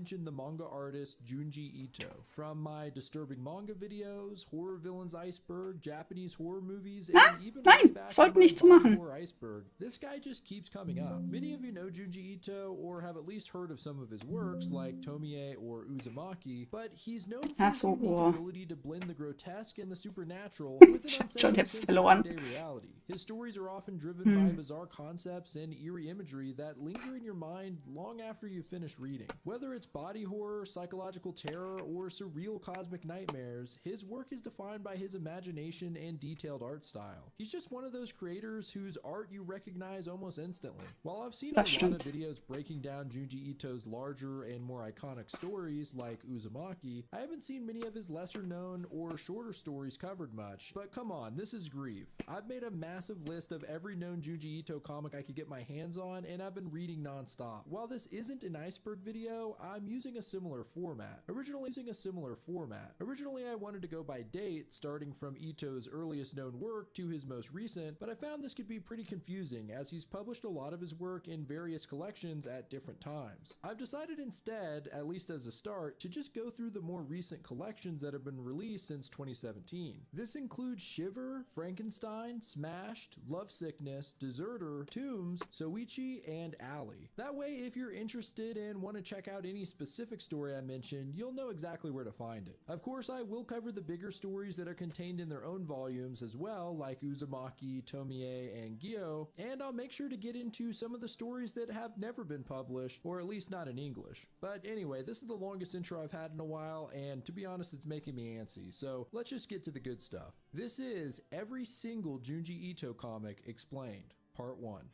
mention the manga artist Junji Ito. From my disturbing manga videos, horror villains iceberg, Japanese horror movies, and even way back sollte to my nichts body machen. horror iceberg, this guy just keeps coming up. Many of you know Junji Ito or have at least heard of some of his works like Tomie or Uzumaki, but he's known for his unique ability to blend the grotesque and the supernatural with an unsettling sense of everyday reality. His stories are often driven by bizarre concepts and eerie imagery that linger in your mind long after you've finished reading. Whether it's body horror, psychological terror, or surreal cosmic nightmares, his work is defined by his imagination and detailed art style. He's just one of those creators whose art you recognize almost instantly. While I've seen a lot of videos breaking down Junji Ito's larger and more iconic stories like Uzumaki, I haven't seen many of his lesser known or shorter stories covered much. But come on, this is grief. I've made a massive list of every known Junji Ito comic I could get my hands on, and I've been reading non-stop. While this isn't an iceberg video, I'm using a similar format. Originally I wanted to go by date, starting from Ito's earliest known work to his most recent, but I found this could be pretty confusing as he's published a lot of his work in various collections at different times. I've decided instead, at least as a start, to just go through the more recent collections that have been released since 2017. This includes Shiver, Frankenstein, Smashed, Lovesickness, Deserter, Tombs, Soichi, and Alley. That way, if you're interested and want to check out any specific story I mentioned, you'll know exactly where to find it. Of course, I will cover the bigger stories that are contained in their own volumes as well, like Uzumaki, Tomie, and Gyo, and I'll make sure to get into some of the stories that have never been published, or at least not in English. But anyway, this is the longest intro I've had in a while, and to be honest, it's making me antsy, so let's just get to the good stuff. This is every single Junji Ito comic explained, part 1.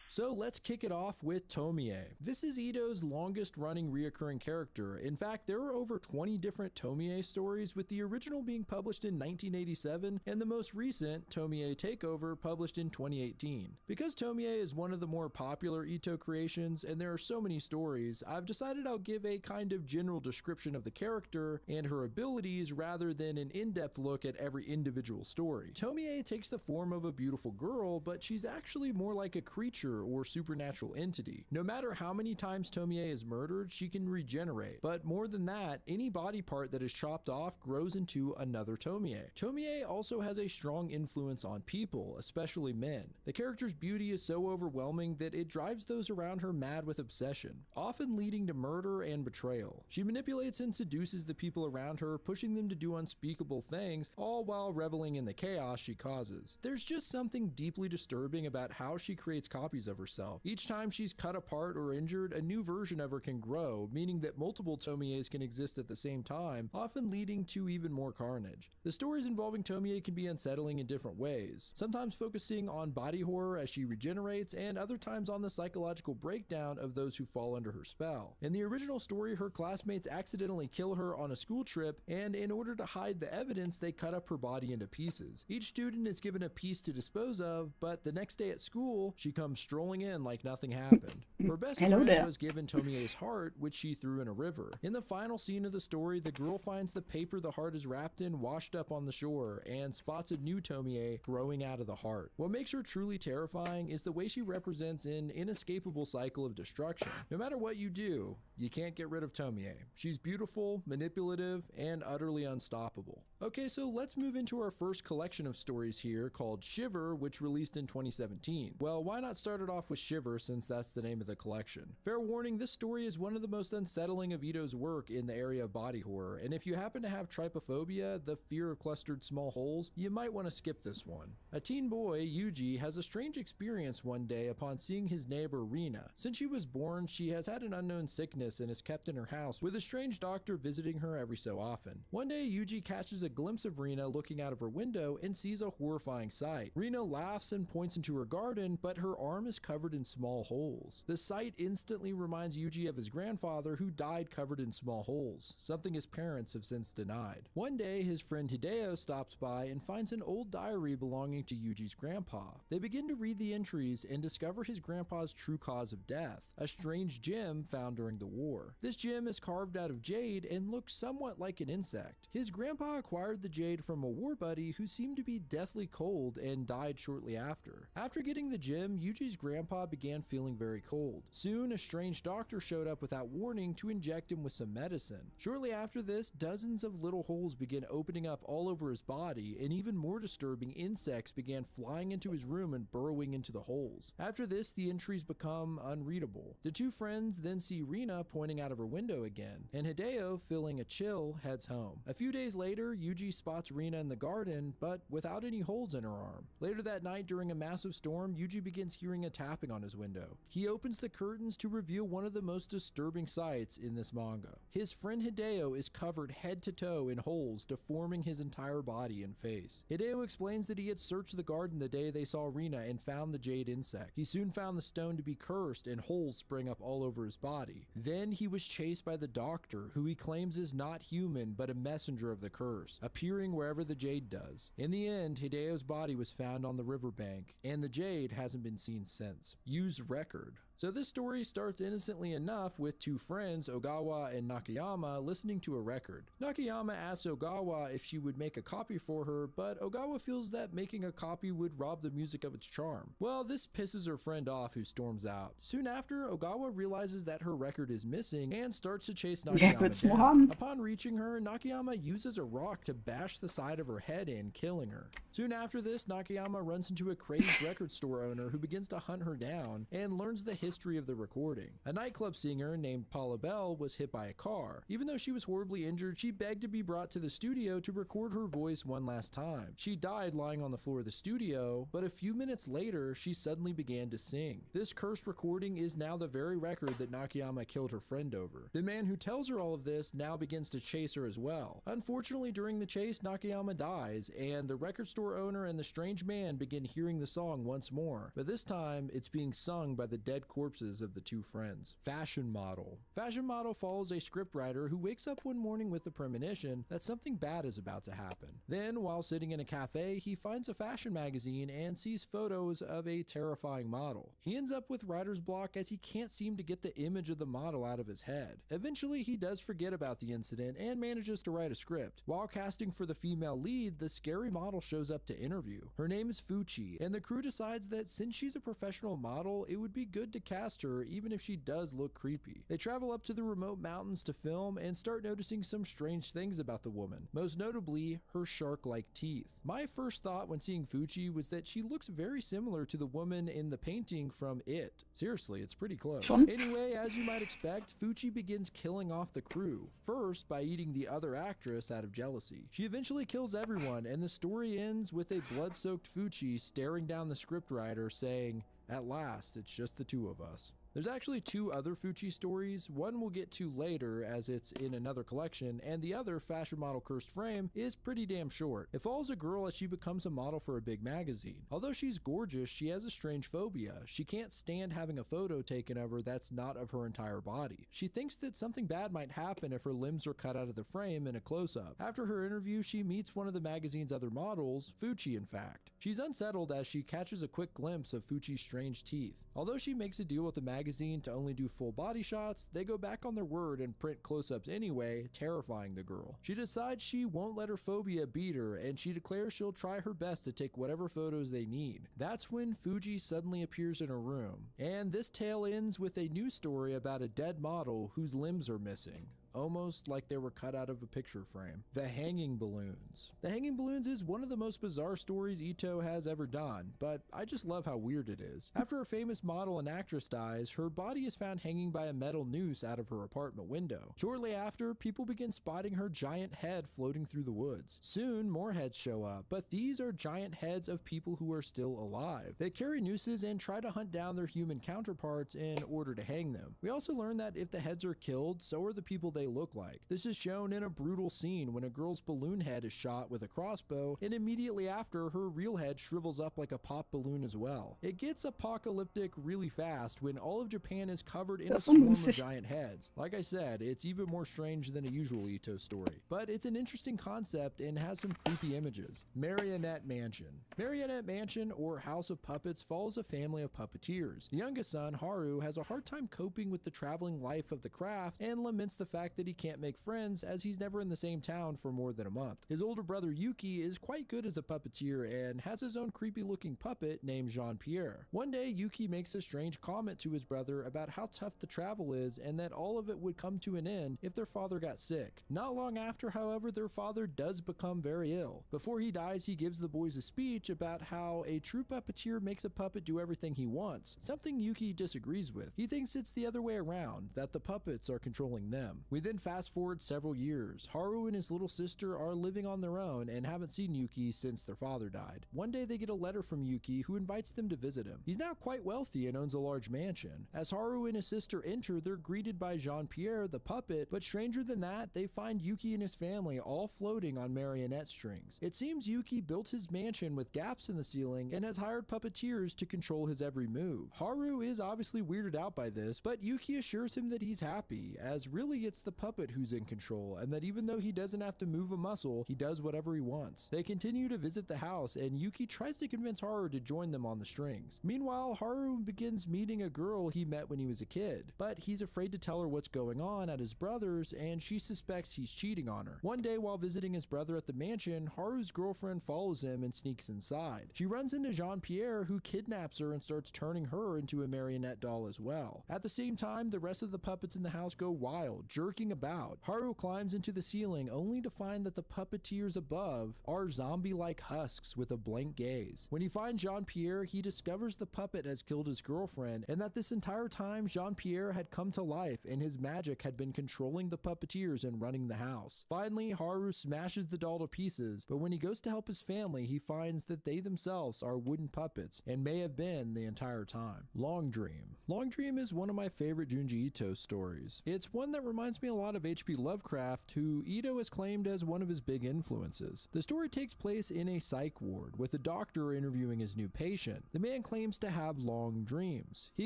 So let's kick it off with Tomie. This is Ito's longest running reoccurring character. In fact, there are over 20 different Tomie stories, with the original being published in 1987 and the most recent, Tomie Takeover, published in 2018. Because Tomie is one of the more popular Ito creations and there are so many stories, I've decided I'll give a kind of general description of the character and her abilities rather than an in-depth look at every individual story. Tomie takes the form of a beautiful girl, but she's actually more like a creature or supernatural entity. No matter how many times Tomie is murdered, she can regenerate, but more than that, any body part that is chopped off grows into another Tomie. Tomie also has a strong influence on people, especially men. The character's beauty is so overwhelming that it drives those around her mad with obsession, often leading to murder and betrayal. She manipulates and seduces the people around her, pushing them to do unspeakable things, all while reveling in the chaos she causes. There's just something deeply disturbing about how she creates copies of herself. Each time she's cut apart or injured, a new version of her can grow, meaning that multiple Tomies can exist at the same time, often leading to even more carnage. The stories involving Tomie can be unsettling in different ways, sometimes focusing on body horror as she regenerates, and other times on the psychological breakdown of those who fall under her spell. In the original story, her classmates accidentally kill her on a school trip, and in order to hide the evidence, they cut up her body into pieces. Each student is given a piece to dispose of, but the next day at school, she comes strolling in like nothing happened. Her best friend was given Tomie's heart, which she threw in a river. In the final scene of the story, the girl finds the paper the heart is wrapped in washed up on the shore and spots a new Tomie growing out of the heart. What makes her truly terrifying is the way she represents an inescapable cycle of destruction. No matter what you do, you can't get rid of Tomie. She's beautiful, manipulative, and utterly unstoppable. Okay, so let's move into our first collection of stories here called Shiver, which released in 2017. Well, why not start it off with Shiver since that's the name of the collection? Fair warning, this story is one of the most unsettling of Ito's work in the area of body horror, and if you happen to have trypophobia, the fear of clustered small holes, you might want to skip this one. A teen boy, Yuji, has a strange experience one day upon seeing his neighbor Rina. Since she was born, she has had an unknown sickness and is kept in her house, with a strange doctor visiting her every so often. One day, Yuji catches a glimpse of Rina looking out of her window and sees a horrifying sight. Rina laughs and points into her garden, but her arm is covered in small holes. The sight instantly reminds Yuji of his grandfather, who died covered in small holes, something his parents have since denied. One day, his friend Hideo stops by and finds an old diary belonging to Yuji's grandpa. They begin to read the entries and discover his grandpa's true cause of death, a strange gem found during the war. This gem is carved out of jade and looks somewhat like an insect. His grandpa acquired the jade from a war buddy who seemed to be deathly cold and died shortly after. After getting the gem, Yuji's grandpa began feeling very cold. Soon, a strange doctor showed up without warning to inject him with some medicine. Shortly after this, dozens of little holes began opening up all over his body, and even more disturbing, insects began flying into his room and burrowing into the holes. After this, the entries become unreadable. The two friends then see Rina pointing out of her window again, and Hideo, feeling a chill, heads home. A few days later, Yuji spots Rina in the garden, but without any holes in her arm. Later that night, during a massive storm, Yuji begins hearing a tapping on his window. He opens the curtains to reveal one of the most disturbing sights in this manga. His friend Hideo is covered head to toe in holes, deforming his entire body and face. Hideo explains that he had searched the garden the day they saw Rina and found the jade insect. He soon found the stone to be cursed and holes sprang up all over his body. Then he was chased by the doctor, who he claims is not human but a messenger of the curse, appearing wherever the jade does. In the end, Hideo's body was found on the riverbank, and the jade hasn't been seen since. Used record. So this story starts innocently enough with two friends, Ogawa and Nakayama, listening to a record. Nakayama asks Ogawa if she would make a copy for her, but Ogawa feels that making a copy would rob the music of its charm. Well, this pisses her friend off, who storms out. Soon after, Ogawa realizes that her record is missing and starts to chase Nakayama down. Upon reaching her, Nakayama uses a rock to bash the side of her head in, killing her. Soon after this, Nakayama runs into a crazed record store owner who begins to hunt her down and learns the history of the recording. A nightclub singer named Paula Bell was hit by a car. Even though she was horribly injured, she begged to be brought to the studio to record her voice one last time. She died lying on the floor of the studio, but a few minutes later, she suddenly began to sing. This cursed recording is now the very record that Nakayama killed her friend over. The man who tells her all of this now begins to chase her as well. Unfortunately, during the chase, Nakayama dies, and the record store owner and the strange man begin hearing the song once more, but this time it's being sung by the dead corpses of the two friends. Fashion model. Fashion model follows a scriptwriter who wakes up one morning with the premonition that something bad is about to happen. Then, while sitting in a cafe, he finds a fashion magazine and sees photos of a terrifying model. He ends up with writer's block as he can't seem to get the image of the model out of his head. Eventually, he does forget about the incident and manages to write a script. While casting for the female lead, the scary model shows up to interview. Her name is Fuchi, and the crew decides that since she's a professional model, it would be good to cast her even if she does look creepy. They travel up to the remote mountains to film and start noticing some strange things about the woman, most notably her shark-like teeth. My first thought when seeing Fuchi was that she looks very similar to the woman in the painting from It. Seriously, it's pretty close. Anyway, as you might expect, Fuchi begins killing off the crew, first by eating the other actress out of jealousy. She eventually kills everyone, and the story ends with a blood-soaked Fuchi staring down the scriptwriter saying, "At last, it's just the two of us." There's actually two other Fuchi stories. One we'll get to later as it's in another collection, and the other, Fashion Model Cursed Frame, is pretty damn short. It follows a girl as she becomes a model for a big magazine. Although she's gorgeous, she has a strange phobia. She can't stand having a photo taken of her that's not of her entire body. She thinks that something bad might happen if her limbs are cut out of the frame in a close-up. After her interview, she meets one of the magazine's other models, Fuchi in fact. She's unsettled as she catches a quick glimpse of Fuchi's strange teeth. Although she makes a deal with the magazine to only do full body shots, they go back on their word and print close-ups anyway, terrifying the girl. She decides she won't let her phobia beat her, and she declares she'll try her best to take whatever photos they need. That's when Fuji suddenly appears in her room, and this tale ends with a news story about a dead model whose limbs are missing. Almost like they were cut out of a picture frame. The Hanging Balloons. The Hanging Balloons is one of the most bizarre stories Ito has ever done, but I just love how weird it is. After a famous model and actress dies, her body is found hanging by a metal noose out of her apartment window. Shortly after, people begin spotting her giant head floating through the woods. Soon, more heads show up, but these are giant heads of people who are still alive. They carry nooses and try to hunt down their human counterparts in order to hang them. We also learn that if the heads are killed, so are the people they they look like. This is shown in a brutal scene when a girl's balloon head is shot with a crossbow, and immediately after, her real head shrivels up like a pop balloon as well. It gets apocalyptic really fast when all of Japan is covered in a swarm of giant heads. Like I said, it's even more strange than a usual Ito story, but it's an interesting concept and has some creepy images. Marionette Mansion. Marionette Mansion, or House of Puppets, follows a family of puppeteers. The youngest son, Haru, has a hard time coping with the traveling life of the craft and laments the fact that he can't make friends as he's never in the same town for more than a month. His older brother Yuki is quite good as a puppeteer and has his own creepy looking puppet named Jean-Pierre. One day, Yuki makes a strange comment to his brother about how tough the travel is and that all of it would come to an end if their father got sick. Not long after, however, their father does become very ill. Before he dies, he gives the boys a speech about how a true puppeteer makes a puppet do everything he wants, something Yuki disagrees with. He thinks it's the other way around, that the puppets are controlling them. We then fast forward several years. Haru and his little sister are living on their own and haven't seen Yuki since their father died. One day they get a letter from Yuki who invites them to visit him. He's now quite wealthy and owns a large mansion. As Haru and his sister enter, they're greeted by Jean-Pierre, the puppet, but stranger than that, they find Yuki and his family all floating on marionette strings. It seems Yuki built his mansion with gaps in the ceiling and has hired puppeteers to control his every move. Haru is obviously weirded out by this, but Yuki assures him that he's happy, as really it's the puppet who's in control, and that even though he doesn't have to move a muscle, he does whatever he wants. They continue to visit the house, and Yuki tries to convince Haru to join them on the strings. Meanwhile, Haru begins meeting a girl he met when he was a kid, but he's afraid to tell her what's going on at his brother's, and she suspects he's cheating on her. One day while visiting his brother at the mansion, Haru's girlfriend follows him and sneaks inside. She runs into Jean-Pierre, who kidnaps her and starts turning her into a marionette doll as well. At the same time, the rest of the puppets in the house go wild, jerking about. Haru climbs into the ceiling only to find that the puppeteers above are zombie-like husks with a blank gaze. When he finds Jean-Pierre, he discovers the puppet has killed his girlfriend and that this entire time Jean-Pierre had come to life and his magic had been controlling the puppeteers and running the house. Finally, Haru smashes the doll to pieces, but when he goes to help his family, he finds that they themselves are wooden puppets and may have been the entire time. Long Dream. Long Dream is one of my favorite Junji Ito stories. It's one that reminds me a lot of H.P. Lovecraft, who Ito has claimed as one of his big influences. The story takes place in a psych ward, with a doctor interviewing his new patient. The man claims to have long dreams. He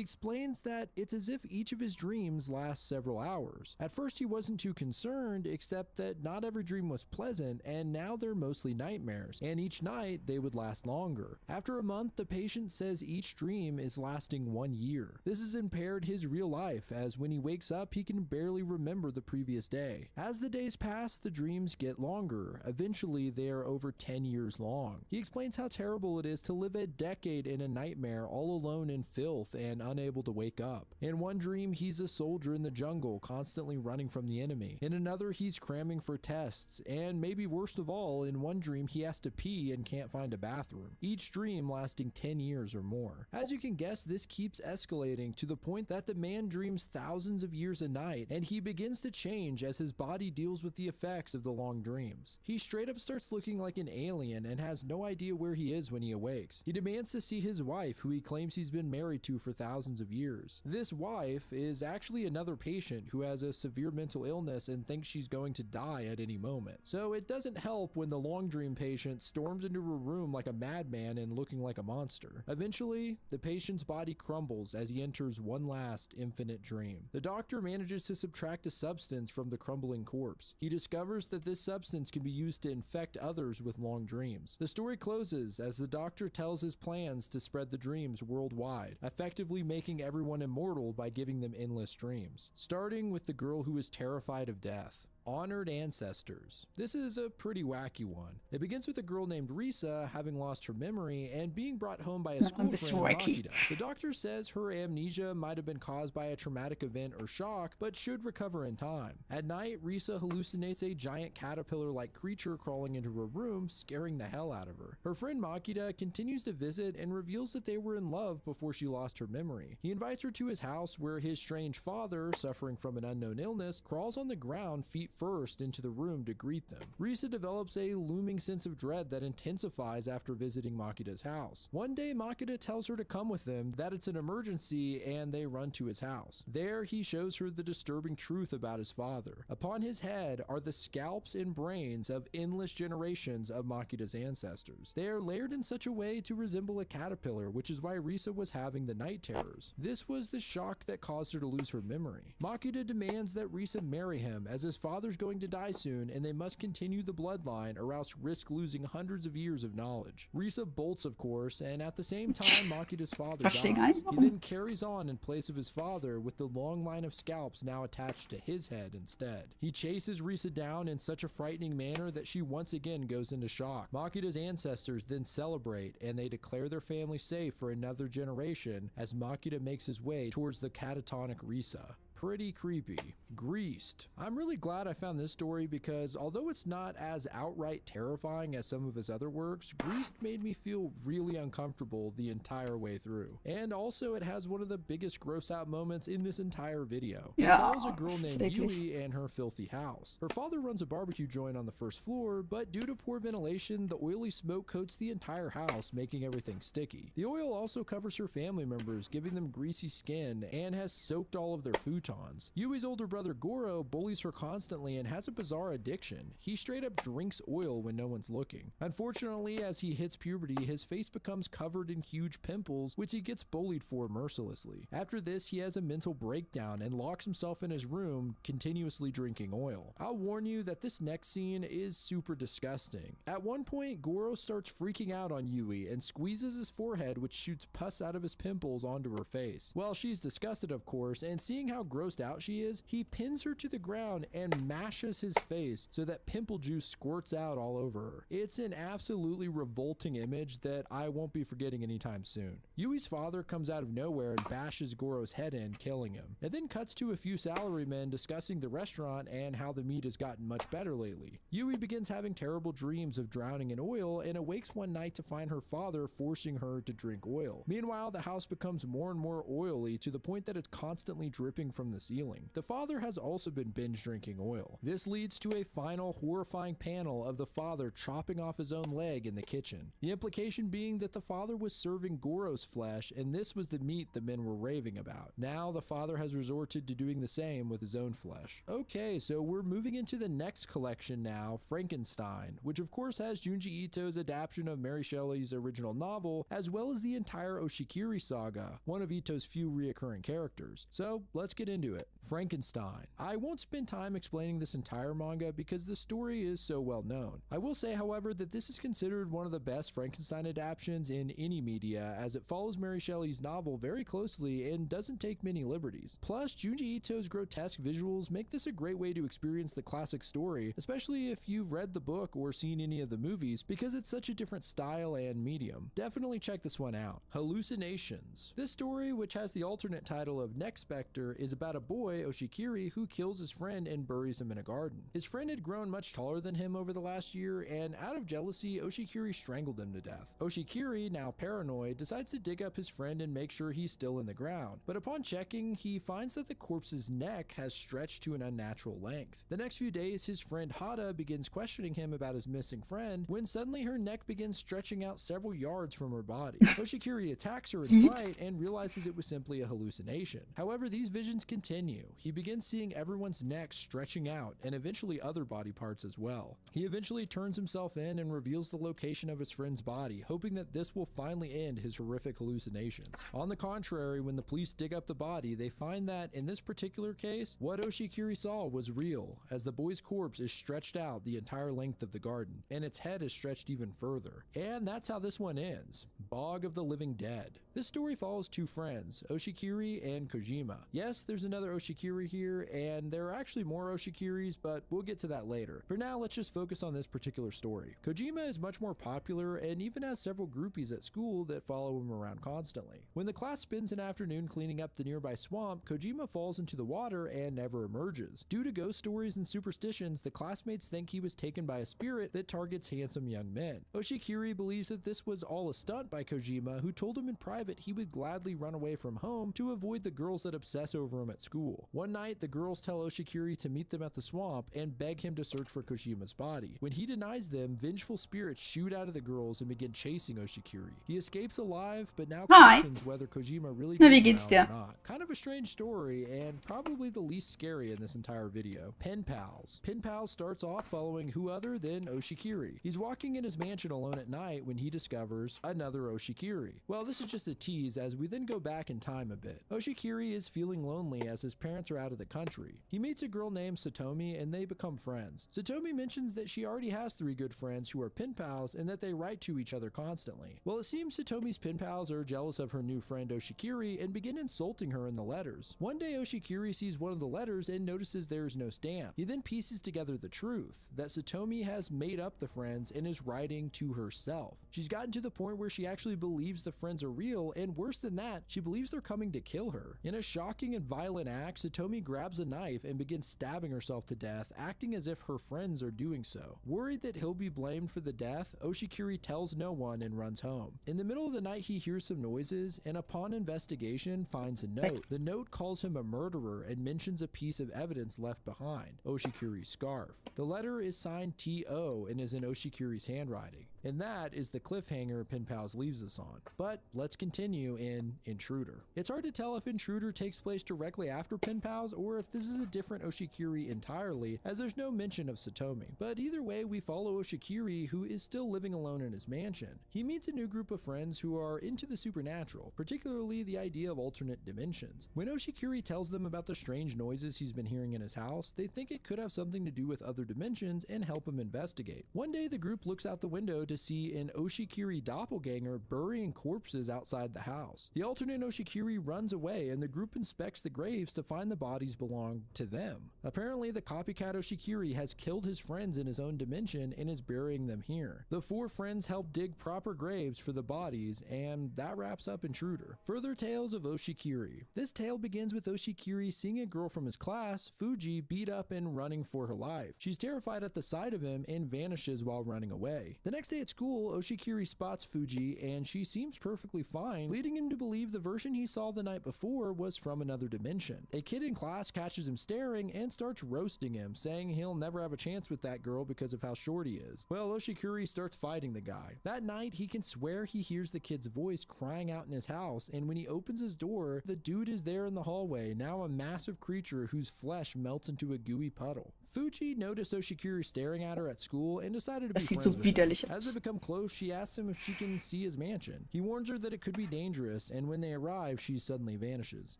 explains that it's as if each of his dreams lasts several hours. At first he wasn't too concerned, except that not every dream was pleasant, and now they're mostly nightmares, and each night they would last longer. After a month, the patient says each dream is lasting 1 year. This has impaired his real life, as when he wakes up, he can barely remember the previous day. As the days pass, the dreams get longer. Eventually, they are over 10 years long. He explains how terrible it is to live a decade in a nightmare all alone in filth and unable to wake up. In one dream, he's a soldier in the jungle, constantly running from the enemy. In another, he's cramming for tests, and maybe worst of all, in one dream, he has to pee and can't find a bathroom. Each dream lasting 10 years or more. As you can guess, this keeps escalating to the point that the man dreams thousands of years a night, and he begins to change as his body deals with the effects of the long dreams. He straight up starts looking like an alien and has no idea where he is when he awakes. He demands to see his wife, who he claims he's been married to for thousands of years. This wife is actually another patient who has a severe mental illness and thinks she's going to die at any moment. So it doesn't help when the long dream patient storms into her room like a madman and looking like a monster. Eventually, the patient's body crumbles as he enters one last infinite dream. The doctor manages to subtract a substance from the crumbling corpse. He discovers that this substance can be used to infect others with long dreams. The story closes as the doctor tells his plans to spread the dreams worldwide, effectively making everyone immortal by giving them endless dreams. Starting with the girl who is terrified of death. Honored Ancestors. This is a pretty wacky one. It begins with a girl named Risa having lost her memory and being brought home by a school friend, Makita. The doctor says her amnesia might have been caused by a traumatic event or shock, but should recover in time. At night, Risa hallucinates a giant caterpillar-like creature crawling into her room, scaring the hell out of her. Her friend Makita continues to visit and reveals that they were in love before she lost her memory. He invites her to his house where his strange father, suffering from an unknown illness, crawls on the ground feet first into the room to greet them. Risa develops a looming sense of dread that intensifies after visiting Makida's house. One day, Makida tells her to come with them, that it's an emergency, and they run to his house. There, he shows her the disturbing truth about his father. Upon his head are the scalps and brains of endless generations of Makida's ancestors. They are layered in such a way to resemble a caterpillar, which is why Risa was having the night terrors. This was the shock that caused her to lose her memory. Makida demands that Risa marry him, as his father's going to die soon and they must continue the bloodline or else risk losing hundreds of years of knowledge. Risa bolts, of course, and at the same time Makida's father dies. He then carries on in place of his father with the long line of scalps now attached to his head instead. He chases Risa down in such a frightening manner that she once again goes into shock. Makida's ancestors then celebrate and they declare their family safe for another generation as Makida makes his way towards the catatonic Risa. Pretty creepy. Greased. I'm really glad I found this story because although it's not as outright terrifying as some of his other works, Greased made me feel really uncomfortable the entire way through. And also it has one of the biggest gross out moments in this entire video. It follows a girl named Yui and her filthy house. Her father runs a barbecue joint on the first floor, but due to poor ventilation, the oily smoke coats the entire house, making everything sticky. The oil also covers her family members, giving them greasy skin, and has soaked all of their futons. Yui's older brother Goro bullies her constantly and has a bizarre addiction. He straight up drinks oil when no one's looking. Unfortunately, as he hits puberty, his face becomes covered in huge pimples, which he gets bullied for mercilessly. After this, he has a mental breakdown and locks himself in his room, continuously drinking oil. I'll warn you that this next scene is super disgusting. At one point, Goro starts freaking out on Yui and squeezes his forehead, which shoots pus out of his pimples onto her face. Well, she's disgusted, of course, and seeing how grossed out she is, he pins her to the ground and mashes his face so that pimple juice squirts out all over her. It's an absolutely revolting image that I won't be forgetting anytime soon. Yui's father comes out of nowhere and bashes Goro's head in, killing him. It then cuts to a few salarymen discussing the restaurant and how the meat has gotten much better lately. Yui begins having terrible dreams of drowning in oil and awakes one night to find her father forcing her to drink oil. Meanwhile, the house becomes more and more oily to the point that it's constantly dripping from the ceiling. The father has also been binge drinking oil. This leads to a final horrifying panel of the father chopping off his own leg in the kitchen. The implication being that the father was serving Goro's flesh and this was the meat the men were raving about. Now the father has resorted to doing the same with his own flesh. Okay, so we're moving into the next collection now, Frankenstein, which of course has Junji Ito's adaptation of Mary Shelley's original novel, as well as the entire Oshikiri saga, one of Ito's few reoccurring characters. So let's get into it. Frankenstein. I won't spend time explaining this entire manga because the story is so well known. I will say, however, that this is considered one of the best Frankenstein adaptations in any media, as it follows Mary Shelley's novel very closely and doesn't take many liberties. Plus, Junji Ito's grotesque visuals make this a great way to experience the classic story, especially if you've read the book or seen any of the movies, because it's such a different style and medium. Definitely check this one out. Hallucinations. This story, which has the alternate title of Next Spectre, is about a boy, Oshikiri, who kills his friend and buries him in a garden. His friend had grown much taller than him over the last year, and out of jealousy, Oshikiri strangled him to death. Oshikiri, now paranoid, decides to dig up his friend and make sure he's still in the ground, but upon checking, he finds that the corpse's neck has stretched to an unnatural length. The next few days, his friend Hada begins questioning him about his missing friend, when suddenly her neck begins stretching out several yards from her body. Oshikiri attacks her in fright and realizes it was simply a hallucination. However, these visions continue. He begins seeing everyone's necks stretching out and eventually other body parts as well. He eventually turns himself in and reveals the location of his friend's body, hoping that this will finally end his horrific hallucinations. On the contrary, when the police dig up the body, they find that, in this particular case, what Oshikiri saw was real, as the boy's corpse is stretched out the entire length of the garden, and its head is stretched even further. And that's how this one ends. Bog of the Living Dead. This story follows two friends, Oshikiri and Kojima. Yes, there's another Oshikiri here, and there are actually more Oshikiris, but we'll get to that later. For now, let's just focus on this particular story. Kojima is much more popular and even has several groupies at school that follow him around constantly. When the class spends an afternoon cleaning up the nearby swamp, Kojima falls into the water and never emerges. Due to ghost stories and superstitions, the classmates think he was taken by a spirit that targets handsome young men. Oshikiri believes that this was all a stunt by Kojima, who told him in private private, he would gladly run away from home to avoid the girls that obsess over him at school. One night, the girls tell Oshikiri to meet them at the swamp and beg him to search for Kojima's body. When he denies them, vengeful spirits shoot out of the girls and begin chasing Oshikiri. He escapes alive, but now questions whether Kojima really Na, did wie geht's dir? or not. Kind of a strange story, and probably the least scary in this entire video. Pen Pals. Pen Pals starts off following who other than Oshikiri. He's walking in his mansion alone at night when he discovers another Oshikiri. Well, this is just a tease as we then go back in time a bit. Oshikiri is feeling lonely as his parents are out of the country. He meets a girl named Satomi and they become friends. Satomi mentions that she already has 3 good friends who are pen pals and that they write to each other constantly. Well, it seems Satomi's pen pals are jealous of her new friend Oshikiri and begin insulting her in the letters. One day Oshikiri sees one of the letters and notices there is no stamp. He then pieces together the truth that Satomi has made up the friends and is writing to herself. She's gotten to the point where she actually believes the friends are real, and worse than that, she believes they're coming to kill her. In a shocking and violent act, Satomi grabs a knife and begins stabbing herself to death, acting as if her friends are doing so. Worried that he'll be blamed for the death, Oshikiri tells no one and runs home. In the middle of the night, he hears some noises and upon investigation finds a note. The note calls him a murderer and mentions a piece of evidence left behind, Oshikiri's scarf. The letter is signed T.O. and is in Oshikiri's handwriting. And that is the cliffhanger Pen Pals leaves us on. But let's continue in Intruder. It's hard to tell if Intruder takes place directly after Pen Pals or if this is a different Oshikiri entirely, as there's no mention of Satomi. But either way, we follow Oshikiri, who is still living alone in his mansion. He meets a new group of friends who are into the supernatural, particularly the idea of alternate dimensions. When Oshikiri tells them about the strange noises he's been hearing in his house, they think it could have something to do with other dimensions and help him investigate. One day, the group looks out the window to see an Oshikiri doppelganger burying corpses outside the house. The alternate Oshikiri runs away and the group inspects the graves to find the bodies belong to them. Apparently, the copycat Oshikiri has killed his friends in his own dimension and is burying them here. The 4 friends help dig proper graves for the bodies, and that wraps up Intruder. Further tales of Oshikiri. This tale begins with Oshikiri seeing a girl from his class, Fuji, beat up and running for her life. She's terrified at the sight of him and vanishes while running away. The next day at school, Oshikiri spots Fuji and she seems perfectly fine, leading him to believe the version he saw the night before was from another dimension. A kid in class catches him staring and starts roasting him, saying he'll never have a chance with that girl because of how short he is. Well, Oshikiri starts fighting the guy. That night, he can swear he hears the kid's voice crying out in his house, and when he opens his door, the dude is there in the hallway, now a massive creature whose flesh melts into a gooey puddle. Fuji noticed Oshikiri staring at her at school and decided to be friends with him. As they become close, she asks him if she can see his mansion. He warns her that it could be dangerous, and when they arrive, she suddenly vanishes.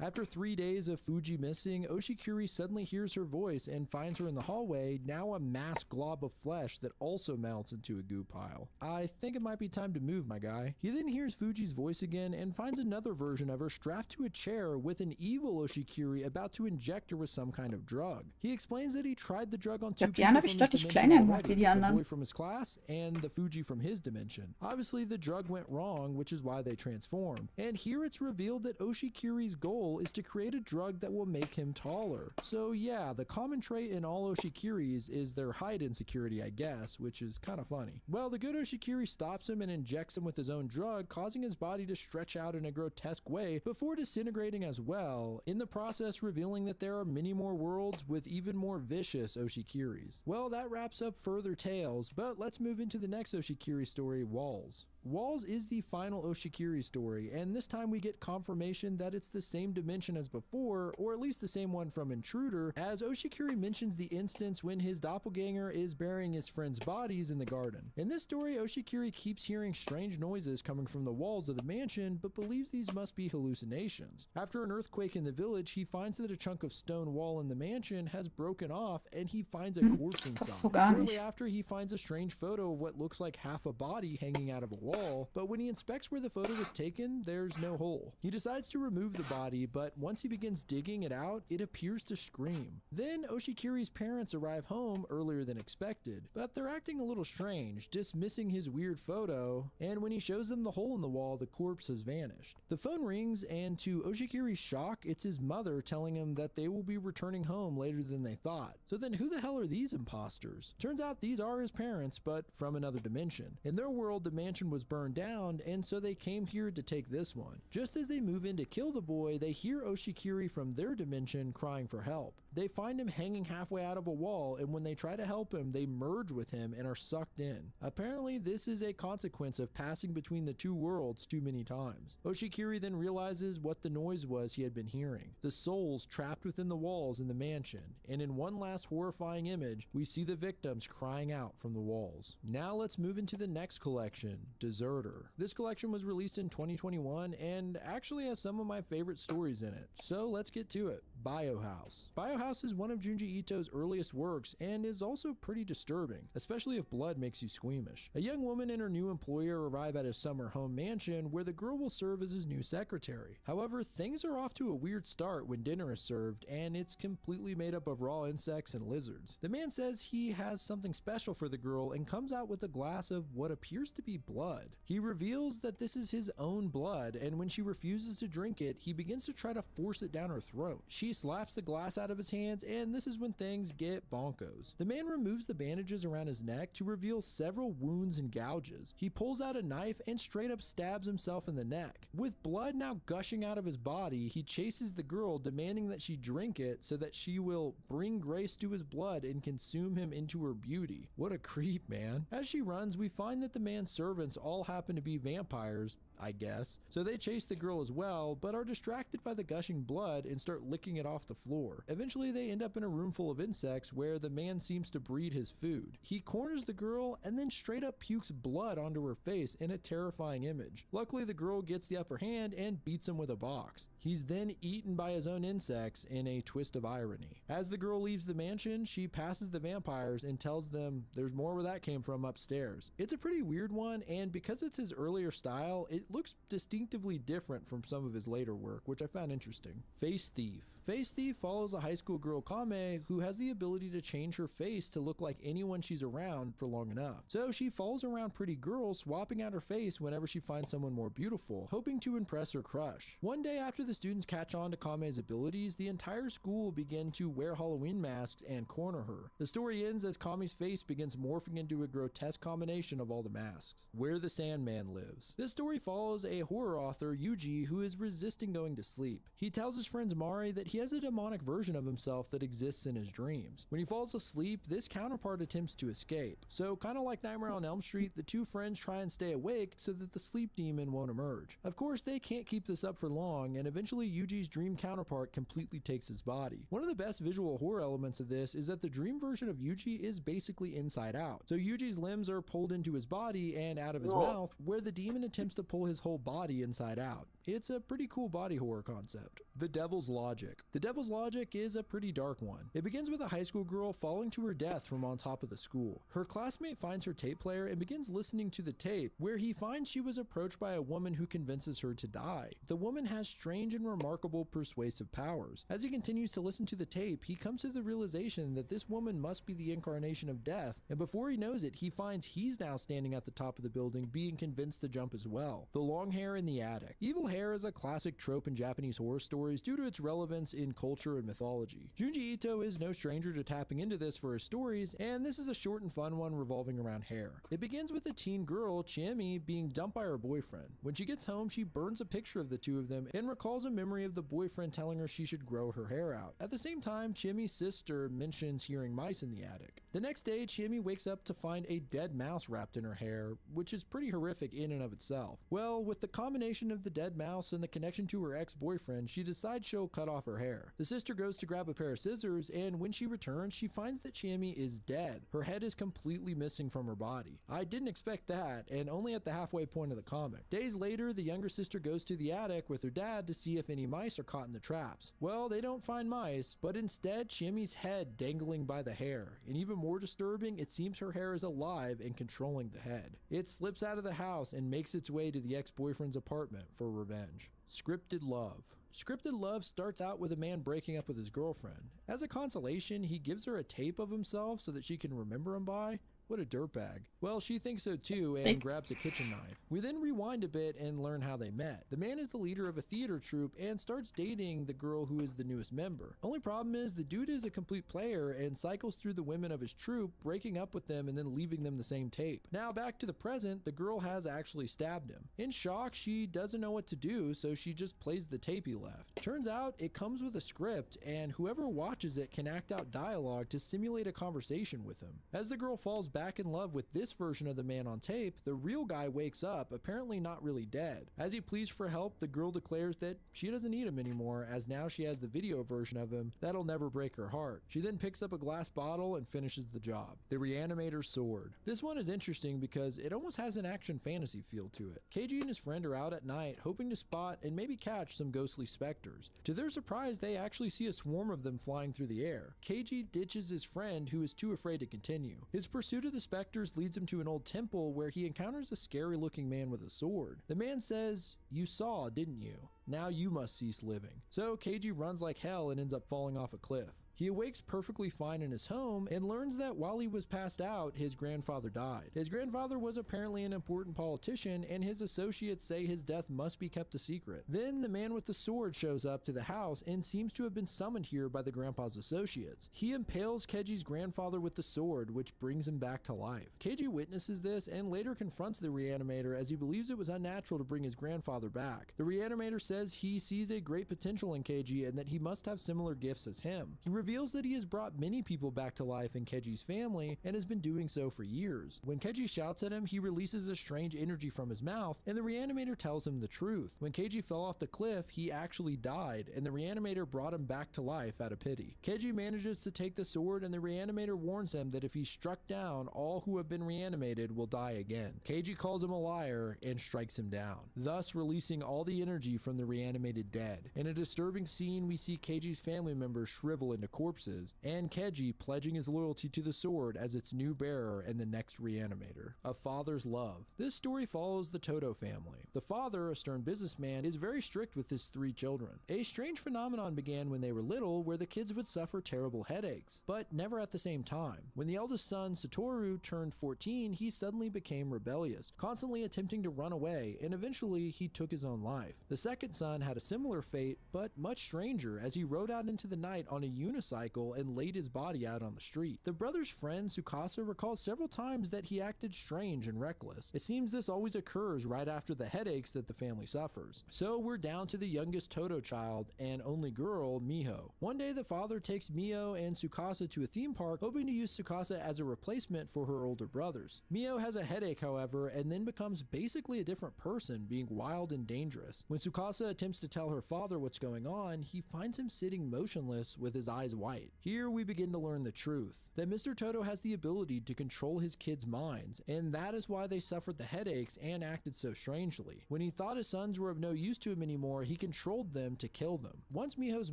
After 3 days of Fuji missing, Oshikiri suddenly hears her voice and finds her in the hallway, now a mass glob of flesh that also melts into a goo pile. I think it might be time to move, my guy. He then hears Fuji's voice again and finds another version of her strapped to a chair with an evil Oshikiri about to inject her with some kind of drug. He explains that he tried the drug on 2 people from his dimension already, the boy from his class and the Fuji from his dimension. Obviously, the drug went wrong, which is why they transform. And here it's revealed that Oshikiri's goal is to create a drug that will make him taller. So yeah, the common trait in all Oshikiris is their height insecurity, I guess, which is kind of funny. Well, the good Oshikiri stops him and injects him with his own drug, causing his body to stretch out in a grotesque way before disintegrating as well, in the process revealing that there are many more worlds with even more vicious Oshikiris. Well, that wraps up further tales, but let's move into the next Oshikiri story, Walls. Walls is the final Oshikiri story, and this time we get confirmation that it's the same dimension as before, or at least the same one from Intruder, as Oshikiri mentions the instance when his doppelganger is burying his friends' bodies in the garden. In this story, Oshikiri keeps hearing strange noises coming from the walls of the mansion, but believes these must be hallucinations. After an earthquake in the village, he finds that a chunk of stone wall in the mansion has broken off, and he finds a corpse inside. Shortly after, he finds a strange photo of what looks like half a body hanging out of a wall, but when he inspects where the photo was taken, there's no hole. He decides to remove the body, but once he begins digging it out, it appears to scream. Then Oshikiri's parents arrive home earlier than expected, but they're acting a little strange, dismissing his weird photo, and when he shows them the hole in the wall, the corpse has vanished. The phone rings, and to Oshikiri's shock, it's his mother telling him that they will be returning home later than they thought. So then who the hell are these imposters? Turns out these are his parents, but from another dimension. In their world, the mansion was was burned down, and so they came here to take this one. Just as they move in to kill the boy, they hear Oshikiri from their dimension crying for help. They find him hanging halfway out of a wall, and when they try to help him, they merge with him and are sucked in. Apparently, this is a consequence of passing between the two worlds too many times. Oshikiri then realizes what the noise was he had been hearing. The souls trapped within the walls in the mansion, and in one last horrifying image, we see the victims crying out from the walls. Now let's move into the next collection, Deserter. This collection was released in 2021 and actually has some of my favorite stories in it. So let's get to it. Biohouse. Biohouse is one of Junji Ito's earliest works and is also pretty disturbing, especially if blood makes you squeamish. A young woman and her new employer arrive at his summer home mansion where the girl will serve as his new secretary. However, things are off to a weird start when dinner is served and it's completely made up of raw insects and lizards. The man says he has something special for the girl and comes out with a glass of what appears to be blood. He reveals that this is his own blood, and when she refuses to drink it, he begins to try to force it down her throat. She slaps the glass out of his hands, and this is when things get bonkos. The man removes the bandages around his neck to reveal several wounds and gouges. He pulls out a knife and straight up stabs himself in the neck. With blood now gushing out of his body, he chases the girl, demanding that she drink it so that she will bring grace to his blood and consume him into her beauty. What a creep, man. As she runs, we find that the man's servants all happen to be vampires, I guess. So they chase the girl as well, but are distracted by the gushing blood and start licking it off the floor. Eventually, they end up in a room full of insects where the man seems to breed his food. He corners the girl and then straight up pukes blood onto her face in a terrifying image. Luckily, the girl gets the upper hand and beats him with a box. He's then eaten by his own insects in a twist of irony. As the girl leaves the mansion, she passes the vampires and tells them there's more where that came from upstairs. It's a pretty weird one, and because it's his earlier style, it looks distinctively different from some of his later work, which I found interesting. Face Thief. Face Thief follows a high school girl, Kame, who has the ability to change her face to look like anyone she's around for long enough. So she follows around pretty girls, swapping out her face whenever she finds someone more beautiful, hoping to impress her crush. One day after the students catch on to Kame's abilities, the entire school begin to wear Halloween masks and corner her. The story ends as Kame's face begins morphing into a grotesque combination of all the masks. Where the Sandman Lives. This story follows a horror author, Yuji, who is resisting going to sleep. He tells his friends Mari that he has a demonic version of himself that exists in his dreams. When he falls asleep, this counterpart attempts to escape. So, kind of like Nightmare on Elm Street, the two friends try and stay awake so that the sleep demon won't emerge. Of course, they can't keep this up for long, and eventually Yuji's dream counterpart completely takes his body. One of the best visual horror elements of this is that the dream version of Yuji is basically inside out. So Yuji's limbs are pulled into his body and out of his mouth, where the demon attempts to pull his whole body inside out. It's a pretty cool body horror concept. The Devil's Logic. The Devil's Logic is a pretty dark one. It begins with a high school girl falling to her death from on top of the school. Her classmate finds her tape player and begins listening to the tape, where he finds she was approached by a woman who convinces her to die. The woman has strange and remarkable persuasive powers. As he continues to listen to the tape, he comes to the realization that this woman must be the incarnation of death, and before he knows it, he finds he's now standing at the top of the building, being convinced to jump as well. The Long Hair in the Attic. Evil hair is a classic trope in Japanese horror stories due to its relevance in culture and mythology. Junji Ito is no stranger to tapping into this for his stories, and this is a short and fun one revolving around hair. It begins with a teen girl, Chiemi, being dumped by her boyfriend. When she gets home, she burns a picture of the two of them and recalls a memory of the boyfriend telling her she should grow her hair out. At the same time, Chiemi's sister mentions hearing mice in the attic. The next day, Chiemi wakes up to find a dead mouse wrapped in her hair, which is pretty horrific in and of itself. Well, with the combination of the dead mouse and the connection to her ex-boyfriend, she decides she'll cut off her hair. The sister goes to grab a pair of scissors, and when she returns, she finds that Chiemi is dead. Her head is completely missing from her body. I didn't expect that, and only at the halfway point of the comic. Days later, the younger sister goes to the attic with her dad to see if any mice are caught in the traps. Well, they don't find mice, but instead Chiemi's head dangling by the hair, and even more disturbing, it seems her hair is alive and controlling the head. It slips out of the house and makes its way to the ex-boyfriend's apartment for revenge. Scripted love. Scripted love starts out with a man breaking up with his girlfriend. As a consolation, he gives her a tape of himself so that she can remember him by. What a dirtbag. Well, she thinks so too and grabs a kitchen knife. We then rewind a bit and learn how they met. The man is the leader of a theater troupe and starts dating the girl who is the newest member. Only problem is the dude is a complete player and cycles through the women of his troupe, breaking up with them and then leaving them the same tape. Now back to the present, the girl has actually stabbed him. In shock, she doesn't know what to do, so she just plays the tape he left. Turns out it comes with a script, and whoever watches it can act out dialogue to simulate a conversation with him. As the girl falls back in love with this version of the man on tape, the real guy wakes up, apparently not really dead. As he pleads for help, the girl declares that she doesn't need him anymore, as now she has the video version of him that'll never break her heart. She then picks up a glass bottle and finishes the job. The Reanimator's sword. This one is interesting because it almost has an action fantasy feel to it. KG and his friend are out at night hoping to spot and maybe catch some ghostly specters. To their surprise, they actually see a swarm of them flying through the air. KG ditches his friend who is too afraid to continue. His pursuit of the specters leads him to an old temple where he encounters a scary looking man with a sword. The man says, "You saw, didn't you? Now you must cease living." So KG runs like hell and ends up falling off a cliff. He awakes perfectly fine in his home and learns that while he was passed out, his grandfather died. His grandfather was apparently an important politician, and his associates say his death must be kept a secret. Then the man with the sword shows up to the house and seems to have been summoned here by the grandpa's associates. He impales KG's grandfather with the sword, which brings him back to life. KG witnesses this and later confronts the Reanimator as he believes it was unnatural to bring his grandfather back. The Reanimator says he sees a great potential in KG and that he must have similar gifts as him. He reveals that he has brought many people back to life in Keji's family and has been doing so for years. When Keji shouts at him, he releases a strange energy from his mouth, and the Reanimator tells him the truth. When Keji fell off the cliff, he actually died, and the Reanimator brought him back to life out of pity. Keji manages to take the sword, and the Reanimator warns him that if he's struck down, all who have been reanimated will die again. Keji calls him a liar and strikes him down, thus releasing all the energy from the reanimated dead. In a disturbing scene, we see Keji's family members shrivel into corpses, and Keji pledging his loyalty to the sword as its new bearer and the next Reanimator. A father's love. This story follows the Toto family. The father, a stern businessman, is very strict with his 3 children. A strange phenomenon began when they were little, where the kids would suffer terrible headaches, but never at the same time. When the eldest son, Satoru, turned 14, he suddenly became rebellious, constantly attempting to run away, and eventually he took his own life. The second son had a similar fate, but much stranger, as he rode out into the night on a unicycle and laid his body out on the street. The brother's friend, Tsukasa, recalls several times that he acted strange and reckless. It seems this always occurs right after the headaches that the family suffers. So we're down to the youngest Toto child and only girl, Miho. One day the father takes Mio and Tsukasa to a theme park, hoping to use Tsukasa as a replacement for her older brothers. Mio has a headache, however, and then becomes basically a different person, being wild and dangerous. When Tsukasa attempts to tell her father what's going on, he finds him sitting motionless with his eyes white. Here we begin to learn the truth, that Mr. Toto has the ability to control his kids' minds, and that is why they suffered the headaches and acted so strangely. When he thought his sons were of no use to him anymore, he controlled them to kill them. Once Miho's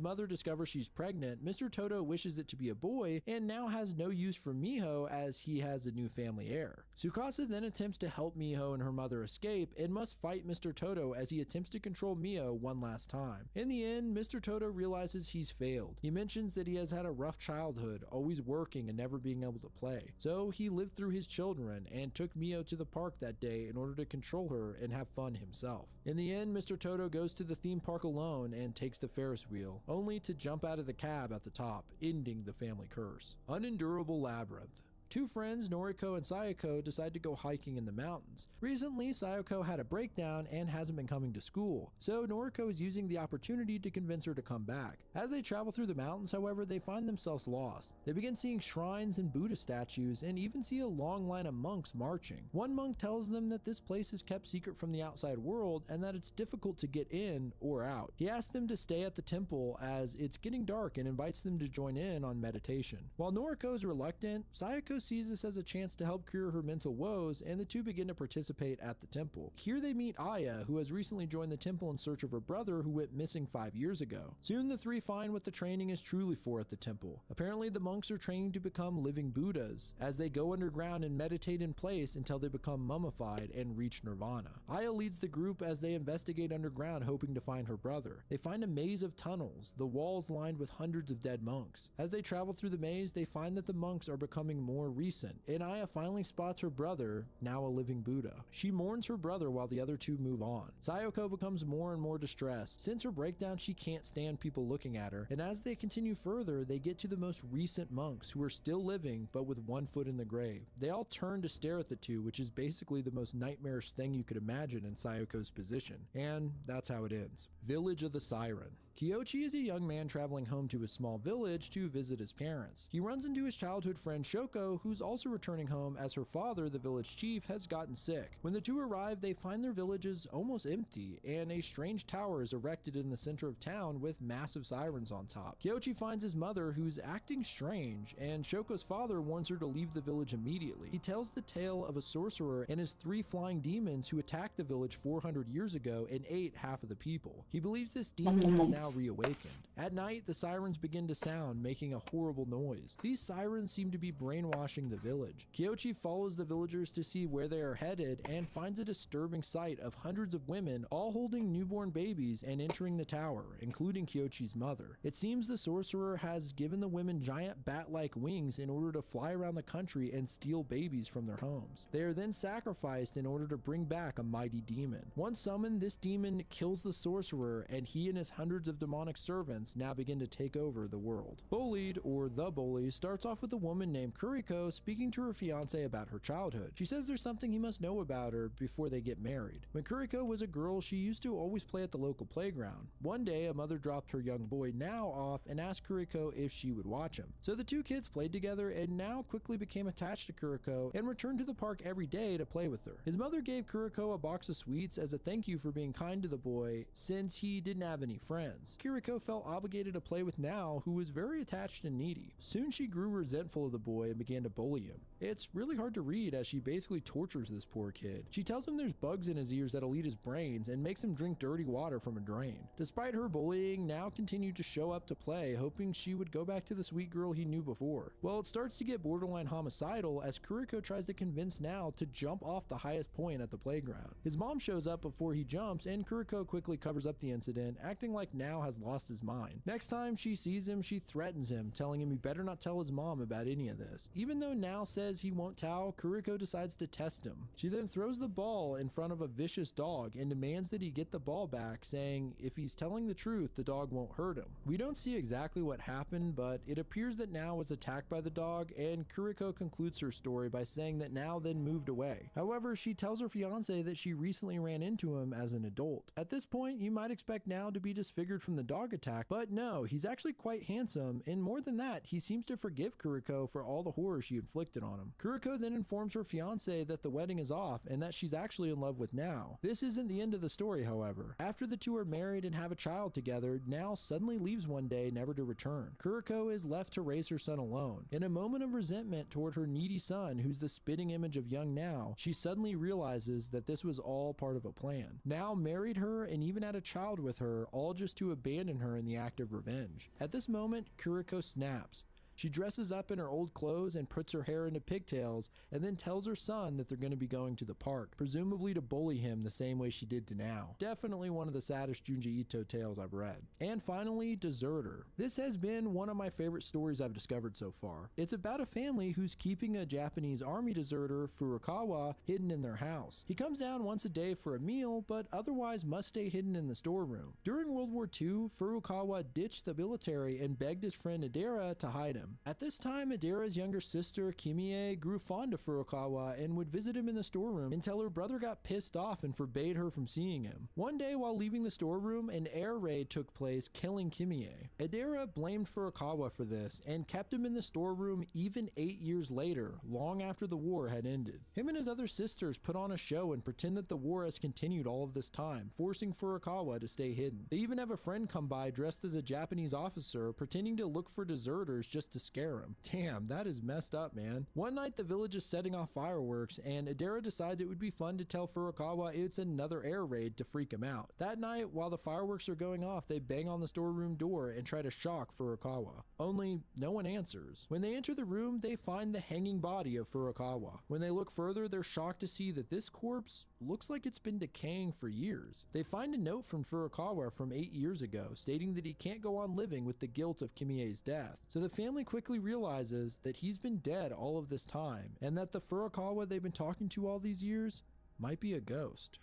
mother discovers she's pregnant, Mr. Toto wishes it to be a boy and now has no use for Miho as he has a new family heir. Tsukasa then attempts to help Miho and her mother escape and must fight Mr. Toto as he attempts to control Mio one last time. In the end, Mr. Toto realizes he's failed. He mentions that he has had a rough childhood, always working and never being able to play. So he lived through his children and took Mio to the park that day in order to control her and have fun himself. In the end, Mr. Toto goes to the theme park alone and takes the Ferris wheel, only to jump out of the cab at the top, ending the family curse. Unendurable labyrinth. 2 friends, Noriko and Sayako, decide to go hiking in the mountains. Recently, Sayako had a breakdown and hasn't been coming to school, so Noriko is using the opportunity to convince her to come back. As they travel through the mountains, however, they find themselves lost. They begin seeing shrines and Buddha statues and even see a long line of monks marching. One monk tells them that this place is kept secret from the outside world and that it's difficult to get in or out. He asks them to stay at the temple as it's getting dark and invites them to join in on meditation. While Noriko is reluctant, Sayako sees this as a chance to help cure her mental woes, and the two begin to participate at the temple. Here they meet Aya, who has recently joined the temple in search of her brother who went missing 5 years ago. Soon the 3 find what the training is truly for at the temple. Apparently the monks are training to become living Buddhas, as they go underground and meditate in place until they become mummified and reach nirvana. Aya leads the group as they investigate underground, hoping to find her brother. They find a maze of tunnels, the walls lined with hundreds of dead monks. As they travel through the maze, they find that the monks are becoming more more recent. Inaya finally spots her brother, now a living Buddha. She mourns her brother while the other two move on. Sayoko becomes more and more distressed. Since her breakdown, she can't stand people looking at her, and as they continue further, they get to the most recent monks who are still living but with one foot in the grave. They all turn to stare at the two, which is basically the most nightmarish thing you could imagine in Sayoko's position. And that's how it ends. Village of the Siren. Kyoichi is a young man traveling home to his small village to visit his parents. He runs into his childhood friend Shoko, who's also returning home as her father, the village chief, has gotten sick. When the two arrive, they find their village is almost empty, and a strange tower is erected in the center of town with massive sirens on top. Kyoichi finds his mother, who's acting strange, and Shoko's father warns her to leave the village immediately. He tells the tale of a sorcerer and his 3 flying demons who attacked the village 400 years ago and ate half of the people. He believes this demon has now reawakened. At night, the sirens begin to sound, making a horrible noise. These sirens seem to be brainwashing the village. Kyoichi follows the villagers to see where they are headed and finds a disturbing sight of hundreds of women all holding newborn babies and entering the tower, including Kyoichi's mother. It seems the sorcerer has given the women giant bat-like wings in order to fly around the country and steal babies from their homes. They are then sacrificed in order to bring back a mighty demon. Once summoned, this demon kills the sorcerer, and he and his hundreds of demonic servants now begin to take over the world. Bullied, or The Bully, starts off with a woman named Kuriko speaking to her fiance about her childhood. She says there's something he must know about her before they get married. When Kuriko was a girl, she used to always play at the local playground. One day, a mother dropped her young boy Now off and asked Kuriko if she would watch him. So the two kids played together, and Now quickly became attached to Kuriko and returned to the park every day to play with her. His mother gave Kuriko a box of sweets as a thank you for being kind to the boy since he didn't have any friends. Kuriko felt obligated to play with Now, who was very attached and needy. Soon she grew resentful of the boy and began to bully him. It's really hard to read as she basically tortures this poor kid. She tells him there's bugs in his ears that'll eat his brains and makes him drink dirty water from a drain. Despite her bullying, Now continued to show up to play, hoping she would go back to the sweet girl he knew before. Well, it starts to get borderline homicidal as Kuriko tries to convince Now to jump off the highest point at the playground. His mom shows up before he jumps, and Kuriko quickly covers up the incident, acting like Now has lost his mind. Next time she sees him, she threatens him, telling him he better not tell his mom about any of this. Even though Now says he won't tell, Kuriko decides to test him. She then throws the ball in front of a vicious dog and demands that he get the ball back, saying if he's telling the truth, the dog won't hurt him. We don't see exactly what happened, but it appears that Now was attacked by the dog, and Kuriko concludes her story by saying that Now then moved away. However, she tells her fiance that she recently ran into him as an adult. At this point, you might expect Now to be disfigured from the dog attack, but no, he's actually quite handsome, and more than that, he seems to forgive Kuriko for all the horror she inflicted on him. Kuriko then informs her fiance that the wedding is off and that she's actually in love with Now. This isn't the end of the story, however. After the two are married and have a child together, Now suddenly leaves one day, never to return. Kuriko is left to raise her son alone. In a moment of resentment toward her needy son, who's the spitting image of young Now, she suddenly realizes that this was all part of a plan. Now married her and even had a child with her, all just to abandon her in the act of revenge. At this moment, Kuriko snaps. She dresses up in her old clothes and puts her hair into pigtails, and then tells her son that they're going to be going to the park, presumably to bully him the same way she did to Now. Definitely one of the saddest Junji Ito tales I've read. And finally, Deserter. This has been one of my favorite stories I've discovered so far. It's about a family who's keeping a Japanese army deserter, Furukawa, hidden in their house. He comes down once a day for a meal, but otherwise must stay hidden in the storeroom. During World War II, Furukawa ditched the military and begged his friend Adera to hide him. At this time, Adera's younger sister, Kimie, grew fond of Furukawa and would visit him in the storeroom until her brother got pissed off and forbade her from seeing him. One day, while leaving the storeroom, an air raid took place, killing Kimie. Adera blamed Furukawa for this and kept him in the storeroom even 8 years later, long after the war had ended. Him and his other sisters put on a show and pretend that the war has continued all of this time, forcing Furukawa to stay hidden. They even have a friend come by dressed as a Japanese officer, pretending to look for deserters just to scare him. Damn, that is messed up, man. One night, the village is setting off fireworks, and Adera decides it would be fun to tell Furukawa it's another air raid to freak him out. That night, while the fireworks are going off, they bang on the storeroom door and try to shock Furukawa. Only, no one answers. When they enter the room, they find the hanging body of Furukawa. When they look further, they're shocked to see that this corpse looks like it's been decaying for years. They find a note from Furukawa from 8 years ago stating that he can't go on living with the guilt of Kimie's death. So the family quickly realizes that he's been dead all of this time, and that the Furukawa they've been talking to all these years might be a ghost.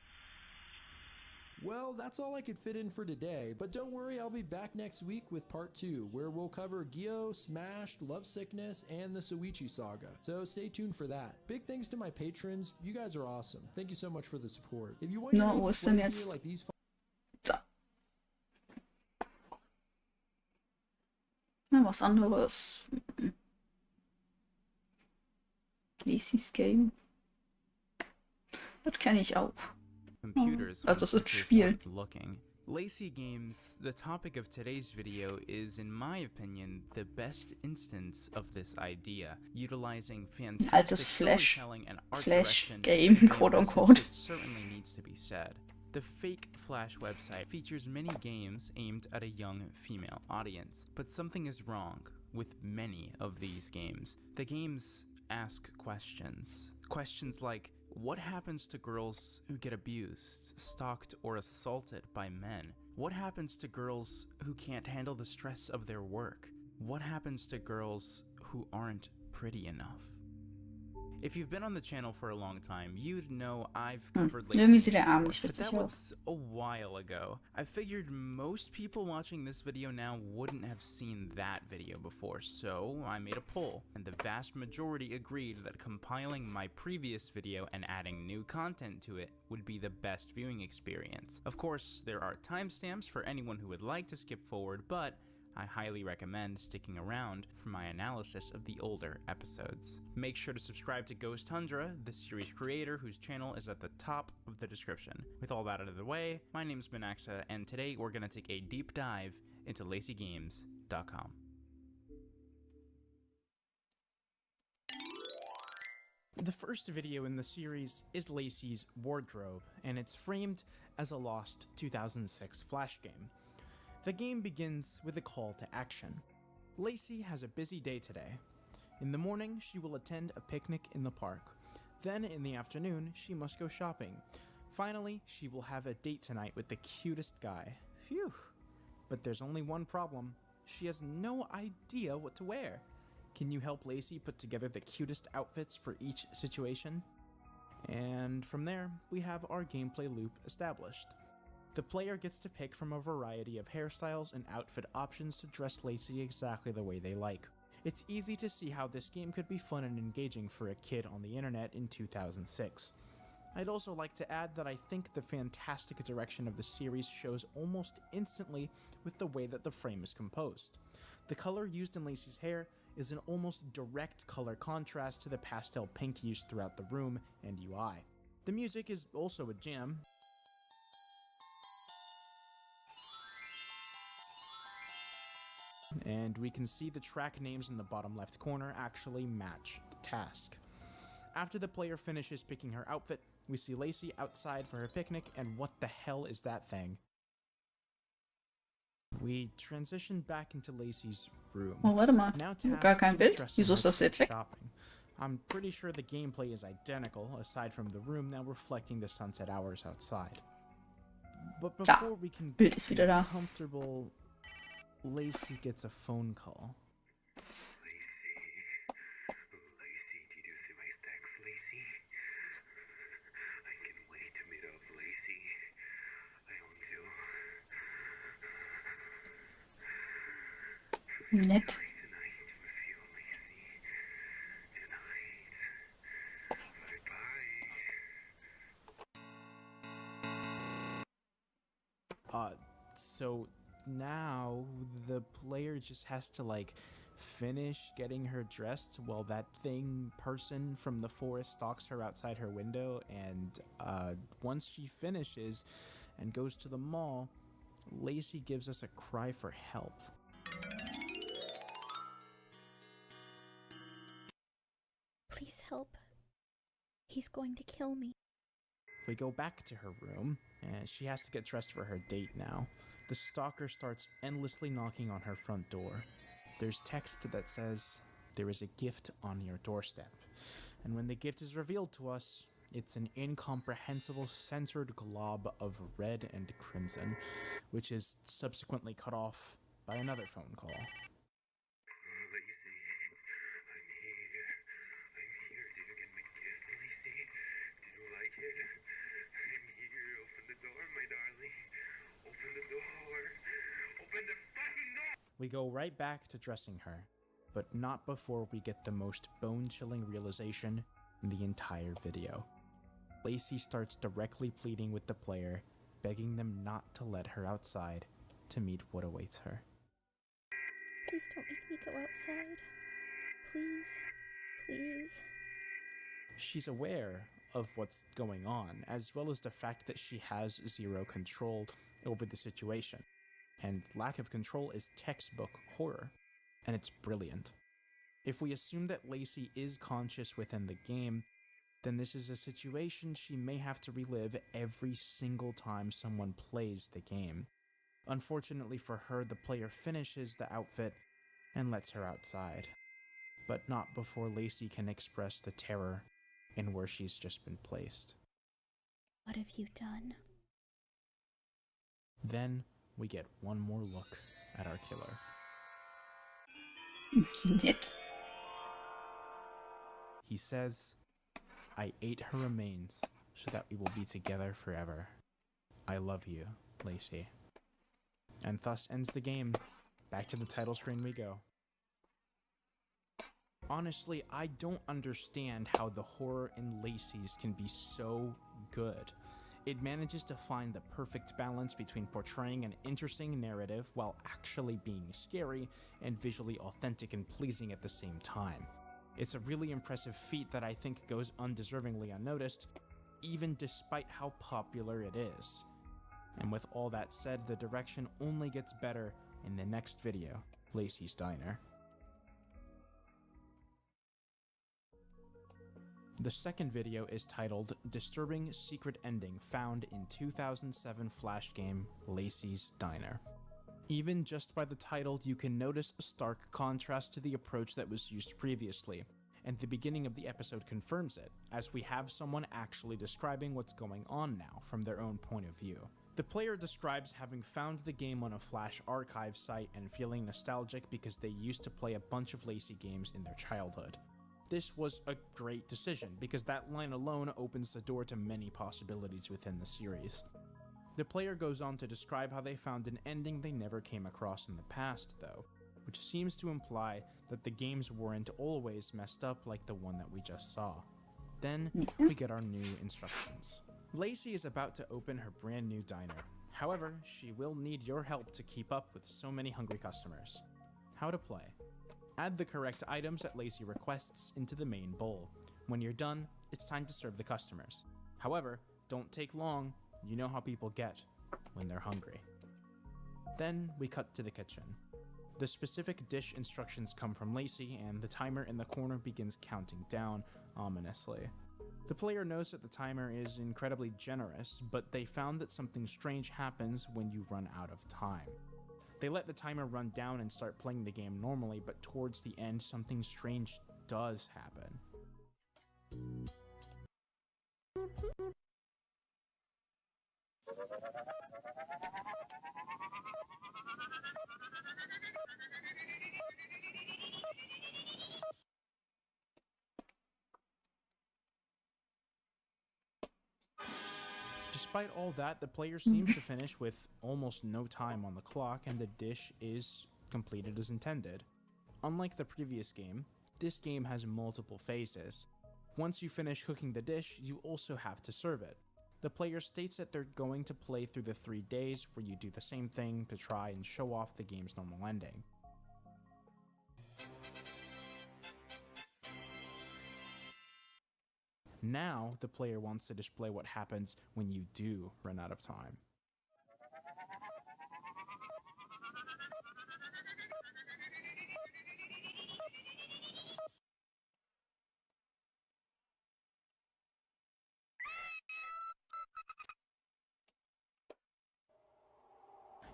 Well, that's all I could fit in for today, but don't worry, I'll be back next week with part 2, where we'll cover Gyo, Smashed, Lovesickness, and the Soichi Saga. So stay tuned for that. Big thanks to my patrons, you guys are awesome. Thank you so much for the support. If you want Na, wo ist denn jetzt? like these Da. Na, was anderes. Lacey's Game. Das kenne ich auch. Computers Oh, das ist ein Spiel. Looking. Lacey Games, the topic of today's video, is, in my opinion, the best instance of this idea, utilizing fantastic storytelling and art direction. Game, quote unquote. It certainly needs to be said. The fake Flash website features many games aimed at a young female audience, but something is wrong with many of these games. The games ask questions. Questions like, what happens to girls who get abused, stalked, or assaulted by men? What happens to girls who can't handle the stress of their work? What happens to girls who aren't pretty enough? If you've been on the channel for a long time, you'd know I've covered Irgendwie sieht der Arm before, nicht but richtig that aus. was a while ago. I figured most people watching this video now wouldn't have seen that video before, so I made a poll, and the vast majority agreed that compiling my previous video and adding new content to it would be the best viewing experience. Of course, there are timestamps for anyone who would like to skip forward, but I highly recommend sticking around for my analysis of the older episodes. Make sure to subscribe to Ghost Tundra, the series creator whose channel is at the top of the description. With all that out of the way, my name's Minaxa, and today we're going to take a deep dive into LaceyGames.com. The first video in the series is Lacey's Wardrobe, and it's framed as a lost 2006 Flash game. The game begins with a call to action. Lacey has a busy day today. In the morning, she will attend a picnic in the park. Then, in the afternoon, she must go shopping. Finally, she will have a date tonight with the cutest guy. Phew. But there's only one problem. She has no idea what to wear. Can you help Lacey put together the cutest outfits for each situation? And from there, we have our gameplay loop established. The player gets to pick from a variety of hairstyles and outfit options to dress Lacey exactly the way they like. It's easy to see how this game could be fun and engaging for a kid on the internet in 2006. I'd also like to add that I think the fantastic direction of the series shows almost instantly with the way that the frame is composed. The color used in Lacey's hair is an almost direct color contrast to the pastel pink used throughout the room and UI. The music is also a jam. And we can see the track names in the bottom left corner actually match the task. After the player finishes picking her outfit, we see Lacey outside for her picnic, and what the hell is that thing? We transition back into Lacey's room. Oh, warte mal. Now Gar kein Bild. dressing Wieso ist das her jetzt weg? shopping. I'm pretty sure the gameplay is identical, aside from the room now reflecting the sunset hours outside. But before we can Bild ist wieder da. get comfortable, Lacey gets a phone call. Lacey, did you see my text, Lacey? I can't wait to meet up, Lacey. I want to. Nett. Tonight with you, Lacey. Tonight. Bye-bye. So now the player just has to like finish getting her dressed while that person from the forest stalks her outside her window, and once she finishes and goes to the mall, Lacey gives us a cry for help. Please help. He's going to kill me. We go back to her room, and she has to get dressed for her date now. The stalker starts endlessly knocking on her front door. There's text that says, "There is a gift on your doorstep." And when the gift is revealed to us, It's an incomprehensible censored glob of red and crimson, which is subsequently cut off by another phone call. Lacey, I'm here. I'm here. Did you get my gift, Lacey? Did you like it? I'm here. Open the door, my darling. Open the door. Open the fucking door! We go right back to dressing her, but not before we get the most bone-chilling realization in the entire video. Lacey starts directly pleading with the player, begging them not to let her outside to meet what awaits her. Please don't make me go outside. Please. Please. She's aware of what's going on, as well as the fact that she has zero control over the situation. And lack of control is textbook horror, and it's brilliant. If we assume that Lacey is conscious within the game, then this is a situation she may have to relive every single time someone plays the game. Unfortunately for her, the player finishes the outfit and lets her outside, but not before Lacey can express the terror in where she's just been placed. What have you done? Then we get one more look at our killer. Nett. He says, "I ate her remains so that we will be together forever. I love you, Lacey." And thus ends the game. Back to the title screen we go. Honestly, I don't understand how the horror in Lacey's can be so good. It manages to find the perfect balance between portraying an interesting narrative while actually being scary and visually authentic and pleasing at the same time. It's a really impressive feat that I think goes undeservingly unnoticed, even despite how popular it is. And with all that said, the direction only gets better in the next video, Lacey's Diner. The second video is titled Disturbing Secret Ending Found in 2007 Flash Game Lacey's Diner. Even just by the title, you can notice a stark contrast to the approach that was used previously, and the beginning of the episode confirms it, as we have someone actually describing what's going on now from their own point of view. The player describes having found the game on a Flash archive site and feeling nostalgic because they used to play a bunch of Lacey games in their childhood. This was a great decision, because that line alone opens the door to many possibilities within the series. The player goes on to describe how they found an ending they never came across in the past, though, which seems to imply that the games weren't always messed up like the one that we just saw. Then, we get our new instructions. Lacey is about to open her brand new diner. However, she will need your help to keep up with so many hungry customers. How to play. Add the correct items that Lacey requests into the main bowl. When you're done, it's time to serve the customers. However, don't take long. You know how people get when they're hungry. Then we cut to the kitchen. The specific dish instructions come from Lacey, and the timer in the corner begins counting down ominously. The player knows that the timer is incredibly generous, but they found that something strange happens when you run out of time. They let the timer run down and start playing the game normally, but towards the end, something strange does happen. Despite all that, the player seems to finish with almost no time on the clock, and the dish is completed as intended. Unlike the previous game, this game has multiple phases. Once you finish cooking the dish, you also have to serve it. The player states that they're going to play through the 3 days where you do the same thing to try and show off the game's normal ending. Now, the player wants to display what happens when you do run out of time.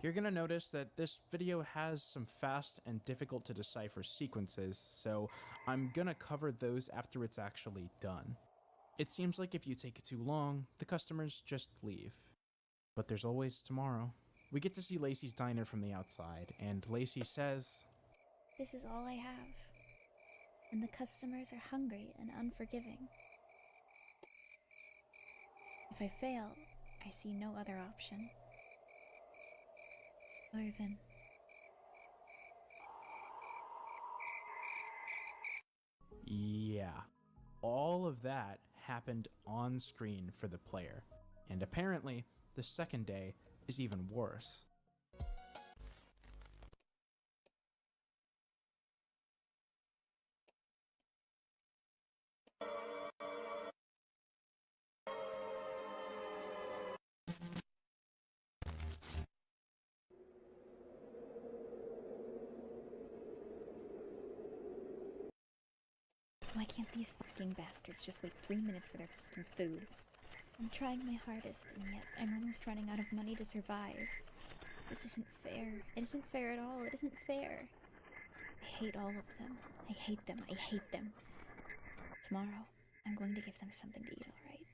You're gonna notice that this video has some fast and difficult to decipher sequences, so I'm gonna cover those after it's actually done. It seems like if you take too long, the customers just leave. But there's always tomorrow. We get to see Lacey's diner from the outside, and Lacey says, This is all I have. And the customers are hungry and unforgiving. If I fail, I see no other option. Other than... yeah. All of that happened on screen for the player. And apparently, the second day is even worse. Why can't these fucking bastards just wait 3 minutes for their fucking food? I'm trying my hardest, and yet I'm almost running out of money to survive. This isn't fair. It isn't fair at all. It isn't fair. I hate all of them. I hate them. I hate them. Tomorrow, I'm going to give them something to eat, alright?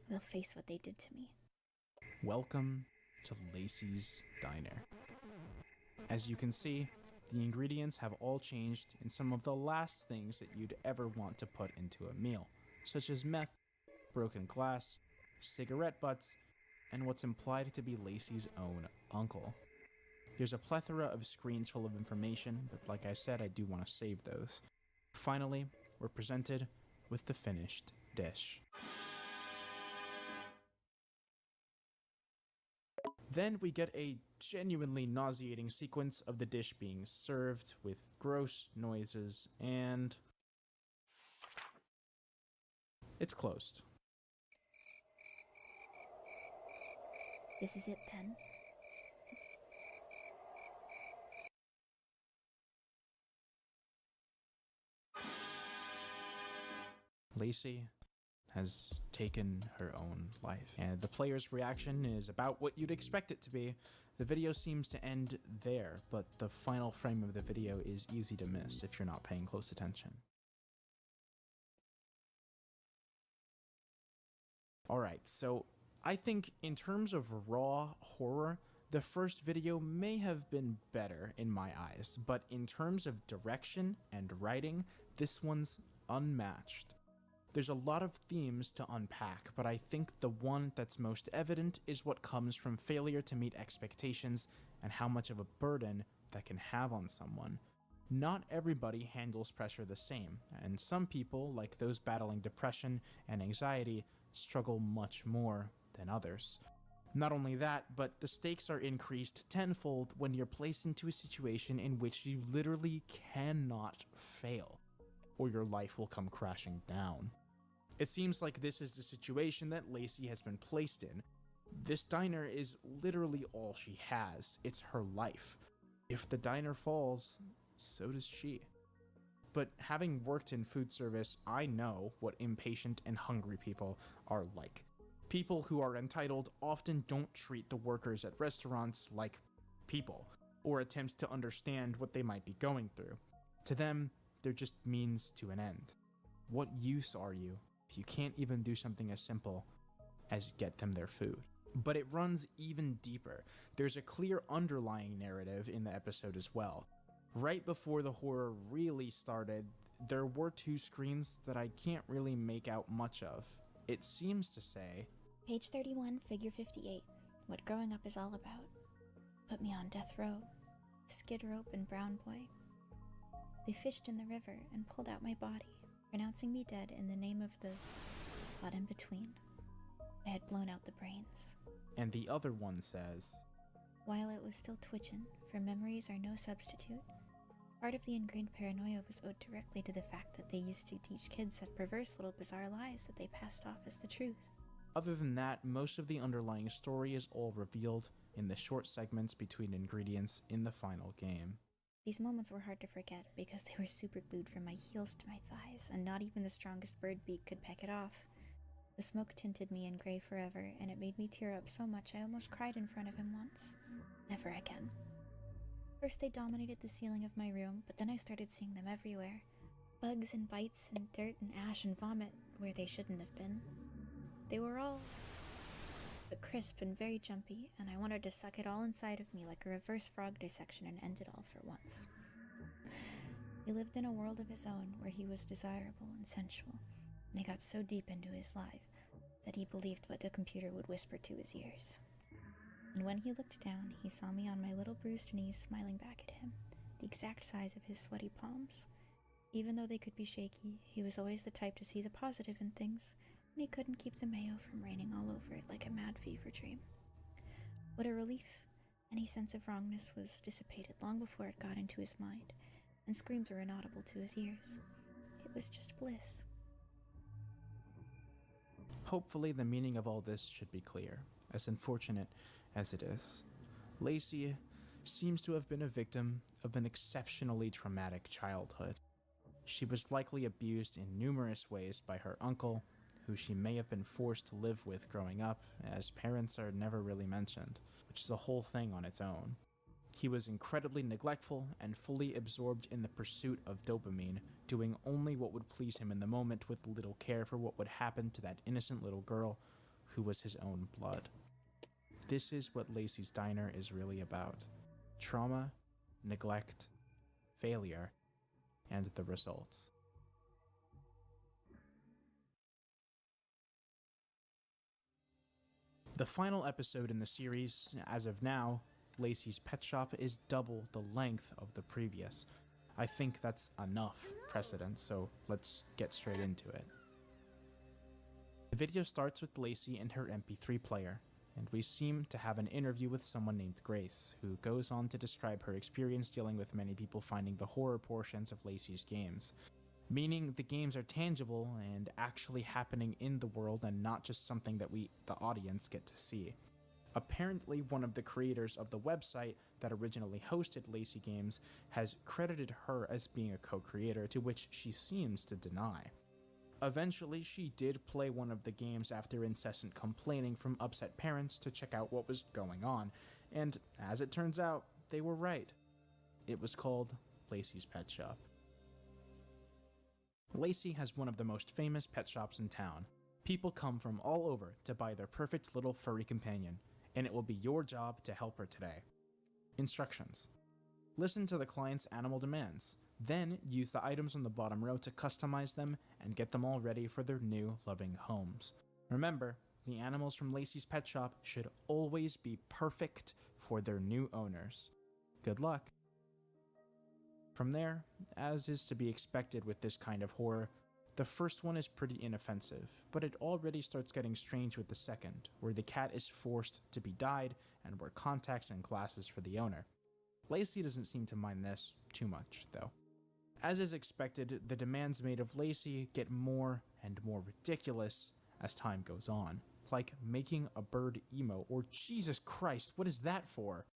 They'll face what they did to me. Welcome to Lacey's Diner. As you can see, the ingredients have all changed in some of the last things that you'd ever want to put into a meal, such as meth, broken glass, cigarette butts, and what's implied to be Lacey's own uncle. There's a plethora of screens full of information, but like I said, I do want to save those. Finally, we're presented with the finished dish. Then we get a genuinely nauseating sequence of the dish being served with gross noises, and it's closed. This is it then. Lacey has taken her own life, and the player's reaction is about what you'd expect it to be. The video seems to end there, but the final frame of the video is easy to miss if you're not paying close attention. Alright, so I think in terms of raw horror, the first video may have been better in my eyes, but in terms of direction and writing, this one's unmatched. There's a lot of themes to unpack, but I think the one that's most evident is what comes from failure to meet expectations and how much of a burden that can have on someone. Not everybody handles pressure the same, and some people, like those battling depression and anxiety, struggle much more than others. Not only that, but the stakes are increased tenfold when you're placed into a situation in which you literally cannot fail, or your life will come crashing down. It seems like this is the situation that Lacey has been placed in. This diner is literally all she has. It's her life. If the diner falls, so does she. But having worked in food service, I know what impatient and hungry people are like. People who are entitled often don't treat the workers at restaurants like people, or attempt to understand what they might be going through. To them, they're just means to an end. What use are you if you can't even do something as simple as get them their food? But it runs even deeper. There's a clear underlying narrative in the episode as well. Right before the horror really started, there were two screens that I can't really make out much of. It seems to say, Page 31, figure 58. What growing up is all about. Put me on death row. Skid rope and brown boy. They fished in the river and pulled out my body, pronouncing me dead in the name of the... But in between, I had blown out the brains. and the other one says, While it was still twitching, for memories are no substitute, part of the ingrained paranoia was owed directly to the fact that they used to teach kids such perverse little bizarre lies that they passed off as the truth. Other than that, most of the underlying story is all revealed in the short segments between ingredients in the final game. These moments were hard to forget because they were super glued from my heels to my thighs, and not even the strongest bird beak could peck it off. The smoke tinted me in gray forever, and it made me tear up so much I almost cried in front of him once. Never again. First they dominated the ceiling of my room, but then I started seeing them everywhere. Bugs and bites and dirt and ash and vomit where they shouldn't have been. They were all crisp and very jumpy, and I wanted to suck it all inside of me like a reverse frog dissection and end it all for once. He lived in a world of his own where he was desirable and sensual, and he got so deep into his lies that he believed what the computer would whisper to his ears. And when he looked down, he saw me on my little bruised knees smiling back at him, the exact size of his sweaty palms. Even though they could be shaky, he was always the type to see the positive in things, and he couldn't keep the mayo from raining all over it like a mad fever dream. What a relief. Any sense of wrongness was dissipated long before it got into his mind, and screams were inaudible to his ears. It was just bliss. Hopefully the meaning of all this should be clear, as unfortunate as it is. Lacey seems to have been a victim of an exceptionally traumatic childhood. She was likely abused in numerous ways by her uncle, who she may have been forced to live with growing up, as parents are never really mentioned, which is a whole thing on its own. He was incredibly neglectful and fully absorbed in the pursuit of dopamine, doing only what would please him in the moment with little care for what would happen to that innocent little girl who was his own blood. This is what Lacey's Diner is really about. Trauma, neglect, failure, and the results. The final episode in the series, as of now, Lacey's Pet Shop, is double the length of the previous. I think that's enough precedent, so let's get straight into it. The video starts with Lacey and her MP3 player, and we seem to have an interview with someone named Grace, who goes on to describe her experience dealing with many people finding the horror portions of Lacey's games. Meaning the games are tangible and actually happening in the world and not just something that we, the audience, get to see. Apparently, one of the creators of the website that originally hosted Lacey Games has credited her as being a co-creator, to which she seems to deny. Eventually, she did play one of the games after incessant complaining from upset parents to check out what was going on, and as it turns out, they were right. It was called Lacey's Pet Shop. Lacey has one of the most famous pet shops in town. People come from all over to buy their perfect little furry companion, and it will be your job to help her today. Instructions. Listen to the client's animal demands, then use the items on the bottom row to customize them and get them all ready for their new loving homes. Remember, the animals from Lacey's Pet Shop should always be perfect for their new owners. Good luck. From there, as is to be expected with this kind of horror, the first one is pretty inoffensive, but it already starts getting strange with the second, where the cat is forced to be dyed and wear contacts and glasses for the owner. Lacey doesn't seem to mind this too much, though. As is expected, the demands made of Lacey get more and more ridiculous as time goes on, like making a bird emo, or Jesus Christ, what is that for?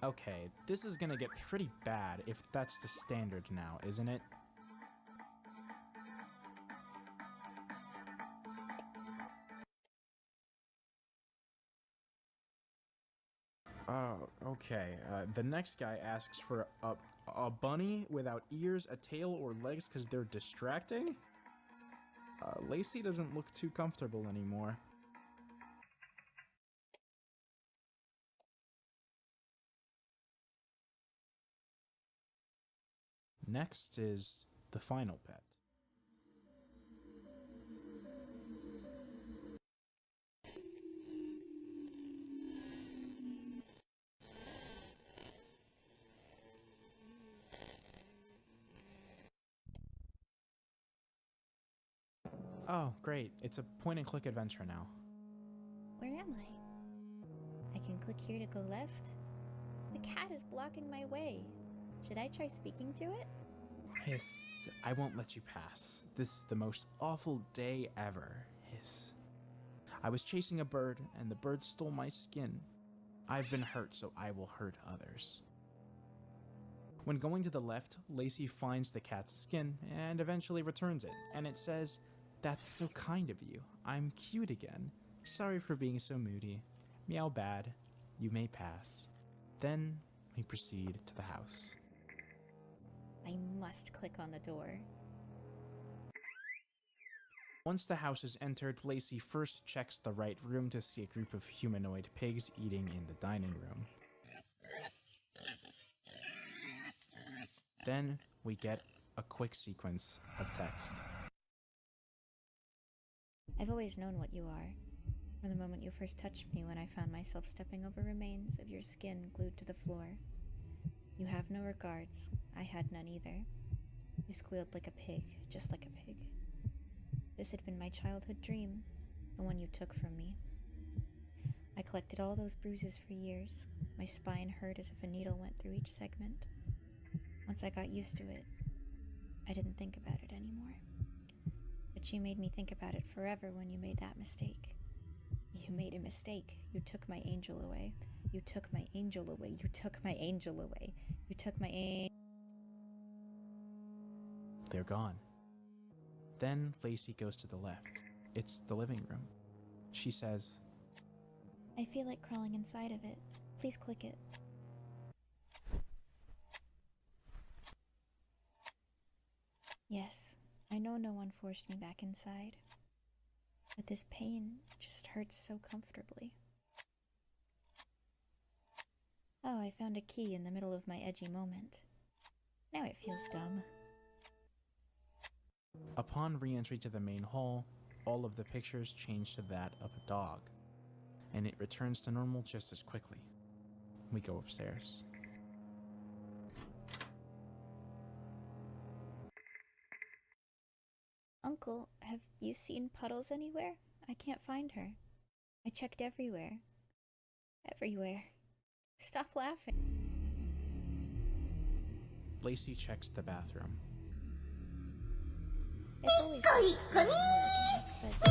Okay, this is gonna get pretty bad if that's the standard now, isn't it? Oh, okay. The next guy asks for a bunny without ears, a tail, or legs because they're distracting? Lacey doesn't look too comfortable anymore. Next is the final pet. Oh, great. It's a point-and-click adventure now. Where am I? I can click here to go left. The cat is blocking my way. Should I try speaking to it? Hiss, I won't let you pass. This is the most awful day ever. Hiss. I was chasing a bird, and the bird stole my skin. I've been hurt, so I will hurt others. When going to the left, Lacey finds the cat's skin and eventually returns it, and it says, "That's so kind of you. I'm cute again. Sorry for being so moody. Meow bad. You may pass." Then we proceed to the house. I must click on the door. Once the house is entered, Lacey first checks the right room to see a group of humanoid pigs eating in the dining room. Then we get a quick sequence of text. I've always known what you are. From the moment you first touched me when I found myself stepping over remains of your skin glued to the floor. You have no regards. I had none either. You squealed like a pig, just like a pig. This had been my childhood dream, the one you took from me. I collected all those bruises for years. My spine hurt as if a needle went through each segment. Once I got used to it, I didn't think about it anymore. But you made me think about it forever when you made that mistake. You made a mistake. You took my angel away. You took my angel away. You took my angel away. You took my They're gone. Then Lacey goes to the left. It's the living room. She says, I feel like crawling inside of it. Please click it. Yes, I know no one forced me back inside. But this pain just hurts so comfortably. Oh, I found a key in the middle of my edgy moment. Now it feels dumb. Upon re-entry to the main hall, all of the pictures change to that of a dog, and it returns to normal just as quickly. We go upstairs. Uncle, have you seen Puddles anywhere? I can't find her. I checked everywhere. Everywhere. Stop laughing. Lacey checks the bathroom. It's always but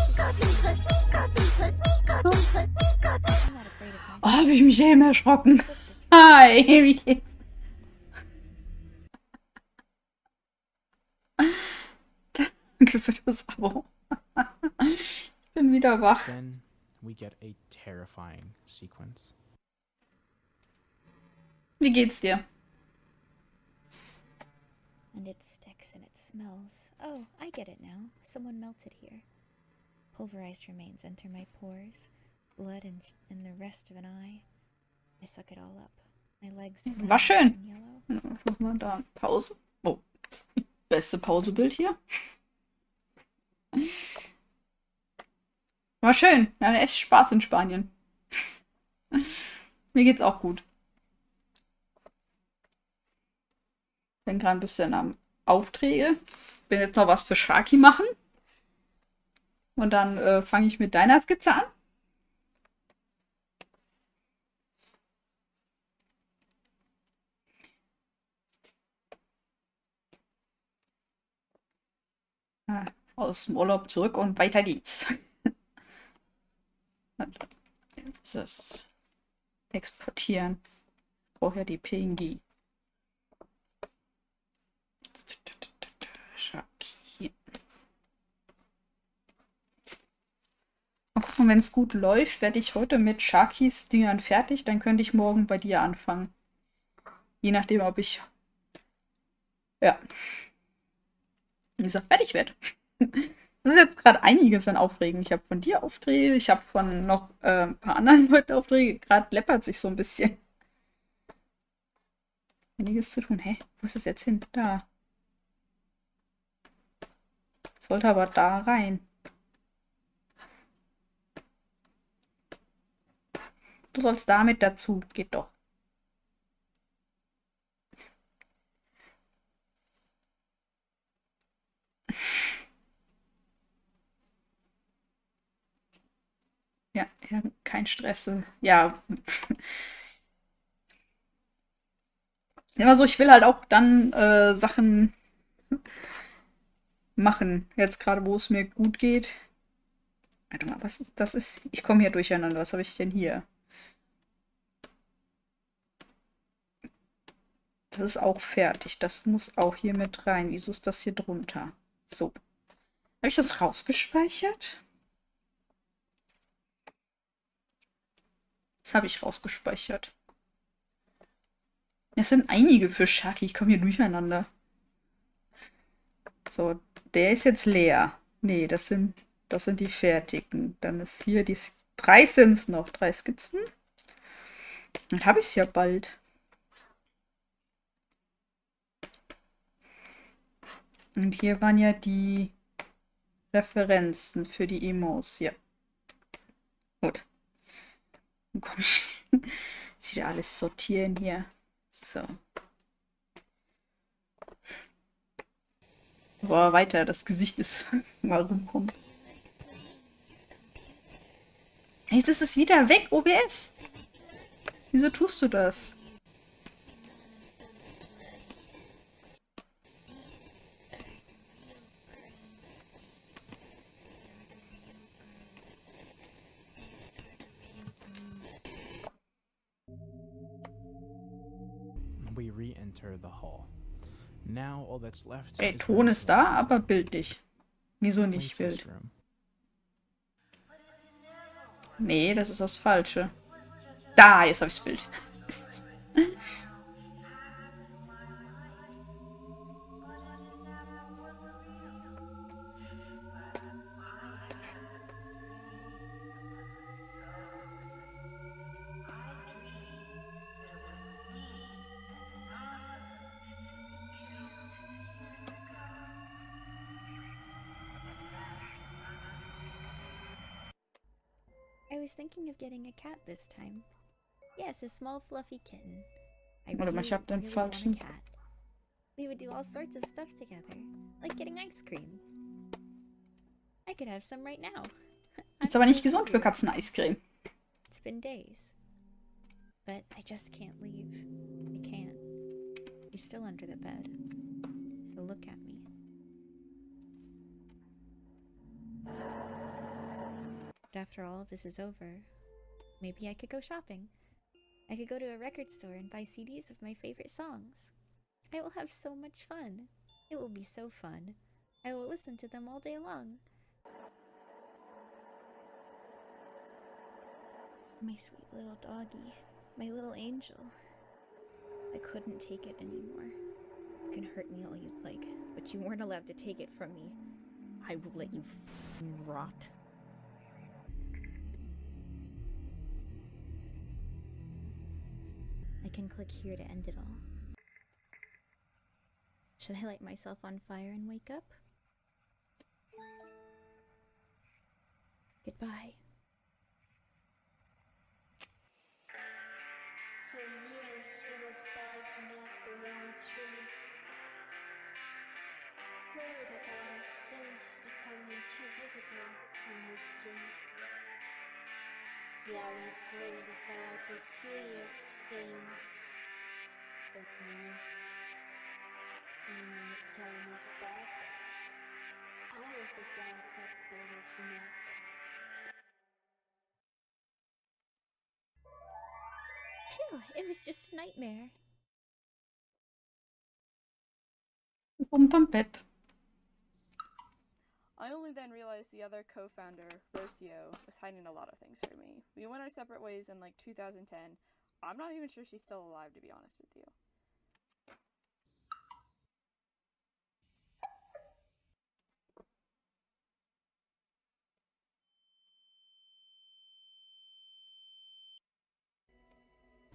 this is I'm not afraid of Oh, myself. habe ich mich eben erschrocken. Just Hi, wie geht's? Danke für das Abo. Ich bin wieder wach. Then we get a terrifying sequence. Wie geht's dir? And it sticks and it smells. Oh, I get it now. Someone melted here. Pulverized remains enter my pores. Blood and the rest of an eye. I suck it all up. My legs smell War schön. and yellow. Mach mal da Pause. Oh, beste Pausebild hier. War schön. Wir hatten echt Spaß in Spanien. Mir geht's auch gut. Bin gerade ein bisschen am Aufträge. Bin jetzt noch was für Sharky machen. Und dann fange ich mit deiner Skizze an. Aus dem Urlaub zurück und weiter geht's. Das Exportieren. Ich brauche ja die PNG. Sharky. Mal gucken, wenn es gut läuft, werde ich heute mit Sharkys Dingern fertig. Dann könnte ich morgen bei dir anfangen. Je nachdem, ob ich, ja, wie gesagt, fertig werde. Das ist jetzt gerade einiges an Aufregen. Ich habe von dir Aufträge, ich habe von noch ein paar anderen Leuten Aufträge. Gerade läppert sich so ein bisschen. Einiges zu tun. Hä? Wo ist das jetzt hin? Da. Sollte aber da rein. Du sollst damit dazu. Geht doch. Ja, ja, kein Stress. Ja. Immer so, ich will halt auch dann Sachen machen. Jetzt gerade, wo es mir gut geht. Warte mal, was ist das? Ich komme hier durcheinander. Was habe ich denn hier? Das ist auch fertig. Das muss auch hier mit rein. Wieso ist das hier drunter? So. Habe ich das rausgespeichert? Das habe ich rausgespeichert. Es sind einige für Shaki. Ich komme hier durcheinander. So, der ist jetzt leer. Nee, das sind die fertigen. Dann ist hier die... 3 sind es noch. 3 Skizzen. Dann habe ich es ja bald. Und hier waren ja die Referenzen für die Emos. Ja. Gut. Dann komme ich jetzt wieder alles sortieren hier. So. Boah, weiter. Das Gesicht ist mal rumkommt. Jetzt ist es wieder weg, OBS. Wieso tust du das? We re-enter the hall. Now all that's left Ey, is Ton ist da, Rachel's aber bildlich. Wieso nicht Rachel's Bild? room. Nee, das ist das Falsche. Da, jetzt habe ich das Bild. I was thinking of getting a cat this time. Yes, a small fluffy kitten. I Warte mal, ich hab den want a falschen. cat. We would do all sorts of stuff together, like getting ice cream. I could have some right now. Ist aber nicht gesund für Katzeneiscreme. It's been days. But I just can't leave. I can't. He's still under the bed. He'll look at me. But after all of this is over, maybe I could go shopping. I could go to a record store and buy CDs of my favorite songs. I will have so much fun. It will be so fun. I will listen to them all day long. My sweet little doggy. My little angel. I couldn't take it anymore. You can hurt me all you'd like, but you weren't allowed to take it from me. I will let you rot. I can click here to end it all. Should I light myself on fire and wake up? Goodbye. For years he was barking at the wrong tree. Heard about his sins becoming too visible on his skin. He always worried about the serious things. But me, when his time is back, I was the dog that pulled his neck. Phew, it was just a nightmare. Ist unterm Bett. I only then realized the other co-founder, Rocio, was hiding a lot of things from me. We went our separate ways in like 2010. I'm not even sure she's still alive, to be honest with you.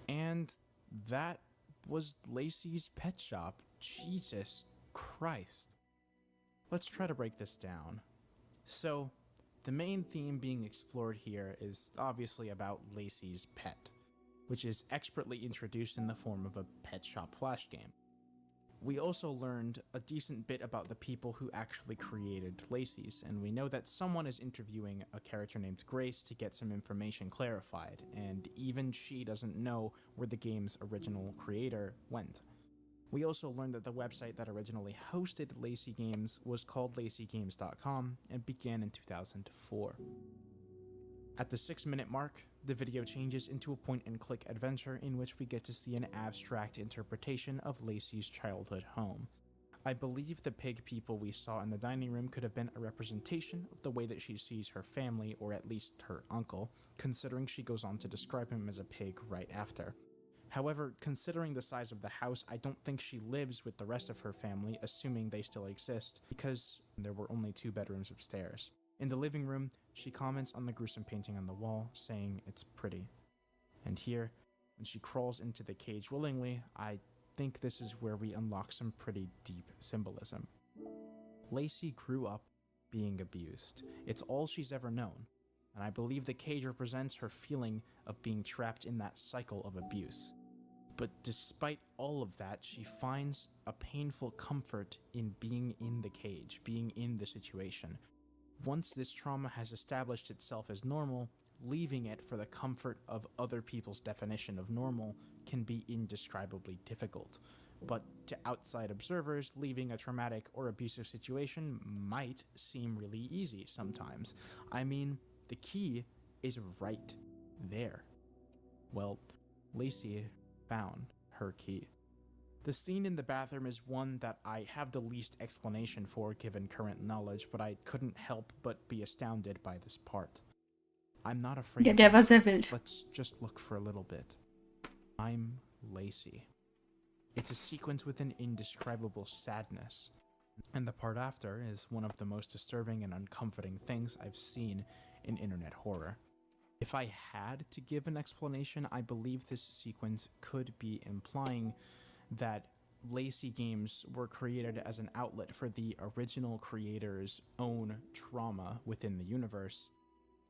And that was Lacey's pet shop. Jesus Christ. Let's try to break this down. So, the main theme being explored here is obviously about Lacey's pet, which is expertly introduced in the form of a pet shop flash game. We also learned a decent bit about the people who actually created Lacey's, and we know that someone is interviewing a character named Grace to get some information clarified, and even she doesn't know where the game's original creator went. We also learned that the website that originally hosted Lacey Games was called LaceyGames.com and began in 2004. At the 6-minute mark, the video changes into a point-and-click adventure in which we get to see an abstract interpretation of Lacey's childhood home. I believe the pig people we saw in the dining room could have been a representation of the way that she sees her family, or at least her uncle, considering she goes on to describe him as a pig right after. However, considering the size of the house, I don't think she lives with the rest of her family, assuming they still exist, because there were only 2 bedrooms upstairs. In the living room, she comments on the gruesome painting on the wall, saying it's pretty. And here, when she crawls into the cage willingly, I think this is where we unlock some pretty deep symbolism. Lacey grew up being abused. It's all she's ever known, and I believe the cage represents her feeling of being trapped in that cycle of abuse. But despite all of that, she finds a painful comfort in being in the cage, being in the situation. Once this trauma has established itself as normal, leaving it for the comfort of other people's definition of normal can be indescribably difficult. But to outside observers, leaving a traumatic or abusive situation might seem really easy sometimes. I mean, the key is right there. Well, Lacey found her key. The scene in the bathroom is one that I have the least explanation for given current knowledge, but I couldn't help but be astounded by this part. I'm not afraid Ja, of der war sehr myself. wild. Let's just look for a little bit. I'm Lacey. It's a sequence with an indescribable sadness, and the part after is one of the most disturbing and uncomforting things I've seen in internet horror. If I had to give an explanation, I believe this sequence could be implying that Lacey games were created as an outlet for the original creator's own trauma within the universe,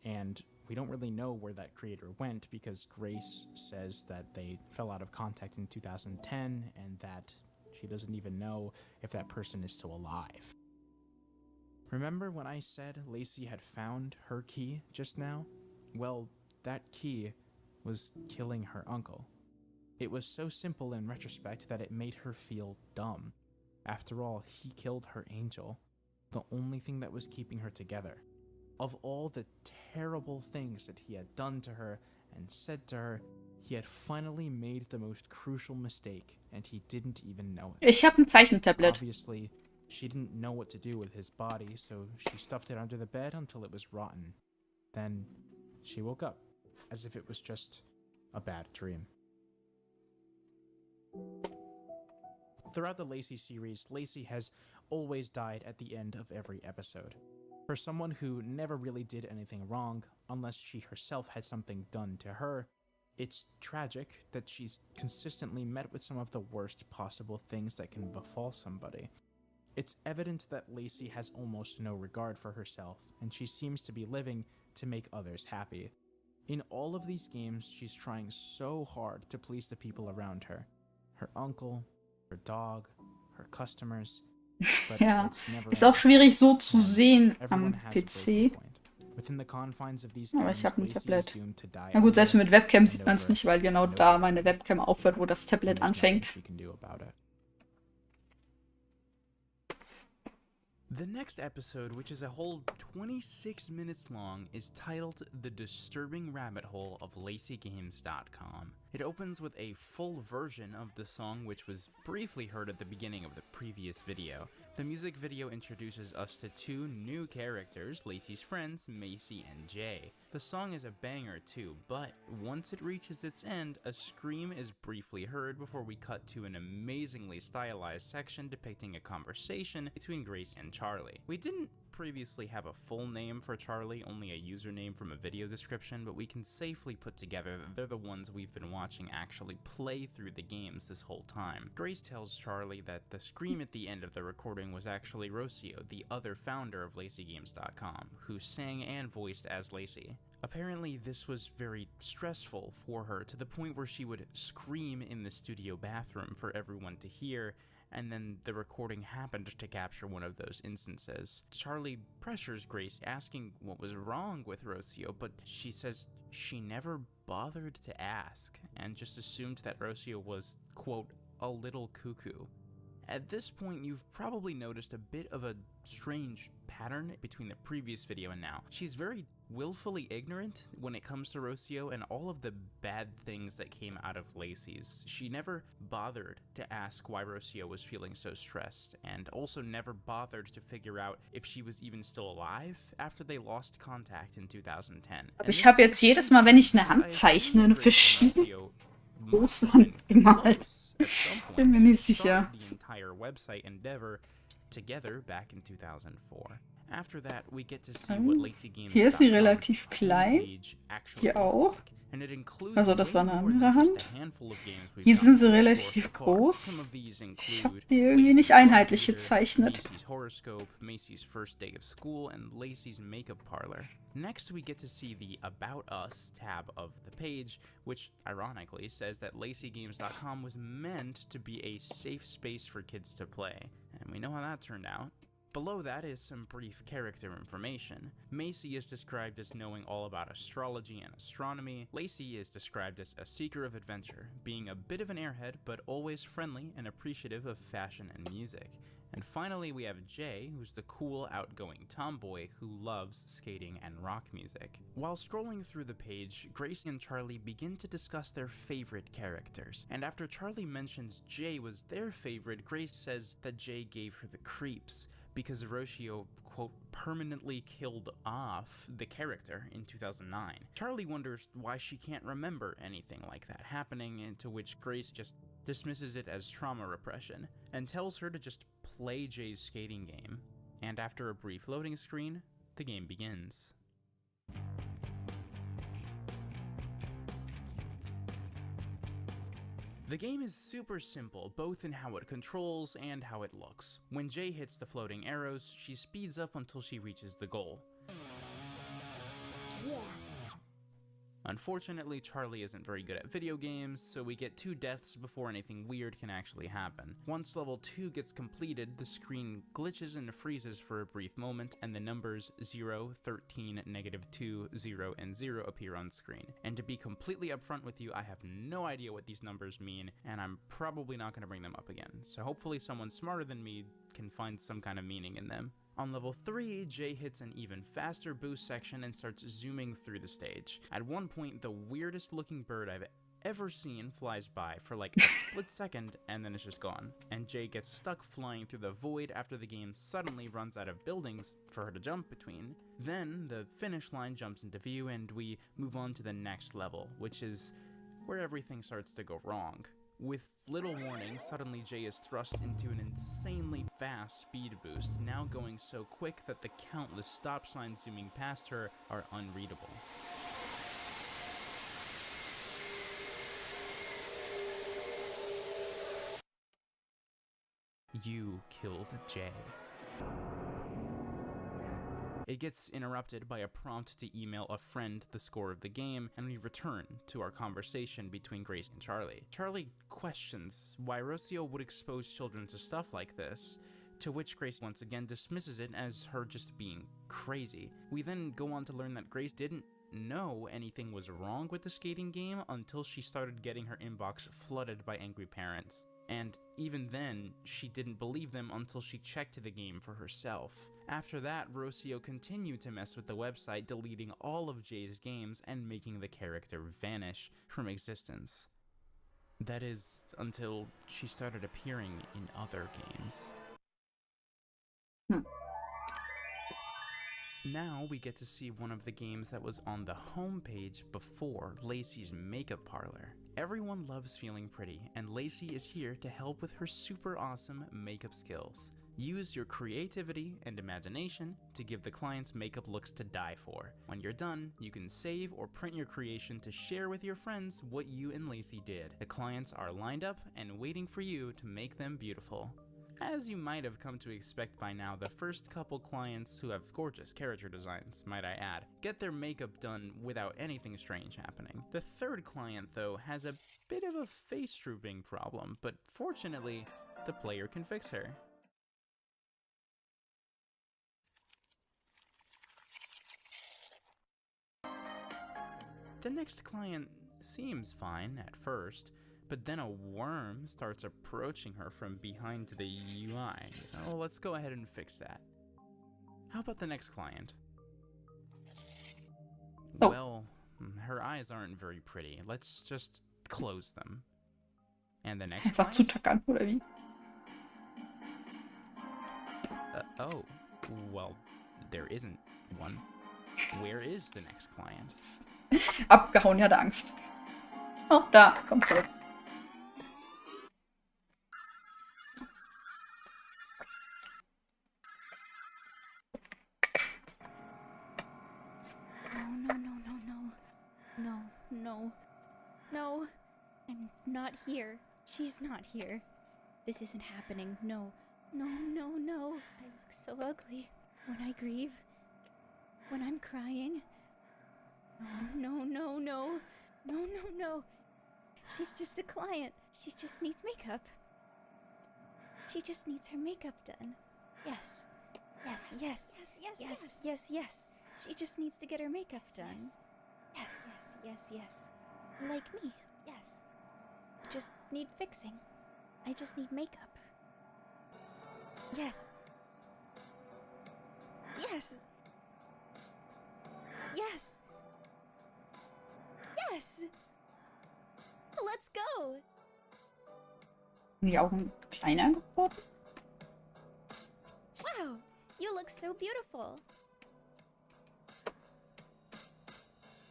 and we don't really know where that creator went because Grace says that they fell out of contact in 2010 and that she doesn't even know if that person is still alive. Remember when I said Lacey had found her key just now? Well, that key was killing her uncle. It was so simple in retrospect that it made her feel dumb. After all, he killed her angel, the only thing that was keeping her together. Of all the terrible things that he had done to her and said to her, he had finally made the most crucial mistake, and he didn't even know it. Ich habe ein Zeichentablet. Obviously, she didn't know what to do with his body, so she stuffed it under the bed until it was rotten. Then she woke up, as if it was just a bad dream. Throughout the Lacey series, Lacey has always died at the end of every episode. For someone who never really did anything wrong, unless she herself had something done to her, it's tragic that she's consistently met with some of the worst possible things that can befall somebody. It's evident that Lacey has almost no regard for herself, and she seems to be living to make others happy. In all of these games, she's trying so hard to please the people around her. Her uncle, her dog, her customers. But Ja, it's never ist auch enough. schwierig so zu And sehen everyone am has a PC. breaking point. Within the confines of these Aber games, ich habe ein Lacey is Tablet. doomed to die Na gut, selbst over mit Webcam and sieht man es over nicht, weil genau and da over meine again. Webcam aufhört, wo das And Tablet there's nothing anfängt. she can do about it. The next episode, which is a whole 26 minutes long, is titled The Disturbing Rabbit Hole of LaceyGames.com. It opens with a full version of the song which was briefly heard at the beginning of the previous video. The music video introduces us to 2 new characters, Lacey's friends, Macy and Jay. The song is a banger too, but once it reaches its end, a scream is briefly heard before we cut to an amazingly stylized section depicting a conversation between Grace and Charlie. We didn't previously have a full name for Charlie, only a username from a video description, but we can safely put together that they're the ones we've been watching actually play through the games this whole time. Grace tells Charlie that the scream at the end of the recording was actually Rocio, the other founder of LaceyGames.com, who sang and voiced as Lacey. Apparently, this was very stressful for her, to the point where she would scream in the studio bathroom for everyone to hear, and then the recording happened to capture one of those instances. Charlie pressures Grace, asking what was wrong with Rocio, but she says she never bothered to ask, and just assumed that Rocio was, quote, a little cuckoo. At this point, you've probably noticed a bit of a strange pattern between the previous video and now. She's very willfully ignorant when it comes to Rocio and all of the bad things that came out of Lacey's. She never bothered to ask why Rocio was feeling so stressed, and also never bothered to figure out if she was even still alive after they lost contact in 2010. Aber ich habe jetzt jedes Mal, wenn ich eine Hand zeichne, eine verschiedene große Hand gemalt. Bin mir nicht sicher. The entire website endeavor together back in 2004. After that, we get to see what LaceyGames.com Hier ist sie relativ klein. Hier auch. Also das war eine andere Hand. Hier sind sie relativ groß. Ich habe die irgendwie nicht einheitlich gezeichnet. Macy's horoscope, Macy's first day of school, and Lacey's makeup parlor. Next, we get to see the About Us tab of the page, which ironically says that LaceyGames.com was meant to be a safe space for kids to play. And we know how that turned out. Below that is some brief character information. Macy is described as knowing all about astrology and astronomy. Lacey is described as a seeker of adventure, being a bit of an airhead, but always friendly and appreciative of fashion and music. And finally, we have Jay, who's the cool, outgoing tomboy who loves skating and rock music. While scrolling through the page, Grace and Charlie begin to discuss their favorite characters. And after Charlie mentions Jay was their favorite, Grace says that Jay gave her the creeps, because Rocio, quote, permanently killed off the character in 2009. Charlie wonders why she can't remember anything like that happening, and to which Grace just dismisses it as trauma repression, and tells her to just play Jay's skating game. And after a brief loading screen, the game begins. The game is super simple, both in how it controls and how it looks. When Jay hits the floating arrows, she speeds up until she reaches the goal. Yeah. Unfortunately, Charlie isn't very good at video games, so we get 2 deaths before anything weird can actually happen. Once level 2 gets completed, the screen glitches and freezes for a brief moment, and the numbers 0, 13, -2, 0, and 0 appear on screen. And to be completely upfront with you, I have no idea what these numbers mean, and I'm probably not going to bring them up again, so hopefully someone smarter than me can find some kind of meaning in them. On level 3, Jay hits an even faster boost section and starts zooming through the stage. At one point, the weirdest looking bird I've ever seen flies by for like a split second, and then it's just gone. And Jay gets stuck flying through the void after the game suddenly runs out of buildings for her to jump between. Then the finish line jumps into view and we move on to the next level, which is where everything starts to go wrong. With little warning, suddenly Jay is thrust into an insanely fast speed boost, now going so quick that the countless stop signs zooming past her are unreadable. You killed Jay. It gets interrupted by a prompt to email a friend the score of the game, and we return to our conversation between Grace and Charlie. Charlie questions why Rocio would expose children to stuff like this, to which Grace once again dismisses it as her just being crazy. We then go on to learn that Grace didn't know anything was wrong with the skating game until she started getting her inbox flooded by angry parents. And even then, she didn't believe them until she checked the game for herself. After that, Rocio continued to mess with the website, deleting all of Jay's games and making the character vanish from existence. That is, until she started appearing in other games. Now we get to see one of the games that was on the homepage before Lacey's makeup parlor. Everyone loves feeling pretty, and Lacey is here to help with her super awesome makeup skills. Use your creativity and imagination to give the clients makeup looks to die for. When you're done, you can save or print your creation to share with your friends what you and Lacey did. The clients are lined up and waiting for you to make them beautiful. As you might have come to expect by now, the first couple clients, who have gorgeous character designs, might I add, get their makeup done without anything strange happening. The third client, though, has a bit of a face drooping problem, but fortunately, the player can fix her. The next client seems fine at first, but then a worm starts approaching her from behind the UI. Oh, let's go ahead and fix that. How about the next client? Oh. Well, her eyes aren't very pretty. Let's just close them. And the next Einfach client? zutackern, oder wie? Oh, well, there isn't one. Where is the next client? Abgehauen, er hatte Angst. Oh, da, komm zurück. No, no, no, no, no. No, no. No. I'm not here. She's not here. This isn't happening. No. No, no, no. I look so ugly when I grieve. When I'm crying. No, no, no, no. No, no, no. She's just a client. She just needs makeup. She just needs her makeup done. Yes. Yes, yes. Yes. She just needs to get her makeup done. Yes. Like me. Yes. I just need fixing. I just need makeup. Yes. Yes. Let's go. Sind die Augen kleiner geworden? Wow, you look so beautiful.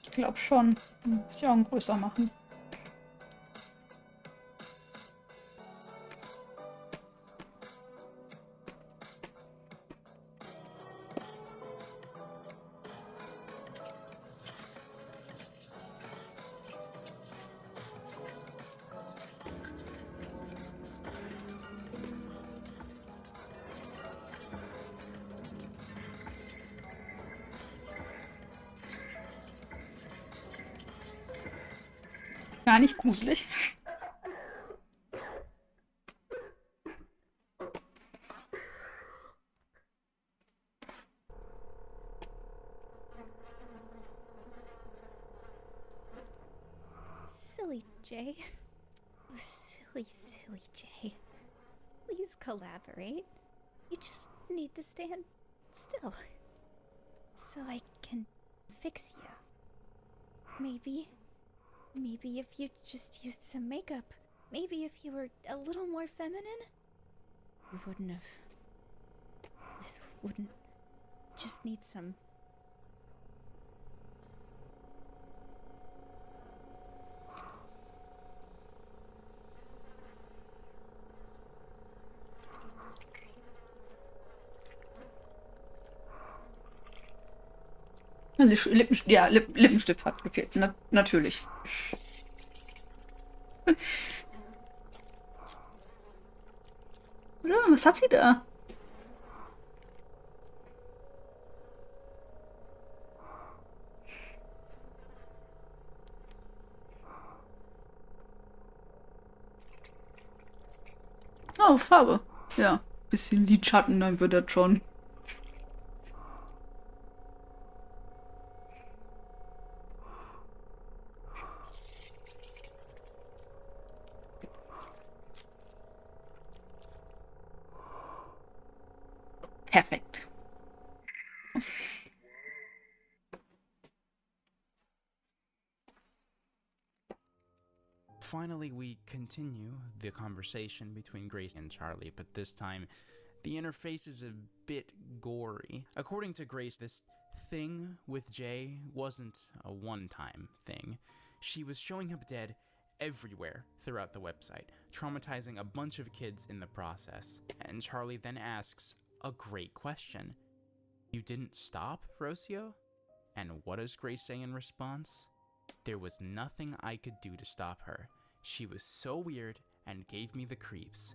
Ich glaube schon. Muss ich Augen größer machen. Gar nicht gruselig. Silly Jay. Oh, silly Jay. Please collaborate. You just need to stand still. So I can fix you. Maybe if you just used some makeup. Maybe if you were a little more feminine. You wouldn't have. This wouldn't. Just need some. Lippenstift hat gefehlt. Natürlich. Ja, was hat sie da? Oh, Farbe. Ja, bisschen Lidschatten, dann wird das schon. Perfekt. Finally, we continue the conversation between Grace and Charlie, but this time, the interface is a bit gory. According to Grace, this thing with Jay wasn't a one-time thing. She was showing up dead everywhere throughout the website, traumatizing a bunch of kids in the process. And Charlie then asks a great question. You didn't stop, Rocio? And what does Grace say in response? There was nothing I could do to stop her. She was so weird and gave me the creeps.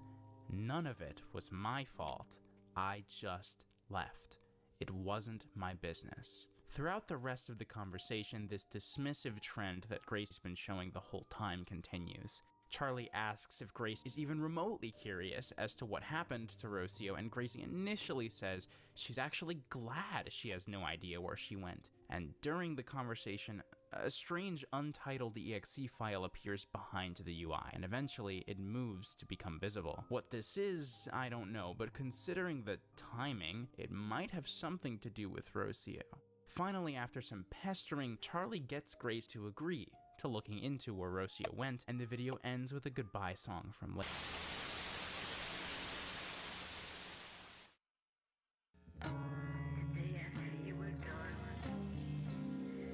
None of it was my fault. I just left. It wasn't my business. Throughout the rest of the conversation, this dismissive trend that Grace has been showing the whole time continues. Charlie asks if Grace is even remotely curious as to what happened to Rocio, and Gracie initially says she's actually glad she has no idea where she went. And during the conversation, a strange untitled exe file appears behind the UI, and eventually it moves to become visible. What this is, I don't know, but considering the timing, it might have something to do with Rocio. Finally, after some pestering, Charlie gets Grace to agree to looking into where Rocio went, and the video ends with a goodbye song from Lacey. The day after you were gone,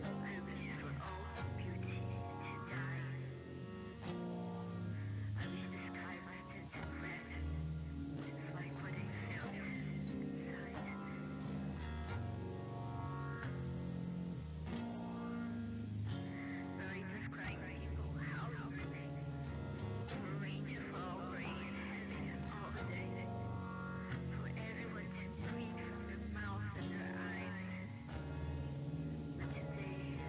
I wish for all beauty to die. I wish the sky was tinted red, just like what I felt inside. Millions of crying people howling for me, for rain to fall, rain heavy all day, for everyone to bleed from their mouths and their eyes. But today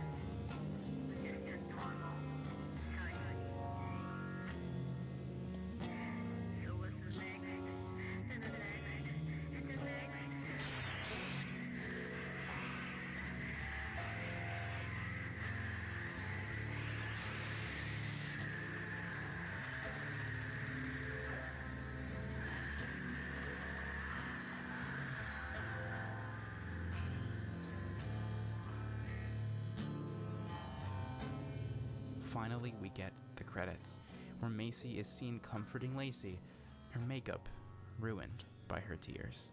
was just a normal, sunny day. So was the next, and the next, and the next. Finally, we get the credits, where Macy is seen comforting Lacey, her makeup ruined by her tears.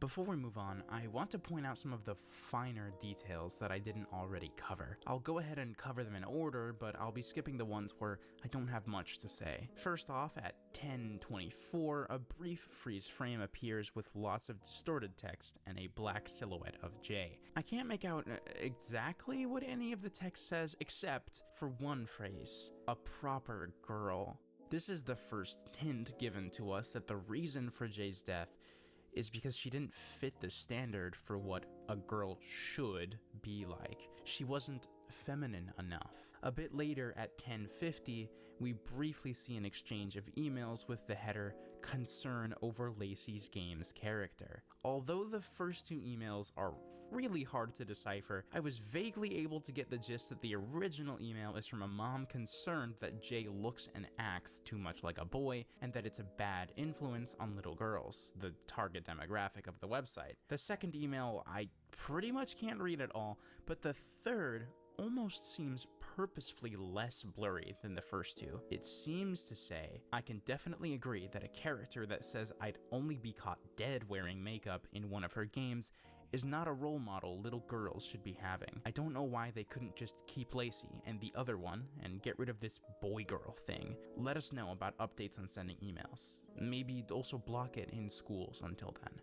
Before we move on, I want to point out some of the finer details that I didn't already cover. I'll go ahead and cover them in order, but I'll be skipping the ones where I don't have much to say. First off, at 10:24, a brief freeze frame appears with lots of distorted text and a black silhouette of Jay. I can't make out exactly what any of the text says, except for one phrase, a proper girl. This is the first hint given to us that the reason for Jay's death is because she didn't fit the standard for what a girl should be like. She wasn't feminine enough. A bit later at 10:50, we briefly see an exchange of emails with the header "concern over Lacey's game's character." Although the first two emails are really hard to decipher, I was vaguely able to get the gist that the original email is from a mom concerned that Jay looks and acts too much like a boy, and that it's a bad influence on little girls, the target demographic of the website. The second email I pretty much can't read at all, but the third almost seems purposefully less blurry than the first two. It seems to say, I can definitely agree that a character that says I'd only be caught dead wearing makeup in one of her games is not a role model little girls should be having. I don't know why they couldn't just keep Lacey and the other one and get rid of this boy-girl thing. Let us know about updates on sending emails. Maybe also block it in schools until then.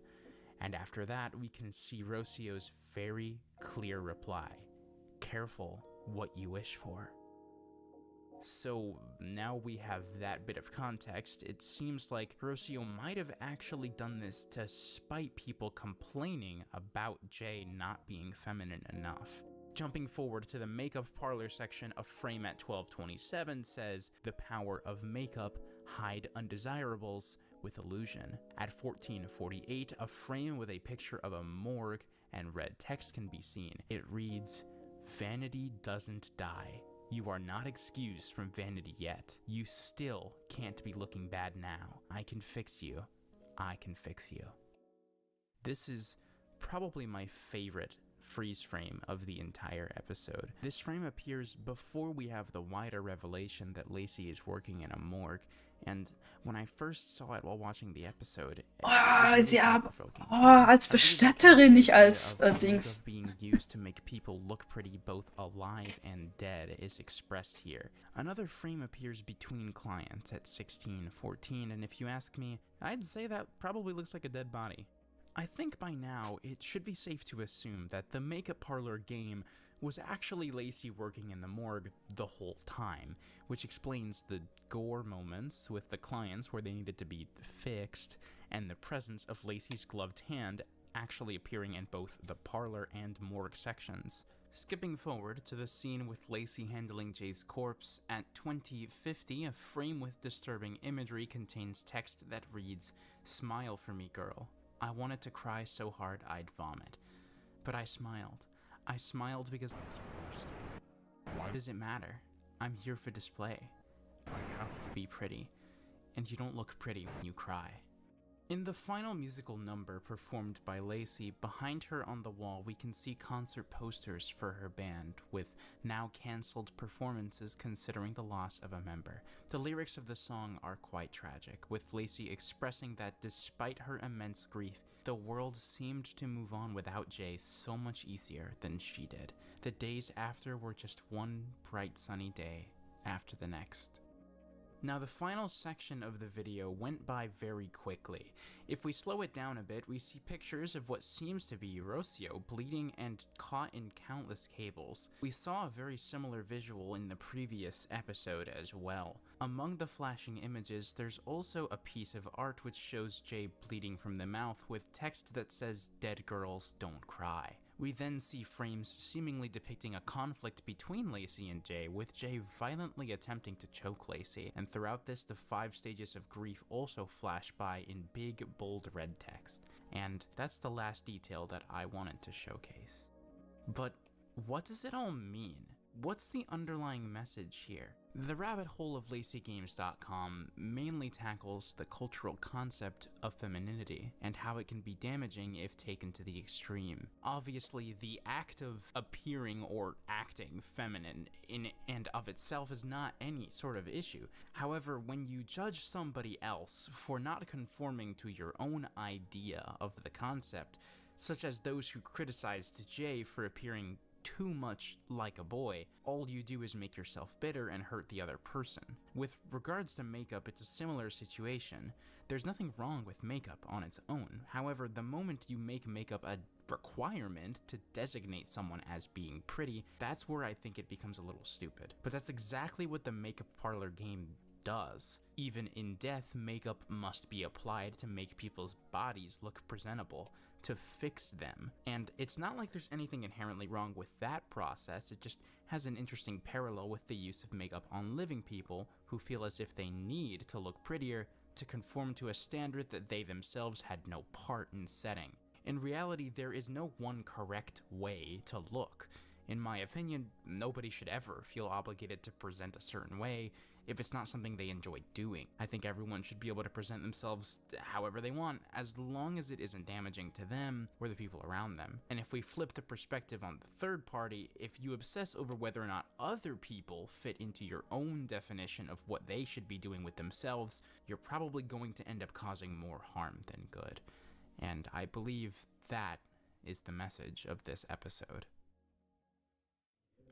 And after that, we can see Rocio's very clear reply. Careful what you wish for. So now we have that bit of context. It seems like Rocio might have actually done this to spite people complaining about Jay not being feminine enough. Jumping forward to the makeup parlor section, a frame at 12:27 says, "The power of makeup, hide undesirables with illusion." At 14:48, a frame with a picture of a morgue and red text can be seen. It reads, "Vanity doesn't die. You are not excused from vanity yet. You still can't be looking bad now. I can fix you. I can fix you." This is probably my favorite freeze frame of the entire episode. This frame appears before we have the wider revelation that Lacey is working in a morgue, and when I first saw it while watching the episode, als Bestatterin, nicht als Dings. Being used to make people look pretty both alive and dead is expressed here. Another frame appears between clients at 16:14, and if you ask me, I'd say that probably looks like a dead body. I think by now, it should be safe to assume that the makeup parlor game was actually Lacey working in the morgue the whole time, which explains the gore moments with the clients where they needed to be fixed, and the presence of Lacey's gloved hand actually appearing in both the parlor and morgue sections. Skipping forward to the scene with Lacey handling Jay's corpse, at 20:50, a frame with disturbing imagery contains text that reads, "Smile for me, girl. I wanted to cry so hard I'd vomit. But I smiled. I smiled because... Why does it matter? I'm here for display. I have to be pretty. and you don't look pretty when you cry. In the final musical number performed by Lacey, behind her on the wall we can see concert posters for her band, with now cancelled performances considering the loss of a member. The lyrics of the song are quite tragic, with Lacey expressing that despite her immense grief, the world seemed to move on without Jay so much easier than she did. The days after were just one bright sunny day after the next. Now, the final section of the video went by very quickly. If we slow it down a bit, we see pictures of what seems to be Rocio bleeding and caught in countless cables. We saw a very similar visual in the previous episode as well. Among the flashing images, there's also a piece of art which shows Jay bleeding from the mouth with text that says, "Dead girls don't cry." We then see frames seemingly depicting a conflict between Lacey and Jay, with Jay violently attempting to choke Lacey, and throughout this the 5 stages of grief also flash by in big, bold red text. And that's the last detail that I wanted to showcase. But what does it all mean? What's the underlying message here? The rabbit hole of LaceyGames.com mainly tackles the cultural concept of femininity and how it can be damaging if taken to the extreme. Obviously, the act of appearing or acting feminine in and of itself is not any sort of issue. However, when you judge somebody else for not conforming to your own idea of the concept, such as those who criticized Jay for appearing too much like a boy, all you do is make yourself bitter and hurt the other person. With regards to makeup, it's a similar situation. There's nothing wrong with makeup on its own. However, the moment you make makeup a requirement to designate someone as being pretty, that's where I think it becomes a little stupid. But that's exactly what the makeup parlor game does. Even in death, makeup must be applied to make people's bodies look presentable, to fix them. And it's not like there's anything inherently wrong with that process, it just has an interesting parallel with the use of makeup on living people who feel as if they need to look prettier to conform to a standard that they themselves had no part in setting. In reality, there is no one correct way to look. In my opinion, nobody should ever feel obligated to present a certain way if it's not something they enjoy doing. I think everyone should be able to present themselves however they want, as long as it isn't damaging to them or the people around them. And if we flip the perspective on the third party, if you obsess over whether or not other people fit into your own definition of what they should be doing with themselves, you're probably going to end up causing more harm than good. And I believe that is the message of this episode.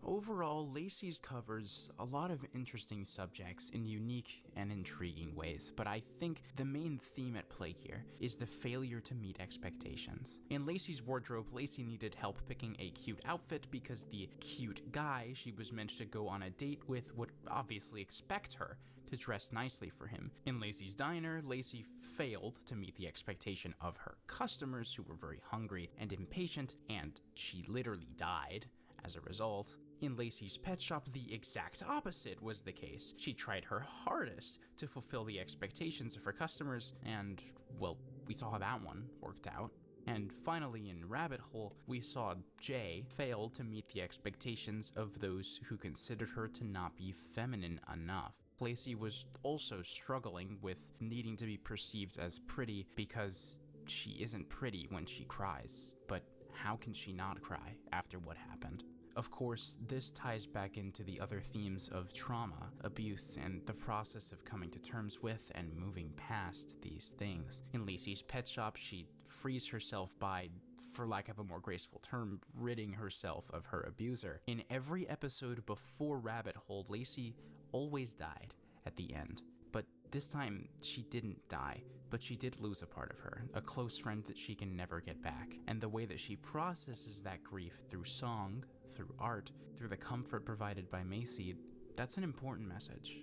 Overall, Lacey's covers a lot of interesting subjects in unique and intriguing ways, but I think the main theme at play here is the failure to meet expectations. In Lacey's wardrobe, Lacey needed help picking a cute outfit because the cute guy she was meant to go on a date with would obviously expect her to dress nicely for him. In Lacey's diner, Lacey failed to meet the expectation of her customers, who were very hungry and impatient, and she literally died as a result. In Lacey's pet shop, the exact opposite was the case. She tried her hardest to fulfill the expectations of her customers, and, well, we saw how that one worked out. And finally, in Rabbit Hole, we saw Jay fail to meet the expectations of those who considered her to not be feminine enough. Lacey was also struggling with needing to be perceived as pretty because she isn't pretty when she cries, but how can she not cry after what happened? Of course, this ties back into the other themes of trauma, abuse, and the process of coming to terms with and moving past these things. In Lacey's pet shop, she frees herself by, for lack of a more graceful term, ridding herself of her abuser. In every episode before Rabbit Hole, Lacey always died at the end. But this time, she didn't die, but she did lose a part of her, a close friend that she can never get back. And the way that she processes that grief through song, through art, through the comfort provided by Macy, that's an important message.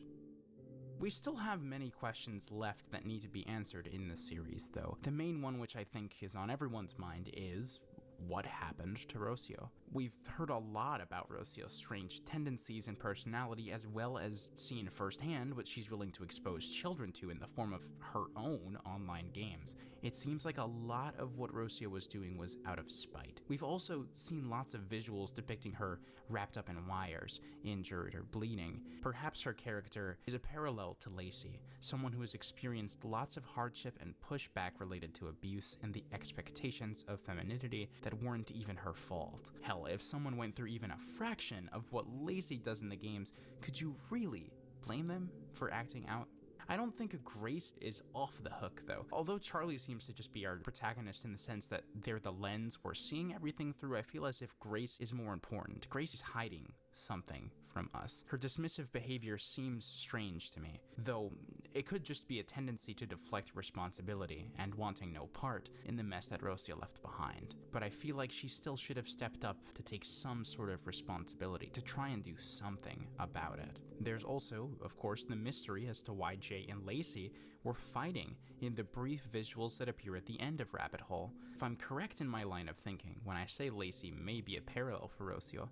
We still have many questions left that need to be answered in this series, though. The main one, which I think is on everyone's mind, is what happened to Rocio? We've heard a lot about Rocio's strange tendencies and personality, as well as seen firsthand what she's willing to expose children to in the form of her own online games. It seems like a lot of what Rocio was doing was out of spite. We've also seen lots of visuals depicting her wrapped up in wires, injured or bleeding. Perhaps her character is a parallel to Lacey, someone who has experienced lots of hardship and pushback related to abuse and the expectations of femininity that weren't even her fault. Hell, if someone went through even a fraction of what Lacey does in the games, could you really blame them for acting out? I don't think Grace is off the hook, though. Although Charlie seems to just be our protagonist in the sense that they're the lens we're seeing everything through, I feel as if Grace is more important. Grace is hiding something from us. Her dismissive behavior seems strange to me, though it could just be a tendency to deflect responsibility and wanting no part in the mess that Rocio left behind. But I feel like she still should have stepped up to take some sort of responsibility, to try and do something about it. There's also, of course, the mystery as to why Jay and Lacey were fighting in the brief visuals that appear at the end of Rabbit Hole. If I'm correct in my line of thinking when I say Lacey may be a parallel for Rocio,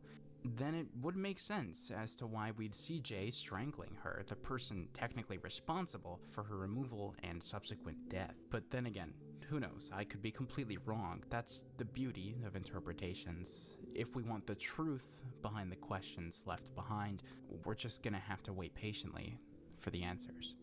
then it would make sense as to why we'd see Jay strangling her, the person technically responsible for her removal and subsequent death. But then again, who knows? I could be completely wrong. That's the beauty of interpretations. If we want the truth behind the questions left behind, we're just gonna have to wait patiently for the answers.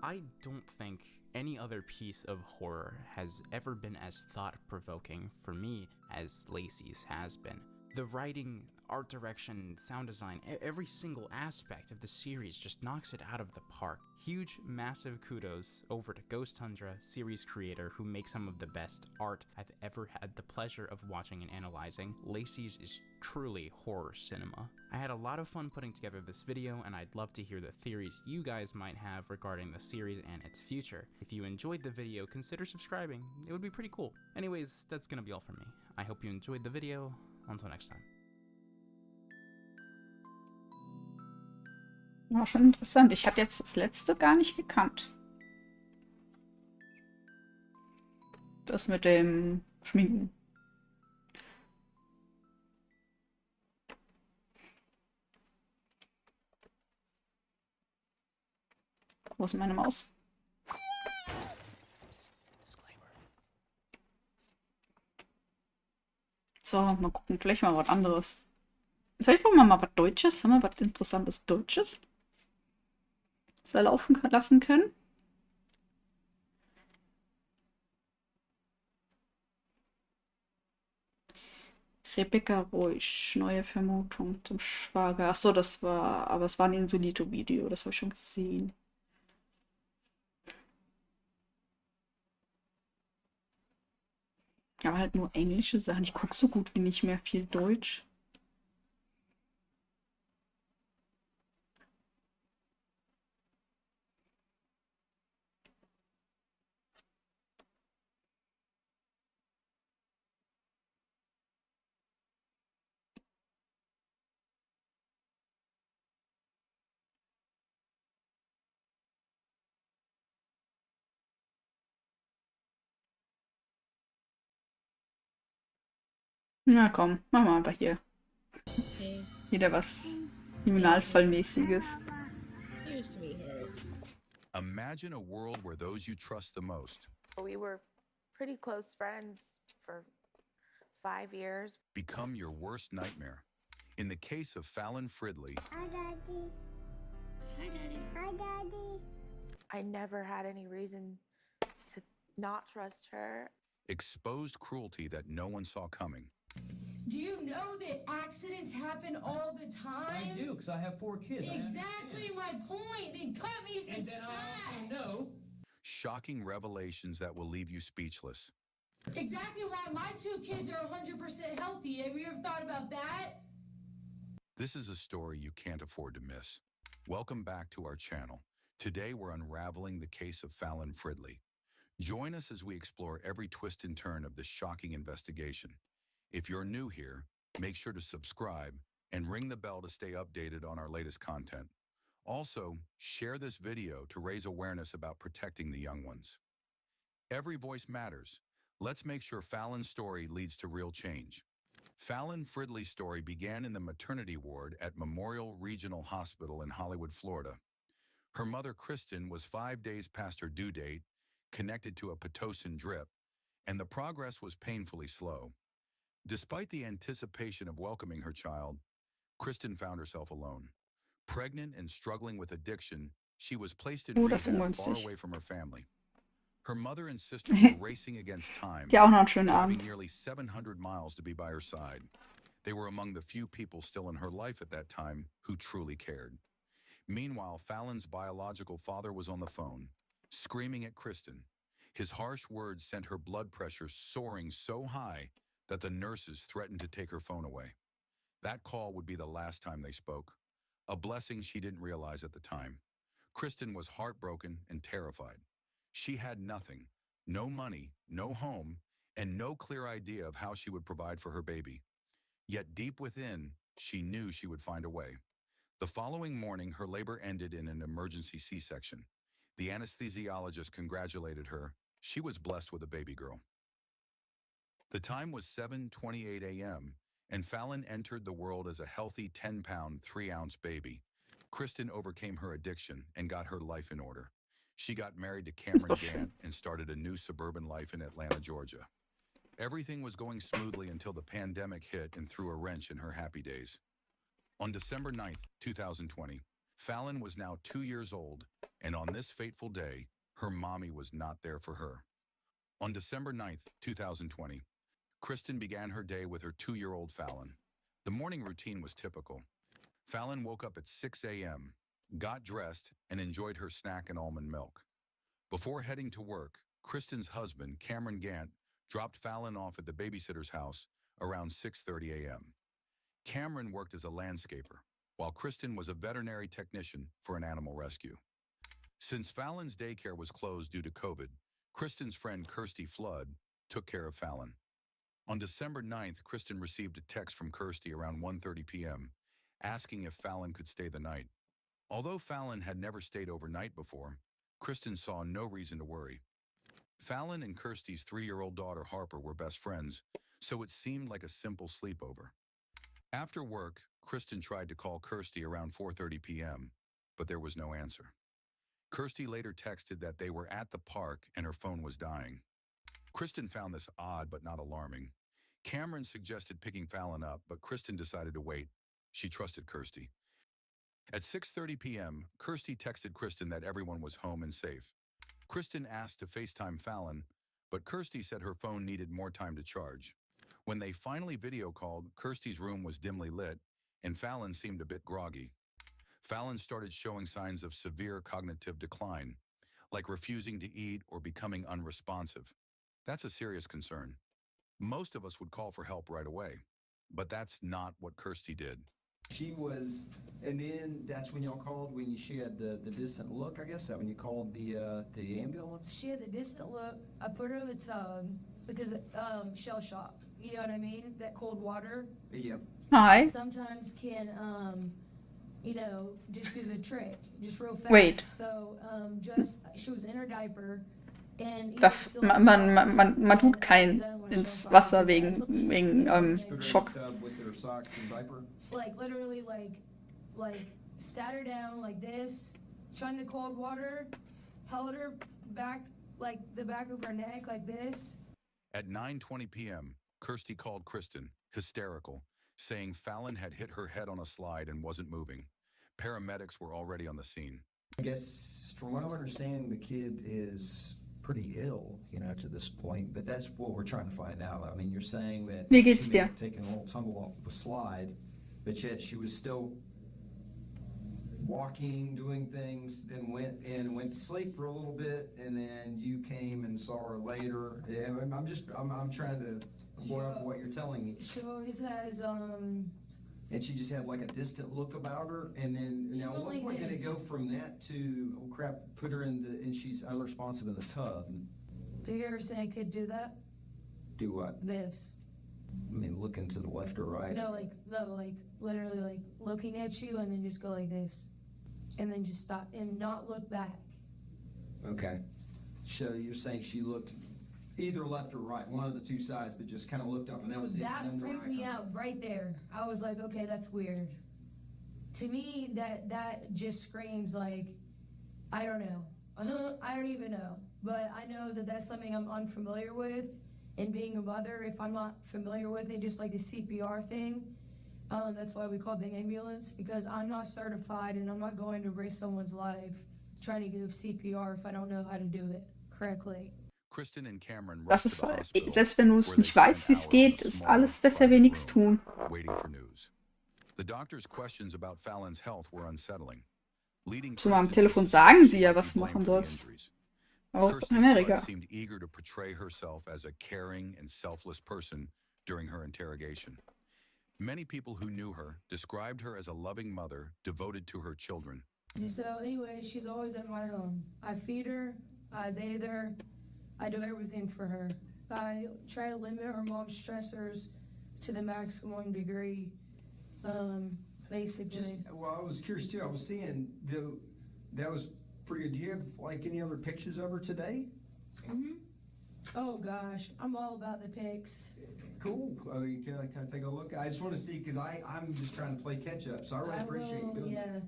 I don't think any other piece of horror has ever been as thought-provoking for me as Lacey's has been. The writing, art direction, sound design, every single aspect of the series just knocks it out of the park. Huge, massive kudos over to Ghost Tundra, series creator, who makes some of the best art I've ever had the pleasure of watching and analyzing. Lacey's is truly horror cinema. I had a lot of fun putting together this video, and I'd love to hear the theories you guys might have regarding the series and its future. If you enjoyed the video, consider subscribing. It would be pretty cool. Anyways, that's gonna be all from me. I hope you enjoyed the video. Until next time. War schon interessant. Ich hatte jetzt das letzte gar nicht gekannt. Das mit dem Schminken. Wo ist meine Maus? So, mal gucken. Vielleicht mal was anderes. Vielleicht wollen wir mal was Deutsches. Haben wir was Interessantes Deutsches? Was wir laufen lassen können? Rebecca Reusch, neue Vermutung zum Schwager. Achso, das war, aber es war ein Insolito-Video, das habe ich schon gesehen. Aber halt nur englische Sachen. Ich gucke so gut wie nicht mehr viel Deutsch. Na komm, machen wir einfach hier. Okay. Wieder was Kriminalfallmäßiges. Used to be here. Imagine a world where those you trust the most We were pretty close friends for 5 years. become your worst nightmare. In the case of Fallon Fridley, Hi, Daddy. Hi, Daddy. Hi, Daddy. I never had any reason to not trust her. exposed cruelty that no one saw coming. Do you know that accidents happen all the time? I do, because I have 4 kids. Exactly my point. Then cut me some And then I slack. also know. Shocking revelations that will leave you speechless. Exactly why my 2 kids are 100% healthy. Have you ever thought about that? This is a story you can't afford to miss. Welcome back to our channel. Today we're unraveling the case of Fallon Fridley. Join us as we explore every twist and turn of this shocking investigation. If you're new here, make sure to subscribe and ring the bell to stay updated on our latest content. Also, share this video to raise awareness about protecting the young ones. Every voice matters. Let's make sure Fallon's story leads to real change. Fallon Fridley's story began in the maternity ward at Memorial Regional Hospital in Hollywood, Florida. Her mother, Kristen, was 5 days past her due date, connected to a Pitocin drip, and the progress was painfully slow. Despite the anticipation of welcoming her child, Kristen found herself alone. Pregnant and struggling with addiction, she was placed in Das ist rehab far ungünstig. away from her family. Her mother and sister were racing against time, Dir auch noch einen schönen driving Abend. nearly 700 miles to be by her side. They were among the few people still in her life at that time who truly cared. Meanwhile, Fallon's biological father was on the phone, screaming at Kristen. His harsh words sent her blood pressure soaring so high that the nurses threatened to take her phone away. That call would be the last time they spoke, a blessing she didn't realize at the time. Kristen was heartbroken and terrified. She had nothing, no money, no home, and no clear idea of how she would provide for her baby. Yet deep within, she knew she would find a way. The following morning, her labor ended in an emergency C-section. The anesthesiologist congratulated her. She was blessed with a baby girl. The time was 7:28 a.m., and Fallon entered the world as a healthy 10-pound, 3-ounce baby. Kristen overcame her addiction and got her life in order. She got married to Cameron Gant and started a new suburban life in Atlanta, Georgia. Everything was going smoothly until the pandemic hit and threw a wrench in her happy days. On December 9th, 2020, Fallon was now 2 years old, and on this fateful day, her mommy was not there for her. On December 9th, 2020, Kristen began her day with her 2-year-old Fallon. The morning routine was typical. Fallon woke up at 6 a.m., got dressed, and enjoyed her snack and almond milk. Before heading to work, Kristen's husband, Cameron Gant, dropped Fallon off at the babysitter's house around 6:30 a.m. Cameron worked as a landscaper, while Kristen was a veterinary technician for an animal rescue. Since Fallon's daycare was closed due to COVID, Kristen's friend Kirsty Flood took care of Fallon. On December 9th, Kristen received a text from Kirsty around 1:30 p.m., asking if Fallon could stay the night. Although Fallon had never stayed overnight before, Kristen saw no reason to worry. Fallon and Kirsty's 3-year-old daughter Harper were best friends, so it seemed like a simple sleepover. After work, Kristen tried to call Kirsty around 4:30 p.m., but there was no answer. Kirsty later texted that they were at the park and her phone was dying. Kristen found this odd but not alarming. Cameron suggested picking Fallon up, but Kristen decided to wait. She trusted Kirsty. At 6:30 p.m., Kirsty texted Kristen that everyone was home and safe. Kristen asked to FaceTime Fallon, but Kirsty said her phone needed more time to charge. When they finally video called, Kirsty's room was dimly lit, and Fallon seemed a bit groggy. Fallon started showing signs of severe cognitive decline, like refusing to eat or becoming unresponsive. That's a serious concern. Most of us would call for help right away, but that's not what Kirsty did. She was, and then that's when y'all called, when she had the distant look, I guess, that when you called the ambulance? She had the distant look. I put her in the tub because shell shock. You know what I mean? That cold water. Yep. Hi. Sometimes can, just do the trick, just real fast. Wait. So, she was in her diaper. Man tut kein ins Wasser wegen Schock. Like literally like sat her down like this, shone the cold water, held her back, like the back of her neck like this. At 9:20 p.m., Kirsty called Kristen, hysterical, saying Fallon had hit her head on a slide and wasn't moving. Paramedics were already on the scene. I guess, from what I'm understanding, the kid is pretty ill, to this point, but that's what we're trying to find out. I mean, you're saying that Wie geht's she may dir? have taken a little tumble off of a slide, but yet she was still walking, doing things, then went to sleep for a little bit, and then you came and saw her later. I'm trying to go off of what you're telling me. She always has And she just had like a distant look about her, and then now at what point did it go from that to, oh crap, put her and she's unresponsive in the tub? Did you ever say I could do that? Do what? This. I mean, looking to the left or right? No, literally like looking at you and then just go like this. And then just stop and not look back. Okay. So you're saying she looked either left or right, one of the two sides, but just kind of looked up and that was it. That No more freaked eye me contact. out right there. I was like, okay, that's weird. To me, that just screams like, I don't know. I don't even know. But I know that that's something I'm unfamiliar with. And being a mother, if I'm not familiar with it, just like the CPR thing, that's why we call the ambulance, because I'm not certified and I'm not going to risk someone's life trying to give CPR if I don't know how to do it correctly. Kristen and Cameron Das rushed to ist the voll. hospital, Selbst wenn du es where they nicht weißt, wie spent es hours in geht, a ist small, alles besser private wie nichts room, tun. waiting for news. The doctor's questions about Fallon's health were unsettling, leading So am Kristen to Telefon suspect sagen she sie ja, might be was du blamed machen for the sollst. injuries. Auch Kirsty in Amerika. Flood seemed eager to portray herself as a caring and selfless person during her interrogation. Many people who knew her described her as a loving mother devoted to her children. So anyway, she's always at my home. I feed her, I bathe her, I do everything for her. I try to limit her mom's stressors to the maximum degree, basically. Well, I was curious too. I was seeing that was pretty good. Do you have like any other pictures of her today? Oh gosh, I'm all about the pics. Cool. I mean, can I take a look? I just want to see because I'm just trying to play catch up. So I really appreciate you doing that.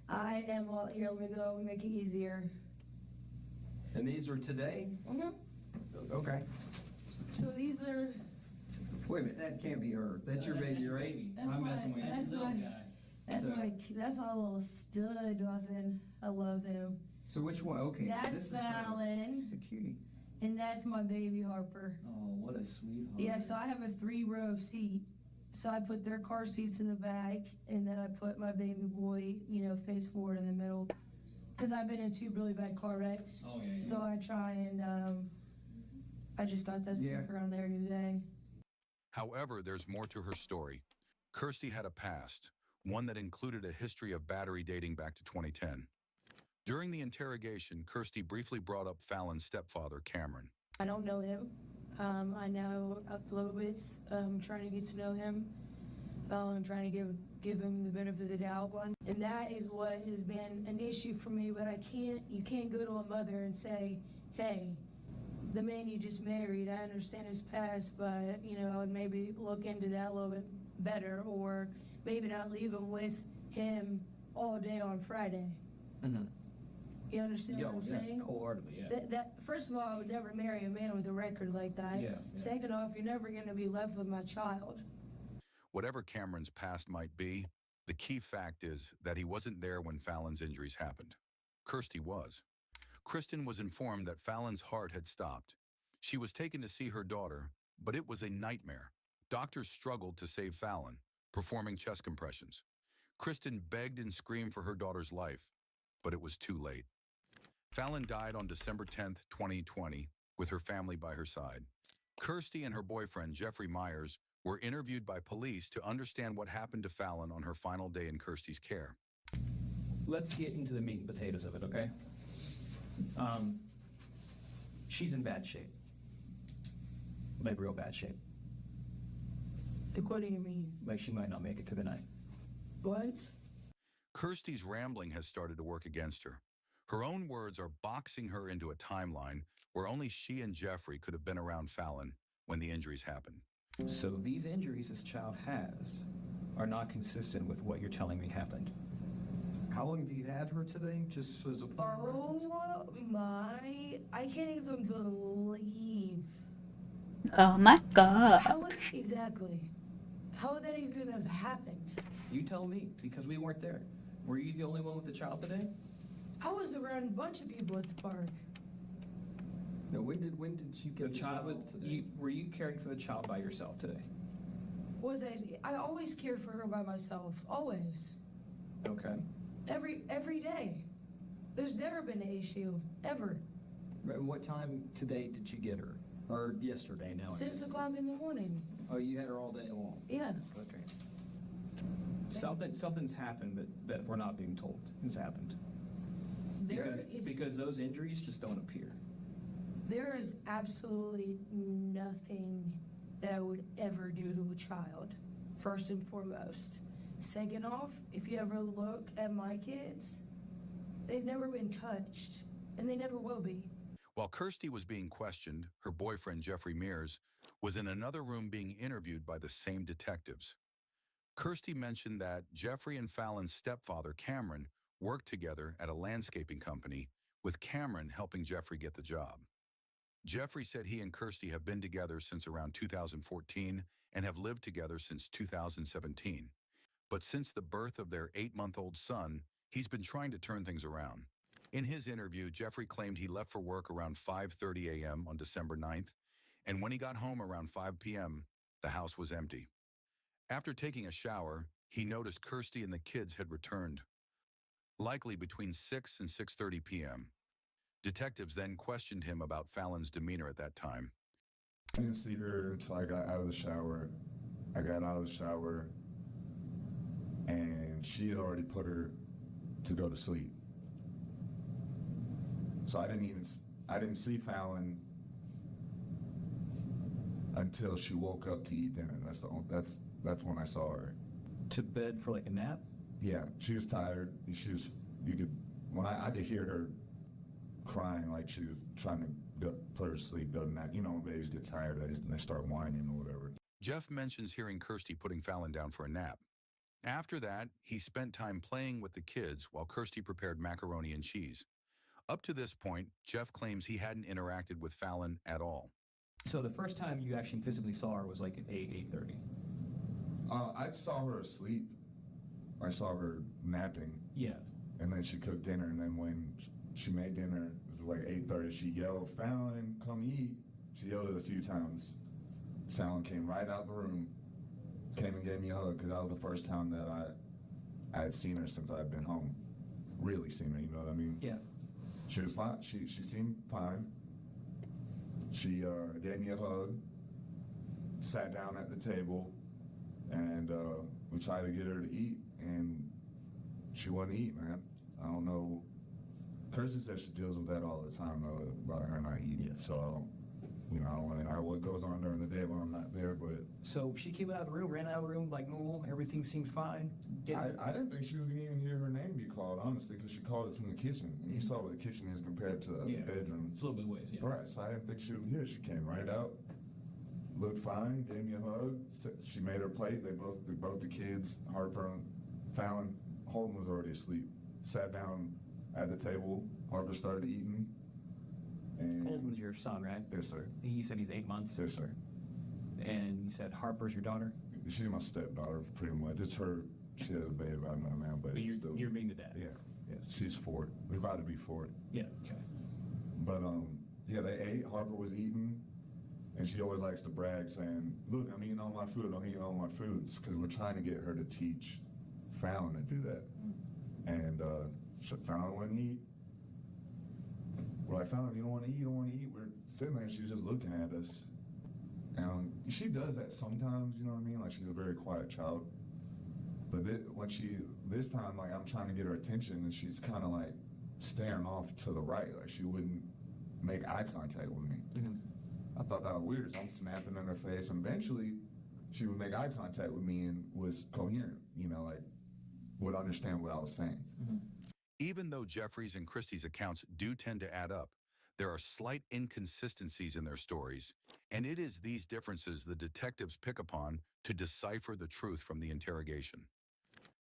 I am all here. Let me go make it easier. And these are today? Okay. So these are. Wait a minute, that can't be her. That's your baby, right? I'm messing with you. That's my little stud, Dawson. I love him. So which one? Okay, so That's this is her. Fallon. She's a cutie. And that's my baby Harper. Oh, what a sweetheart. Yeah, so I have a 3-row seat. So I put their car seats in the back, and then I put my baby boy, face forward in the middle. Because I've been in 2 really bad car wrecks. Oh, yeah. So I try and, I just got that sticker on there today. However, there's more to her story. Kirsty had a past, one that included a history of battery dating back to 2010. During the interrogation, Kirsty briefly brought up Fallon's stepfather, Cameron. I don't know him. I know a little bit. Trying to get to know him. Trying to give him the benefit of the doubt. And that is what has been an issue for me. But you can't go to a mother and say, hey, the man you just married, I understand his past, but I would maybe look into that a little bit better, or maybe not leave him with him all day on Friday. Mm-hmm. You understand what I'm saying? Wholeheartedly, yeah. That first of all, I would never marry a man with a record like that. Yeah. Second off, you're never going to be left with my child. Whatever Cameron's past might be, the key fact is that he wasn't there when Fallon's injuries happened. Kirsty was. Kristen was informed that Fallon's heart had stopped. She was taken to see her daughter, but it was a nightmare. Doctors struggled to save Fallon, performing chest compressions. Kristen begged and screamed for her daughter's life, but it was too late. Fallon died on December 10th, 2020, with her family by her side. Kirsty and her boyfriend, Jeffrey Myers, were interviewed by police to understand what happened to Fallon on her final day in Kirsty's care. Let's get into the meat and potatoes of it, okay? She's in bad shape. Like real bad shape. Like, what do you mean? Like she might not make it through the night. What? Kirsty's rambling has started to work against her. Her own words are boxing her into a timeline where only she and Jeffrey could have been around Fallon when the injuries happened. So these injuries this child has are not consistent with what you're telling me happened. How long have you had her today? Just as a Oh my, I can't even believe. Oh my god. Exactly. How would that even have happened? You tell me, because we weren't there. Were you the only one with the child today? I was around a bunch of people at the park. No, when did you get The child today? Were you caring for the child by yourself today? I always care for her by myself. Always. Okay. Every day. There's never been an issue. Ever. What time today did you get her? Or yesterday now? 6 o'clock in the morning. Oh, you had her all day long? Yeah. Okay. Something's happened that we're not being told has happened. Because those injuries just don't appear. There is absolutely nothing that I would ever do to a child, first and foremost. Second off, if you ever look at my kids, they've never been touched, and they never will be. While Kirsty was being questioned, her boyfriend, Jeffrey Mears, was in another room being interviewed by the same detectives. Kirsty mentioned that Jeffrey and Fallon's stepfather, Cameron, worked together at a landscaping company, with Cameron helping Jeffrey get the job. Jeffrey said he and Kirsty have been together since around 2014 and have lived together since 2017. But since the birth of their 8-month-old son, he's been trying to turn things around. In his interview, Jeffrey claimed he left for work around 5:30 a.m. on December 9th, and when he got home around 5 p.m., the house was empty. After taking a shower, he noticed Kirsty and the kids had returned, likely between 6 and 6:30 p.m. Detectives then questioned him about Fallon's demeanor at that time. I didn't see her until I got out of the shower. I got out of the shower, and she had already put her to go to sleep. So I didn't see Fallon until she woke up to eat dinner. That's when I saw her. To bed for like a nap? Yeah, she was tired. I could hear her crying like she was trying to put her to sleep, go to nap. You know, when babies get tired, they start whining or whatever. Jeff mentions hearing Kirsty putting Fallon down for a nap. After that, he spent time playing with the kids while Kirsty prepared macaroni and cheese. Up to this point, Jeff claims he hadn't interacted with Fallon at all. So the first time you actually physically saw her was like at 8:30? I saw her asleep. I saw her napping. Yeah. And then she cooked dinner, and then when she made dinner, it was like 8:30, she yelled, "Fallon, come eat." She yelled it a few times. Fallon came right out the room, came and gave me a hug, because that was the first time that I had seen her since I'd been home. Really seen her, you know what I mean? Yeah. She was fine. She seemed fine. She gave me a hug, sat down at the table, and we tried to get her to eat, and she wouldn't eat, man. I don't know. Kirsty says she deals with that all the time, though, about her not eating. Yeah. So I don't really know what goes on during the day when I'm not there, but... So she came out of the room, ran out of the room like normal, everything seemed fine? I didn't think she was going to even hear her name be called, honestly, because she called it from the kitchen. And you saw what the kitchen is compared to the bedroom. It's a little bit ways, yeah. Right, so I didn't think she would hear. She came right out, looked fine, gave me a hug. She made her plate. Both the kids, Harper and Fallon, Holden was already asleep, sat down at the table. Harper started eating. And Holden's your son, right? Yes, sir. You said he's 8 months? Yes, sir. And you said Harper's your daughter? She's my stepdaughter, pretty much. It's her. She has a baby by now, but it's still... You're being the dad? Yeah. Yes, she's 4. We're about to be 4. Yeah, okay. But, yeah, they ate. Harper was eating. And she always likes to brag, saying, "Look, I'm eating all my food. I'm eating all my foods," because we're trying to get her to teach Fallon to do that. And Fallon wouldn't eat. We're like, "Fallon, you don't want to eat. You don't want to eat." We're sitting there, and she's just looking at us. And she does that sometimes, you know what I mean? Like, she's a very quiet child. But this time, like, I'm trying to get her attention, and she's kind of like staring off to the right, like she wouldn't make eye contact with me. Mm-hmm. I thought that was weird, so I'm snapping in her face, and eventually she would make eye contact with me and was coherent, like would understand what I was saying. Mm-hmm. Even though Jeffrey's and Christie's accounts do tend to add up, there are slight inconsistencies in their stories, and it is these differences the detectives pick upon to decipher the truth from the interrogation.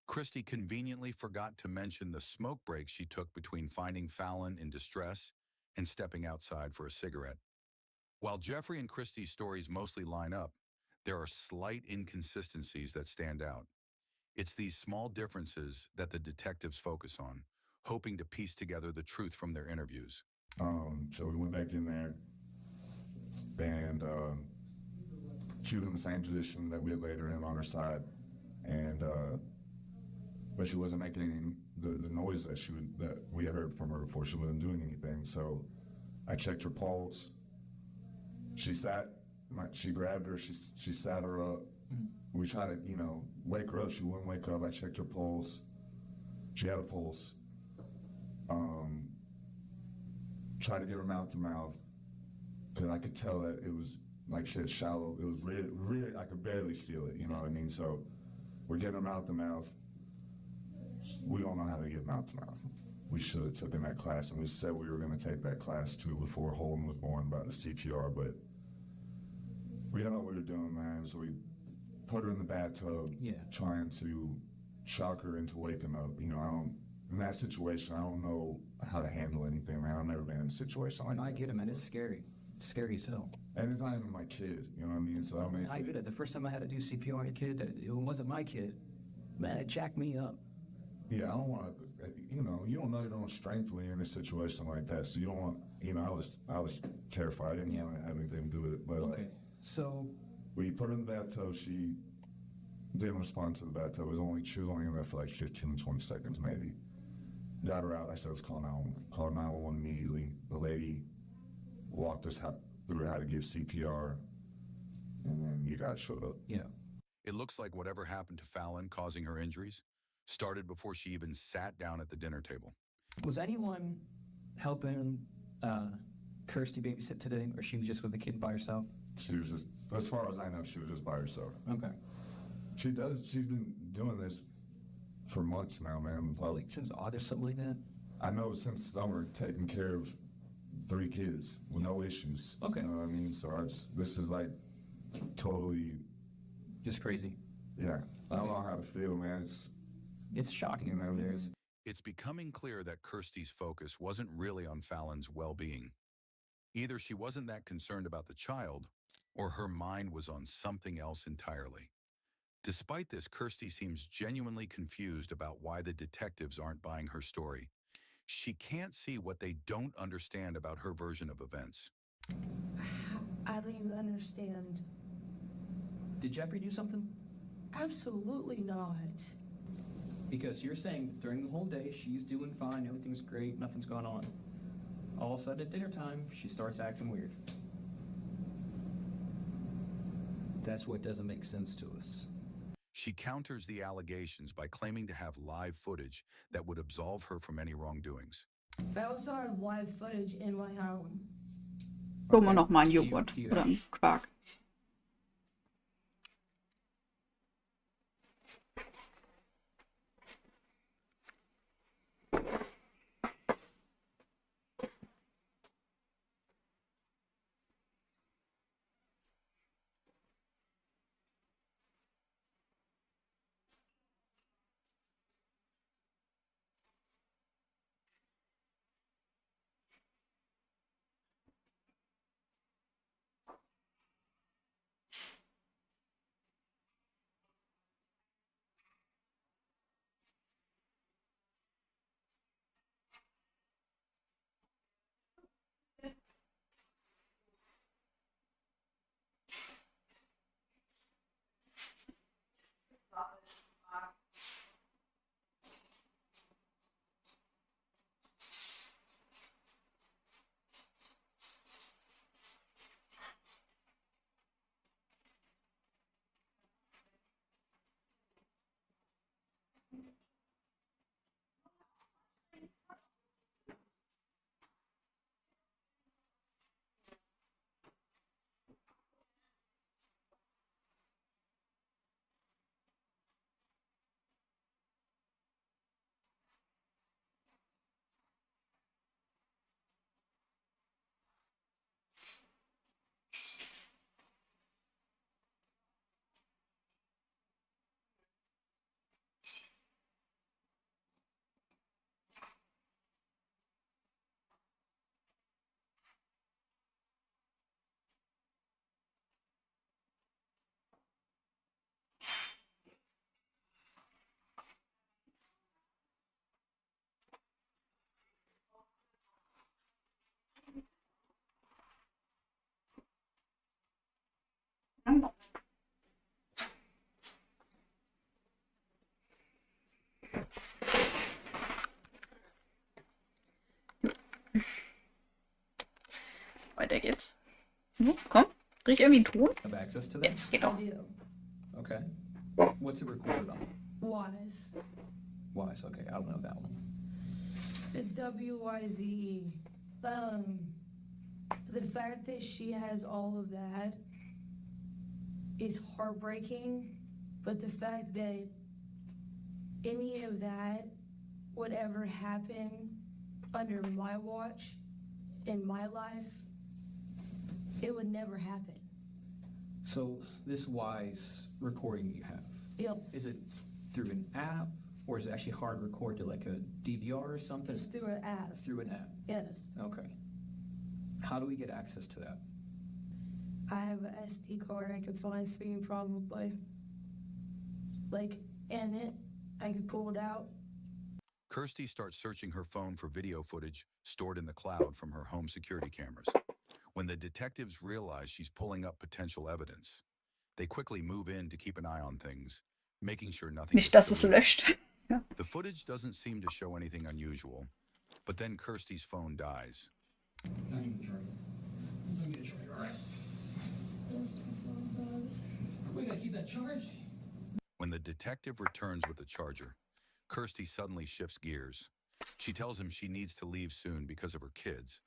Christie conveniently forgot to mention the smoke break she took between finding Fallon in distress and stepping outside for a cigarette. While Jeffrey and Christie's stories mostly line up, there are slight inconsistencies that stand out. It's these small differences that the detectives focus on, hoping to piece together the truth from their interviews. So we went back in there, and she was in the same position that we had laid her in on her side, and but she wasn't making any the noise that we had heard from her before. She wasn't doing anything. So I checked her pulse. She grabbed her. She sat her up. Mm-hmm. We tried to wake her up. She wouldn't wake up. I checked her pulse. She had a pulse. Tried to get her mouth to mouth, because I could tell that it was like she had shallow. It was really, I could barely feel it. You know what I mean? So we're getting her mouth to mouth. We don't know how to get mouth to mouth. we should have taken that class, and we said we were going to take that class too before Holden was born about the CPR, but we didn't know what we were doing, man. So we put her in the bathtub, trying to shock her into waking up. You know, in that situation, I don't know how to handle anything, man. I've never been in a situation like that. I get it, man. It's scary. It's scary as hell. And it's not even my kid, you know what I mean? So I get it. The first time I had to do CPR on a kid, it wasn't my kid. Man, it jacked me up. Yeah, I don't want to, you know your own strength when you're in a situation like that. So you don't want, you know, I was terrified. I didn't want to have anything to do with it. But okay, so we put her in the bathtub. She didn't respond to the bathtub. She was only in there for like 15, 20 seconds maybe. Got her out. I said, let's call 911. Called 911 immediately. The lady walked us through how to give CPR, and then you guys showed up. Yeah. It looks like whatever happened to Fallon causing her injuries started before she even sat down at the dinner table. Was anyone helping Kirsty babysit today, or she was just with the kid by herself? She was just, as far as I know, she was just by herself. Okay. She's been doing this for months now, man. Like since August, something like that? I know since summer, taking care of 3 kids with no issues. Okay. You know what I mean? So this is like totally... just crazy. Yeah. I don't know how to feel, man. It's shocking. You know, It's becoming clear that Kirsty's focus wasn't really on Fallon's well-being. Either she wasn't that concerned about the child, or her mind was on something else entirely. Despite this, Kirsty seems genuinely confused about why the detectives aren't buying her story. She can't see what they don't understand about her version of events. I don't even understand. Did Jeffrey do something? Absolutely not. Because you're saying that during the whole day, she's doing fine, everything's great, nothing's going on. All of a sudden at dinner time, she starts acting weird. That's what doesn't make sense to us. She counters the allegations by claiming to have live footage that would absolve her from any wrongdoings. I also have live footage in my home. Gucken wir noch mal einen Joghurt oder einen Quark. Weiter geht's. Komm, krieg ich irgendwie einen Ton? Have access to that? Jetzt, genau. I do. Okay. What's it recorded on? Wise. Wise, okay, I don't know that one. It's WYZE. The fact that she has all of that is heartbreaking, but the fact that any of that would ever happen under my watch, in my life, it would never happen. So this Wise recording you have, Yes. is it through an app, or is it actually hard record to like a DVR or something? It's through an app. Through an app? Yes. Okay. How do we get access to that? I have an SD card I could find for you probably. Like, in it, I could pull it out. Kirsty starts searching her phone for video footage stored in the cloud from her home security cameras. When the detectives realize she's pulling up potential evidence, they quickly move in to keep an eye on things, making sure nothing Nicht, gets dass es deleted. löscht. Ja. The footage doesn't seem to show anything unusual, but then Kirsty's phone dies. We gotta keep that charged. When the detective returns with the charger, Kirsty suddenly shifts gears. She tells him she needs to leave soon because of her kids.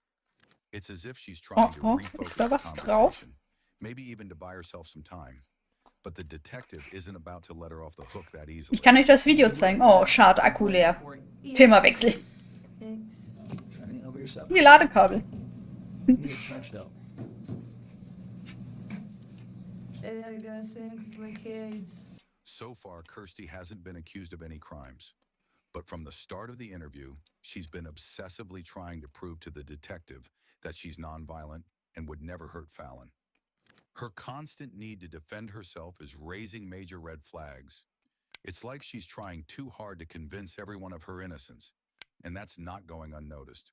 It's as if she's trying to refocus ist da the was drauf? conversation, maybe even to buy herself some time. But the detective isn't about to let her off the hook that easily. Ich kann euch das Video zeigen. Oh, schade, Akku leer. Themawechsel. Thanks. Die Ladekabel. I gotta go soon with my kids. So far, Kirsty hasn't been accused of any crimes. But from the start of the interview, she's been obsessively trying to prove to the detective that she's nonviolent and would never hurt Fallon. Her constant need to defend herself is raising major red flags. It's like she's trying too hard to convince everyone of her innocence, and that's not going unnoticed.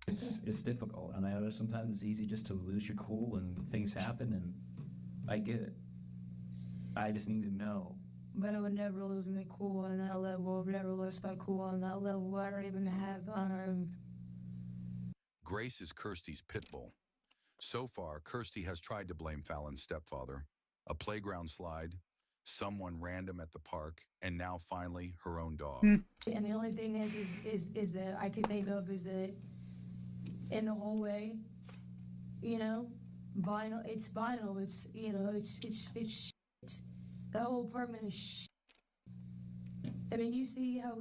It's difficult, and I know sometimes it's easy just to lose your cool and things happen, and I get it. I just need to know. But I would never lose my cool on that level. I would never lose my cool on that level. I don't even have Grace is Kirsty's pit bull. So far, Kirsty has tried to blame Fallon's stepfather, a playground slide, someone random at the park, and now finally her own dog. And the only thing is that I could think of is that in the hallway, you know, vinyl. It's vinyl. It's, you know, it's shit. The whole apartment is shit. I mean, you see how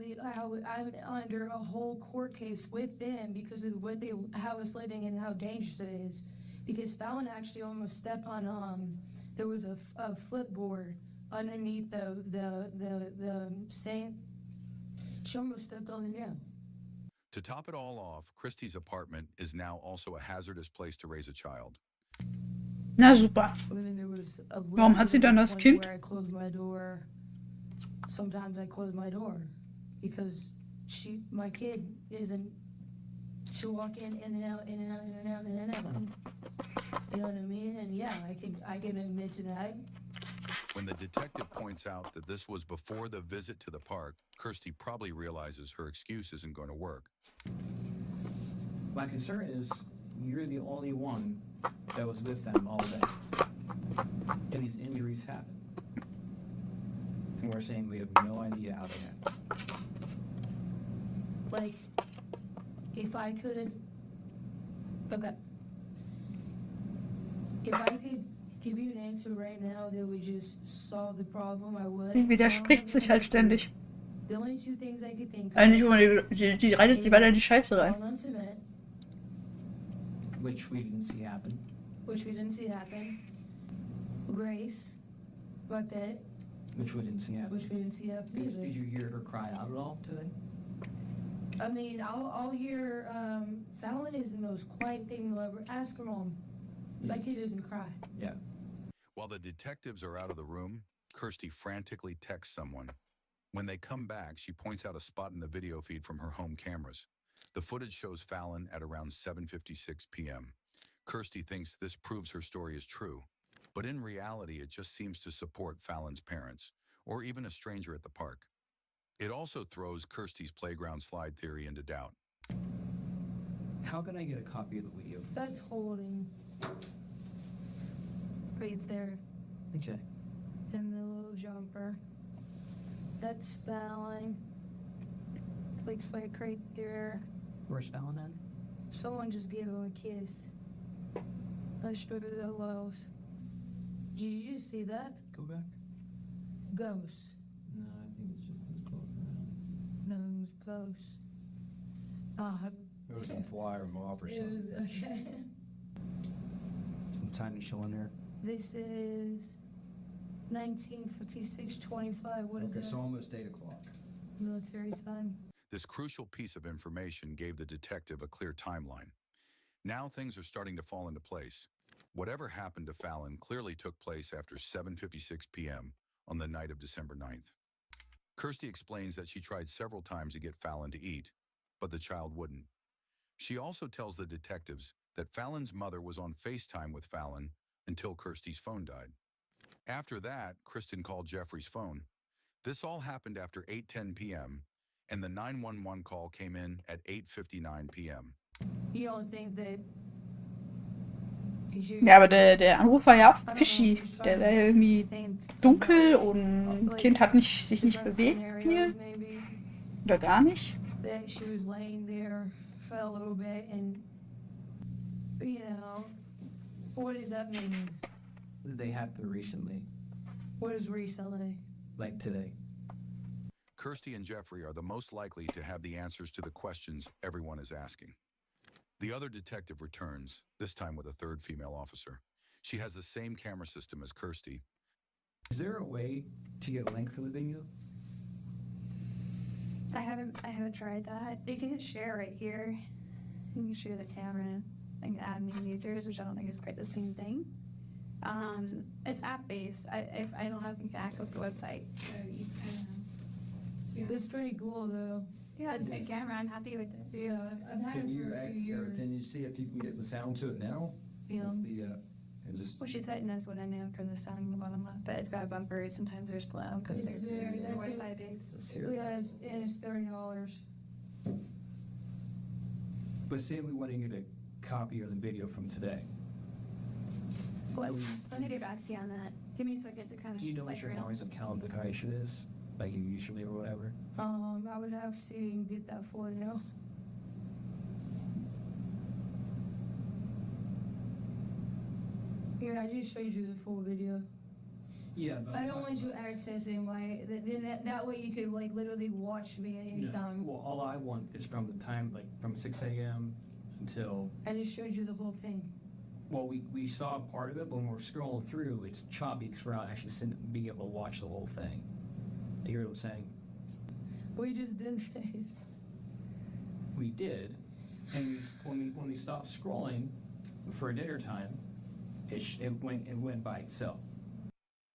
I'm under a whole court case with them because of how it's living and how dangerous it is. Because Fallon actually almost stepped on there was a flipboard underneath the sink. She almost stepped on the nail. To top it all off, Kirsty's apartment is now also a hazardous place to raise a child. Na super. I mean, there was a Warum hat sie dann das Kind? where I closed my door. Sometimes I close my door because my kid isn't. She'll walk in and out, in and out, in and out, in and out. You know what I mean? And yeah, I can admit to that. When the detective points out that this was before the visit to the park, Kirsty probably realizes her excuse isn't going to work. My concern is you're the only one that was with them all day. And these injuries happen. And we're saying we have no idea how they happened. Like, if I could, okay. If I could give you an answer right now that would just solve the problem, I would. Die widerspricht sich halt ständig. The only two things I could think of. Eigentlich, die reitet sie weiter in die Scheiße rein. On cement, Which we didn't see happen. which we didn't see happen. Grace, my pet, Which we didn't see happen. which we didn't see happen Did either. you hear her cry out at all today? I mean, I'll hear, Fallon is the most quiet thing you'll ever ask her mom. That kid doesn't cry. Yeah. While the detectives are out of the room, Kirsty frantically texts someone. When they come back, she points out a spot in the video feed from her home cameras. The footage shows Fallon at around 7:56 p.m. Kirsty thinks this proves her story is true, but in reality, it just seems to support Fallon's parents, or even a stranger at the park. It also throws Kirsty's playground slide theory into doubt. How can I get a copy of the video? That's holding. Right there. Okay. In the little jumper. That's Fallon. Looks like right there. Where's Fallon at? Someone just gave him a kiss. Let's go to the lows. Did you see that? Go back. Ghost. No, I think it's just his clothes around. No, it was ghost. It was some flyer mob or It something. was, okay. Some time to show in there. This is 1956-25. What is Okay, that? so almost 8 o'clock. Military time. This crucial piece of information gave the detective a clear timeline. Now things are starting to fall into place. Whatever happened to Fallon clearly took place after 7:56 p.m. on the night of December 9th. Kirsty explains that she tried several times to get Fallon to eat, but the child wouldn't. She also tells the detectives that Fallon's mother was on FaceTime with Fallon until Kirsty's phone died. After that, Kristen called Jeffrey's phone. This all happened after 8:10 p.m., and the 911 call came in at 8:59 p.m. You don't think that... Ja, aber der Anruf war ja auch fishy. Der war ja irgendwie dunkel und Kind hat sich nicht bewegt viel. Oder gar nicht. That she was laying there for a little bit and, you know, what does that mean? They happened recently, What is recently? like today. Kirsty and Jeffrey are the most likely to have the answers to the questions everyone is asking. The other detective returns, this time with a third female officer. She has the same camera system as Kirsty. Is there a way to get a link for the video? I haven't tried that. You can just share right here. You can share the camera and add new users, which I don't think is quite the same thing. It's app based. If I don't have access to the website, so you It's pretty cool though. yeah, it's a good camera. I'm happy with it. Yeah, I've had Can it you for a few years. can you see if you can get the sound to it now? Yeah, What's let me the, see. and just Well, she said it knows what I know from the sound in the bottom left, but it's got bumpers. Sometimes they're slow because It's they're very, that's website it. based. Yeah, and it's $30. But say we want to get a copy of the video from today. Let me get back to you on that. Give me a second to kind of Do you know what play your around. hours of calibration is? Like you usually or whatever? I would have to get that for you. Here, I just showed you the full video. Yeah, but I don't want you accessing my, then that way you could like literally watch me at any time. Well, all I want is from the time, like from 6 a.m. until, I just showed you the whole thing. well, we saw part of it, but when we're scrolling through, it's choppy because we're not actually being able to watch the whole thing. You hear what I'm saying? We just did this. We did, and when we stopped scrolling for dinner time, it went by itself.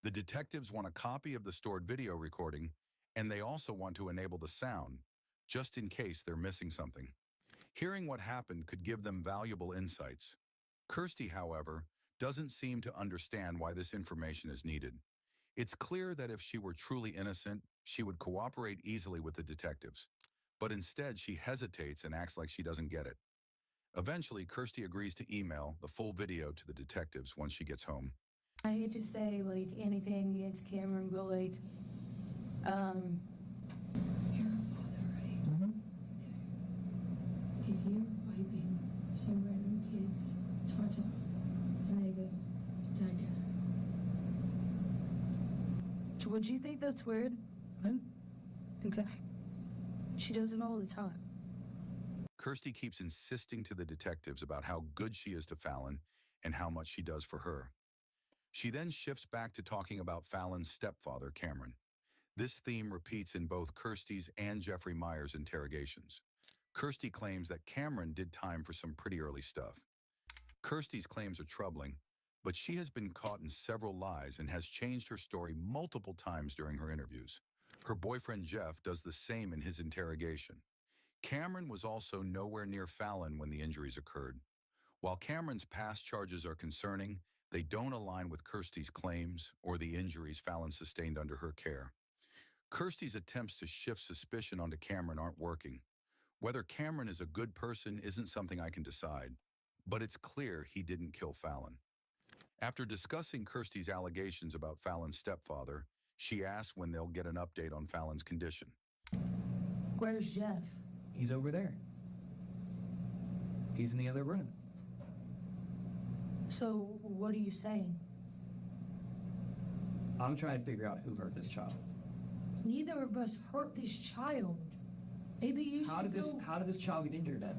The detectives want a copy of the stored video recording, and they also want to enable the sound, just in case they're missing something. Hearing what happened could give them valuable insights. Kirsty, however, doesn't seem to understand why this information is needed. It's clear that if she were truly innocent, she would cooperate easily with the detectives. But instead, she hesitates and acts like she doesn't get it. Eventually, Kirsty agrees to email the full video to the detectives once she gets home. I hate to say like anything against Cameron, but like, you're a father, right? Mm-hmm. Okay. If you're wiping some random kid's Tata, and they go, Dada. Would you think that's weird? Okay. She does it all the time. Kirsty keeps insisting to the detectives about how good she is to Fallon and how much she does for her. She then shifts back to talking about Fallon's stepfather, Cameron. This theme repeats in both Kirsty's and Jeffrey Meyer's interrogations. Kirsty claims that Cameron did time for some pretty early stuff. Kirsty's claims are troubling, but she has been caught in several lies and has changed her story multiple times during her interviews. Her boyfriend Jeff does the same in his interrogation. Cameron was also nowhere near Fallon when the injuries occurred. While Cameron's past charges are concerning, they don't align with Kirsty's claims or the injuries Fallon sustained under her care. Kirsty's attempts to shift suspicion onto Cameron aren't working. Whether Cameron is a good person isn't something I can decide, but it's clear he didn't kill Fallon. After discussing Kirsty's allegations about Fallon's stepfather, she asks when they'll get an update on Fallon's condition. Where's Jeff? He's over there. He's in the other room. So what are you saying? I'm trying to figure out who hurt this child. Neither of us hurt this child. Maybe you should How did this child get injured then?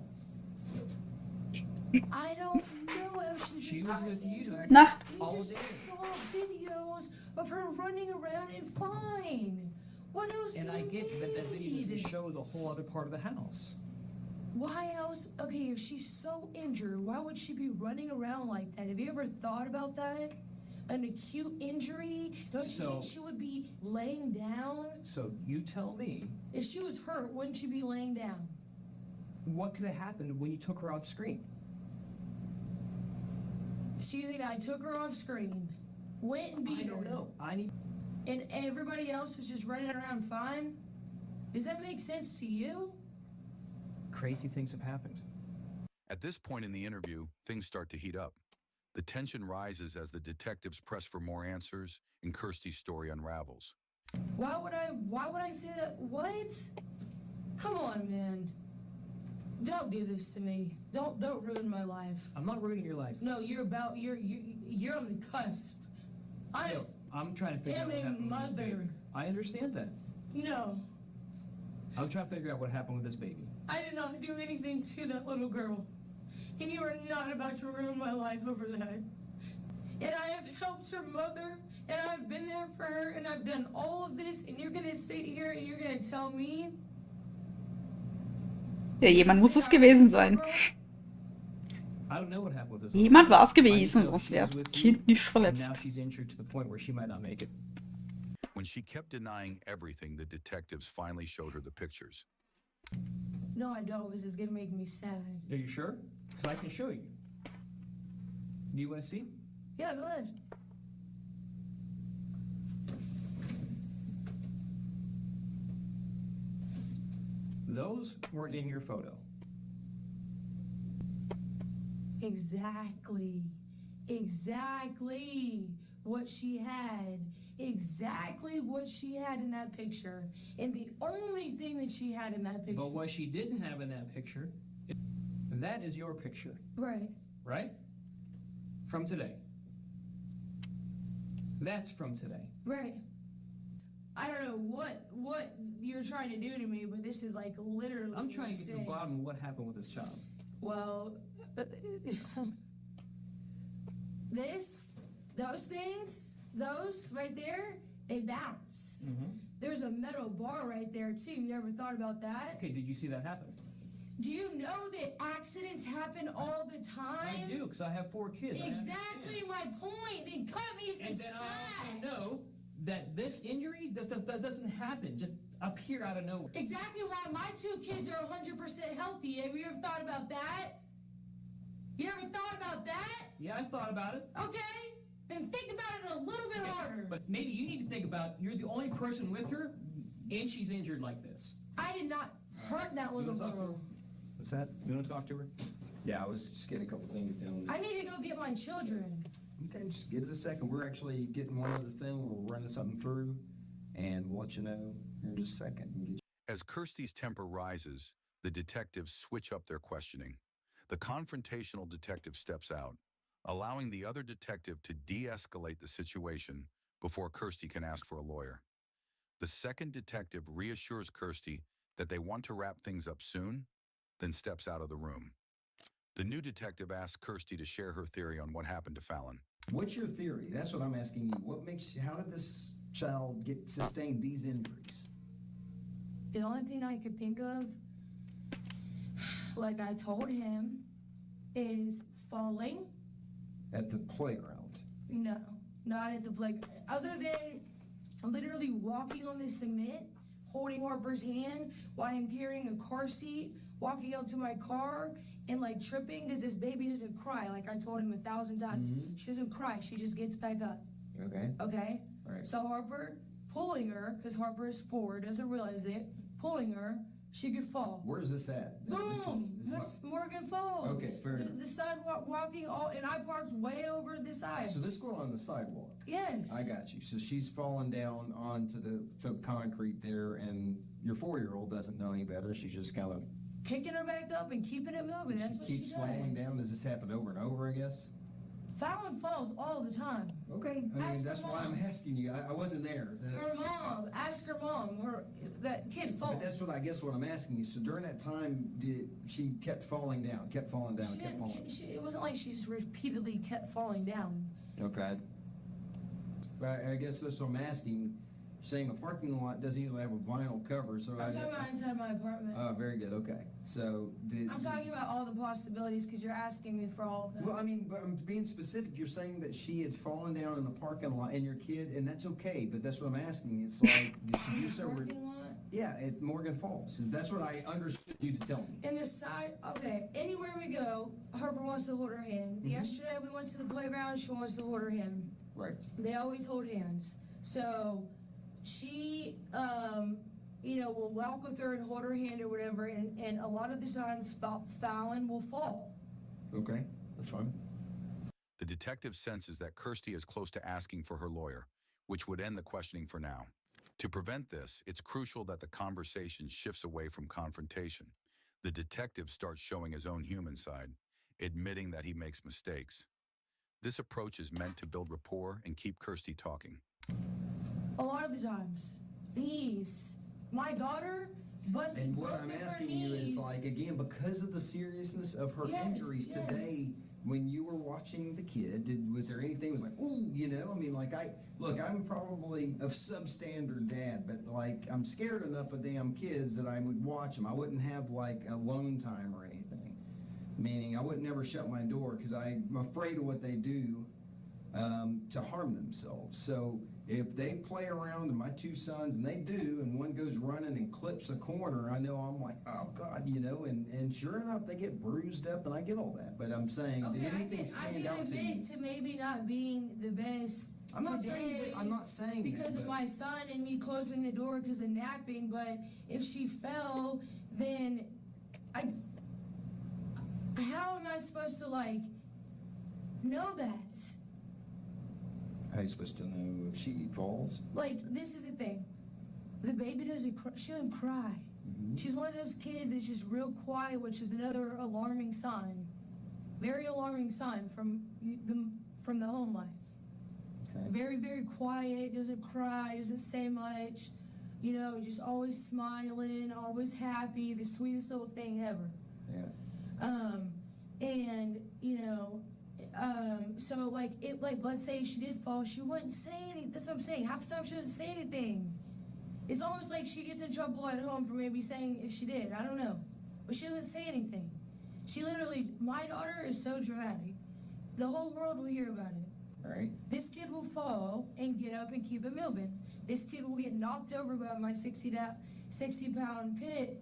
I don't know how she was with you Nacht. We just saw videos of her running around and fine. What else And do I you get need? that video doesn't show the whole other part of the house. Why else? Okay, if she's so injured, why would she be running around like that? Have you ever thought about that? An acute injury? Don't you think she would be laying down? So you tell me, If she was hurt, wouldn't she be laying down? what could have happened when you took her off screen? So you think I took her off screen, went and beat her? I don't know. I need. And everybody else was just running around fine? Does that make sense to you? Crazy things have happened. At this point in the interview, things start to heat up. The tension rises as the detectives press for more answers and Kirsty's story unravels. Why would I say that? What? Come on, man. Don't do this to me. Don't ruin my life. I'm not ruining your life. No, you're on the cusp. I'm trying to figure out what happened with this baby. I understand that. No, I'm trying to figure out what happened with this baby. I did not do anything to that little girl. And you are not about to ruin my life over that. And I have helped her mother, and I've been there for her, and I've done all of this, and you're gonna sit here and you're gonna tell me? Ja, jemand muss es gewesen sein. I don't know what happened with this. Jemand war es gewesen, sonst wäre das Kind nicht verletzt. Now she's injured to the point where she might not make it. When she kept denying everything, the detectives finally showed her the pictures. No, I don't. This is gonna make me sad. Are you sure? Because I can show you. Do you want to see? Yeah, go ahead. Those weren't in your photo. Exactly what she had. Exactly what she had in that picture. And the only thing that she had in that picture. But what she didn't have in that picture, that is your picture. Right. Right? From today. That's from today. Right. I don't know what you're trying to do to me, but this is like literally. I'm trying to get to the bottom of what happened with this child. Well, those things, those right there, they bounce. Mm-hmm. There's a metal bar right there too. You ever thought about that? Okay, did you see that happen? Do you know that accidents happen all the time? I do, because I have 4 kids. Exactly my point. Then cut me some And then slack. I also know that this injury doesn't happen just appear out of nowhere. Exactly why my 2 kids are 100% healthy. Have you ever thought about that? You ever thought about that? Yeah, I thought about it. Okay, then think about it a little bit harder. But maybe you need to think about you're the only person with her, and she's injured like this. I did not hurt that little girl. What's that? You want to talk to her? Yeah, I was just getting a couple things down. I need to go get my children. Okay, just give it a second. We're actually getting one other thing. We're running something through, and we'll let you know in just a second. As Kirsty's temper rises, the detectives switch up their questioning. The confrontational detective steps out, allowing the other detective to de-escalate the situation before Kirsty can ask for a lawyer. The second detective reassures Kirsty that they want to wrap things up soon, then steps out of the room. The new detective asks Kirsty to share her theory on what happened to Fallon. What's your theory? That's what I'm asking you. How did this child sustain these injuries? The only thing I could think of, like I told him, is falling. At the playground? No, not at the playground. Other than literally walking on this cement, holding Harper's hand while I'm carrying a car seat, walking up to my car and like tripping because this baby doesn't cry like I told him 1,000 times. Mm-hmm. She doesn't cry, she just gets back up. Okay. Okay? All right. So Harper pulling her, because Harper is 4, doesn't realize it, pulling her, she could fall. Where's this at? Boom! Is this... Morgan Falls. Okay, fair enough. The sidewalk walking and I parked way over the side. So this is going on the sidewalk? Yes. I got you. So she's falling down onto the concrete there, and your 4-year-old doesn't know any better. She's just kind of picking her back up and keeping it moving. That's what she does. Keeps falling down. Does this happen over and over, I guess? Fallon falls all the time. Okay. I mean, that's why I'm asking you. I wasn't there. Her mom. Ask ask her mom. That kid falls. But that's what I guess what I'm asking you. So during that time, she kept falling down, kept falling down, kept falling? It wasn't like she just repeatedly kept falling down. Okay. But I guess that's what I'm asking. Saying a parking lot doesn't even have a vinyl cover, so I'm talking about inside my apartment. Oh, very good. Okay. So I'm talking about all the possibilities because you're asking me for all of this. Well, I mean, but I'm being specific. You're saying that she had fallen down in the parking lot and your kid, and that's okay, but that's what I'm asking. It's like, did she do so? Parking lot? Yeah, at Morgan Falls. That's what I understood you to tell me. In the side, okay, anywhere we go, Harper wants to will hand. Yesterday we went to the playground, she wants to hold her hand. Right. They always hold hands. So she, will walk with her and hold her hand or whatever, and a lot of the times Fallon will fall. Okay, that's fine. The detective senses that Kirsty is close to asking for her lawyer, which would end the questioning for now. To prevent this, it's crucial that the conversation shifts away from confrontation. The detective starts showing his own human side, admitting that he makes mistakes. This approach is meant to build rapport and keep Kirsty talking. A lot of the times, my daughter busted And what both I'm of her asking you is, knees. like, again, because of the seriousness of her injuries today, when you were watching the kid, was there anything was like, ooh, I mean, like, I'm probably a substandard dad, but like, I'm scared enough of damn kids that I would watch them. I wouldn't have like alone time or anything. Meaning, I would never shut my door because I'm afraid of what they do to harm themselves. So if they play around, and my two sons, and they do, and one goes running and clips a corner, I know I'm like, oh God, and sure enough, they get bruised up, and I get all that. But I'm saying, Okay, did anything stand out to you? to maybe not being the best. I'm not today saying because that, of my son and me closing the door because of napping. But if she fell, then how am I supposed to know that? How are you supposed to know if she falls? This is the thing. The baby doesn't cry. She doesn't cry. She's one of those kids that's just real quiet, which is another alarming sign. Very alarming sign from the home life. Okay. Very, very quiet, doesn't cry, doesn't say much. Just always smiling, always happy, the sweetest little thing ever. Yeah. So let's say she did fall, she wouldn't say anything. That's what I'm saying. Half the time she doesn't say anything. It's almost like she gets in trouble at home for maybe saying if she did. I don't know. But she doesn't say anything. My daughter is so dramatic. The whole world will hear about it. All right. This kid will fall and get up and keep it moving. This kid will get knocked over by my 60-pound pit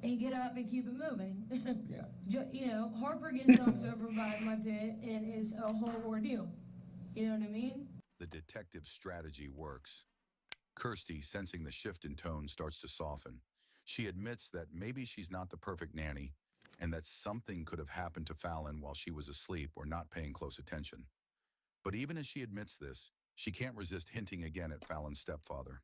and get up and keep it moving. Yeah. Harper gets knocked over by my pit and is a whole ordeal. You know what I mean? The detective's strategy works. Kirsty, sensing the shift in tone, starts to soften. She admits that maybe she's not the perfect nanny and that something could have happened to Fallon while she was asleep or not paying close attention. But even as she admits this, she can't resist hinting again at Fallon's stepfather.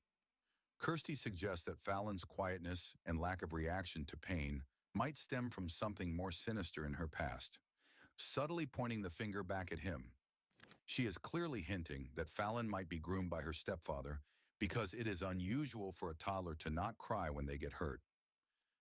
Kirsty suggests that Fallon's quietness and lack of reaction to pain might stem from something more sinister in her past, subtly pointing the finger back at him. She is clearly hinting that Fallon might be groomed by her stepfather because it is unusual for a toddler to not cry when they get hurt.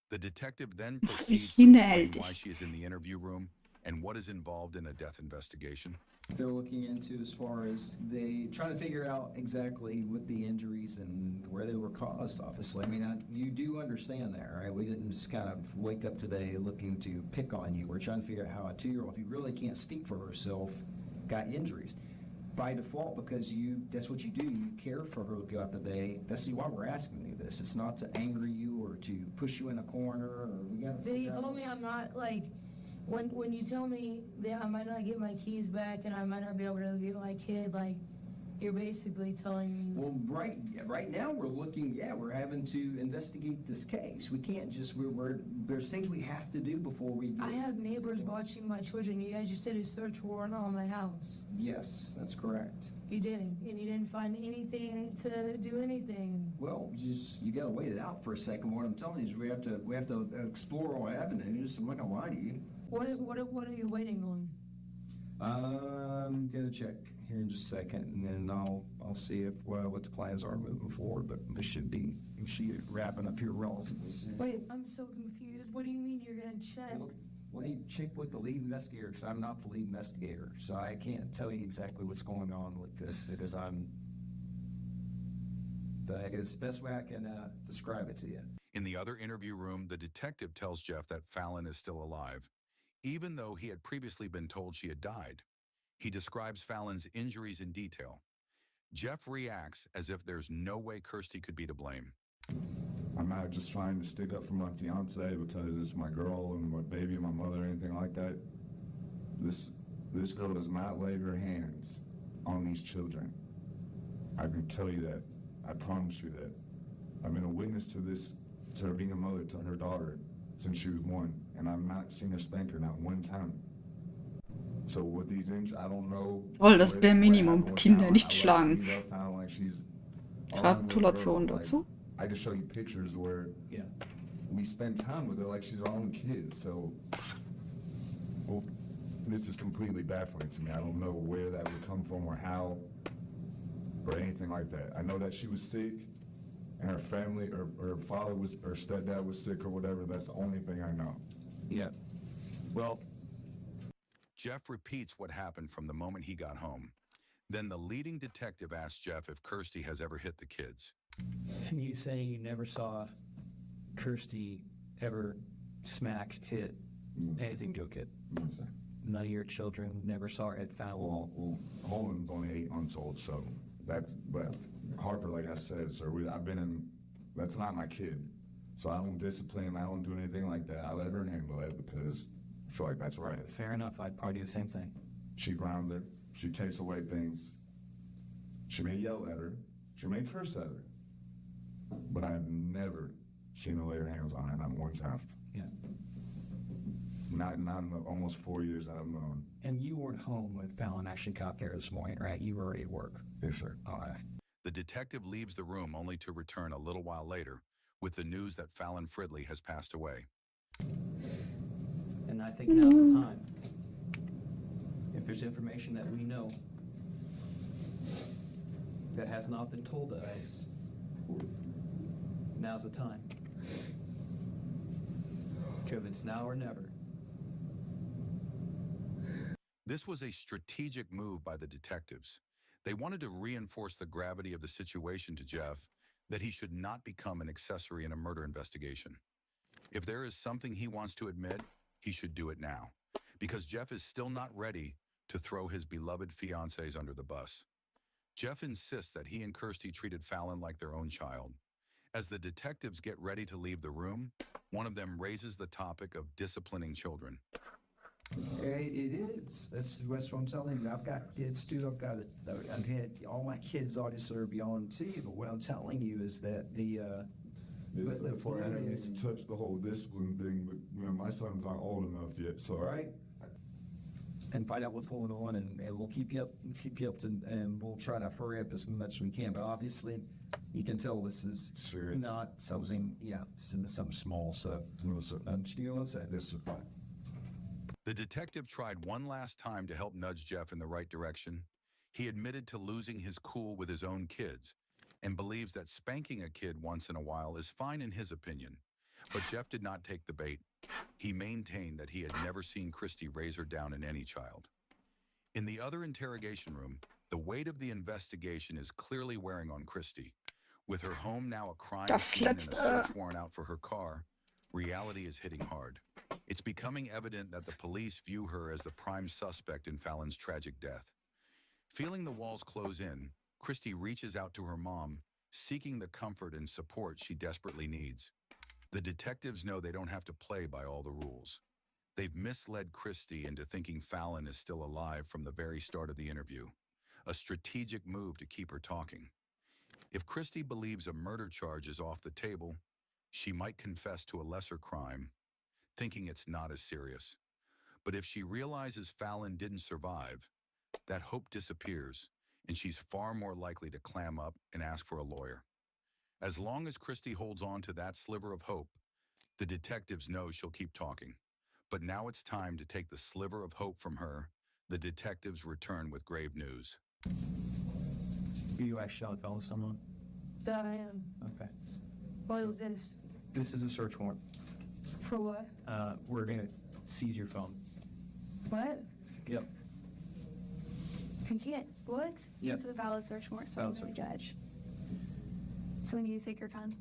The detective then proceeds to explain why she is in the interview room and what is involved in a death investigation. They're looking into as far as they trying to figure out exactly what the injuries and where they were caused, obviously. I mean, you do understand that, right? We didn't just kind of wake up today looking to pick on you. We're trying to figure out how a 2-year-old who really can't speak for herself got injuries. By default, because that's what you do. You care for her throughout the day. That's why we're asking you this. It's not to anger you or to push you in a corner or we got to figure out. They told me I'm not when you tell me that I might not get my keys back and I might not be able to get my kid, you're basically telling me. Well, right now we're looking. Yeah, we're having to investigate this case. We can't just. There's things we have to do before we. I have neighbors watching my children. You guys just did a search warrant on my house. Yes, that's correct. You did, and you didn't find anything to do anything. Well, you got to wait it out for a second. What I'm telling you is we have to explore all avenues. I'm not gonna lie to you. What are you waiting on? I'm gonna check here in just a second, and then I'll see if what the plans are moving forward. But this should be wrapping up here relatively soon. Wait, I'm so confused. What do you mean you're gonna check? Well, you check with the lead investigator because I'm not the lead investigator, so I can't tell you exactly what's going on with this because I guess the best way I can describe it to you. In the other interview room, the detective tells Jeff that Fallon is still alive, even though he had previously been told she had died. He describes Fallon's injuries in detail. Jeff reacts as if there's no way Kirsty could be to blame. I'm not just trying to stick up for my fiance because it's my girl and my baby and my mother or anything like that. This girl does not lay her hands on these children. I can tell you that. I promise you that. I've been a witness to this, to her being a mother to her daughter since she was 1, and I've not seen her spank her, not one time. So with these injuries, I don't know. Das bare Minimum, Kinder nicht schlagen. Gratulation dazu. I can show you pictures where we spend time with her like she's our own kid. So, well, this is completely baffling to me. I don't know where that would come from or how or anything like that. I know that she was sick and her family or her father was, or stepdad was sick or whatever. That's the only thing I know. Yeah. Well, Jeff repeats what happened from the moment he got home. Then the leading detective asks Jeff if Kirsty has ever hit the kids. You say you never saw Kirsty ever smack, hit anything to a kid? None of your children never saw her at foul. Well, Holman's only 8 months old, so that's, but Harper, like I said, sir, that's not my kid. So I don't discipline, I don't do anything like that. I let her handle it because I feel like that's right. Fair enough, I'd probably do the same thing. She grounds her, she takes away things. She may yell at her, she may curse at her. But I've never seen her lay her hands on her, not one time. Yeah. Not in the almost 4 years that I've known. And you weren't home when Fallon actually got there this morning, right? You were already at work. Yes, sir. All right. The detective leaves the room only to return a little while later with the news that Fallon Fridley has passed away. And I think now's the time. If there's information that we know that has not been told to us, now's the time. Because it's now or never. This was a strategic move by the detectives. They wanted to reinforce the gravity of the situation to Jeff, that he should not become an accessory in a murder investigation. If there is something he wants to admit, he should do it now, because Jeff is still not ready to throw his beloved fiancés under the bus. Jeff insists that he and Kirsty treated Fallon like their own child. As the detectives get ready to leave the room, one of them raises the topic of disciplining children. It is. That's what I'm telling you. I've got kids too. I've had all my kids obviously are beyond 2, but what I'm telling you is that Before I touch the whole discipline thing, but my son's not old enough yet, so. Right. And find out what's going on, and we'll keep you up, and we'll try to hurry up as much as we can. But obviously, you can tell this is not something, something small. So, this is fine. The detective tried one last time to help nudge Jeff in the right direction. He admitted to losing his cool with his own kids and believes that spanking a kid once in a while is fine in his opinion. But Jeff did not take the bait. He maintained that he had never seen Kirsty raise her down in any child. In the other interrogation room, the weight of the investigation is clearly wearing on Kirsty. With her home now a crime scene and a search warrant out for her car, reality is hitting hard. It's becoming evident that the police view her as the prime suspect in Fallon's tragic death. Feeling the walls close in, Kirsty reaches out to her mom, seeking the comfort and support she desperately needs. The detectives know they don't have to play by all the rules. They've misled Kirsty into thinking Fallon is still alive from the very start of the interview, a strategic move to keep her talking. If Kirsty believes a murder charge is off the table, she might confess to a lesser crime, thinking it's not as serious. But if she realizes Fallon didn't survive, that hope disappears, and she's far more likely to clam up and ask for a lawyer. As long as Kirsty holds on to that sliver of hope, the detectives know she'll keep talking. But now it's time to take the sliver of hope from her The detectives return with grave news. You actually found someone? That I am. Okay. What is this? This is a search warrant. For what? We're gonna seize your phone. What? Yep. You can't. What? Yep. It's a valid search warrant, so Valid I'm going search. to judge. So we need to take your phone.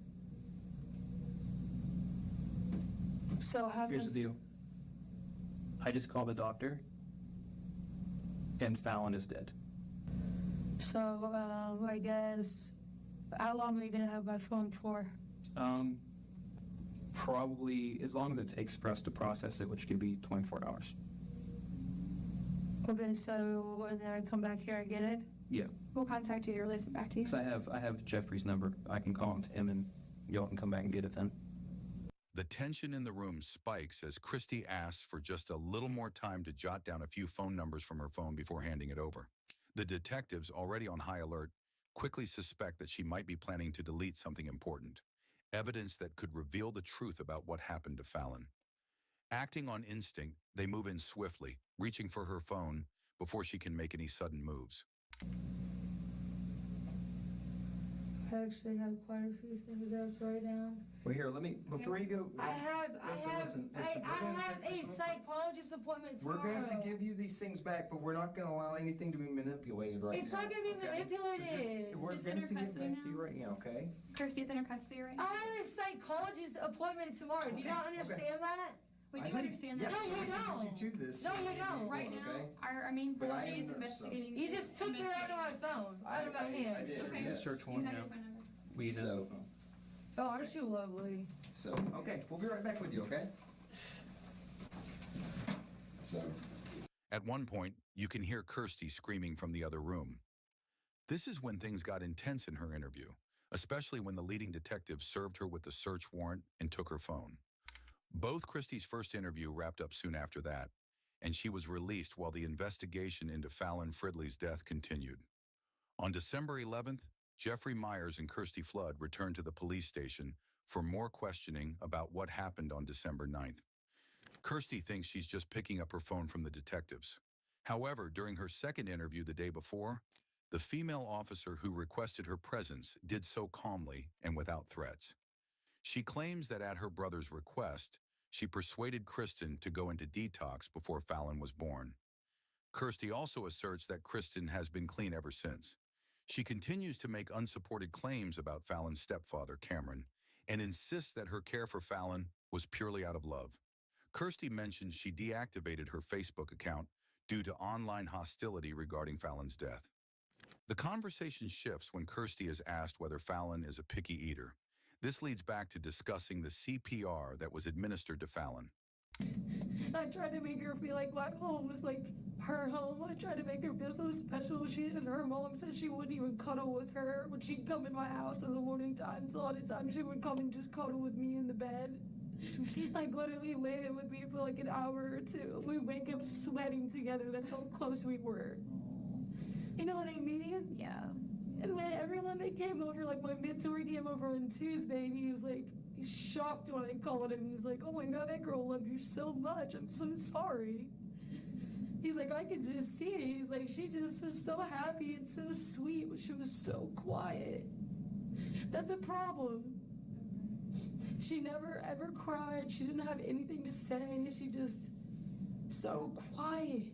So how Here's the deal. I just called the doctor, and Fallon is dead. So, I guess, how long are you gonna have my phone for? Probably as long as it takes for us to process it, which could be 24 hours. Okay, so, and then I come back here and get it? Yeah. We'll contact you to release it back to you. Because I have Jeffrey's number. I can call him and y'all can come back and get it then. The tension in the room spikes as Christy asks for just a little more time to jot down a few phone numbers from her phone before handing it over. The detectives, already on high alert, quickly suspect that she might be planning to delete something important, evidence that could reveal the truth about what happened to Fallon. Acting on instinct, they move in swiftly, reaching for her phone before she can make any sudden moves. I actually have quite a few things I have to write down. Well, here, let me, before you go. I have we're gonna a take this- psychologist appointment We're tomorrow. going to give you these things back, but we're not going to allow anything to be manipulated right It's now. not gonna be okay? manipulated. So just, we're It's going under to get custody back to now. you right now, okay? Kirsty's in her custody right I now. have a psychologist appointment tomorrow. Do you not understand that? We I do did- understand yes, that. No, so you we can don't. get you to this. No, you don't. Right now, Okay? our main But I priority am is a nurse, so- investigating. You just took it out of my phone, out of my hand. I did, Okay. yes. Search You warrant have now. your phone number. We So- did. Oh, aren't you lovely? So, okay, we'll be right back with you, okay? So, At one point, you can hear Kirsty screaming from the other room. This is when things got intense in her interview, especially when the leading detective served her with the search warrant and took her phone. Both Christy's first interview wrapped up soon after that, and she was released while the investigation into Fallon Fridley's death continued. On December 11th, Jeffrey Myers and Kirsty Flood returned to the police station for more questioning about what happened on December 9th. Kirsty thinks she's just picking up her phone from the detectives. However, during her second interview the day before, the female officer who requested her presence did so calmly and without threats. She claims that at her brother's request, she persuaded Kristen to go into detox before Fallon was born. Kirsty also asserts that Kristen has been clean ever since. She continues to make unsupported claims about Fallon's stepfather, Cameron, and insists that her care for Fallon was purely out of love. Kirsty mentions she deactivated her Facebook account due to online hostility regarding Fallon's death. The conversation shifts when Kirsty is asked whether Fallon is a picky eater. This leads back to discussing the CPR that was administered to Fallon. I tried to make her feel like my home was like her home. I tried to make her feel so special. Her mom said she wouldn't even cuddle with her when she'd come in my house in the morning times. A lot of times she would come and just cuddle with me in the bed. Like literally lay there with me for like an hour or two. We wake up sweating together. That's how close we were. You know what I mean? Yeah. And when everyone that came over, like my mentor came over on Tuesday, and he was like, he's shocked when I called him. He's like, oh my God, that girl loved you so much. I'm so sorry. He's like, I could just see it. He's like, she just was so happy and so sweet, but she was so quiet. That's a problem. She never ever cried. She didn't have anything to say. She just so quiet.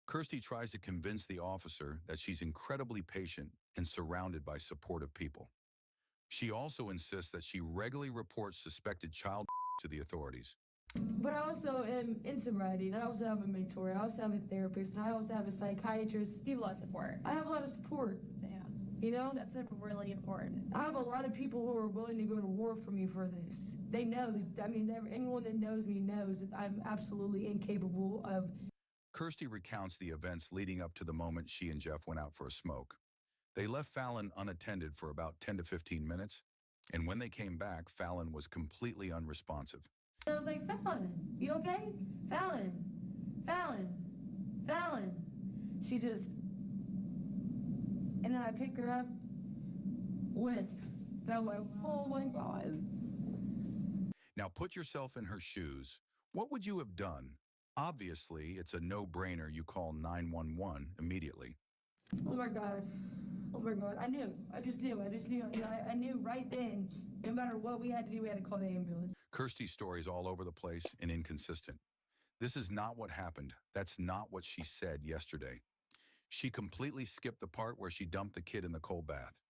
Kirsty tries to convince the officer that she's incredibly patient and surrounded by supportive people. She also insists that she regularly reports suspected child to the authorities. But I also am in sobriety, and I also have a mentor. I also have a therapist, and I also have a psychiatrist. You have a lot of support. I have a lot of support. Yeah. You know? That's really important. I have a lot of people who are willing to go to war for me for this. They know that, I mean, anyone that knows me knows that I'm absolutely incapable of. Kirsty recounts the events leading up to the moment she and Jeff went out for a smoke. They left Fallon unattended for about 10 to 15 minutes, and when they came back, Fallon was completely unresponsive. I was like, Fallon, you okay? Fallon, Fallon, Fallon. She just, and then I pick her up, limp. And I'm like, oh my God. Now put yourself in her shoes. What would you have done? Obviously, it's a no-brainer you call 911 immediately. Oh my God. Oh my God. I knew. I just knew. I knew right then, no matter what we had to do, we had to call the ambulance. Kirsty's story is all over the place and inconsistent. This is not what happened. That's not what she said yesterday. She completely skipped the part where she dumped the kid in the cold bath.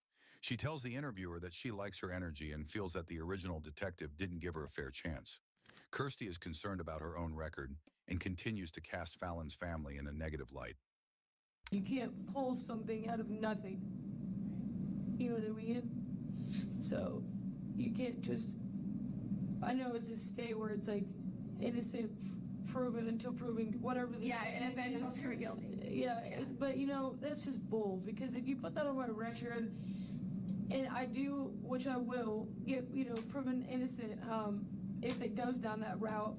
She tells the interviewer that she likes her energy and feels that the original detective didn't give her a fair chance. Kirsty is concerned about her own record and continues to cast Fallon's family in a negative light. You can't pull something out of nothing. You know what I mean? So, you can't just... I know it's a state where it's like innocent proven until proven, whatever this is. You're guilty. Yeah, but you know, that's just bull, because if you put that on my record, and I do, which I will, get, you know, proven innocent, if it goes down that route,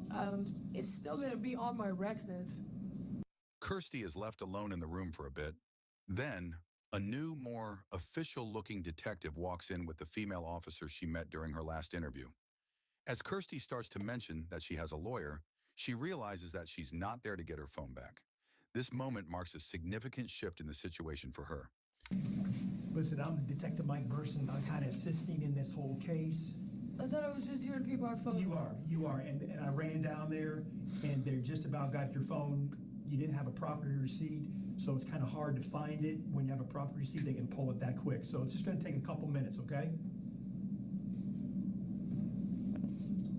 it's still gonna be on my record. Kirsty is left alone in the room for a bit. Then, a new, more official-looking detective walks in with the female officer she met during her last interview. As Kirsty starts to mention that she has a lawyer, she realizes that she's not there to get her phone back. This moment marks a significant shift in the situation for her. Listen, I'm Detective Mike Burson. I'm kind of assisting in this whole case. I thought I was just hearing people on phone. You are. And I ran down there, and they just about got your phone. You didn't have a property receipt, so it's kind of hard to find it. When you have a property receipt, they can pull it that quick. So it's just going to take a couple minutes, okay?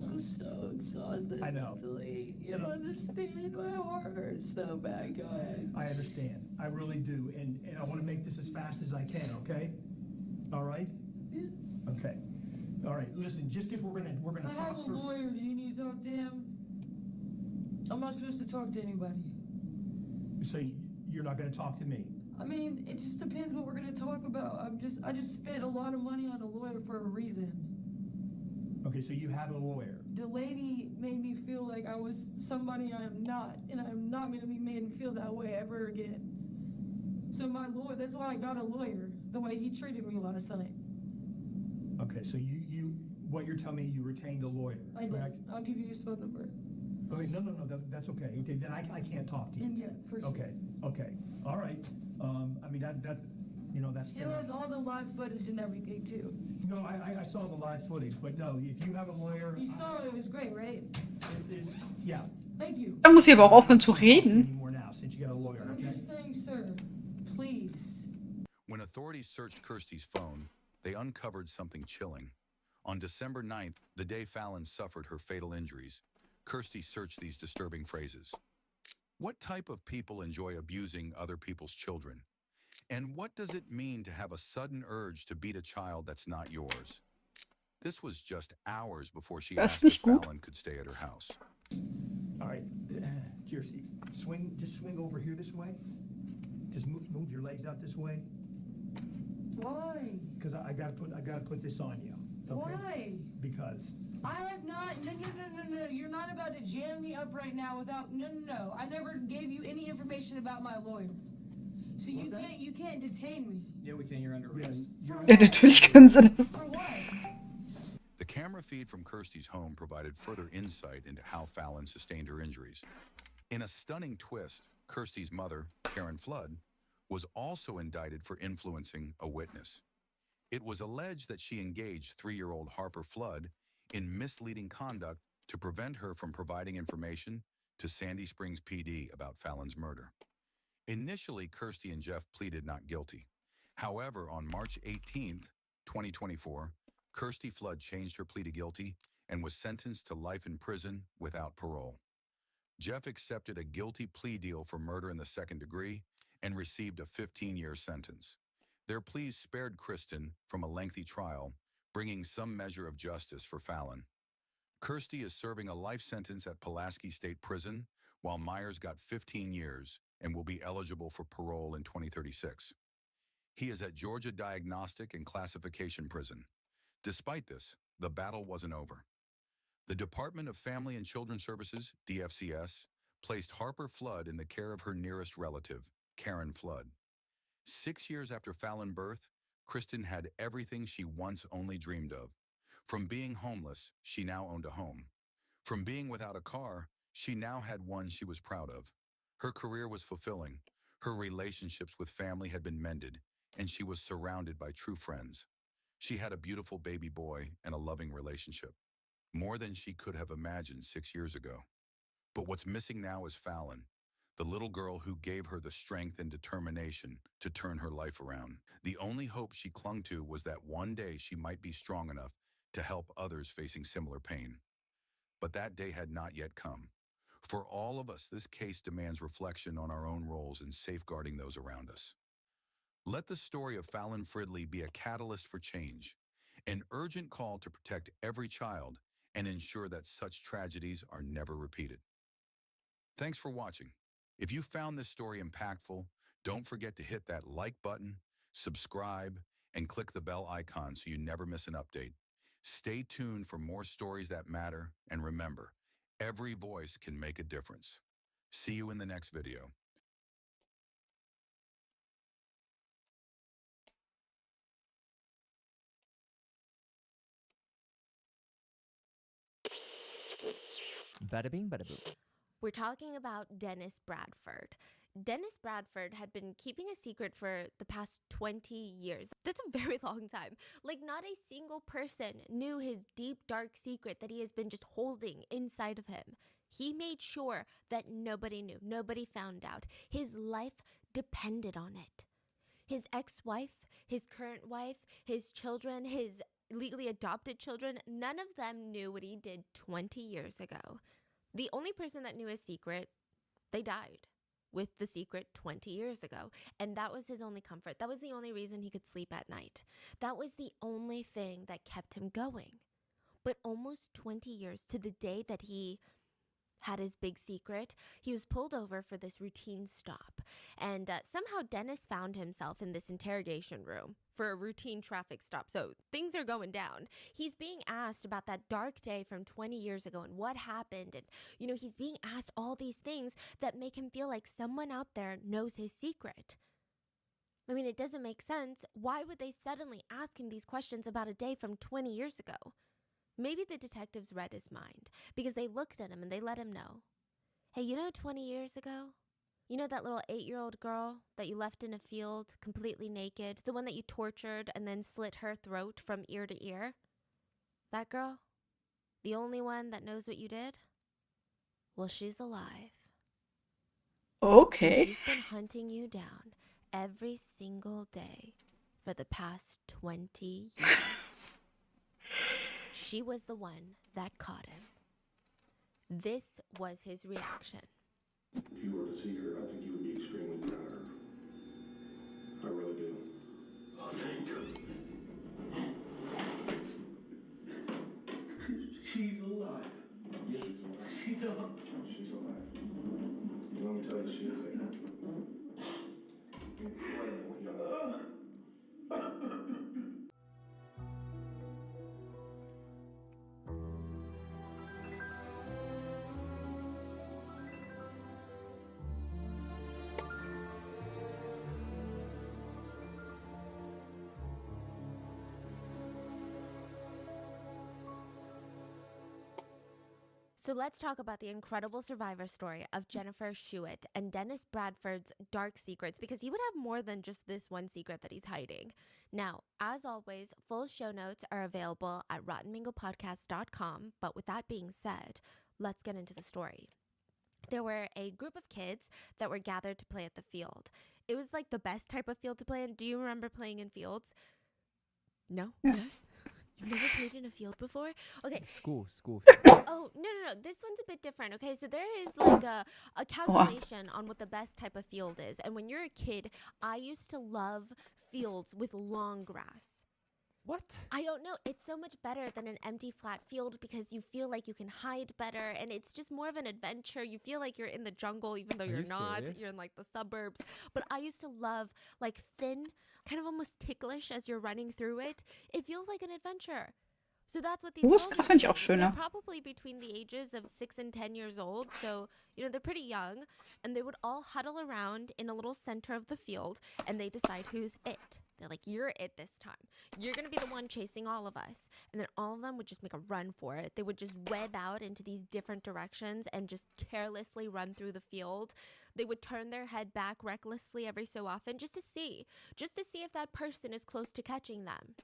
I'm so exhausted. I know. Mentally. You don't understand. My heart hurts so bad. Go ahead. I understand. I really do. And I want to make this as fast as I can, okay? All right? Yeah. Okay. All right. Listen, just because we're gonna I talk have a for... lawyer. Do you need to talk to him? I'm not supposed to talk to anybody. So you're not going to talk to me? I mean, it just depends what we're gonna talk about. I just spent a lot of money on a lawyer for a reason. Okay, so you have a lawyer. The lady made me feel like I was somebody I am not, and I'm not gonna be made to feel that way ever again. So my lawyer, that's why I got a lawyer, the way he treated me last night. Okay, so what you're telling me, you retained a lawyer, correct? I'll give you his phone number. Okay, no, that's okay. Okay, then I can't talk to you. Yeah, for sure. Okay, all right. I mean, that you know, that's He fair. has all the live footage and everything too. No, I saw the live footage, but no, if you have a lawyer... You saw it was great, right? Yeah. Thank you. Da muss sie aber auch aufhören zu reden. Anymore now, since you got a lawyer, I'm okay? just saying, sir, please. When authorities searched Kirsty's phone, they uncovered something chilling. On December 9th, the day Fallon suffered her fatal injuries, Kirsty searched these disturbing phrases. What type of people enjoy abusing other people's children? And what does it mean to have a sudden urge to beat a child that's not yours? This was just hours before she asked if Fallon could stay at her house. All right, Kirsty, just swing over here this way. Just move your legs out this way. Why? Because I gotta put this on you. Okay? Why? Because. I have not. No. You're not about to jam me up right now without. No. I never gave you any information about my lawyer. So you can't detain me. Yeah, we can. You're under arrest. Ja, natürlich können sie das. For what? The camera feed from Kirsty's home provided further insight into how Fallon sustained her injuries. In a stunning twist, Kirsty's mother, Karen Flood, was also indicted for influencing a witness. It was alleged that she engaged 3-year-old Harper Flood in misleading conduct to prevent her from providing information to Sandy Springs PD about Fallon's murder. Initially, Kirsty and Jeff pleaded not guilty. However, on March 18th, 2024, Kirsty Flood changed her plea to guilty and was sentenced to life in prison without parole. Jeff accepted a guilty plea deal for murder in the second degree and received a 15-year sentence. Their pleas spared Kristen from a lengthy trial, bringing some measure of justice for Fallon. Kirsty is serving a life sentence at Pulaski State Prison, while Myers got 15 years and will be eligible for parole in 2036. He is at Georgia Diagnostic and Classification Prison. Despite this, the battle wasn't over. The Department of Family and Children Services, DFCS, placed Harper Flood in the care of her nearest relative, Karen Flood. 6 years after Fallon's birth, Kristen had everything she once only dreamed of. From being homeless, she now owned a home. From being without a car, She now had one she was proud of. Her career was fulfilling. Her relationships with family had been mended, and she was surrounded by true friends. She had a beautiful baby boy and a loving relationship, more than she could have imagined 6 years ago. But what's missing now is Fallon, the little girl who gave her the strength and determination to turn her life around. The only hope she clung to was that one day she might be strong enough to help others facing similar pain. But that day had not yet come. For all of us, this case demands reflection on our own roles in safeguarding those around us. Let the story of Fallon Fridley be a catalyst for change, an urgent call to protect every child and ensure that such tragedies are never repeated. Thanks for watching. If you found this story impactful, don't forget to hit that like button, subscribe, and click the bell icon so you never miss an update. Stay tuned for more stories that matter, and remember, every voice can make a difference. See you in the next video. Bada bing, bada boom. We're talking about Dennis Bradford. Dennis Bradford had been keeping a secret for the past 20 years. That's a very long time. Like, not a single person knew his deep, dark secret that he has been just holding inside of him. He made sure that nobody knew, nobody found out. His life depended on it. His ex-wife, his current wife, his children, his legally adopted children, none of them knew what he did 20 years ago. The only person that knew his secret, they died with the secret 20 years ago. And that was his only comfort. That was the only reason he could sleep at night. That was the only thing that kept him going. But almost 20 years to the day that he had his big secret, he was pulled over for this routine stop. And somehow Dennis found himself in this interrogation room for a routine traffic stop. So things are going down. He's being asked about that dark day from 20 years ago and what happened. And, he's being asked all these things that make him feel like someone out there knows his secret. I mean, it doesn't make sense. Why would they suddenly ask him these questions about a day from 20 years ago? Maybe the detectives read his mind because they looked at him and they let him know. Hey, 20 years ago? That little 8-year-old girl that you left in a field completely naked? The one that you tortured and then slit her throat from ear to ear? That girl? The only one that knows what you did? Well, she's alive. Okay. And she's been hunting you down every single day for the past 20 years. She was the one that caught him. This was his reaction. If you were to see her, I think you would be extremely proud of her. I really do. Oh, thank you. She's alive. Yes, she's alive. She's alive. She's alive. Let me tell you, she is an incredible young woman. So let's talk about the incredible survivor story of Jennifer Schuett and Dennis Bradford's dark secrets, because he would have more than just this one secret that he's hiding. Now, as always, full show notes are available at rottenmangopodcast.com. But with that being said, let's get into the story. There were a group of kids that were gathered to play at the field. It was like the best type of field to play in. Do you remember playing in fields? No? Yes? You've never played in a field before? Okay. School. Oh, no. This one's a bit different, okay? So there is like a calculation on what the best type of field is. And when you're a kid, I used to love fields with long grass. What? I don't know. It's so much better than an empty flat field because you feel like you can hide better, and it's just more of an adventure. You feel like you're in the jungle even though you're not. Serious? You're in like the suburbs. But I used to love like thin, kind of almost ticklish as you're running through it. It feels like an adventure. So that's what these Das girls fand ich do. auch schöner. They're probably between the ages of 6 and 10 years old. So, they're pretty young, and they would all huddle around in a little center of the field, and they decide who's it. They're like, you're it this time. You're going to be the one chasing all of us. And then all of them would just make a run for it. They would just web out into these different directions and just carelessly run through the field. They would turn their head back recklessly every so often just to see if that person is close to catching them.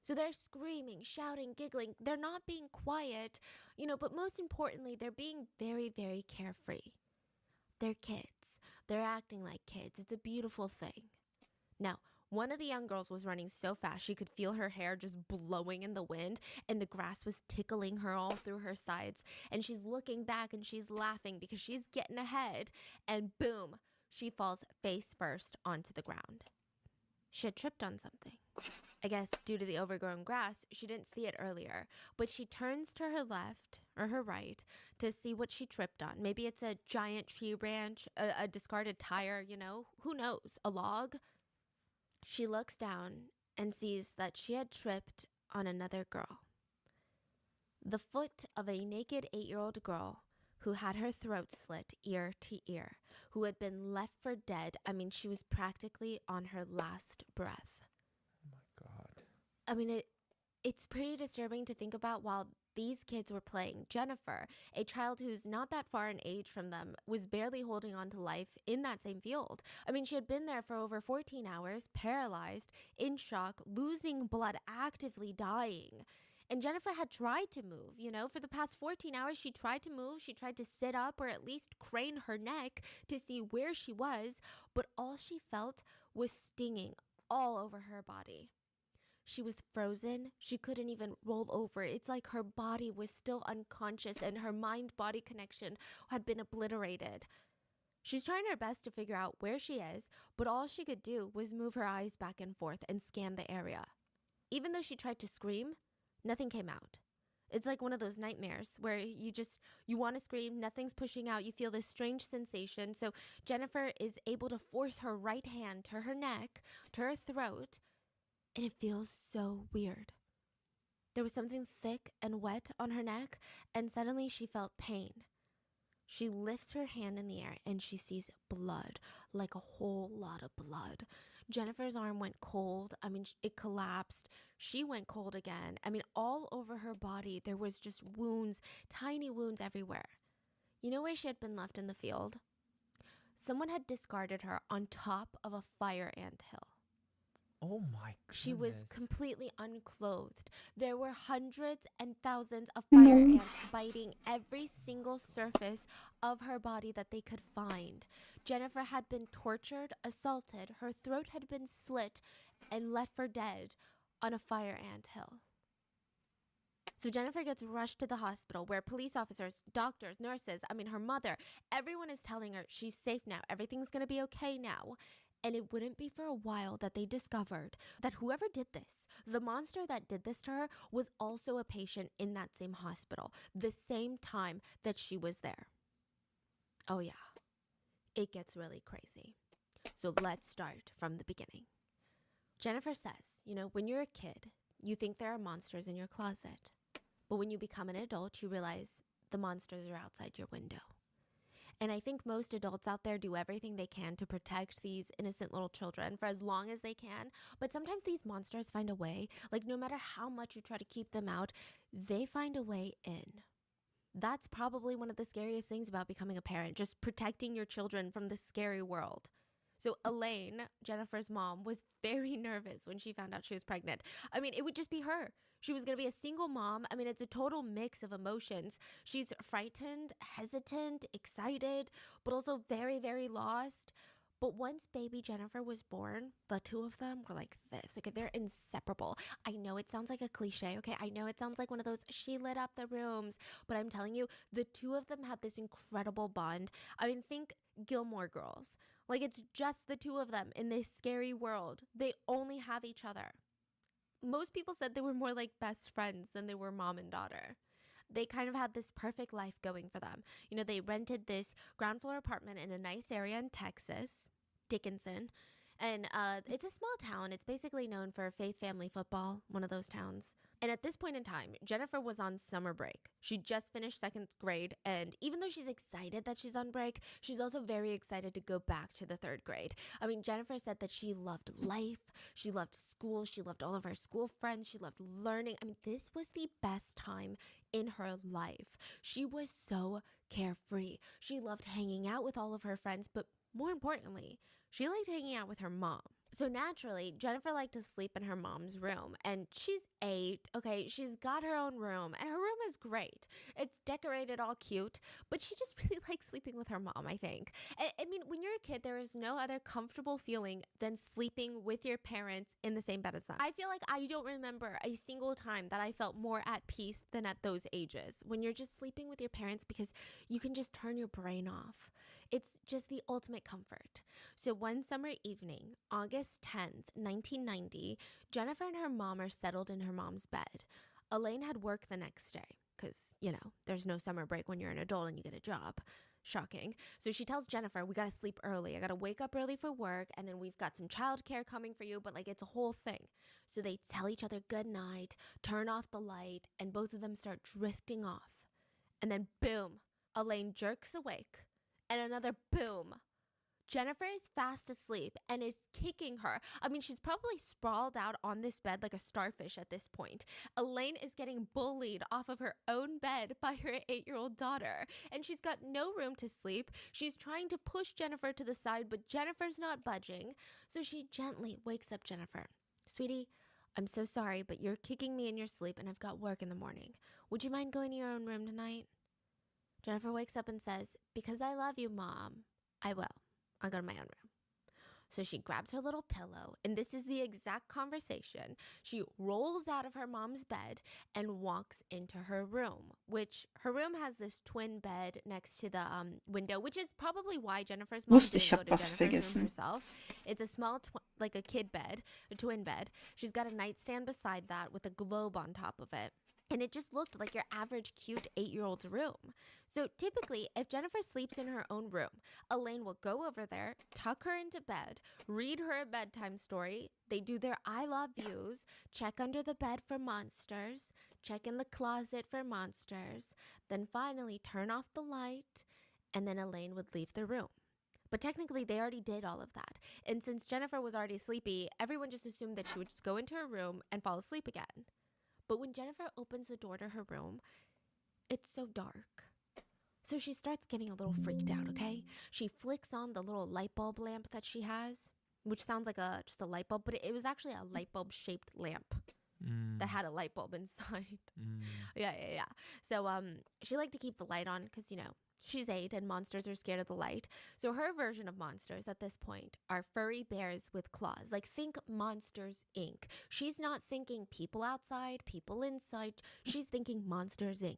So they're screaming, shouting, giggling. They're not being quiet, but most importantly, they're being very, very carefree. They're kids. They're acting like kids. It's a beautiful thing. Now, one of the young girls was running so fast she could feel her hair just blowing in the wind, and the grass was tickling her all through her sides. And she's looking back and she's laughing because she's getting ahead. And boom, she falls face first onto the ground. She had tripped on something. I guess due to the overgrown grass, she didn't see it earlier. But she turns to her left or her right to see what she tripped on. Maybe it's a giant tree branch, a discarded tire, who knows, a log. She looks down and sees that she had tripped on another girl. The foot of a naked 8-year-old girl who had her throat slit ear to ear, who had been left for dead. I mean, she was practically on her last breath. Oh my God. I mean, it's pretty disturbing to think about while these kids were playing. Jennifer, a child who's not that far in age from them, was barely holding on to life in that same field. I mean, she had been there for over 14 hours, paralyzed, in shock, losing blood, actively dying. And Jennifer had tried to move, for the past 14 hours, she tried to move. She tried to sit up or at least crane her neck to see where she was, but all she felt was stinging all over her body. She was frozen. She couldn't even roll over. It's like her body was still unconscious and her mind-body connection had been obliterated. She's trying her best to figure out where she is, but all she could do was move her eyes back and forth and scan the area. Even though she tried to scream, nothing came out. It's like one of those nightmares where you want to scream, nothing's pushing out, you feel this strange sensation. So Jennifer is able to force her right hand to her neck, to her throat, and it feels so weird. There was something thick and wet on her neck, and suddenly she felt pain. She lifts her hand in the air and she sees blood, like a whole lot of blood. Jennifer's arm went cold. I mean, it collapsed. She went cold again. I mean, all over her body, there was just wounds, tiny wounds everywhere. You know where she had been left in the field? Someone had discarded her on top of a fire ant hill. Oh my goodness. She was completely unclothed. There were hundreds and thousands of fire ants biting every single surface of her body that they could find. Jennifer had been tortured, assaulted, her throat had been slit, and left for dead on a fire ant hill. So Jennifer gets rushed to the hospital where police officers, doctors, nurses, her mother, everyone is telling her she's safe now. Everything's going to be okay now. And it wouldn't be for a while that they discovered that whoever did this, the monster that did this to her, was also a patient in that same hospital, the same time that she was there. Oh yeah, it gets really crazy. So let's start from the beginning. Jennifer says, when you're a kid, you think there are monsters in your closet. But when you become an adult, you realize the monsters are outside your window. And I think most adults out there do everything they can to protect these innocent little children for as long as they can. But sometimes these monsters find a way, like no matter how much you try to keep them out, they find a way in. That's probably one of the scariest things about becoming a parent, just protecting your children from the scary world. So Elaine, Jennifer's mom, was very nervous when she found out she was pregnant. I mean, it would just be her. She was going to be a single mom. I mean, it's a total mix of emotions. She's frightened, hesitant, excited, but also very, very lost. But once baby Jennifer was born, the two of them were like this. Okay, they're inseparable. I know it sounds like a cliche, okay? I know it sounds like one of those she lit up the rooms, but I'm telling you, the two of them had this incredible bond. I mean, think Gilmore Girls. Like, it's just the two of them in this scary world. They only have each other. Most people said they were more like best friends than they were mom and daughter. They kind of had this perfect life going for them. They rented this ground floor apartment in a nice area in Texas, Dickinson. And it's a small town. It's basically known for faith family football, one of those towns. And at this point in time, Jennifer was on summer break. She just finished 2nd grade, and even though she's excited that she's on break, she's also very excited to go back to the 3rd grade. I mean, Jennifer said that she loved life, she loved school, she loved all of her school friends, she loved learning. I mean, this was the best time in her life. She was so carefree. She loved hanging out with all of her friends, but more importantly, she liked hanging out with her mom. So naturally, Jennifer liked to sleep in her mom's room, and she's 8, okay? She's got her own room, and her room is great. It's decorated all cute, but she just really likes sleeping with her mom, I think. I mean, when you're a kid, there is no other comfortable feeling than sleeping with your parents in the same bed as them. I feel like I don't remember a single time that I felt more at peace than at those ages, when you're just sleeping with your parents because you can just turn your brain off. It's just the ultimate comfort. So one summer evening, August 10th, 1990, Jennifer and her mom are settled in her mom's bed. Elaine had work the next day because, you know, there's no summer break when you're an adult and you get a job. Shocking. So she tells Jennifer, we got to sleep early. I got to wake up early for work, and then we've got some childcare coming for you, but like it's a whole thing. So they tell each other good night, turn off the light, and both of them start drifting off. And then boom, Elaine jerks awake. And another boom. Jennifer is fast asleep and is kicking her. I mean, she's probably sprawled out on this bed like a starfish at this point. Elaine is getting bullied off of her own bed by her 8-year-old daughter, and she's got no room to sleep. She's trying to push Jennifer to the side, but Jennifer's not budging. So she gently wakes up Jennifer. Sweetie, I'm so sorry, but you're kicking me in your sleep and I've got work in the morning. Would you mind going to your own room tonight? Jennifer wakes up and says, because I love you, Mom, I will. I'll go to my own room. So she grabs her little pillow, and this is the exact conversation. She rolls out of her mom's bed and walks into her room, which her room has this twin bed next to the window, which is probably why Jennifer's mom Wusste, didn't ich go hab to was Jennifer's room vergessen. herself. It's a small, like a kid bed, a twin bed. She's got a nightstand beside that with a globe on top of it. And it just looked like your average cute 8-year-old's room. So typically, if Jennifer sleeps in her own room, Elaine will go over there, tuck her into bed, read her a bedtime story. They do their I love yous, check under the bed for monsters, check in the closet for monsters, then finally turn off the light, and then Elaine would leave the room. But technically, they already did all of that. And since Jennifer was already sleepy, everyone just assumed that she would just go into her room and fall asleep again. But when Jennifer opens the door to her room, it's so dark. So she starts getting a little freaked out, okay? She flicks on the little light bulb lamp that she has, which sounds like just a light bulb, but it was actually a light bulb shaped lamp that had a light bulb inside. Yeah. So she liked to keep the light on because, you know, she's 8 and monsters are scared of the light. So her version of monsters at this point are furry bears with claws. Like, think Monsters, Inc. She's not thinking people outside, people inside. She's thinking Monsters, Inc.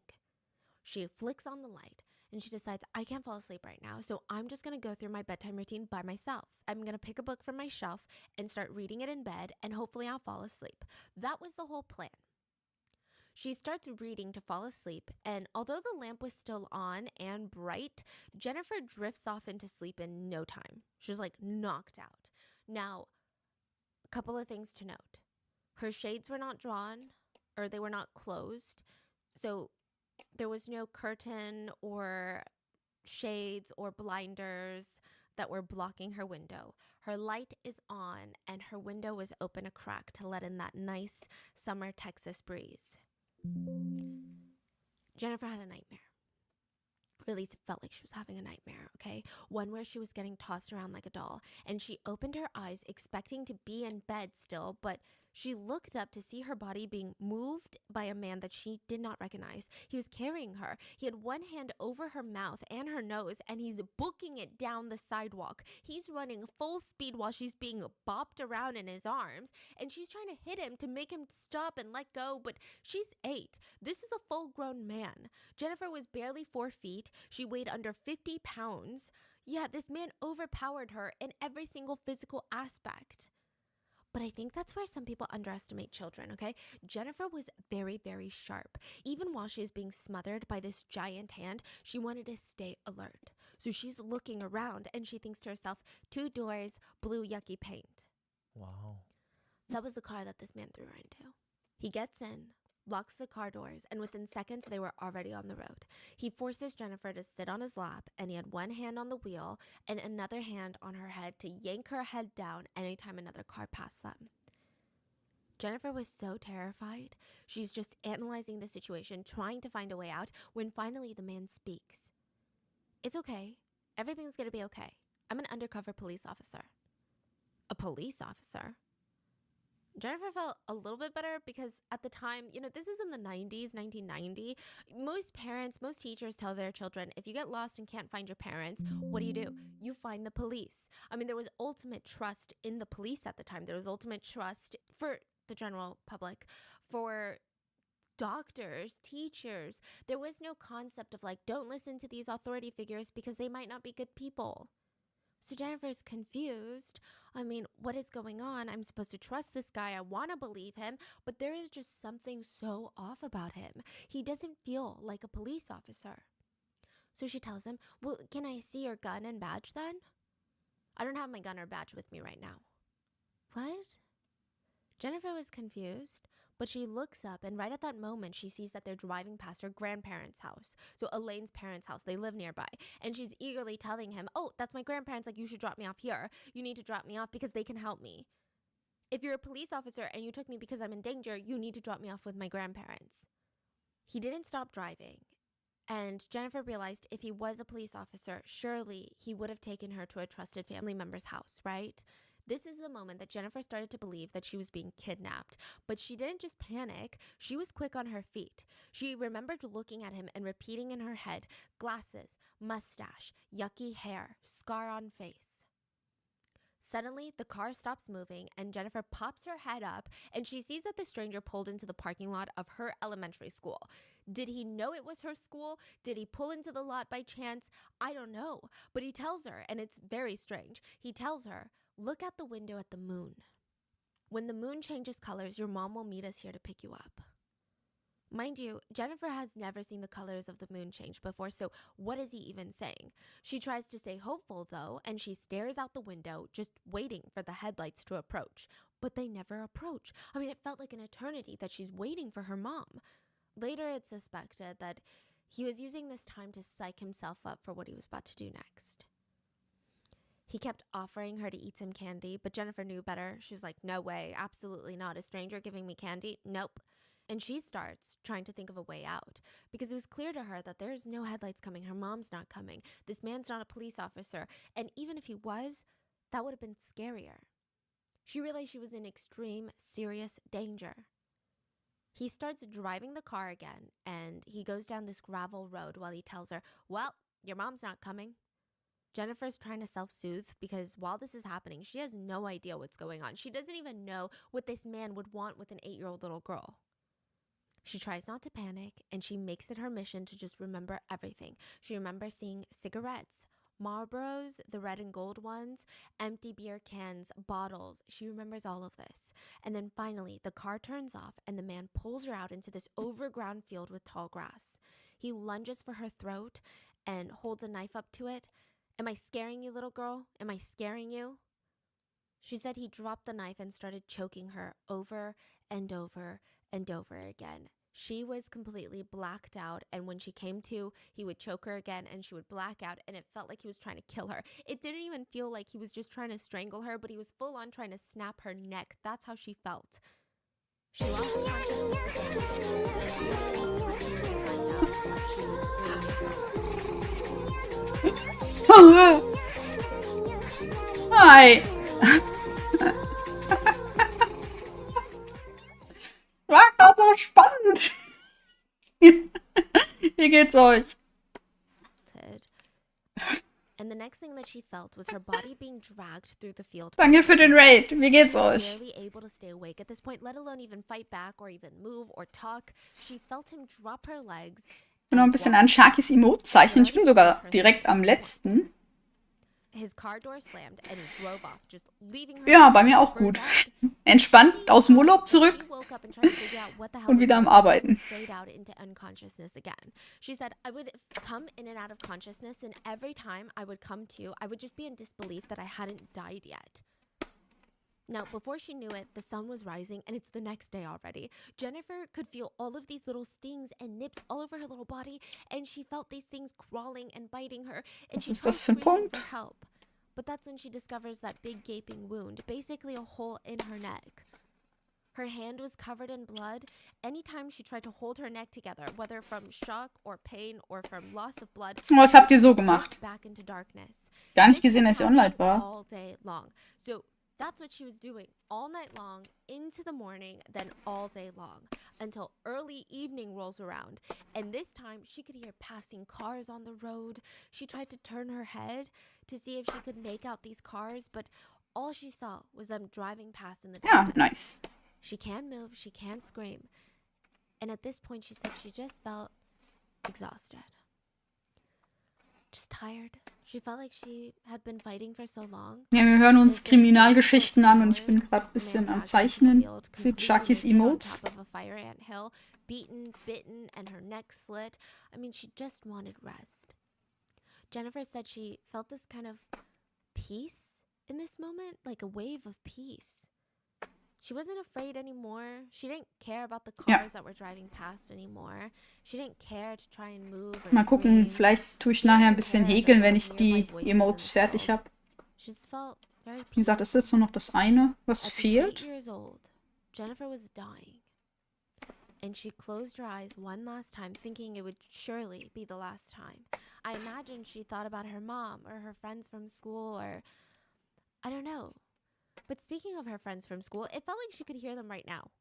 She flicks on the light and she decides, I can't fall asleep right now, so I'm just going to go through my bedtime routine by myself. I'm going to pick a book from my shelf and start reading it in bed, and hopefully I'll fall asleep. That was the whole plan. She starts reading to fall asleep, and although the lamp was still on and bright, Jennifer drifts off into sleep in no time. She's like knocked out. Now, a couple of things to note. Her shades were not drawn, or they were not closed, so there was no curtain or shades or blinders that were blocking her window. Her light is on, and her window was open a crack to let in that nice summer Texas breeze. Jennifer had a nightmare. Or at least it felt like she was having a nightmare, okay? One where she was getting tossed around like a doll, and she opened her eyes expecting to be in bed still, but she looked up to see her body being moved by a man that she did not recognize. He was carrying her. He had one hand over her mouth and her nose, and he's booking it down the sidewalk. He's running full speed while she's being bopped around in his arms, and she's trying to hit him to make him stop and let go, but she's 8. This is a full-grown man. Jennifer was barely 4 feet. She weighed under 50 pounds. Yeah, this man overpowered her in every single physical aspect. But I think that's where some people underestimate children, okay? Jennifer was very, very sharp. Even while she was being smothered by this giant hand, she wanted to stay alert. So she's looking around and she thinks to herself, 2 doors, blue yucky paint. Wow. That was the car that this man threw her into. He gets in, locks the car doors, and within seconds they were already on the road. He forces Jennifer to sit on his lap, and he had one hand on the wheel and another hand on her head to yank her head down anytime another car passed them. Jennifer was so terrified. She's just analyzing the situation, trying to find a way out, when finally the man speaks. It's okay. Everything's gonna be okay. I'm an undercover police officer. A police officer? Jennifer felt a little bit better because at the time, this is in the 90s, 1990. Most parents, most teachers tell their children, if you get lost and can't find your parents, what do? You find the police. I mean, there was ultimate trust in the police at the time. There was ultimate trust for the general public, for doctors, teachers. There was no concept of like, don't listen to these authority figures because they might not be good people. So Jennifer's confused. I mean, what is going on? I'm supposed to trust this guy. I want to believe him, but there is just something so off about him. He doesn't feel like a police officer. So she tells him, well, can I see your gun and badge then? I don't have my gun or badge with me right now. What? Jennifer was confused, but she looks up, and right at that moment, she sees that they're driving past her grandparents' house. So Elaine's parents' house, they live nearby. And she's eagerly telling him, oh, that's my grandparents, like, you should drop me off here. You need to drop me off because they can help me. If you're a police officer and you took me because I'm in danger, you need to drop me off with my grandparents. He didn't stop driving. And Jennifer realized if he was a police officer, surely he would have taken her to a trusted family member's house, right? This is the moment that Jennifer started to believe that she was being kidnapped. But she didn't just panic, she was quick on her feet. She remembered looking at him and repeating in her head, glasses, mustache, yucky hair, scar on face. Suddenly, the car stops moving and Jennifer pops her head up and she sees that the stranger pulled into the parking lot of her elementary school. Did he know it was her school? Did he pull into the lot by chance? I don't know. But he tells her, and it's very strange, he tells her, look out the window at the moon. When the moon changes colors, your mom will meet us here to pick you up. Mind you, Jennifer has never seen the colors of the moon change before, so what is he even saying? She tries to stay hopeful, though, and she stares out the window, just waiting for the headlights to approach. But they never approach. I mean, it felt like an eternity that she's waiting for her mom. Later, it's suspected that he was using this time to psych himself up for what he was about to do next. He kept offering her to eat some candy, but Jennifer knew better. She's like, no way, absolutely not. A stranger giving me candy? Nope. And she starts trying to think of a way out because it was clear to her that there's no headlights coming. Her mom's not coming. This man's not a police officer. And even if he was, that would have been scarier. She realized she was in extreme, serious danger. He starts driving the car again, and he goes down this gravel road while he tells her, well, your mom's not coming. Jennifer's trying to self-soothe because while this is happening, she has no idea what's going on. She doesn't even know what this man would want with an 8-year-old little girl. She tries not to panic, and she makes it her mission to just remember everything. She remembers seeing cigarettes, Marlboros, the red and gold ones, empty beer cans, bottles. She remembers all of this. And then finally, the car turns off, and the man pulls her out into this overgrown field with tall grass. He lunges for her throat and holds a knife up to it. Am I scaring you, little girl? Am I scaring you? She said he dropped the knife and started choking her over and over and over again. She was completely blacked out, and when she came to, he would choke her again and she would black out, and it felt like he was trying to kill her. It didn't even feel like he was just trying to strangle her, but he was full on trying to snap her neck. That's how she felt. She lost Hi. War gerade so spannend. Wie geht's euch? And the next thing that she felt was her body being dragged through the field. Danke für den Raid. Wie geht's euch? Barely able to stay awake at this point, let alone even fight back or even move or talk. She felt him drop her legs. Ich bin noch ein bisschen an Sharkys Emote-Zeichen. Ich bin sogar direkt am letzten. His car door slammed and he drove off, just leaving her. Ja, bei mir auch gut. Entspannt aus dem Urlaub zurück und wieder am Arbeiten. She said, I would come in and out of consciousness, and every time I would come to, I would just be in disbelief that I hadn't died yet. Now, before she knew it, the sun was rising and it's the next day already. Jennifer could feel all of these little stings and nips all over her little body, and she felt these things crawling and biting her, and Was she ist tried das für ein screaming Punkt? for help. But that's when she discovers that big gaping wound, basically a hole in her neck. Her hand was covered in blood. Anytime she tried to hold her neck together, whether from shock or pain or from loss of blood, Was habt ihr so she gemacht? slipped back into darkness. Gar nicht This gesehen, kept als ich online happening war. all day long. So that's what she was doing all night long, into the morning, then all day long, until early evening rolls around. And this time, she could hear passing cars on the road. She tried to turn her head to see if she could make out these cars, but all she saw was them driving past in the Ja, distance. nice. She can't move, she can't scream. And at this point, she said she just felt exhausted. Just tired. She felt like she had been fighting for so long. Ja, wir hören uns Kriminalgeschichten an und ich bin gerade ein bisschen am Zeichnen. Seht Shakis Emotes. Of a fire ant hill, beaten, bitten, and her neck slit. I mean, she just wanted rest. Jennifer said she felt this kind of peace in this moment, like a wave of peace. She wasn't afraid anymore. She didn't care about the cars that were driving past anymore. She didn't care to try and move or Mal gucken, scream. vielleicht tue ich nachher ein bisschen häkeln, wenn ich die Emotes fertig habe. She just felt very Wie gesagt, das ist jetzt nur noch das eine, was At just fehlt. 8 years old, Jennifer was dying. And she closed her eyes one last time, thinking it would surely be the last time. I imagine she thought about her mom or her friends from school, or I don't know. But speaking of her friends from school, it felt like she could hear them right now.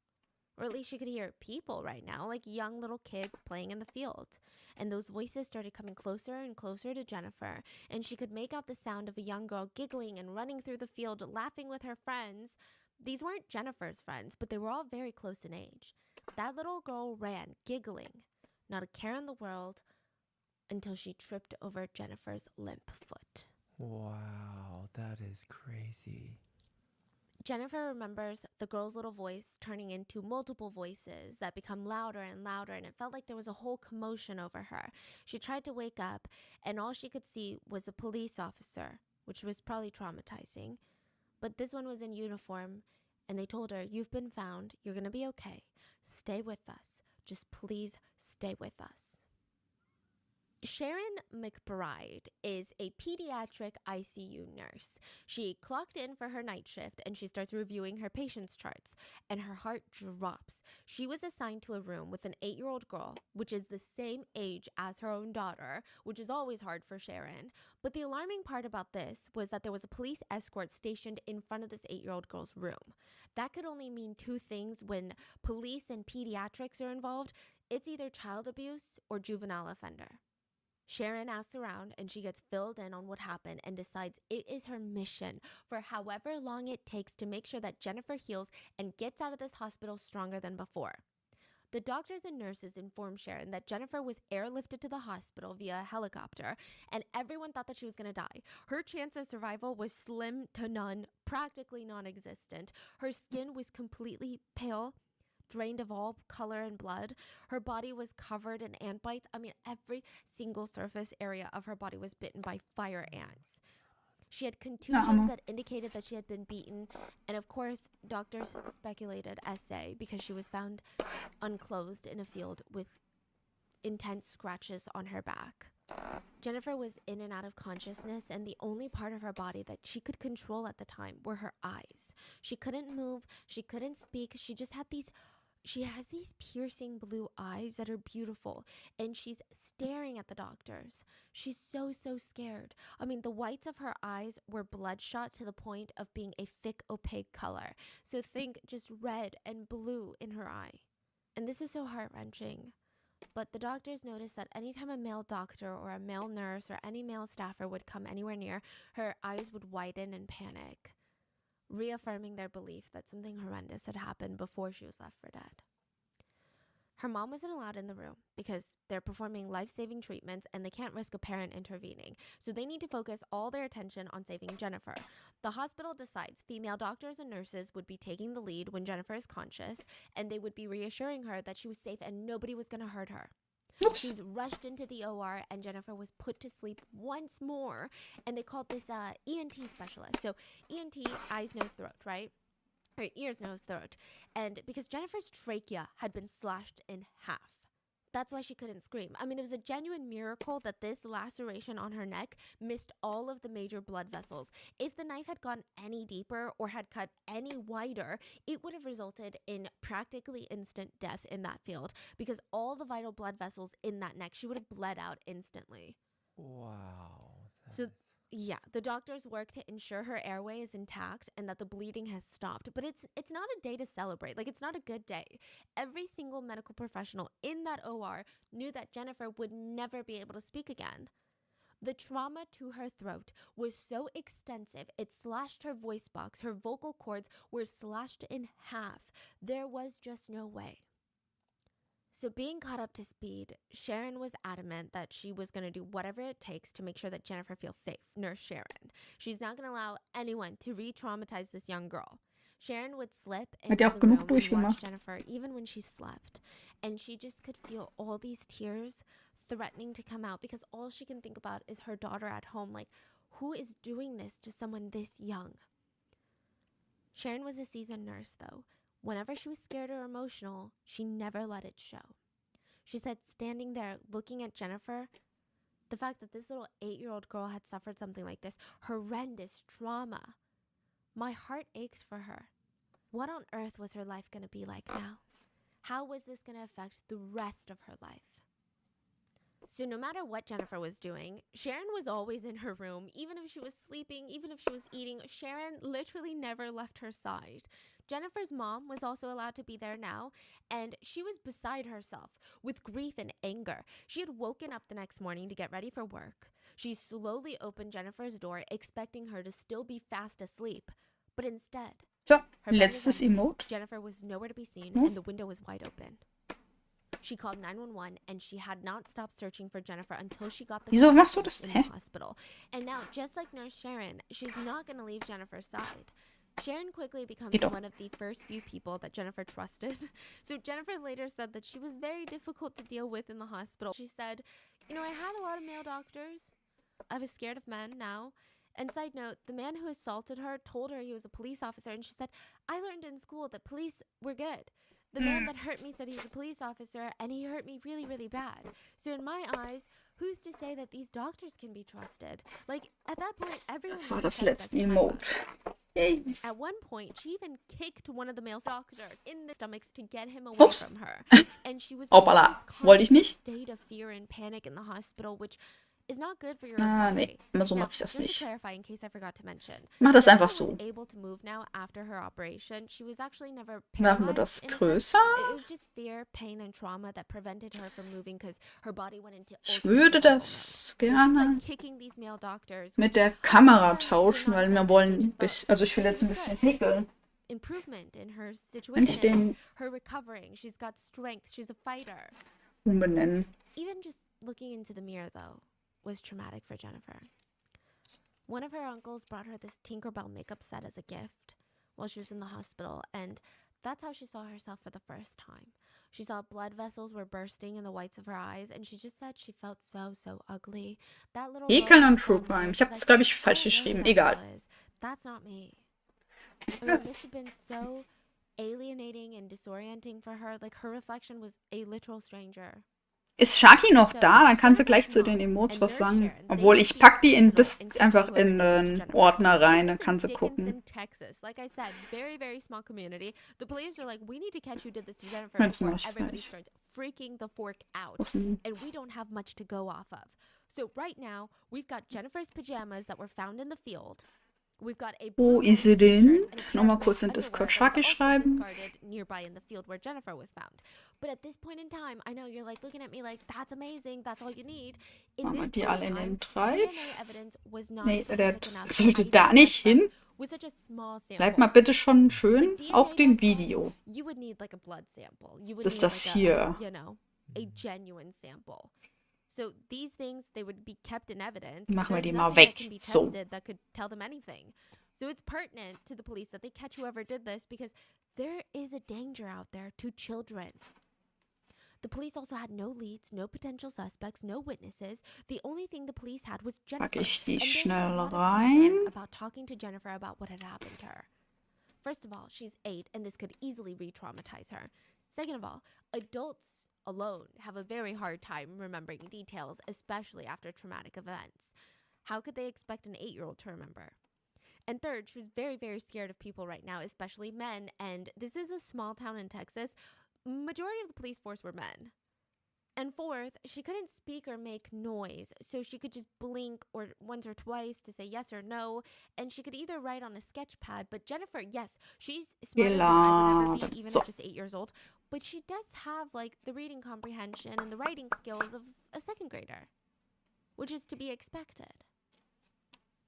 Or at least she could hear people right now, like young little kids playing in the field. And those voices started coming closer and closer to Jennifer, and she could make out the sound of a young girl giggling and running through the field, laughing with her friends. These weren't Jennifer's friends, but they were all very close in age. That little girl ran, giggling, not a care in the world, until she tripped over Jennifer's limp foot. Wow, that is crazy. Jennifer remembers the girl's little voice turning into multiple voices that become louder and louder, and it felt like there was a whole commotion over her. She tried to wake up, and all she could see was a police officer, which was probably traumatizing. But this one was in uniform, and they told her, "You've been found. You're going to be okay. Stay with us. Just please stay with us." Sharon McBride is a pediatric ICU nurse. She clocked in for her night shift and she starts reviewing her patient's charts, and her heart drops. She was assigned to a room with an 8-year-old girl, which is the same age as her own daughter, which is always hard for Sharon. But the alarming part about this was that there was a police escort stationed in front of this 8-year-old girl's room. That could only mean two things when police and pediatrics are involved. It's either child abuse or juvenile offender. Sharon asks around and she gets filled in on what happened and decides it is her mission for however long it takes to make sure that Jennifer heals and gets out of this hospital stronger than before. The doctors and nurses inform Sharon that Jennifer was airlifted to the hospital via a helicopter, and everyone thought that she was going to die. Her chance of survival was slim to none, practically non-existent. Her skin was completely pale, drained of all color and blood. Her body was covered in ant bites. I mean, every single surface area of her body was bitten by fire ants. She had contusions that indicated that she had been beaten. And of course, doctors speculated SA because she was found unclothed in a field with intense scratches on her back. Jennifer was in and out of consciousness, and the only part of her body that she could control at the time were her eyes. She couldn't move. She couldn't speak. She has these piercing blue eyes that are beautiful, and she's staring at the doctors. She's so scared. I mean, the whites of her eyes were bloodshot to the point of being a thick, opaque color. So think just red and blue in her eye. And this is so heart-wrenching. But the doctors noticed that anytime a male doctor or a male nurse or any male staffer would come anywhere near, her eyes would widen and panic, reaffirming their belief that something horrendous had happened before she was left for dead. Her mom wasn't allowed in the room because they're performing life-saving treatments and they can't risk a parent intervening, so they need to focus all their attention on saving Jennifer. The hospital decides female doctors and nurses would be taking the lead when Jennifer is conscious, and they would be reassuring her that she was safe and nobody was going to hurt her. She was rushed into the OR, and Jennifer was put to sleep once more, and they called this ENT specialist. So ENT, eyes, nose, throat, right? her ears, nose, throat, and because Jennifer's trachea had been slashed in half. That's why she couldn't scream. I mean, it was a genuine miracle that this laceration on her neck missed all of the major blood vessels. If the knife had gone any deeper or had cut any wider, it would have resulted in practically instant death in that field because all the vital blood vessels in that neck, she would have bled out instantly. Wow. So yeah, the doctors work to ensure her airway is intact and that the bleeding has stopped. But it's not a day to celebrate. Like, it's not a good day. Every single medical professional in that OR knew that Jennifer would never be able to speak again. The trauma to her throat was so extensive, it slashed her voice box. Her vocal cords were slashed in half. There was just no way. So being caught up to speed, Sharon was adamant that she was going to do whatever it takes to make sure that Jennifer feels safe. Nurse Sharon. She's not going to allow anyone to re-traumatize this young girl. Sharon would slip Hat into ja the auch genug room and watch durchgemacht. Jennifer even when she slept. And she just could feel all these tears threatening to come out because all she can think about is her daughter at home. Like, who is doing this to someone this young? Sharon was a seasoned nurse, though. Whenever she was scared or emotional, she never let it show. She said standing there looking at Jennifer, the fact that this little 8-year-old girl had suffered something like this, horrendous trauma, my heart aches for her. What on earth was her life going to be like now? How was this going to affect the rest of her life? So no matter what Jennifer was doing, Sharon was always in her room. Even if she was sleeping, even if she was eating, Sharon literally never left her side. Jennifer's mom was also allowed to be there now, and she was beside herself with grief and anger. She had woken up the next morning to get ready for work. She slowly opened Jennifer's door, expecting her to still be fast asleep. But instead, So, her bed was letztes empty, Emote. Jennifer was nowhere to be seen, Hm? and the window was wide open. She called 911 and she had not stopped searching for Jennifer until she got the Wieso machst du messages das? in Hä? the hospital. And now, just like Nurse Sharon, she's not going to leave Jennifer's side. Sharon quickly becomes Geht doch. one of the first few people that Jennifer trusted. So Jennifer later said that she was very difficult to deal with in the hospital. She said, I had a lot of male doctors. I was scared of men now. And side note, the man who assaulted her told her he was a police officer, and she said, I learned in school that police were good. The man that hurt me said he was a police officer, and he hurt me really, really bad. So in my eyes, who's to say that these doctors can be trusted? Like, at that point, everyone Das was war a das suspect letzte in my book. Emote. Yay. At one point, she even kicked one of the male doctors in the stomachs to get him away Ups. from her. And she was Hoppala. in this Wollte ich constant nicht. state of fear and panic in the hospital, which is not good for your Ah, recovery. nee. Immer so Now, mache ich das just to nicht. clarify, in case I forgot to mention, Mach das Jennifer einfach so. was able to move now after her operation. She was actually never Machen wir das paralyzed in a sense. größer? It was just fear, pain, and trauma that prevented her from moving because her body went into Ich ultimate würde survival mode. das So she's gerne like kicking these male doctors, mit which der Kamera tauschen, weil wir wollen, also ich will jetzt ein bisschen häkeln. improvement in her Wenn ich situation, den her recovering. She's got strength. She's a fighter. umbenennen. Even just looking into the mirror, though, was traumatic for Jennifer. One of her uncles brought her this Tinkerbell makeup set as a gift while she was in the hospital, and that's how she saw herself for the first time. She saw blood vessels were bursting in the whites of her eyes, and she just said she felt so ugly. That little girl Häkeln und she saw True in the mirror, Crime. Ich she's habe das, glaube ich, I falsch don't know who geschrieben. that Egal. girl is. That's not me. I mean, this had been so alienating and disorienting for her. Like, her reflection was a literal stranger. Ist Shaki noch da? Dann kannst du gleich zu den Emotes was sagen. Obwohl, ich pack die in Disk einfach in den Ordner rein, dann kannst du gucken. Texas. Like I said, very small community. The police are like, we need to catch who did this to Jennifer Wenn's before noch everybody gleich. starts freaking the fork out. Was denn? And we don't have much to go off of. So right now, we've got Jennifer's pajamas that were found in the field. We've got a Wo blue ist sie t-shirt denn? and a pair Nochmal of kurz in men's Discord underwear that Shaki was also schreiben. discarded nearby in the field where Jennifer was found. But at this point in time, I know you're like looking at me like, that's amazing, that's all you need. In Machen wir this die point alle in in den time, Drive? DNA evidence was not Nee, der specific enough to sollte identify da nicht suspects hin. with such a small sample. Bleib mal bitte schon schön With DNA auf dem back then, Video. you would need like a blood sample. You would Das ist need das like hier. a genuine sample. So these things, they would be kept in evidence. Machen wir There's die mal nothing that weg. can be So. tested that could tell them anything. So it's pertinent to the police that they catch whoever did this because there is a danger out there to children. The police also had no leads, no potential suspects, no witnesses. The only thing the police had was Jennifer. Pack ich die And there was a schnell lot of rein. concern about talking to Jennifer about what had happened to her. First of all, she's 8 and this could easily re-traumatize her. Second of all, adults alone have a very hard time remembering details, especially after traumatic events. How could they expect an 8-year-old to remember? And third, she was very, very scared of people right now, especially men. And this is a small town in Texas. Majority of the police force were men. And fourth, she couldn't speak or make noise, so she could just blink or once or twice to say yes or no, and she could either write on a sketch pad. But Jennifer, yes, she's smarter than I would ever be, even at just 8 years old, but she does have like the reading comprehension and the writing skills of a second grader, which is to be expected.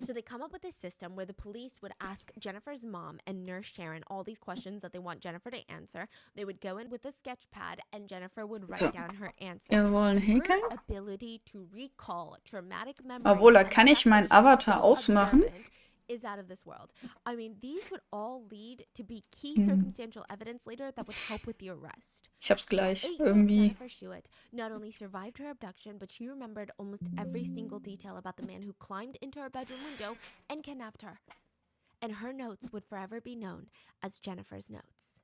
So they come up with this system where the police would ask Jennifer's mom and Nurse Sharon all these questions that they want Jennifer to answer. They would go in with a sketch pad and Jennifer would write down her answers. Wir wollen häkeln. Her ability to recall traumatic memories Obwohl, da and kann the ich fact that meinen she's Avatar so ausmachen. observant is out of this world. I mean, these would all lead to be key circumstantial evidence later that would help with the arrest. Ich hab's gleich. 8-year-old Irgendwie. Jennifer Schuett not only survived her abduction, but she remembered almost every single detail about the man who climbed into her bedroom window and kidnapped her. And her notes would forever be known as Jennifer's notes.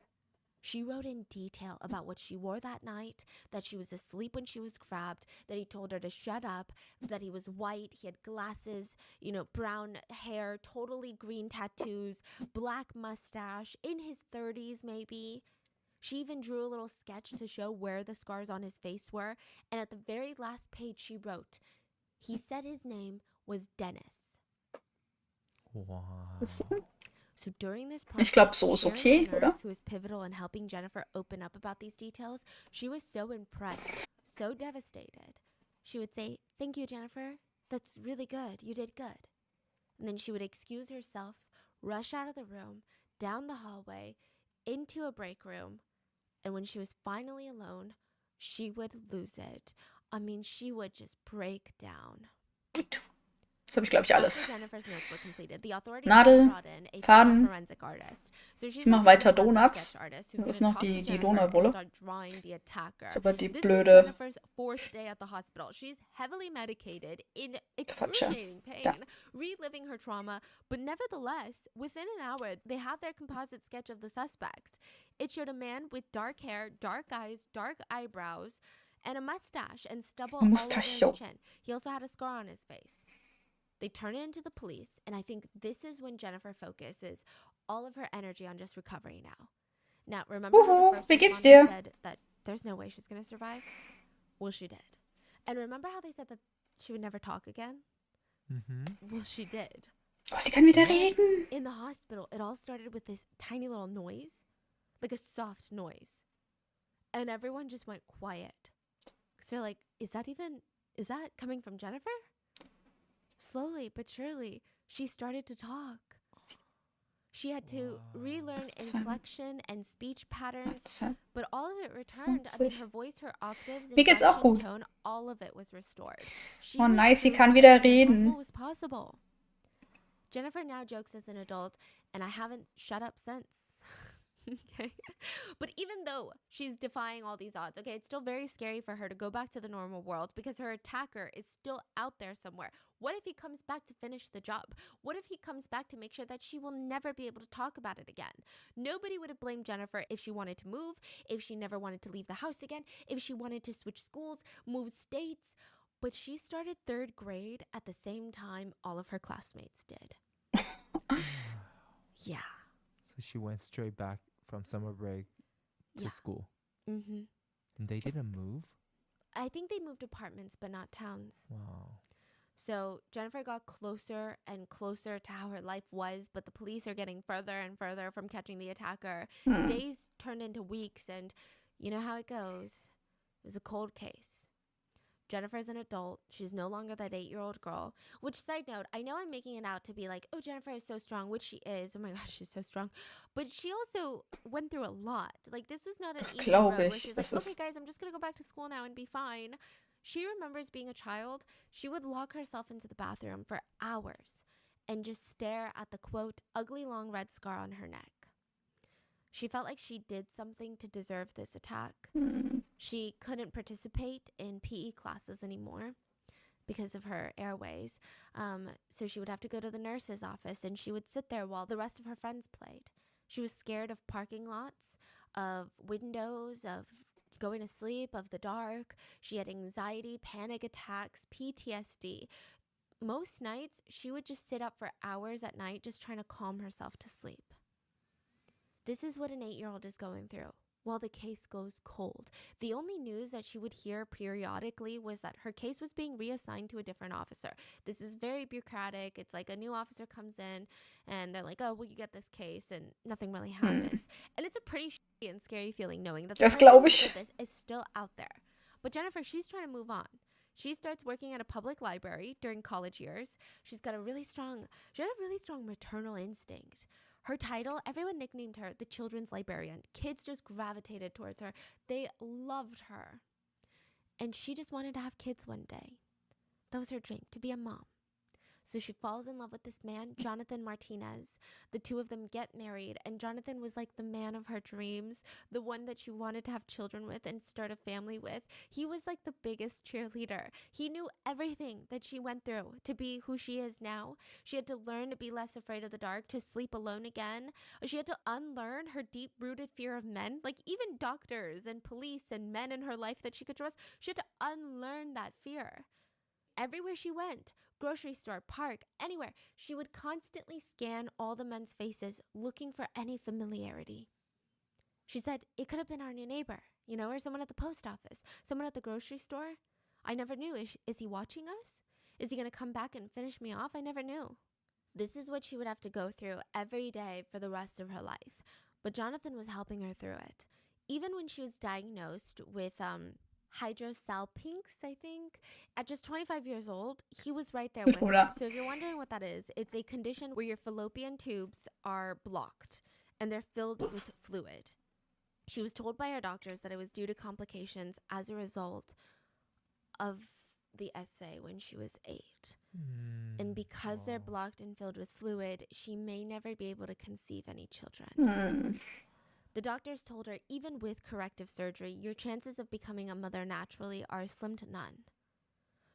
She wrote in detail about what she wore that night, that she was asleep when she was grabbed, that he told her to shut up, that he was white, he had glasses, brown hair, totally green tattoos, black mustache, in his 30s maybe. She even drew a little sketch to show where the scars on his face were, and at the very last page she wrote, he said his name was Dennis. Wow. So during this Ich glaube, process, so ist Sharon, okay, the oder? nurse who was pivotal in helping Jennifer open up about these details, she was so impressed, so devastated. She would say, "Thank you, Jennifer. That's really good. You did good." And then she would excuse herself, rush out of the room, down the hallway, into a break room. And when she was finally alone, she would lose it. I mean, she would just break down. Das habe ich, glaube ich, alles. After Jennifer's notes were completed, the authorities Nadel, brought in a Faden. forensic artist. So she's Ich mache a weiter composite Donuts. sketch artist who's Das ist gonna noch talk to die Jennifer Donutwolle. and start drawing the attacker. Das ist aber die This blöde is Jennifer's 4th day at the hospital. She's heavily medicated, in excruciating pain, Ja. reliving her trauma, but nevertheless, within an hour, they had their composite sketch of the suspect. It showed a man with dark hair, dark eyes, dark eyebrows, and a mustache and stubble all over his Mustache. chin. He also had a scar on his face. They turn it into the police, and I think this is when Jennifer focuses all of her energy on just recovery now. Now, remember how the first wie geht's responder dir? said that there's no way she's going to survive? Well, she did. And remember how they said that she would never talk again? Well, she did. Oh, sie kann wieder reden. In the hospital, it all started with this tiny little noise, like a soft noise. And everyone just went quiet. Because they're like, is that coming from Jennifer? Slowly but surely, she started to talk. She had to relearn inflection and speech patterns, but all of it returned. I mean, her voice, her octaves, Mir geht's auch inflection, gut. tone, all of it was restored. She Oh was nice, sie proof kann that wieder the reden. impossible was possible. Jennifer now jokes as an adult, and I haven't shut up since. Okay. But even though she's defying all these odds, okay, it's still very scary for her to go back to the normal world because her attacker is still out there somewhere. What if he comes back to finish the job? What if he comes back to make sure that she will never be able to talk about it again? Nobody would have blamed Jennifer if she wanted to move, if she never wanted to leave the house again, if she wanted to switch schools, move states. But she started 3rd grade at the same time all of her classmates did. Yeah. So she went straight back from summer break to school. Mm-hmm. And they didn't move? I think they moved apartments, but not towns. Wow. So Jennifer got closer and closer to how her life was, but the police are getting further and further from catching the attacker. Days turned into weeks, and you know how it goes. It was a cold case. Jennifer's an adult. She's no longer that 8-year-old girl. Which, side note, I know I'm making it out to be like, oh, Jennifer is so strong, which she is. Oh my gosh, she's so strong. But she also went through a lot. Like, this was not an easy road where she's like, okay, guys, I'm just going to go back to school now and be fine. She remembers being a child. She would lock herself into the bathroom for hours and just stare at the, quote, ugly long red scar on her neck. She felt like she did something to deserve this attack. She couldn't participate in PE classes anymore because of her airways. So she would have to go to the nurse's office and she would sit there while the rest of her friends played. She was scared of parking lots, of windows, of going to sleep, of the dark. She had anxiety, panic attacks, PTSD. Most nights, she would just sit up for hours at night just trying to calm herself to sleep. This is what an 8-year-old is going through while the case goes cold. The only news that she would hear periodically was that her case was being reassigned to a different officer. This is very bureaucratic. It's like a new officer comes in and they're like, oh, well, you get this case, and nothing really happens. And it's a pretty shitty and scary feeling knowing that the Das person glaube who ich. did this is still out there. But Jennifer, she's trying to move on. She starts working at a public library during college years. She had a really strong maternal instinct. Her title, everyone nicknamed her the children's librarian. Kids just gravitated towards her. They loved her. And she just wanted to have kids one day. That was her dream, to be a mom. So she falls in love with this man, Jonathan Martinez. The two of them get married, and Jonathan was like the man of her dreams, the one that she wanted to have children with and start a family with. He was like the biggest cheerleader. He knew everything that she went through to be who she is now. She had to learn to be less afraid of the dark, to sleep alone again. She had to unlearn her deep-rooted fear of men, like even doctors and police and men in her life that she could trust. She had to unlearn that fear. Everywhere she went, grocery store, park, anywhere, she would constantly scan all the men's faces looking for any familiarity. She said, it could have been our new neighbor, or someone at the post office, someone at the grocery store. I never knew. Is he watching us? Is he going to come back and finish me off? I never knew. This is what she would have to go through every day for the rest of her life. But Jonathan was helping her through it. Even when she was diagnosed with hydrosalpinx, I think. At just 25 years old, he was right there with her. So if you're wondering what that is, it's a condition where your fallopian tubes are blocked and they're filled with fluid. She was told by her doctors that it was due to complications as a result of the essay when she was 8. And because they're blocked and filled with fluid, she may never be able to conceive any children. The doctors told her, even with corrective surgery, your chances of becoming a mother naturally are slim to none.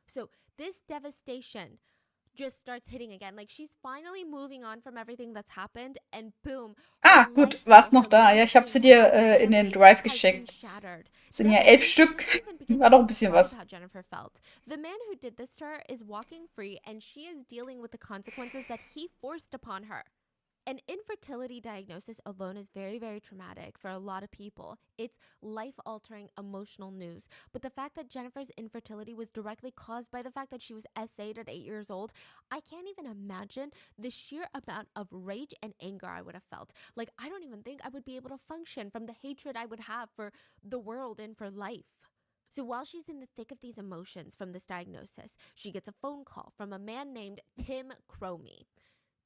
So this devastation just starts hitting again. Like, she's finally moving on from everything that's happened, and boom. Ah, gut, war's noch da. Ja, ich habe sie dir in den Drive geschickt. Sind ja 11 Stück. War doch ein bisschen was. How Jennifer felt. The man who did this to her is walking free, and she is dealing with the consequences that he forced upon her. An infertility diagnosis alone is very, very traumatic for a lot of people. It's life-altering emotional news. But the fact that Jennifer's infertility was directly caused by the fact that she was SA'd at 8 years old, I can't even imagine the sheer amount of rage and anger I would have felt. Like, I don't even think I would be able to function from the hatred I would have for the world and for life. So while she's in the thick of these emotions from this diagnosis, she gets a phone call from a man named Tim Cromie.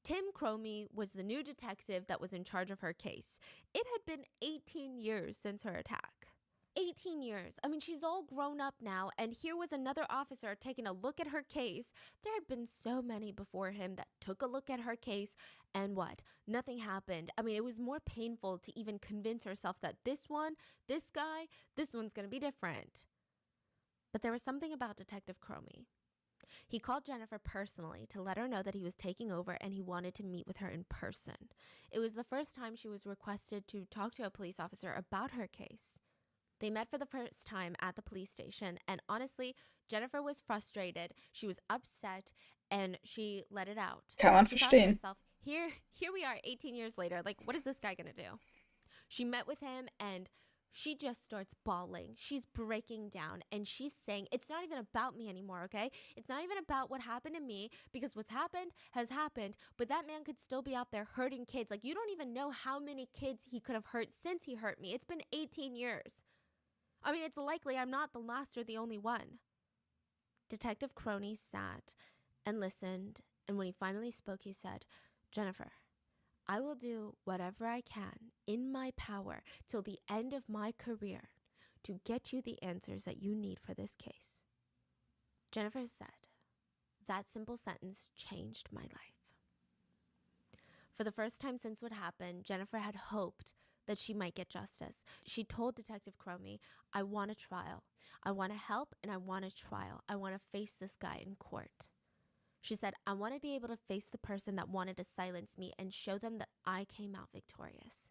Tim Cromie was the new detective that was in charge of her case. It had been 18 years since her attack. 18 years. I mean, she's all grown up now, and here was another officer taking a look at her case. There had been so many before him that took a look at her case, and what? Nothing happened. I mean, it was more painful to even convince herself that this one's gonna be different. But there was something about Detective Cromie. He called Jennifer personally to let her know that he was taking over and he wanted to meet with her in person. It was the first time she was requested to talk to a police officer about her case. They met for the first time at the police station, and honestly, Jennifer was frustrated, she was upset, and she let it out. Kann man She thought to verstehen. herself, here we are 18 years later, like, what is this guy gonna do? She met with him, and she just starts bawling. She's breaking down, and she's saying, it's not even about me anymore, okay? It's not even about what happened to me, because what's happened has happened, but that man could still be out there hurting kids. Like, you don't even know how many kids he could have hurt since he hurt me. It's been 18 years. I mean, it's likely I'm not the last or the only one. Detective Cromie sat and listened, and when he finally spoke, he said, Jennifer, I will do whatever I can in my power till the end of my career to get you the answers that you need for this case. Jennifer said, that simple sentence changed my life. For the first time since what happened, Jennifer had hoped that she might get justice. She told Detective Cromie, I want a trial. I want to help and I want a trial. I want to face this guy in court. She said, I want to be able to face the person that wanted to silence me and show them that I came out victorious.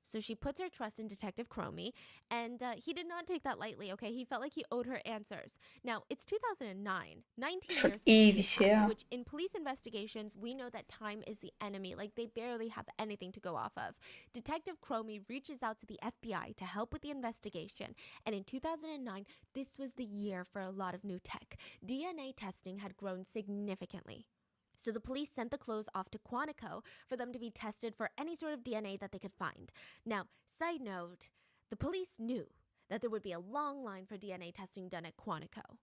So she puts her trust in Detective Cromie, and he did not take that lightly, okay? He felt like he owed her answers. Now, it's 2009, 19 Schon years since the ewig attack, her. which in police investigations, we know that time is the enemy. Like, they barely have anything to go off of. Detective Cromie reaches out to the FBI to help with the investigation, and in 2009, this was the year for a lot of new tech. DNA testing had grown significantly. So the police sent the clothes off to Quantico for them to be tested for any sort of DNA that they could find. Now, side note, the police knew that there would be a long line for DNA testing done at Quantico.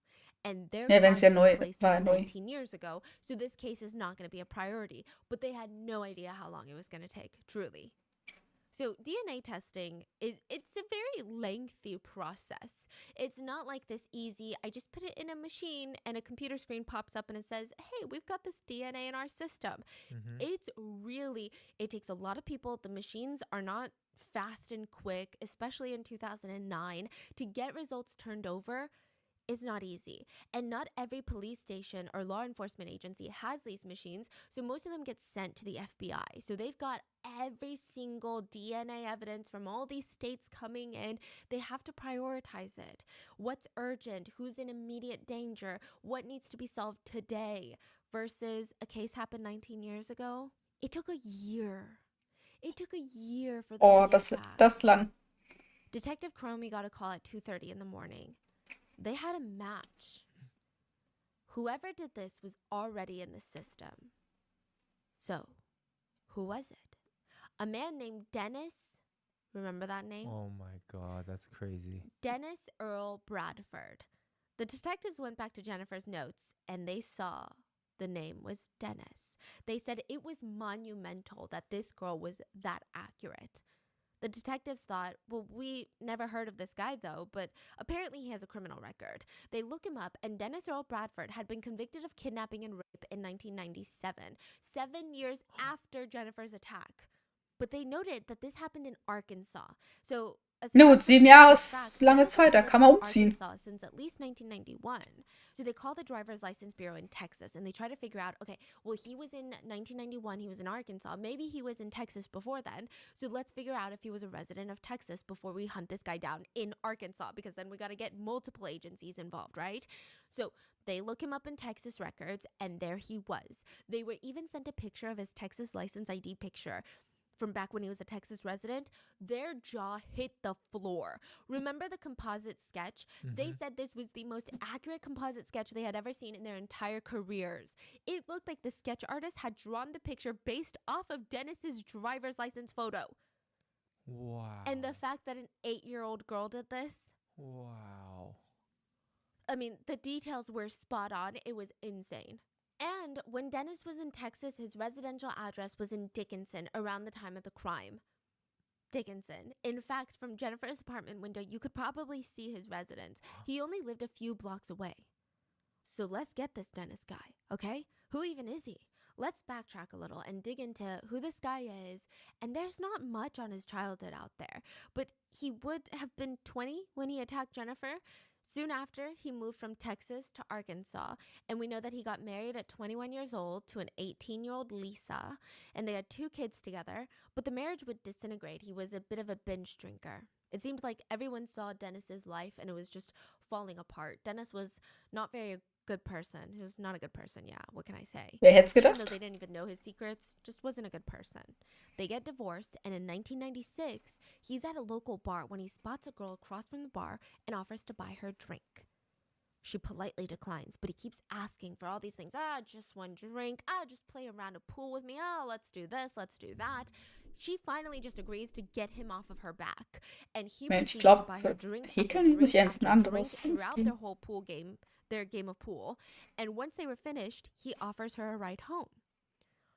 And their Ja, wenn es ja crime neu took place war, neu. 19 years ago, so this case is not going to be a priority. But they had no idea how long it was going to take, truly. So DNA testing, it's a very lengthy process. It's not like this easy, I just put it in a machine and a computer screen pops up and it says, hey, we've got this DNA in our system. It's really, it takes a lot of people. The machines are not fast and quick, especially in 2009. To get results turned over is not easy. And not every police station or law enforcement agency has these machines, so most of them get sent to the FBI. So they've got every single DNA evidence from all these states coming in. They have to prioritize it. What's urgent? Who's in immediate danger? What needs to be solved today versus a case happened 19 years ago? It took a year. It took a year for them Oh, to get das back. ist lang. Detective Cromie got a call at 2:30 in the morning. They had a match. Whoever did this was already in the system. So, who was it? A man named Dennis. Remember that name? Oh my god, that's crazy. Dennis Earl Bradford. The detectives went back to Jennifer's notes and they saw the name was Dennis. They said it was monumental that this girl was that accurate. The detectives thought, well, we never heard of this guy though, but apparently he has a criminal record. They look him up, and Dennis Earl Bradford had been convicted of kidnapping and rape in 1997, 7 years after Jennifer's attack. But they noted that this happened in Arkansas. So, as Na far gut, as the 7 police Jahre kept ist track, lange Dennis had Zeit, da lived kann man in umziehen. Arkansas since at least 1991. So they call the driver's license bureau in Texas and they try to figure out, okay, well, he was in 1991, he was in Arkansas. Maybe he was in Texas before then. So let's figure out if he was a resident of Texas before we hunt this guy down in Arkansas, because then we got to get multiple agencies involved, right? So they look him up in Texas records and there he was. They were even sent a picture of his Texas license ID picture from back when he was a Texas resident. Their jaw hit the floor. Remember the composite sketch? They said this was the most accurate composite sketch they had ever seen in their entire careers. It looked like the sketch artist had drawn the picture based off of Dennis's driver's license photo. Wow. And the fact that an 8-year-old girl did this, Wow. I mean, the details were spot on. It was insane. And when Dennis was in Texas, his residential address was in Dickinson around the time of the crime. Dickinson. In fact, from Jennifer's apartment window, you could probably see his residence. He only lived a few blocks away. So let's get this Dennis guy, okay? Who even is he? Let's backtrack a little and dig into who this guy is. And there's not much on his childhood out there, but he would have been 20 when he attacked Jennifer. Soon after, he moved from Texas to Arkansas, and we know that he got married at 21 years old to an 18-year-old Lisa, and they had 2 kids together, but the marriage would disintegrate. He was a bit of a binge drinker. It seemed like everyone saw Dennis's life, and it was just falling apart. Dennis was not very good person. He was not a good person, yeah. What can I say? Wer hätte es Even gedacht? though they didn't even know his secrets, just wasn't a good person. They get divorced, and in 1996, he's at a local bar when he spots a girl across from the bar and offers to buy her a drink. She politely declines, but he keeps asking for all these things. Just one drink. Just play around a pool with me. Let's do this, let's do that. She finally just agrees to get him off of her back, and he Mensch, ich proceeds to glaube, buy her für drink Häkeln after muss ich drink eigentlich ein after drink anderes throughout gehen. their whole pool game, their game of pool. And once they were finished, he offers her a ride home.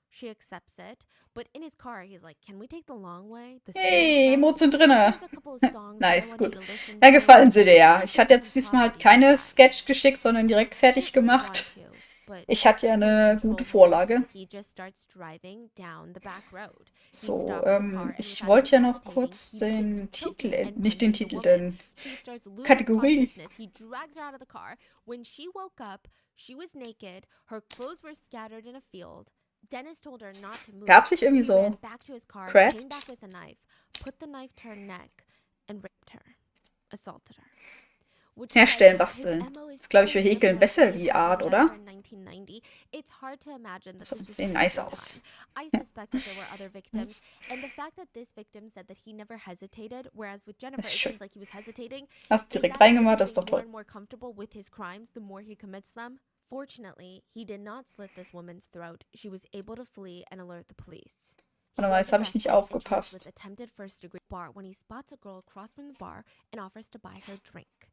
She accepts it, but in his car, he's like, can we take the long way? The Hey, scenic route? Emots sind drinne. Here's a couple of songs that I Nice, want gut. you to listen Da to. gefallen sie dir ja. Ich Take hatte some jetzt diesmal time keine to Sketch geschickt, sondern direkt fertig really want gemacht. to. but Ich hatte ja she couldn't eine control gute him. Vorlage. He just starts driving down the back road. He So, stops the car and ich without wollte ja even noch hesitating, kurz he begins den Titel, choking and nicht den punching the Titel, woman. denn She starts losing Kategorie. consciousness. He drags her out of the car. When she woke up, she was naked. Her clothes were scattered in a field. Dennis told her not to move. Gab's nicht irgendwie He ran so back to his car, came Crafts? back with a knife, put the knife to her neck, and raped her, assaulted her. Which Herstellen, side note, his basteln. MO is Ist, glaube ich, so für Häkeln similar to besser the wie attack on Art, Jennifer oder? in 1990. It's hard to imagine that So this ein was bisschen his nice second aus. time. I suspect that there were other victims, and the fact that this victim said that he never hesitated, whereas with Jennifer Das ist it schön. seemed like he was hesitating, Hast is direkt that him reingemacht, das ist getting doch more toll. and more comfortable with his crimes the more he commits them? Fortunately, he did not slit this woman's throat. She was able to flee and alert the police. He Warte mal, was jetzt habe ich nicht arrested and charged aufgepasst. with attempted first-degree bar when he spots a girl across from the bar and offers to buy her a drink.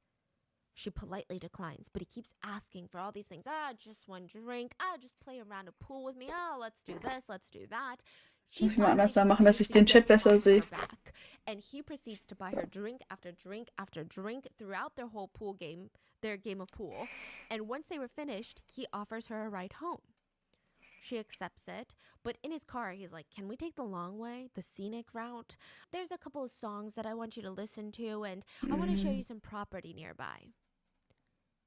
She politely declines, but he keeps asking for all these things. Just one drink. Just play around a pool with me. Let's do this, let's do that. She Muss ich mal finally anders da just machen, dass agrees ich to den Chat get besser on sehe. her back. And he proceeds to buy her drink after drink after drink throughout their whole pool game, their game of pool. And once they were finished, he offers her a ride home. She accepts it, but in his car, he's like, can we take the long way, the scenic route? There's a couple of songs that I want you to listen to, and I want to show you some property nearby.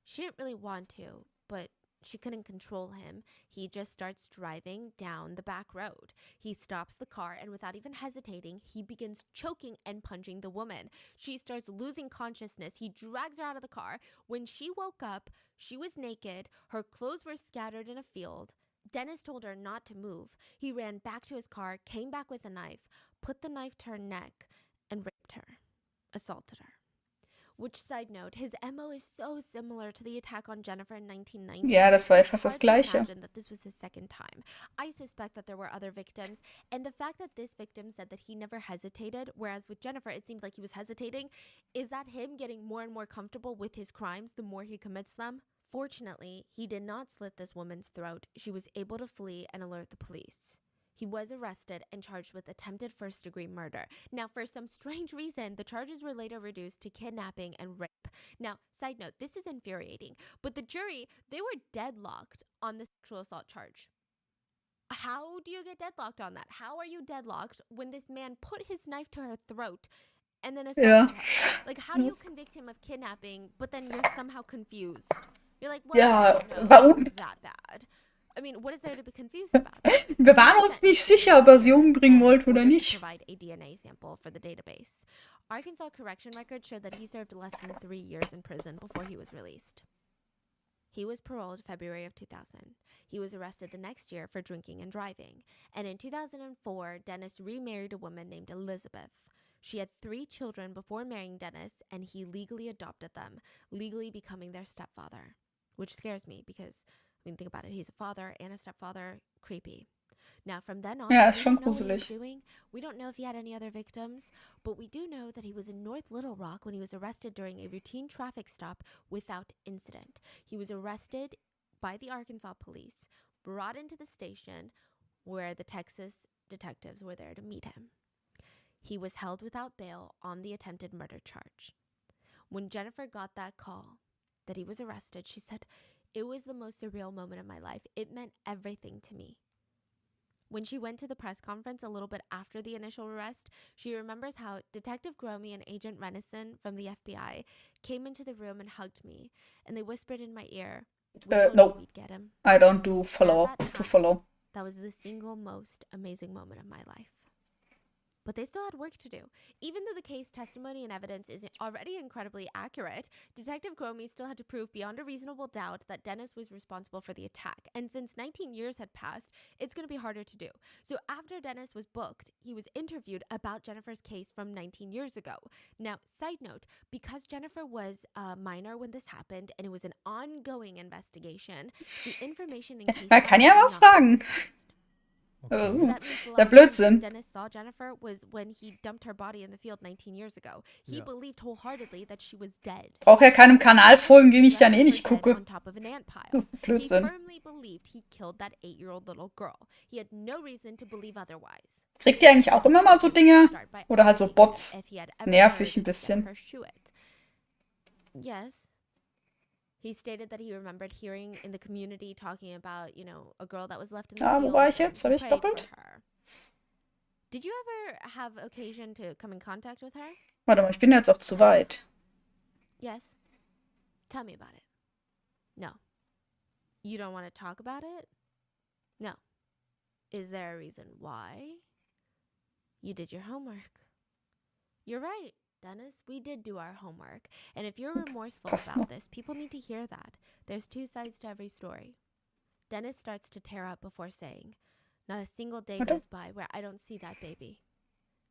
She didn't really want to, but she couldn't control him. He just starts driving down the back road. He stops the car, and without even hesitating, he begins choking and punching the woman. She starts losing consciousness. He drags her out of the car. When she woke up, she was naked. Her clothes were scattered in a field. Dennis told her not to move. He ran back to his car, came back with a knife, put the knife to her neck, and raped her, assaulted her. Which, side note, his MO is so similar to the attack on Jennifer in 1990. Ja, das war ja It's fast das hard to Gleiche. imagine that this was his second time. I suspect that there were other victims, and the fact that this victim said that he never hesitated, whereas with Jennifer it seemed like he was hesitating, is that him getting more and more comfortable with his crimes the more he commits them? Fortunately, he did not slit this woman's throat. She was able to flee and alert the police. He was arrested and charged with attempted first-degree murder. Now, for some strange reason, the charges were later reduced to kidnapping and rape. Now, side note, this is infuriating, but the jury, they were deadlocked on the sexual assault charge. How do you get deadlocked on that? How are you deadlocked when this man put his knife to her throat and then assaulted Ja. her? Like, how do you convict him of kidnapping, but then you're somehow confused? You're like, well, Ja, I don't know, warum? it's that bad. I mean, what is there to be confused about? Wir waren uns nicht sicher, ob er sie umbringen wollte oder Ordered to nicht. provide a DNA sample for the database. Arkansas correction records showed that he served less than 3 years in prison before he was released. He was paroled February of 2000. He was arrested the next year for drinking and driving. And in 2004, Dennis remarried a woman named Elizabeth. She had 3 children before marrying Dennis, and he legally adopted them, legally becoming their stepfather. Which scares me because, I mean, think about it. He's a father and a stepfather. Creepy. Now, from then on, Ja, we ist schon don't know what he was gruselig. doing. We don't know if he had any other victims, but we do know that he was in North Little Rock when he was arrested during a routine traffic stop without incident. He was arrested by the Arkansas police, brought into the station where the Texas detectives were there to meet him. He was held without bail on the attempted murder charge. When Jennifer got that call that he was arrested, she said, "It was the most surreal moment of my life. It meant everything to me." When she went to the press conference a little bit after the initial arrest, she remembers how Detective Gromey and Agent Renison from the FBI came into the room and hugged me, and they whispered in my ear, "We told you No, we'd get him." I don't do follow, At that to time, follow. That was the single most amazing moment of my life. But they still had work to do. Even though the case testimony and evidence is already incredibly accurate, Detective Gromey still had to prove beyond a reasonable doubt that Dennis was responsible for the attack. And since 19 years had passed, it's going to be harder to do. So after Dennis was booked, he was interviewed about Jennifer's case from 19 years ago. Now, side note, because Jennifer was a minor when this happened and it was an ongoing investigation, the information in case Man kann ja files mal were not fragen. disclosed. Okay. So that means the Der last time Blödsinn. Dennis saw Jennifer was when he dumped her body in the field 19 years ago. He Ja. believed wholeheartedly that she was dead. Brauche ja keinem Kanal folgen, den ich dann eh nicht Left her gucke. on top of an ant pile. Das ist He Blödsinn. firmly believed he killed that 8-year-old little girl. He had no reason to believe otherwise. Kriegt ihr eigentlich auch immer mal so Dinge? Oder halt so Bots? If he had ever Nervig heard ein bisschen. Jennifer Schuett. Yes. He stated that he remembered hearing in the community talking about, a girl that was left in the Ja, wo field. war ich And jetzt? he Habe ich prayed for doppelt? her. Did you ever have occasion to come in contact with her? Warte mal, ich bin jetzt auch zu weit. Yes. Tell me about it. No. You don't want to talk about it? No. Is there a reason why? You did your homework. You're right, Dennis. We did do our homework. And if you're remorseful about this, people need to hear that. There's two sides to every story. Dennis starts to tear up before saying, not a single day goes by where I don't see that baby.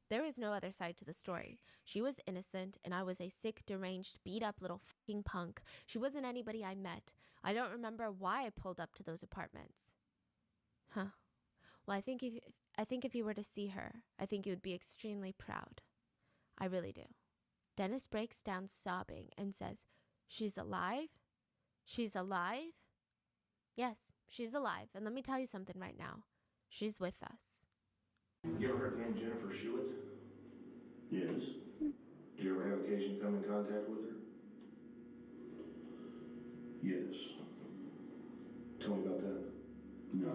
There is no other side to the story. She was innocent, and I was a sick, deranged, beat-up little fucking punk. She wasn't anybody I met. I don't remember why I pulled up to those apartments. Huh. Well, I think if you were to see her, I think you would be extremely proud. I really do. Dennis breaks down sobbing and says, she's alive? She's alive? Yes, she's alive. And let me tell you something right now. She's with us. You ever heard the name Jennifer Schuett? Yes. Did you ever have occasion to come in contact with her? Yes. Tell me about that. No.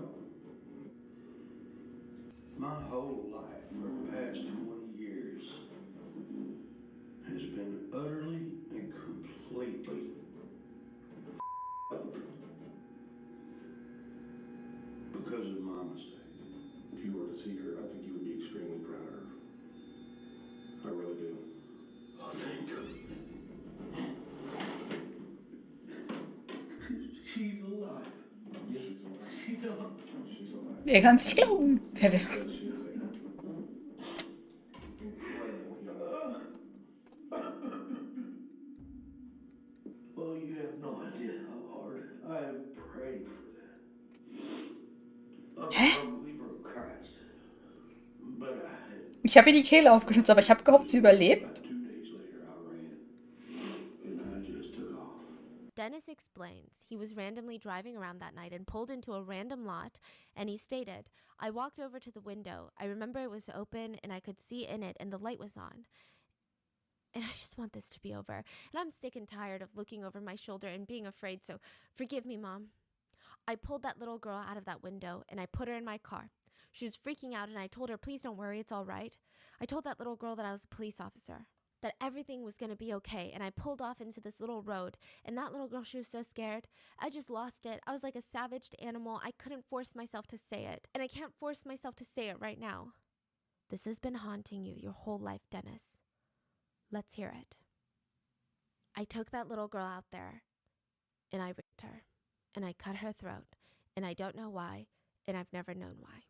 My whole life for the past 20 years has been utterly and completely because of my mistake. If you were to see her, I think you would be extremely proud of her. I really do. Oh, thank you. She's alive. Yes, she's alive. She's alive. She's alive. Wer kann sich glauben? Well, you have no idea how hard I have prayed for that. I'm a believer of Christ. But Ich habe ihr die Kehle aufgeschnitzt, aber ich habe gehofft, sie überlebt. Dennis explains he was randomly driving around that night and pulled into a random lot, and he stated, I walked over to the window. I remember it was open and I could see in it and the light was on. And I just want this to be over. And I'm sick and tired of looking over my shoulder and being afraid, so forgive me, Mom. I pulled that little girl out of that window and I put her in my car. She was freaking out and I told her, please don't worry, it's all right. I told that little girl that I was a police officer, that everything was going to be okay. And I pulled off into this little road, and that little girl, she was so scared. I just lost it. I was like a savaged animal. I couldn't force myself to say it, and I can't force myself to say it right now. This has been haunting you your whole life, Dennis. Let's hear it. I took that little girl out there, and I raped her, and I cut her throat, and I don't know why, and I've never known why.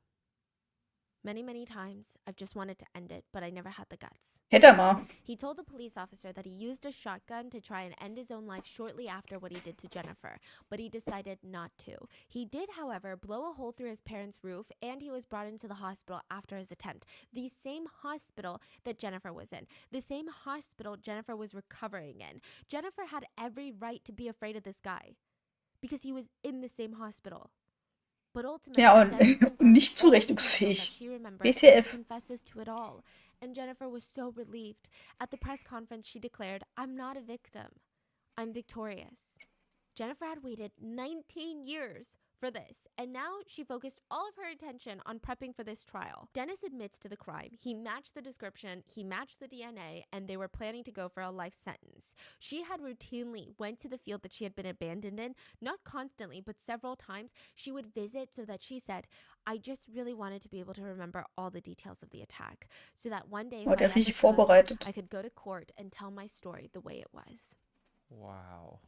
Many, many times, I've just wanted to end it, but I never had the guts. Hätte mal. He told the police officer that he used a shotgun to try and end his own life shortly after what he did to Jennifer, but he decided not to. He did, however, blow a hole through his parents' roof, and he was brought into the hospital after his attempt. The same hospital that Jennifer was in. The same hospital Jennifer was recovering in. Jennifer had every right to be afraid of this guy, because he was in the same hospital. But ultimately, Ja, und nicht zurechnungsfähig. WTF. confesses to it all, and Jennifer was so relieved. At the press conference, she declared, I'm not a victim. I'm victorious. Jennifer had waited 19 years for this, and now she focused all of her attention on prepping for this trial. Dennis admits to the crime. He matched the description, he matched the DNA, and they were planning to go for a life sentence. She had routinely went to the field that she had been abandoned in, not constantly, but several times. She would visit so that she said, I just really wanted to be able to remember all the details of the attack, so that one day if I could go to court and tell my story the way it was. Wow.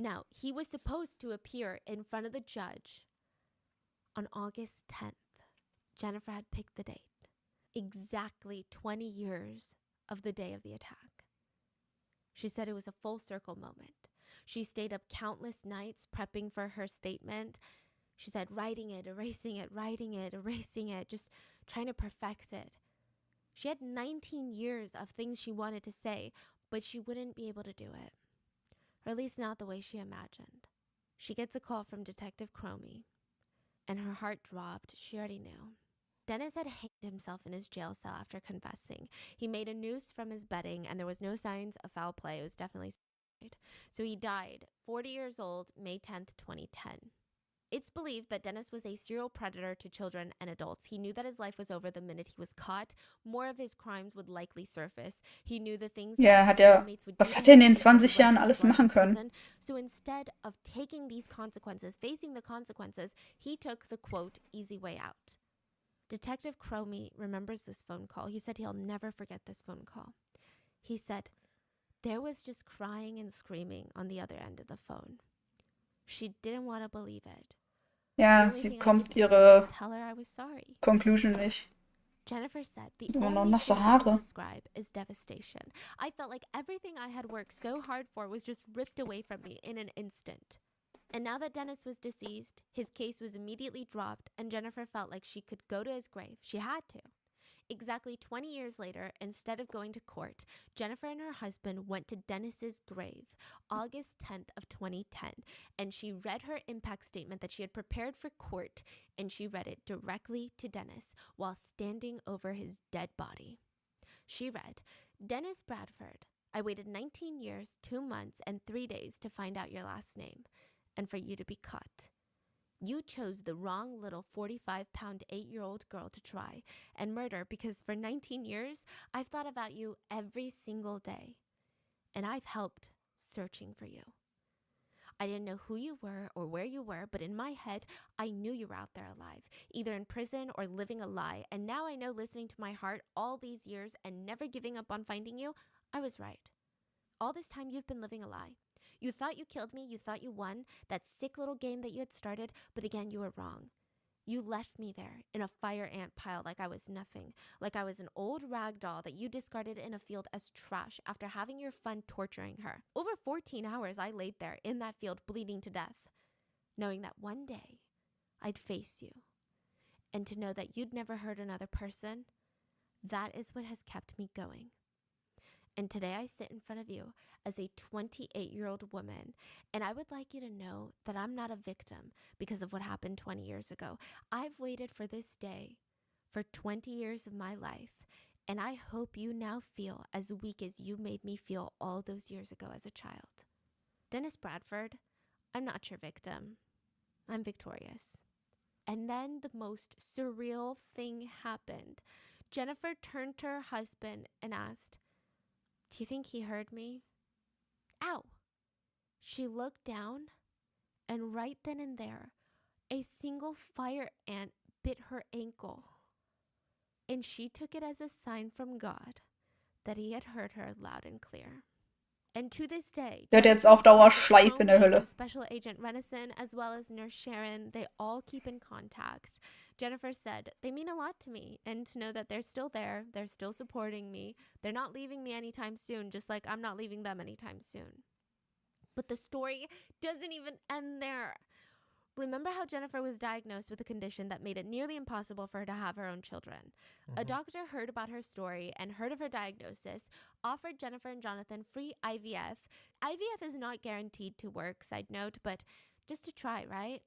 Now, he was supposed to appear in front of the judge on August 10th. Jennifer had picked the date. Exactly 20 years of the day of the attack. She said it was a full circle moment. She stayed up countless nights prepping for her statement. She said writing it, erasing it, writing it, erasing it, just trying to perfect it. She had 19 years of things she wanted to say, but she wouldn't be able to do it. Or at least not the way she imagined. She gets a call from Detective Cromie, and her heart dropped. She already knew. Dennis had hanged himself in his jail cell after confessing. He made a noose from his bedding, and there was no signs of foul play. It was definitely So he died 40 years old, May 10th, 2010. It's believed that Dennis was a serial predator to children and adults. He knew that his life was over the minute he was caught. More of his crimes would likely surface. He knew the things Ja, that hat other er, inmates would do was to hat er in him den just for the 20 rest Jahren of alles his life in machen können? prison. So instead of taking these consequences, facing the consequences, he took the, quote, easy way out. Detective Cromie remembers this phone call. He said he'll never forget this phone call. He said, there was just crying and screaming on the other end of the phone. She didn't want to believe it. Ja, sie bekommt ihre Tell her I was sorry. Conclusion nicht. Jennifer said, the Immer noch only nasse thing I can Haare. describe is devastation. I felt like everything I had worked so hard for was just ripped away from me in an instant. And now that Dennis was deceased, his case was immediately dropped, and Jennifer felt like she could go to his grave. She had to. Exactly 20 years later, instead of going to court, Jennifer and her husband went to Dennis's grave, August 10th of 2010, and she read her impact statement that she had prepared for court, and she read it directly to Dennis while standing over his dead body. She read, Dennis Bradford, I waited 19 years, 2 months, and 3 days to find out your last name, and for you to be caught. You chose the wrong little 45-pound 8-year-old girl to try and murder because for 19 years, I've thought about you every single day. And I've helped searching for you. I didn't know who you were or where you were, but in my head, I knew you were out there alive, either in prison or living a lie. And now I know, listening to my heart all these years and never giving up on finding you, I was right. All this time you've been living a lie. You thought you killed me, you thought you won, that sick little game that you had started, but again, you were wrong. You left me there in a fire ant pile like I was nothing, like I was an old rag doll that you discarded in a field as trash after having your fun torturing her. Over 14 hours I laid there in that field bleeding to death, knowing that one day I'd face you. And to know that you'd never hurt another person, that is what has kept me going. And today I sit in front of you as a 28-year-old woman, and I would like you to know that I'm not a victim because of what happened 20 years ago. I've waited for this day for 20 years of my life, and I hope you now feel as weak as you made me feel all those years ago as a child. Dennis Bradford, I'm not your victim. I'm victorious. And then the most surreal thing happened. Jennifer turned to her husband and asked, do you think he heard me? Ow! She looked down, and right then and there, a single fire ant bit her ankle. And she took it as a sign from God that he had heard her loud and clear. And to this day, Der hat jetzt auf Dauer Schleife in der Hölle. and Special Agent Renison, as well as Nurse Sharon, they all keep in contact. Jennifer said, they mean a lot to me, and to know that they're still there, they're still supporting me, they're not leaving me anytime soon, just like I'm not leaving them anytime soon. But the story doesn't even end there. Remember how Jennifer was diagnosed with a condition that made it nearly impossible for her to have her own children. A doctor heard about her story and heard of her diagnosis, offered Jennifer and Jonathan free IVF. IVF is not guaranteed to work, side note, but just to try, right?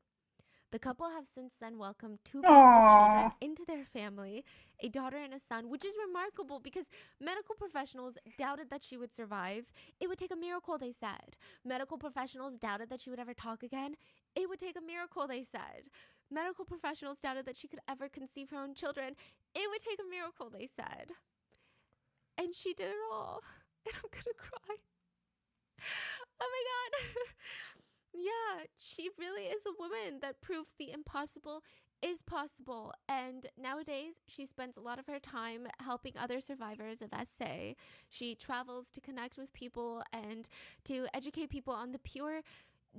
The couple have since then welcomed 2 beautiful children into their family, a daughter and a son, which is remarkable because medical professionals doubted that she would survive. It would take a miracle, they said. Medical professionals doubted that she would ever talk again. It would take a miracle, they said. Medical professionals doubted that she could ever conceive her own children. It would take a miracle, they said. And she did it all. And I'm gonna cry. Oh my God. Yeah, she really is a woman that proved the impossible is possible. And nowadays, she spends a lot of her time helping other survivors of SA. She travels to connect with people and to educate people on the pure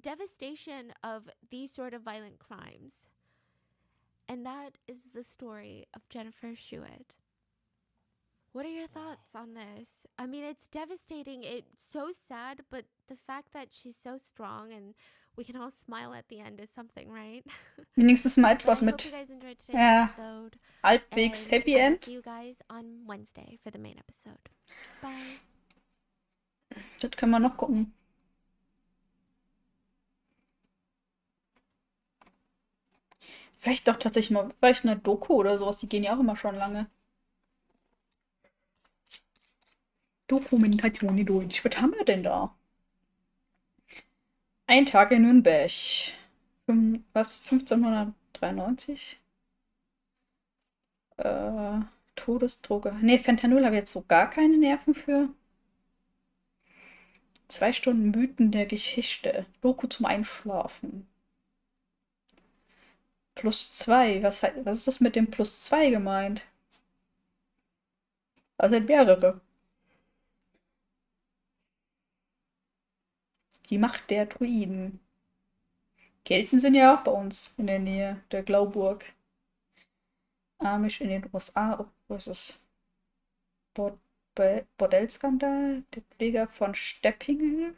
devastation of these sort of violent crimes. And that is the story of Jennifer Schuett. What are your thoughts on this? I mean, it's devastating. It's so sad, but the fact that she's so strong and we can all smile at the end is something, right? Wenigstens mal etwas I mit hope you guys enjoyed today's episode. halbwegs And Happy I will End. see you guys on Wednesday for the main episode. Bye. Das können wir noch gucken. Vielleicht doch tatsächlich mal, vielleicht eine Doku oder sowas, die gehen ja auch immer schon lange. Dokumentation in Deutsch. Was haben wir denn da? Ein Tag in Nürnberg. Was? 1593? Todesdroge. Ne, Fentanyl habe ich jetzt so gar keine Nerven für. 2 Stunden Mythen der Geschichte. Doku zum Einschlafen. +2. Was ist das mit dem +2 gemeint? Also sind mehrere. Die Macht der Druiden. Kelten sind ja auch bei uns in der Nähe der Glauburg. Amish in den USA. Oh, was ist das? Bordellskandal? Der Pfleger von Steppingen?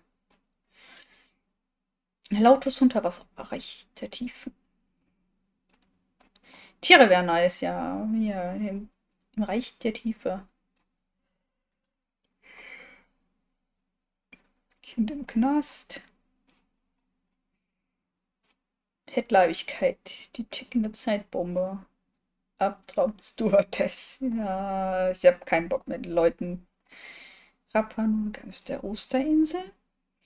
Lautes Unterwasserbereich der Tiefen. Tiere wären nice, ja. Hier, im Reich der Tiefe. Kind im Knast. Fettleibigkeit. Die tickende Zeitbombe. Abtraum Stewardess. Ja, ich habe keinen Bock mit Leuten. Rappan, ist der Osterinsel.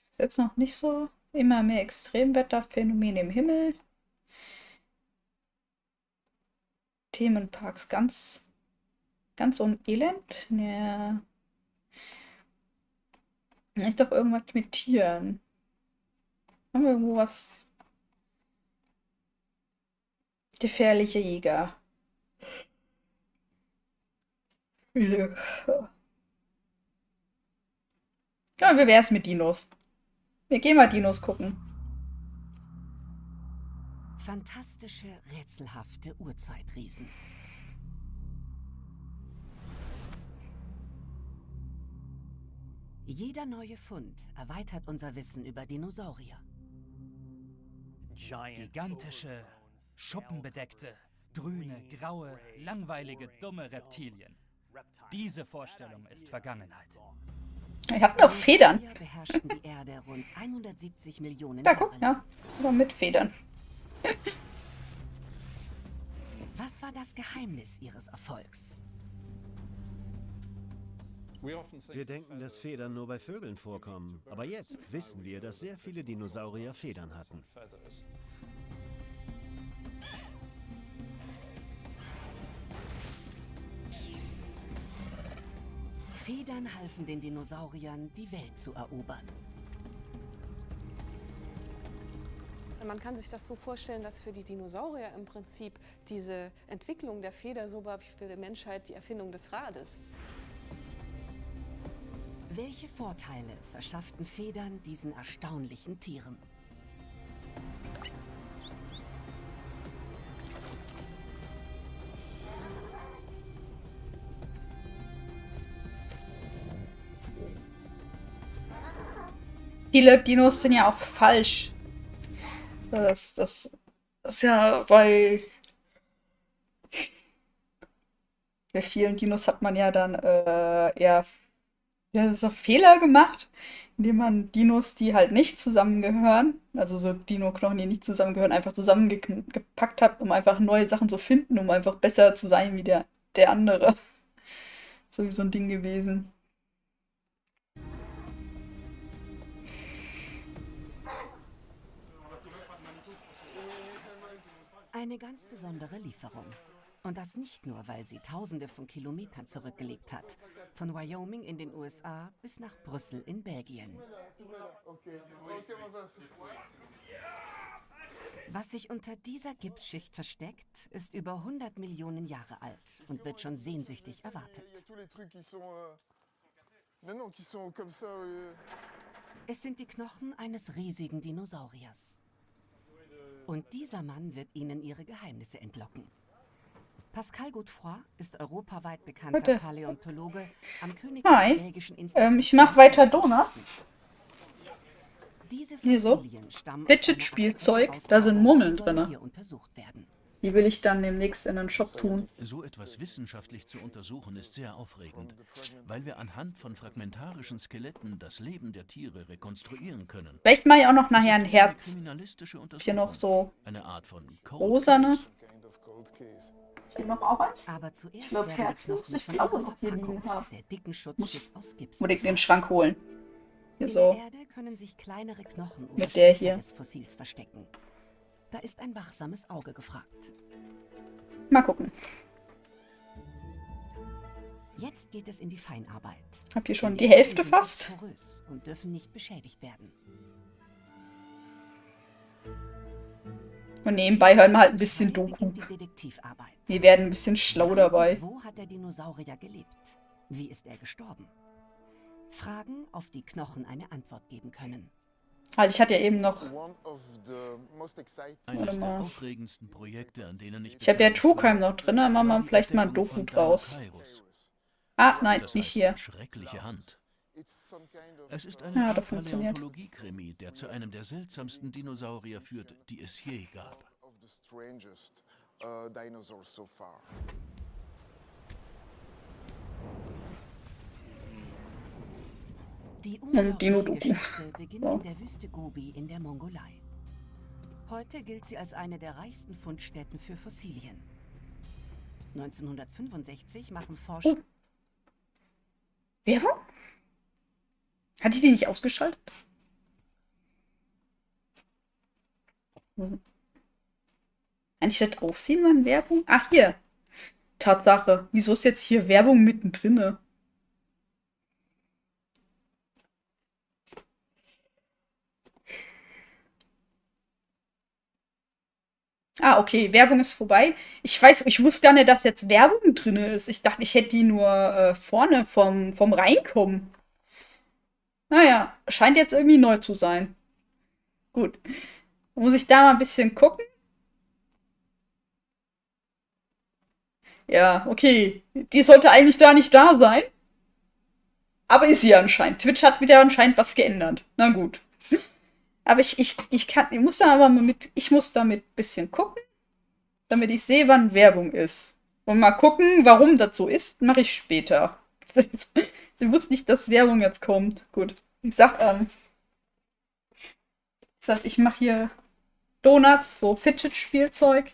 Ist jetzt noch nicht so. Immer mehr Extremwetterphänomene im Himmel. Themenparks ganz elend. Ja. Ist doch irgendwas mit Tieren. Haben wir irgendwo was? Gefährliche Jäger. Ja, wie wär's mit Dinos? Wir gehen mal Dinos gucken. Fantastische, rätselhafte Urzeitriesen. Jeder neue Fund erweitert unser Wissen über Dinosaurier. Gigantische, schuppenbedeckte, grüne, graue, langweilige, dumme Reptilien. Diese Vorstellung ist Vergangenheit. Ich hab noch Federn. Beherrschten die Erde rund 170 Millionen Da Jahre guck, lang. ja. Aber mit Federn. Was war das Geheimnis ihres Erfolgs? Wir denken, dass Federn nur bei Vögeln vorkommen. Aber jetzt wissen wir, dass sehr viele Dinosaurier Federn hatten. Federn halfen den Dinosauriern, die Welt zu erobern. Man kann sich das so vorstellen, dass für die Dinosaurier im Prinzip diese Entwicklung der Feder so war wie für die Menschheit die Erfindung des Rades. Welche Vorteile verschafften Federn diesen erstaunlichen Tieren? Viele Dinos sind ja auch falsch. Das ist ja bei vielen Dinos hat man ja dann eher so Fehler gemacht, indem man Dinos, die halt nicht zusammengehören, also so Dino-Knochen, die nicht zusammengehören, einfach zusammengepackt hat, um einfach neue Sachen zu finden, um einfach besser zu sein wie der andere. So wie so ein Ding gewesen. Eine ganz besondere Lieferung. Und das nicht nur, weil sie Tausende von Kilometern zurückgelegt hat. Von Wyoming in den USA bis nach Brüssel in Belgien. Was sich unter dieser Gipsschicht versteckt, ist über 100 Millionen Jahre alt und wird schon sehnsüchtig erwartet. Es sind die Knochen eines riesigen Dinosauriers. Und dieser Mann wird ihnen ihre Geheimnisse entlocken. Pascal Godefroy ist europaweit bekannter Bitte. Paläontologe am Königlich Hi. Belgischen Institut. Ich mache weiter Donuts. Diese Wieso? Fossilien stammen aus Fidget-Spielzeug, einer da sind Murmeln sollen drin. hier untersucht werden. Die will ich dann demnächst in den Shop tun. So etwas wissenschaftlich zu untersuchen ist sehr aufregend, weil wir anhand von fragmentarischen Skeletten das Leben der Tiere rekonstruieren können. Vielleicht mache ich auch noch nachher ein Herz. Kriminalistische Hier noch so Eine Art von rosane. Hier noch auch eins? Aber zuerst Ich glaube, werden die Herzen Knochen müsste ich von auch ihrer noch hier liegen Verpackung, haben. der dicken Schutzschicht aus Gips, Muss ich den Schrank holen. Hier In so. der Erde können sich kleinere Knochen oder Mit der Splitter hier. des Fossils verstecken. Da ist ein wachsames Auge gefragt. Mal gucken. Jetzt geht es in die Feinarbeit. Hab hier schon Denn die Knochen Hälfte sind fast. nicht porös und dürfen nicht beschädigt werden. Und nebenbei hören wir halt ein bisschen Doku. Die Detektivarbeit. Wir werden ein bisschen schlau Wann dabei. und wo hat der Dinosaurier gelebt? Wie ist er gestorben? Fragen, auf die Knochen eine Antwort geben können. Halt, ich hatte ja eben noch... Eines Warte der mal. aufregendsten Projekte, an denen ich Ich habe ja beteiligt True war, Crime noch drin, dann machen war wir die vielleicht mal ein Entdeckung Doku von draus. Deinocheirus. Ah, nein, Das nicht heißt hier. schreckliche Hand. Es ist eine Ja, Art das funktioniert. Paläontologie-Krimi, der zu einem der seltsamsten Dinosaurier führt, die es je gab. Die Und Dino-Doku. unglaubliche Geschichte beginnt So. in der Wüste Gobi in der Mongolei. Heute gilt sie als eine der reichsten Fundstätten für Fossilien. 1965 machen Forscher... Werbung? Hatte ich die nicht ausgeschaltet? Kann ich das auch sehen, wann Werbung? Ach, hier. Tatsache. Wieso ist jetzt hier Werbung mittendrin? Ah, okay. Werbung ist vorbei. Ich wusste gar nicht, dass jetzt Werbung drin ist. Ich dachte, ich hätte die nur vorne vom Reinkommen. Naja, scheint jetzt irgendwie neu zu sein. Gut. Muss ich da mal ein bisschen gucken? Ja, okay. Die sollte eigentlich da nicht da sein. Aber ist sie anscheinend. Twitch hat wieder anscheinend was geändert. Na gut. Aber ich muss da aber ich muss damit ein bisschen gucken, damit ich sehe, wann Werbung ist. Und mal gucken, warum das so ist, mache ich später. Sie wusste nicht, dass Werbung jetzt kommt. Gut. Ich sag, ich mache hier Donuts, so Fidget-Spielzeug.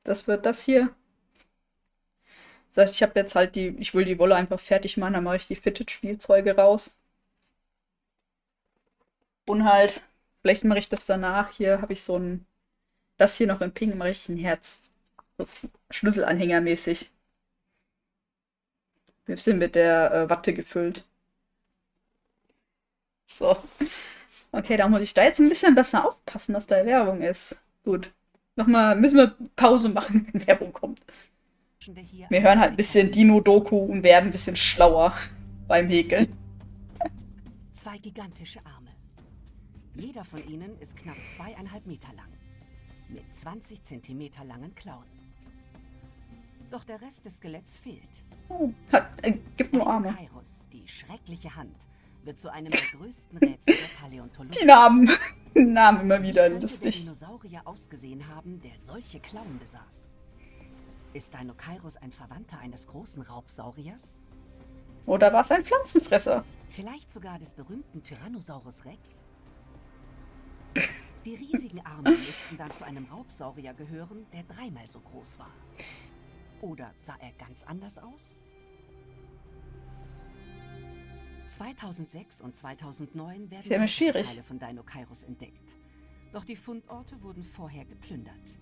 Das wird das hier. Ich habe jetzt halt ich will die Wolle einfach fertig machen, dann mache ich die Fidget-Spielzeuge raus. Und halt, vielleicht mache ich das danach. Hier habe ich so ein, das hier noch in Pink, mache ich ein Herz. So Schlüsselanhängermäßig. Ein bisschen mit der Watte gefüllt. So. Okay, da muss ich da jetzt ein bisschen besser aufpassen, dass da Werbung ist. Gut. Nochmal, müssen wir Pause machen, wenn Werbung kommt. Wir hören halt ein bisschen Dino-Doku und werden ein bisschen schlauer beim Häkeln. Zwei gigantische Arme. Jeder von ihnen ist knapp 2,5 Meter lang. Mit 20 Zentimeter langen Klauen. Doch der Rest des Skeletts fehlt. Gibt nur Arme. Deinocheirus, die schreckliche Hand, wird zu einem der größten Rätsel der Paläontologie. Die Namen immer wieder Wie könnte lustig. der Dinosaurier ausgesehen haben, der solche Klauen besaß? Ist Deinocheirus ein Verwandter eines großen Raubsauriers? Oder war es ein Pflanzenfresser? Vielleicht sogar des berühmten Tyrannosaurus Rex? Die riesigen Arme müssten dann zu einem Raubsaurier gehören, der 3-mal so groß war. Oder sah er ganz anders aus? 2006 und 2009 werden Ist ja immer schwierig. Teile von Deinocheirus entdeckt. Doch die Fundorte wurden vorher geplündert.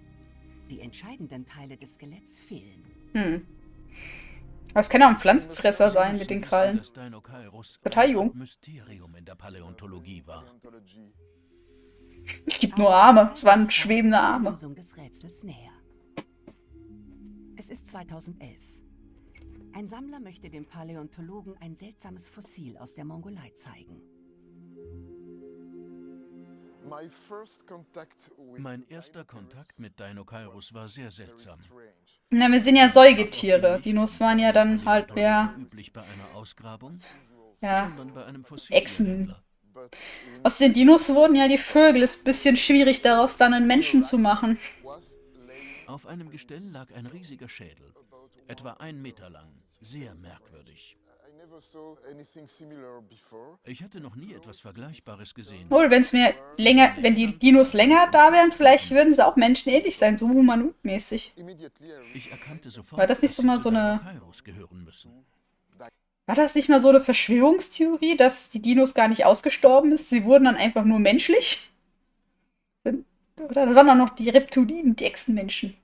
Die entscheidenden Teile des Skeletts fehlen. Das kann ja ein Pflanzenfresser sein mit den Krallen. Dass Deinocheirus Verteidigung. ein Mysterium in der Paläontologie war. Es gibt nur Arme. Es waren schwebende Arme. Lösung des Rätsels näher. Es ist 2011. Ein Sammler möchte dem Paläontologen ein seltsames Fossil aus der Mongolei zeigen. Mein erster Kontakt mit Deinocheirus war sehr seltsam. Na, wir sind ja Säugetiere. Dinos waren ja dann halt mehr, Üblich bei einer Ausgrabung, ja, sondern bei einem Fossil. Echsen. Aus den Dinos wurden ja die Vögel. Ist ein bisschen schwierig, daraus dann einen Menschen zu machen. Auf einem Gestell lag ein riesiger Schädel, etwa 1 Meter lang, sehr merkwürdig. Ich hatte noch nie etwas Vergleichbares gesehen. Obwohl, wenn die Dinos länger da wären, vielleicht würden sie auch menschenähnlich sein, so humanoidmäßig. Ich erkannte sofort, War das nicht dass so sie mal zu so eine... Deinocheirus gehören müssen. War das nicht mal so eine Verschwörungstheorie, dass die Dinos gar nicht ausgestorben ist? Sie wurden dann einfach nur menschlich? Oder das waren auch noch die Reptiliden, die Echsenmenschen.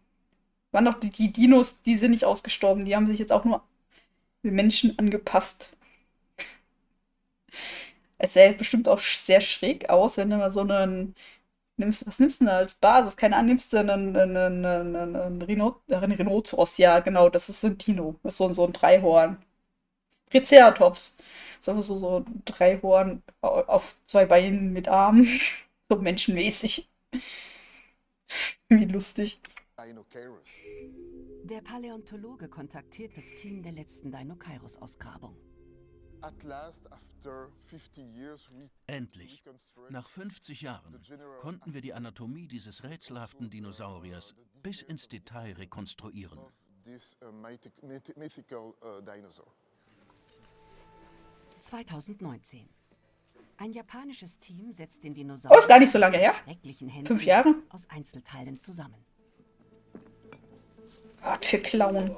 Waren doch die Dinos, die sind nicht ausgestorben. Die haben sich jetzt auch nur den Menschen angepasst. Es sähe bestimmt auch sehr schräg aus, wenn du mal so einen. Was nimmst du denn da als Basis? Keine Ahnung, nimmst du einen Rhinoceros? Ja, genau, das ist so ein Dino. Das ist so ein Dreihorn. Triceratops. Das ist aber so ein Dreihorn auf zwei Beinen mit Armen. So menschenmäßig. Wie lustig. Der Paläontologe kontaktiert das Team der letzten Deinocheirus-Ausgrabung. Endlich. Nach 50 Jahren konnten wir die Anatomie dieses rätselhaften Dinosauriers bis ins Detail rekonstruieren. 2019. Ein japanisches Team setzt den Oh, Dinosaurier ist gar nicht so lange her. mit schrecklichen Händen 5 Jahre. aus Einzelteilen zusammen. Was für Clown.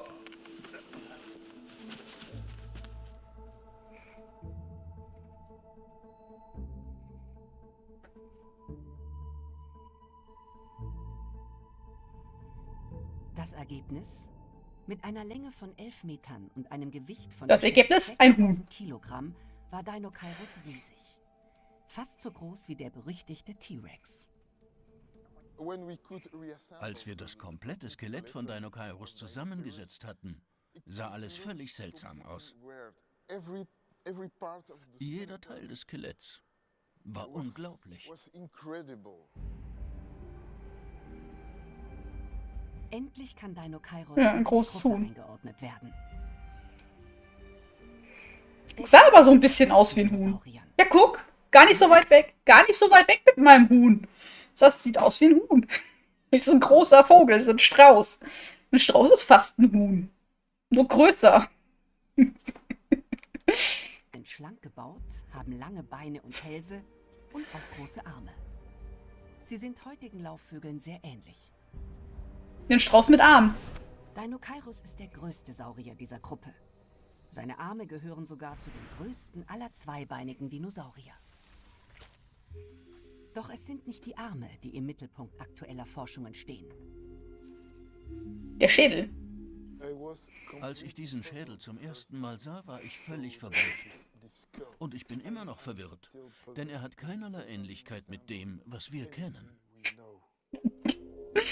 Das Ergebnis? Mit einer Länge von 11 Metern und einem Gewicht von Das Ergebnis? Ein Huhn. 6000 Kilogramm war Deinocheirus riesig. Fast so groß wie der berüchtigte T-Rex. Als wir das komplette Skelett von Deinocheirus zusammengesetzt hatten, sah alles völlig seltsam aus. Jeder Teil des Skeletts war unglaublich. Endlich kann Deinocheirus Ja, ein in die großes Gruppe Huhn. eingeordnet werden. Sah aber so ein bisschen aus wie ein Huhn. Ja, guck. Gar nicht so weit weg. Gar nicht so weit weg mit meinem Huhn. Das sieht aus wie ein Huhn. Das ist ein großer Vogel. Das ist ein Strauß. Ein Strauß ist fast ein Huhn. Nur größer. Sind schlank gebaut, haben lange Beine und Hälse und auch große Arme. Sie sind heutigen Laufvögeln sehr ähnlich. Ein Strauß mit Armen. Deinocheirus ist der größte Saurier dieser Gruppe. Seine Arme gehören sogar zu den größten aller zweibeinigen Dinosaurier. Doch es sind nicht die Arme, die im Mittelpunkt aktueller Forschungen stehen. Der Schädel. Als ich diesen Schädel zum ersten Mal sah, war ich völlig verblüfft. Und ich bin immer noch verwirrt, denn er hat keinerlei Ähnlichkeit mit dem, was wir kennen.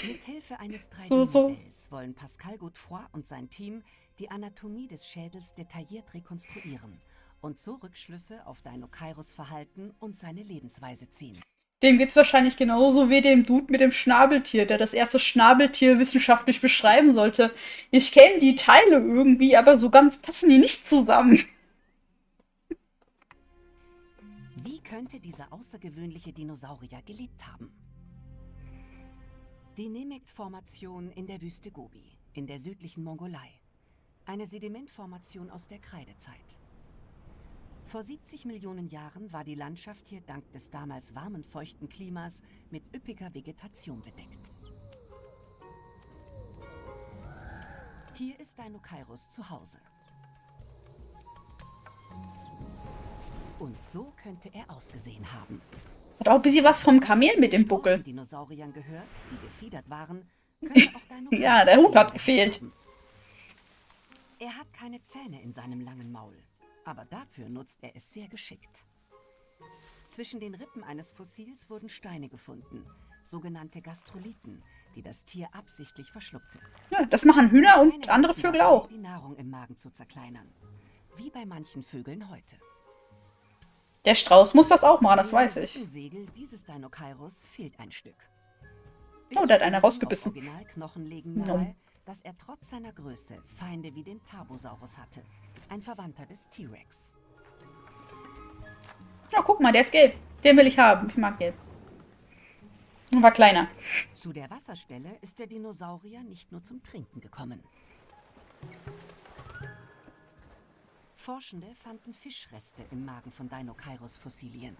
Mit Hilfe eines 3D-Modells wollen Pascal Godefroy und sein Team die Anatomie des Schädels detailliert rekonstruieren und so Rückschlüsse auf Deinocheirus Verhalten und seine Lebensweise ziehen. Dem geht's wahrscheinlich genauso wie dem Dude mit dem Schnabeltier, der das erste Schnabeltier wissenschaftlich beschreiben sollte. Ich kenne die Teile irgendwie, aber so ganz passen die nicht zusammen. Wie könnte dieser außergewöhnliche Dinosaurier gelebt haben? Die Nemegt-Formation in der Wüste Gobi, in der südlichen Mongolei. Eine Sedimentformation aus der Kreidezeit. Vor 70 Millionen Jahren war die Landschaft hier dank des damals warmen, feuchten Klimas mit üppiger Vegetation bedeckt. Hier ist Deinocheirus zu Hause. Und so könnte er ausgesehen haben. Hat auch ein bisschen was vom Kamel mit dem Buckel. Dinosauriern gehört, die gefiedert waren, könnte auch Deinocheirus Ja, der Hut hat gefehlt. haben. Er hat keine Zähne in seinem langen Maul, aber dafür nutzt er es sehr geschickt. Zwischen den Rippen eines Fossils wurden Steine gefunden, sogenannte Gastrolithen, die das Tier absichtlich verschluckte. Ja, das machen Hühner und andere Vögel auch. Die Nahrung im Magen zu zerkleinern, wie bei manchen Vögeln heute. Der Strauß muss das auch machen, das weiß Im ich. Rippensegel dieses Deinocheirus fehlt ein Stück. Oh, da hat einer rausgebissen. Originalknochen legen nahe, dass er trotz seiner Größe Feinde wie den Tarbosaurus hatte, ein Verwandter des T-Rex. Ja, guck mal, der ist gelb. Den will ich haben. Ich mag gelb. Und war kleiner. Zu der Wasserstelle ist der Dinosaurier nicht nur zum Trinken gekommen. Forschende fanden Fischreste im Magen von Deinocheirus-Fossilien.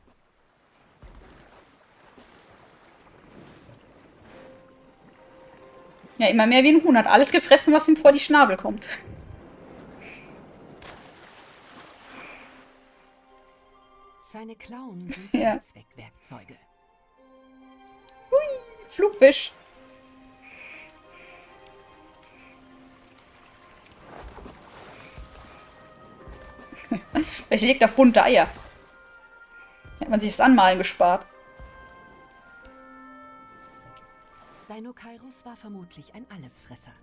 Ja, immer mehr wie ein Huhn. Hat alles gefressen, was ihm vor die Schnabel kommt. Seine Klauen sind Ja. Allzweckwerkzeuge. Flugfisch. Vielleicht legt er bunte Eier. Hätte man sich das Anmalen gespart. Deinocheirus war vermutlich ein Allesfresser.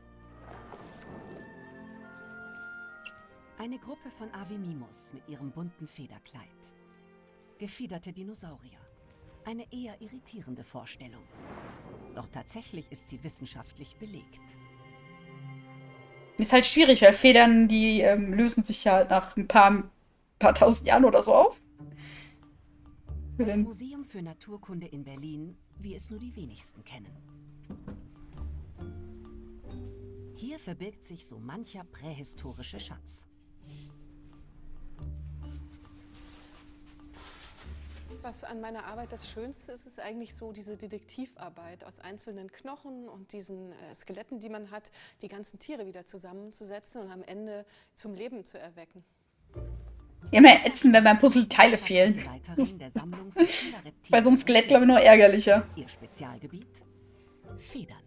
Eine Gruppe von Avimimus mit ihrem bunten Federkleid. Gefiederte Dinosaurier. Eine eher irritierende Vorstellung. Doch tatsächlich ist sie wissenschaftlich belegt. Ist halt schwierig, weil Federn, die lösen sich ja nach ein paar tausend Jahren oder so auf. Das Museum für Naturkunde in Berlin, wie es nur die wenigsten kennen. Hier verbirgt sich so mancher prähistorische Schatz. Was an meiner Arbeit das Schönste ist, ist eigentlich so diese Detektivarbeit aus einzelnen Knochen und diesen Skeletten, die man hat, die ganzen Tiere wieder zusammenzusetzen und am Ende zum Leben zu erwecken. Immer ätzend, wenn beim Puzzle Teile fehlen. Bei so einem Skelett, glaube ich, nur ärgerlicher. Ihr Spezialgebiet? Federn.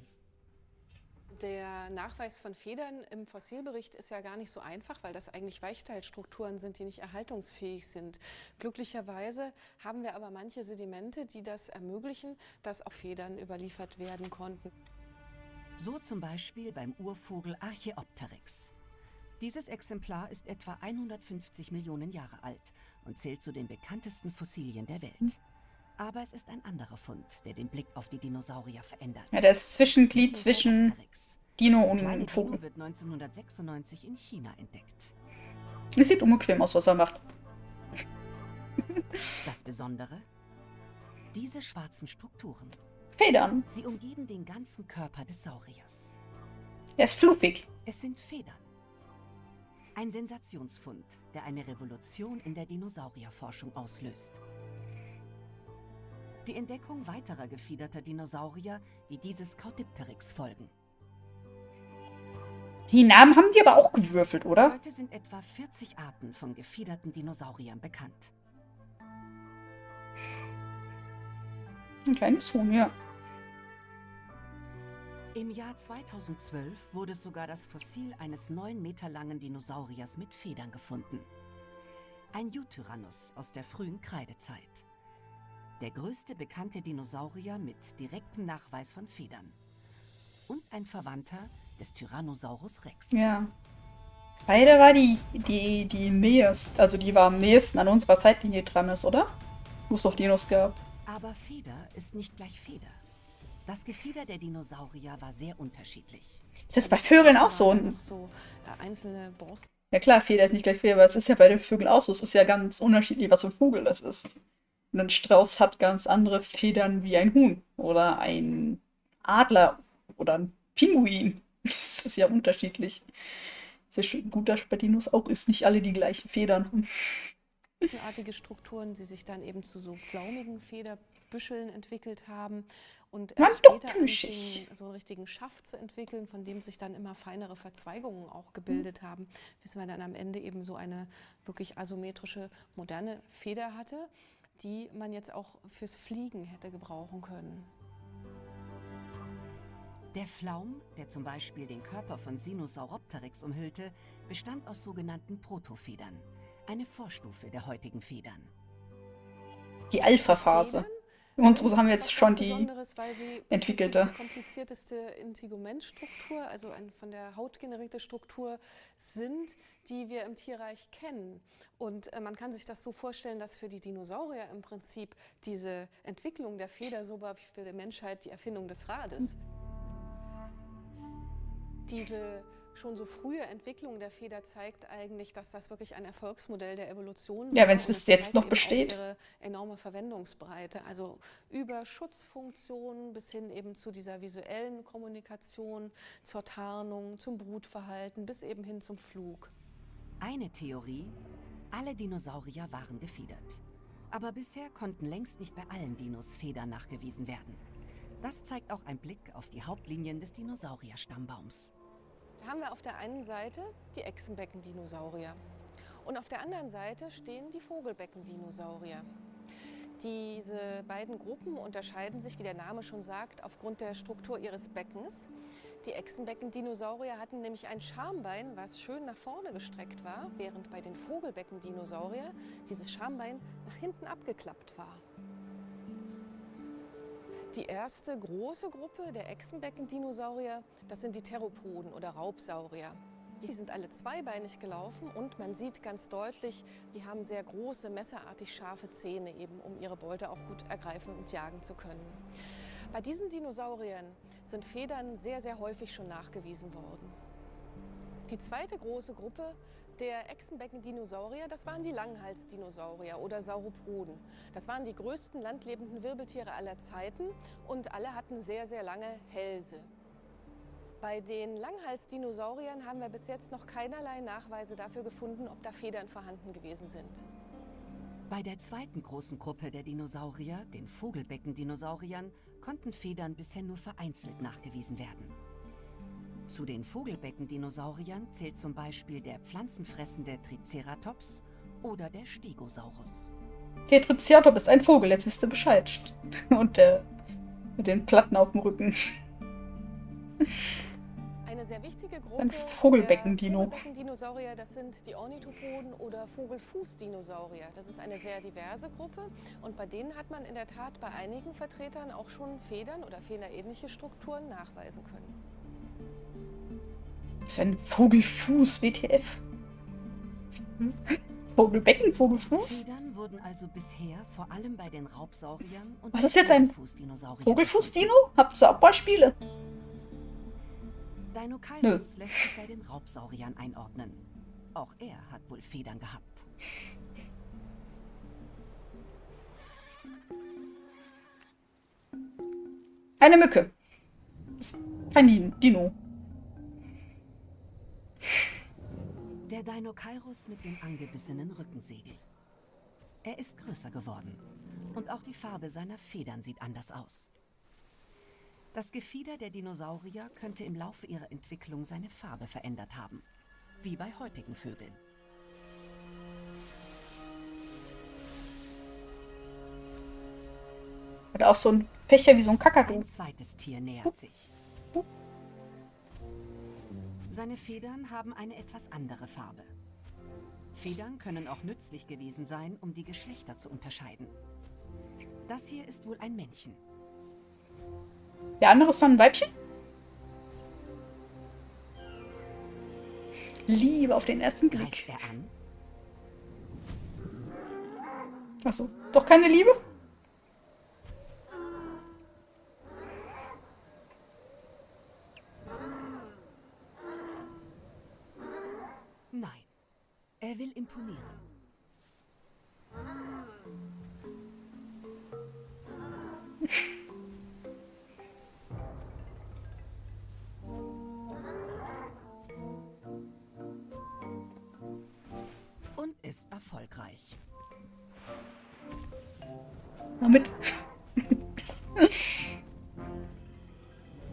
Der Nachweis von Federn im Fossilbericht ist ja gar nicht so einfach, weil das eigentlich Weichteilstrukturen sind, die nicht erhaltungsfähig sind. Glücklicherweise haben wir aber manche Sedimente, die das ermöglichen, dass auch Federn überliefert werden konnten. So zum Beispiel beim Urvogel Archaeopteryx. Dieses Exemplar ist etwa 150 Millionen Jahre alt und zählt zu den bekanntesten Fossilien der Welt. Aber es ist ein anderer Fund, der den Blick auf die Dinosaurier verändert. Ja, der ist Zwischenglied zwischen Dino und Kleine Vogel. Dino wird 1996 in China entdeckt. Es sieht unbequem aus, was er macht. Das Besondere? Diese schwarzen Strukturen. Federn. Sie umgeben den ganzen Körper des Sauriers. Er ist fluffig. Es sind Federn. Ein Sensationsfund, der eine Revolution in der Dinosaurierforschung auslöst. Die Entdeckung weiterer gefiederter Dinosaurier wie dieses Caudipteryx folgen. Die Namen haben die aber auch gewürfelt, oder? Heute sind etwa 40 Arten von gefiederten Dinosauriern bekannt. Ein kleines Huhn, ja. Im Jahr 2012 wurde sogar das Fossil eines 9 Meter langen Dinosauriers mit Federn gefunden. Ein Eutyrannus aus der frühen Kreidezeit. Der größte bekannte Dinosaurier mit direktem Nachweis von Federn. Und ein Verwandter des Tyrannosaurus Rex. Ja. Beide war die nähest, also die war am nächsten an unserer Zeitlinie dran ist, oder? Wo es doch Dinos gab. Aber Feder ist nicht gleich Feder. Das Gefieder der Dinosaurier war sehr unterschiedlich. Ist das bei Vögeln auch so? Einzelne Borsten. Ja klar, Feder ist nicht gleich Feder, aber es ist ja bei den Vögeln auch so. Es ist ja ganz unterschiedlich, was für ein Vogel das ist. Ein Strauß hat ganz andere Federn wie ein Huhn oder ein Adler oder ein Pinguin. Das ist ja unterschiedlich. Ist ja schon gut, dass bei Dinos auch ist, nicht alle die gleichen Federn haben. Artige Strukturen, die sich dann eben zu so flaumigen Federbüscheln entwickelt haben und später anfingen, so einen richtigen Schaft zu entwickeln, von dem sich dann immer feinere Verzweigungen auch gebildet haben, bis man dann am Ende eben so eine wirklich asymmetrische, moderne Feder hatte, die man jetzt auch fürs Fliegen hätte gebrauchen können. Der Flaum, der zum Beispiel den Körper von Sinosauropteryx umhüllte, bestand aus sogenannten Protofedern, eine Vorstufe der heutigen Federn. Die Alpha-Phase. Unsere haben jetzt schon die entwickelte. Die komplizierteste Integumentstruktur, also eine von der Haut generierte Struktur sind, die wir im Tierreich kennen. Und man kann sich das so vorstellen, dass für die Dinosaurier im Prinzip diese Entwicklung der Feder so war wie für die Menschheit die Erfindung des Rades. Diese schon so frühe Entwicklung der Feder zeigt eigentlich, dass das wirklich ein Erfolgsmodell der Evolution war. Ja, wenn es bis jetzt noch besteht. Ihre enorme Verwendungsbreite, also über Schutzfunktionen bis hin eben zu dieser visuellen Kommunikation, zur Tarnung, zum Brutverhalten, bis eben hin zum Flug. Eine Theorie: alle Dinosaurier waren gefiedert. Aber bisher konnten längst nicht bei allen Dinos Federn nachgewiesen werden. Das zeigt auch ein Blick auf die Hauptlinien des Dinosaurier-Stammbaums. Da haben wir auf der einen Seite die Echsenbeckendinosaurier und auf der anderen Seite stehen die Vogelbeckendinosaurier. Diese beiden Gruppen unterscheiden sich, wie der Name schon sagt, aufgrund der Struktur ihres Beckens. Die Echsenbecken-Dinosaurier hatten nämlich ein Schambein, was schön nach vorne gestreckt war, während bei den Vogelbecken-Dinosaurier dieses Schambein nach hinten abgeklappt war. Die erste große Gruppe der Echsenbecken-Dinosaurier, das sind die Theropoden oder Raubsaurier. Die sind alle zweibeinig gelaufen und man sieht ganz deutlich, die haben sehr große, messerartig scharfe Zähne, eben um ihre Beute auch gut ergreifen und jagen zu können. Bei diesen Dinosauriern sind Federn sehr, sehr häufig schon nachgewiesen worden. Die zweite große Gruppe der Echsenbecken-Dinosaurier, das waren die Langhalsdinosaurier oder Sauropoden. Das waren die größten landlebenden Wirbeltiere aller Zeiten und alle hatten sehr, sehr lange Hälse. Bei den Langhalsdinosauriern haben wir bis jetzt noch keinerlei Nachweise dafür gefunden, ob da Federn vorhanden gewesen sind. Bei der zweiten großen Gruppe der Dinosaurier, den Vogelbeckendinosauriern, konnten Federn bisher nur vereinzelt nachgewiesen werden. Zu den Vogelbeckendinosauriern zählt zum Beispiel der pflanzenfressende Triceratops oder der Stegosaurus. Der Triceratops ist ein Vogel, jetzt wisst ihr Bescheid. Und der mit den Platten auf dem Rücken. Eine sehr wichtige Gruppe ein Vogelbeckendino. Vogelbeckendinosaurier, das sind die Ornithopoden oder Vogelfußdinosaurier. Das ist eine sehr diverse Gruppe und bei denen hat man in der Tat bei einigen Vertretern auch schon Federn oder federähnliche Strukturen nachweisen können. Das ist ein Vogelfuß, WTF. Vogelbecken, Vogelfuß? Federn wurden also bisher vor allem bei den Raubsauriern und Was ist jetzt ein Vogelfußdino? Habt ihr auch Beispiele? Deinocheirus lässt sich bei den Raubsauriern einordnen. Auch er hat wohl Federn gehabt. Eine Mücke. Kein Dino. Der Deinocheirus mit dem angebissenen Rückensegel. Er ist größer geworden und auch die Farbe seiner Federn sieht anders aus. Das Gefieder der Dinosaurier könnte im Laufe ihrer Entwicklung seine Farbe verändert haben, wie bei heutigen Vögeln. Hat auch so ein Fächer wie so ein Kakadu. Ein zweites Tier nähert sich. Seine Federn haben eine etwas andere Farbe. Federn können auch nützlich gewesen sein, um die Geschlechter zu unterscheiden. Das hier ist wohl ein Männchen. Der andere ist dann ein Weibchen? Liebe auf den ersten Blick. Greift er an? Achso, doch keine Liebe? Nein, er will imponieren. Und ist erfolgreich. Mit.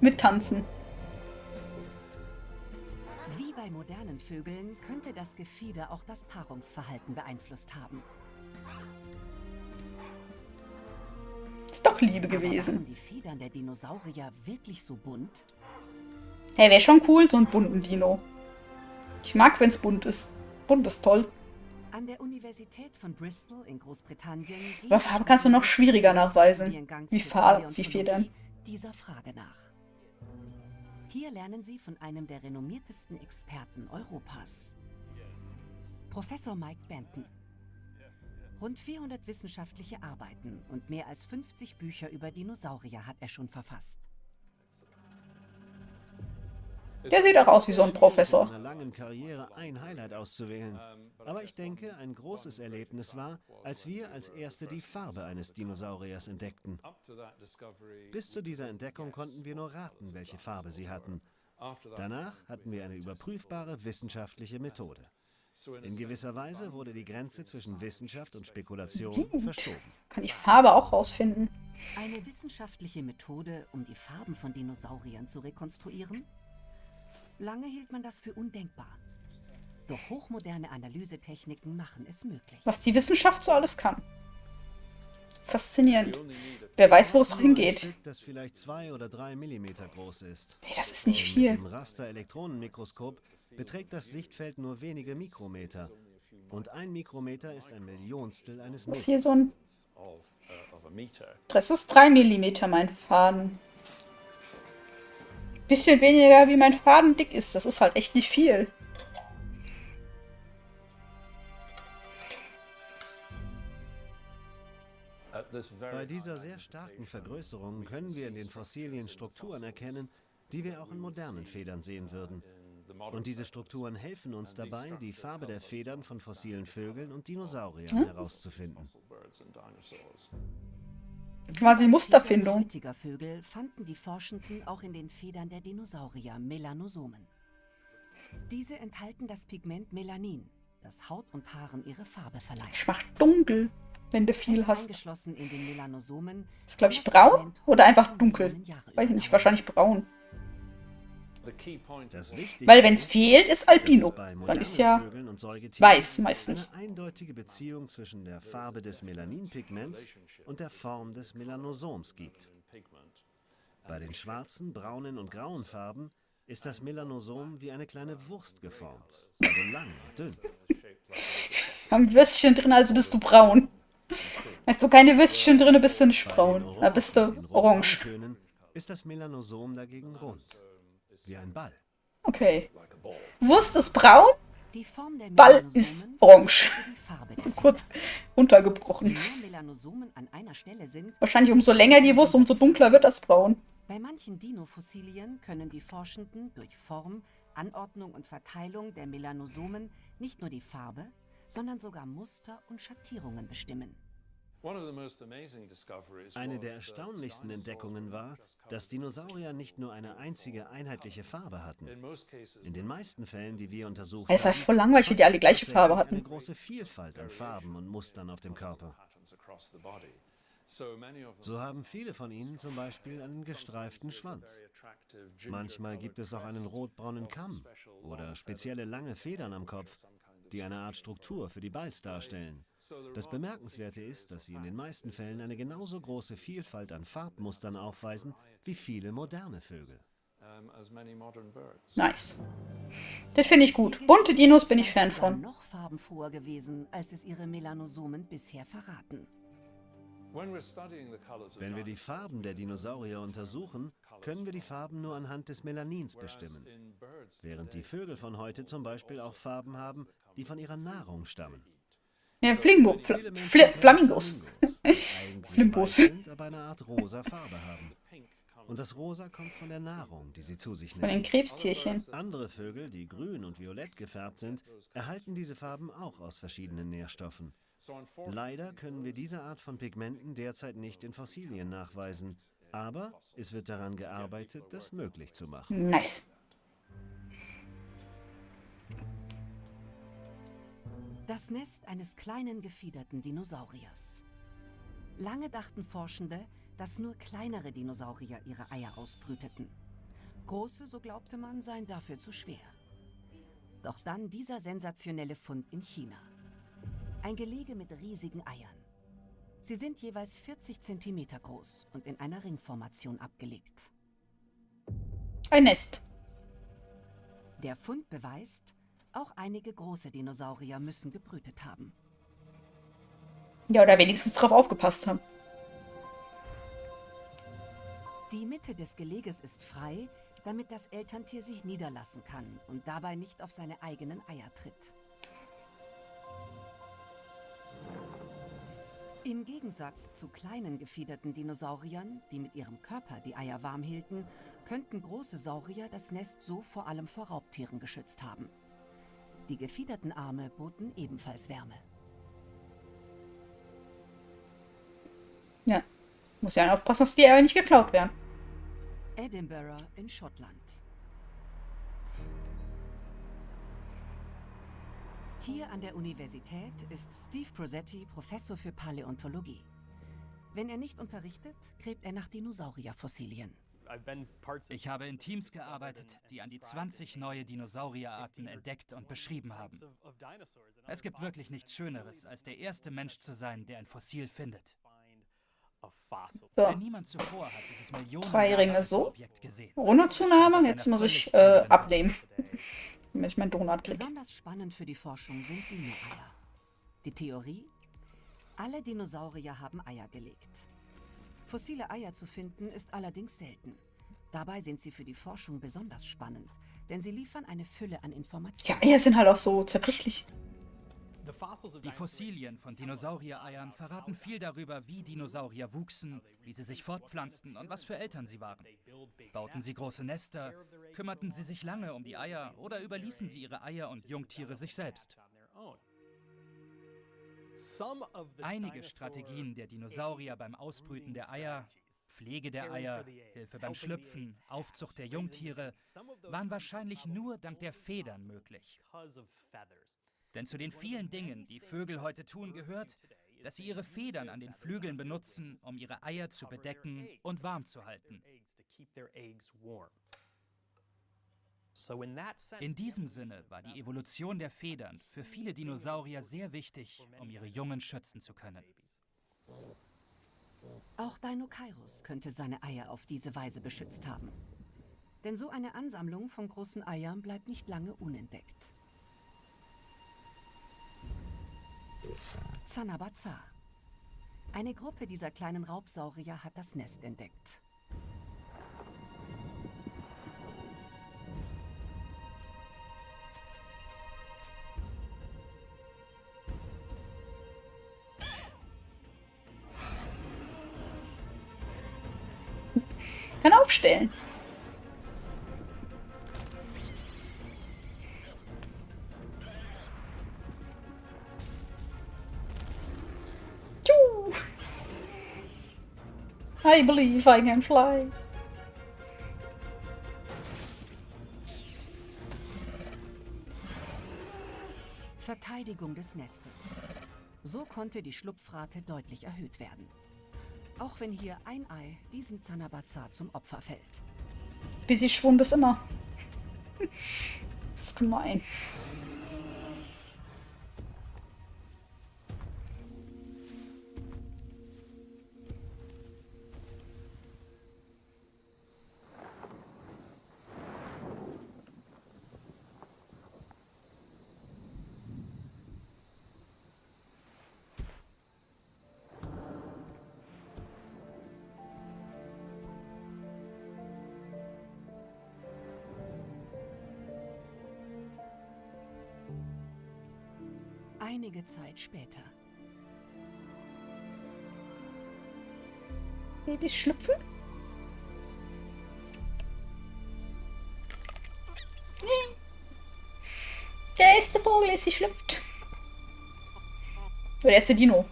Mit Tanzen. Wie bei modernen Vögeln könnte das Gefieder auch das Paarungsverhalten beeinflusst haben. Ist doch Liebe Aber gewesen. waren die Federn der Dinosaurier wirklich so bunt? Hey, wäre schon cool, so einen bunten Dino. Ich mag, wenn es bunt ist. Bunt ist toll. An der Universität von Bristol in Großbritannien Aber Farbe kannst du noch schwieriger nachweisen. Wie Federn. Dieser Frage nach. Hier lernen Sie von einem der renommiertesten Experten Europas. Professor Mike Benton. Rund 400 wissenschaftliche Arbeiten und mehr als 50 Bücher über Dinosaurier hat er schon verfasst. Der sieht auch aus wie so ein Professor. In einer langen Karriere ein Highlight auszuwählen. Aber ich denke, ein großes Erlebnis war, als wir als Erste die Farbe eines Dinosauriers entdeckten. Bis zu dieser Entdeckung konnten wir nur raten, welche Farbe sie hatten. Danach hatten wir eine überprüfbare wissenschaftliche Methode. In gewisser Weise wurde die Grenze zwischen Wissenschaft und Spekulation verschoben. Kann ich Farbe auch rausfinden? Eine wissenschaftliche Methode, um die Farben von Dinosauriern zu rekonstruieren? Lange hielt man das für undenkbar. Doch hochmoderne Analysetechniken machen es möglich. Was die Wissenschaft so alles kann. faszinierend. Wer weiß, wo es noch Nur ein hingeht. Stück, das vielleicht 2 oder 3 Millimeter groß ist. Nee, das ist nicht Mit viel. dem Raster-Elektronenmikroskop beträgt das Sichtfeld nur wenige Mikrometer. Und 1 Mikrometer ist ein Millionstel eines Das ist Meters. hier so ein... Das ist 3 Millimeter, mein Faden. Bisschen weniger, wie mein Faden dick ist. Das ist halt echt nicht viel. Bei dieser sehr starken Vergrößerung können wir in den Fossilien Strukturen erkennen, die wir auch in modernen Federn sehen würden. Und diese Strukturen helfen uns dabei, die Farbe der Federn von fossilen Vögeln und Dinosauriern herauszufinden. Quasi Musterfindung. Heutiger Vögel fanden die Forschenden auch in den Federn der Dinosaurier Melanosomen. Diese enthalten das Pigment Melanin, das Haut und Haaren ihre Farbe verleiht. Macht dunkel, wenn du viel hast. Eingeschlossen in den Melanosomen Ist, glaube ich, braun oder einfach dunkel? Weiß ich nicht, wahrscheinlich braun. Weil wenn es fehlt, ist Albino. Dann ist ja weiß meistens. Eine eindeutige Beziehung zwischen der Farbe des Melaninpigments und der Form des Melanosoms gibt. Bei den schwarzen, braunen und grauen Farben ist das Melanosom wie eine kleine Wurst geformt, also lang und dünn. Haben Würstchen drin, also bist du braun. Hast du keine Würstchen drin, bist du nicht braun. Da bist du orange. Tönen ist das Melanosom dagegen rund, wie ein Ball. Okay. Wurst ist braun, Ball ist orange. So kurz runtergebrochen. Wahrscheinlich umso länger die Wurst, umso dunkler wird das braun. Bei manchen Dinofossilien können die Forschenden durch Form, Anordnung und Verteilung der Melanosomen nicht nur die Farbe, sondern sogar Muster und Schattierungen bestimmen. Eine der erstaunlichsten Entdeckungen war, dass Dinosaurier nicht nur eine einzige einheitliche Farbe hatten. In den meisten Fällen, die wir untersucht haben, Es ist halt voll langweilig, wie die alle gleiche Farbe hatten. eine große Vielfalt an Farben und Mustern auf dem Körper. So haben viele von ihnen zum Beispiel einen gestreiften Schwanz. Manchmal gibt es auch einen rotbraunen Kamm oder spezielle lange Federn am Kopf, die eine Art Struktur für die Balls darstellen. Das Bemerkenswerte ist, dass sie in den meisten Fällen eine genauso große Vielfalt an Farbmustern aufweisen wie viele moderne Vögel. Nice. Das finde ich gut. Bunte Dinos bin ich Fan von. Noch farbenfroher gewesen, als es ihre Melanosomen bisher verraten. Wenn wir die Farben der Dinosaurier untersuchen, können wir die Farben nur anhand des Melanins bestimmen. Während die Vögel von heute zum Beispiel auch Farben haben, die von ihrer Nahrung stammen. Ja, Flamingos. Flimbos. Sind, aber eine Art rosa Farbe haben. Und das Rosa kommt von der Nahrung, die sie zu sich nehmen. Von den Krebstierchen. Andere Vögel, die grün und violett gefärbt sind, erhalten diese Farben auch aus verschiedenen Nährstoffen. Leider können wir diese Art von Pigmenten derzeit nicht in Fossilien nachweisen, aber es wird daran gearbeitet, das möglich zu machen. Nice. Das Nest eines kleinen gefiederten Dinosauriers. Lange dachten Forschende, dass nur kleinere Dinosaurier ihre Eier ausbrüteten. Große, so glaubte man, seien dafür zu schwer. Doch dann dieser sensationelle Fund in China. Ein Gelege mit riesigen Eiern. Sie sind jeweils 40 Zentimeter groß und in einer Ringformation abgelegt. Ein Nest. Der Fund beweist, auch einige große Dinosaurier müssen gebrütet haben. Ja, oder wenigstens drauf aufgepasst haben. Die Mitte des Geleges ist frei, damit das Elterntier sich niederlassen kann und dabei nicht auf seine eigenen Eier tritt. Im Gegensatz zu kleinen gefiederten Dinosauriern, die mit ihrem Körper die Eier warm hielten, könnten große Saurier das Nest so vor allem vor Raubtieren geschützt haben. Die gefiederten Arme boten ebenfalls Wärme. Ja, muss ja aufpassen, dass die Eier nicht geklaut werden. Edinburgh in Schottland. Hier an der Universität ist Steve Prosetti Professor für Paläontologie. Wenn er nicht unterrichtet, gräbt er nach Dinosaurierfossilien. Ich habe in Teams gearbeitet, die an die 20 neue Dinosaurierarten entdeckt und beschrieben haben. Es gibt wirklich nichts Schöneres, als der erste Mensch zu sein, der ein Fossil findet. So. Denn niemand zuvor hat dieses 3 Ringe Millionen so. Objekt gesehen. Runderzunahme. Jetzt muss ich abnehmen. Damit ich meinen Donut kriege. Besonders spannend für die Forschung sind Dino-Eier. Die Theorie? Alle Dinosaurier haben Eier gelegt. Fossile Eier zu finden ist allerdings selten. Dabei sind sie für die Forschung besonders spannend, denn sie liefern eine Fülle an Informationen. Ja, Eier sind halt auch so zerbrechlich. Die Fossilien von Dinosaurier-Eiern verraten viel darüber, wie Dinosaurier wuchsen, wie sie sich fortpflanzten und was für Eltern sie waren. Bauten sie große Nester, kümmerten sie sich lange um die Eier oder überließen sie ihre Eier und Jungtiere sich selbst? Einige Strategien der Dinosaurier beim Ausbrüten der Eier, Pflege der Eier, Hilfe beim Schlüpfen, Aufzucht der Jungtiere, waren wahrscheinlich nur dank der Federn möglich. Denn zu den vielen Dingen, die Vögel heute tun, gehört, dass sie ihre Federn an den Flügeln benutzen, um ihre Eier zu bedecken und warm zu halten. In diesem Sinne war die Evolution der Federn für viele Dinosaurier sehr wichtig, um ihre Jungen schützen zu können. Auch Deinocheirus könnte seine Eier auf diese Weise beschützt haben. Denn so eine Ansammlung von großen Eiern bleibt nicht lange unentdeckt. Zanabaza. Eine Gruppe dieser kleinen Raubsaurier hat das Nest entdeckt. Kann aufstellen. Juhu. I believe I can fly. Verteidigung des Nestes. So konnte die Schlupfrate deutlich erhöht werden. Auch wenn hier ein Ei diesem Zanabaza zum Opfer fällt. Busy Schwund ist immer. Das ist gemein. Einige Zeit später. Babys schlüpfen? Der erste Vogel ist, sie schlüpft. Oder der erste Dino.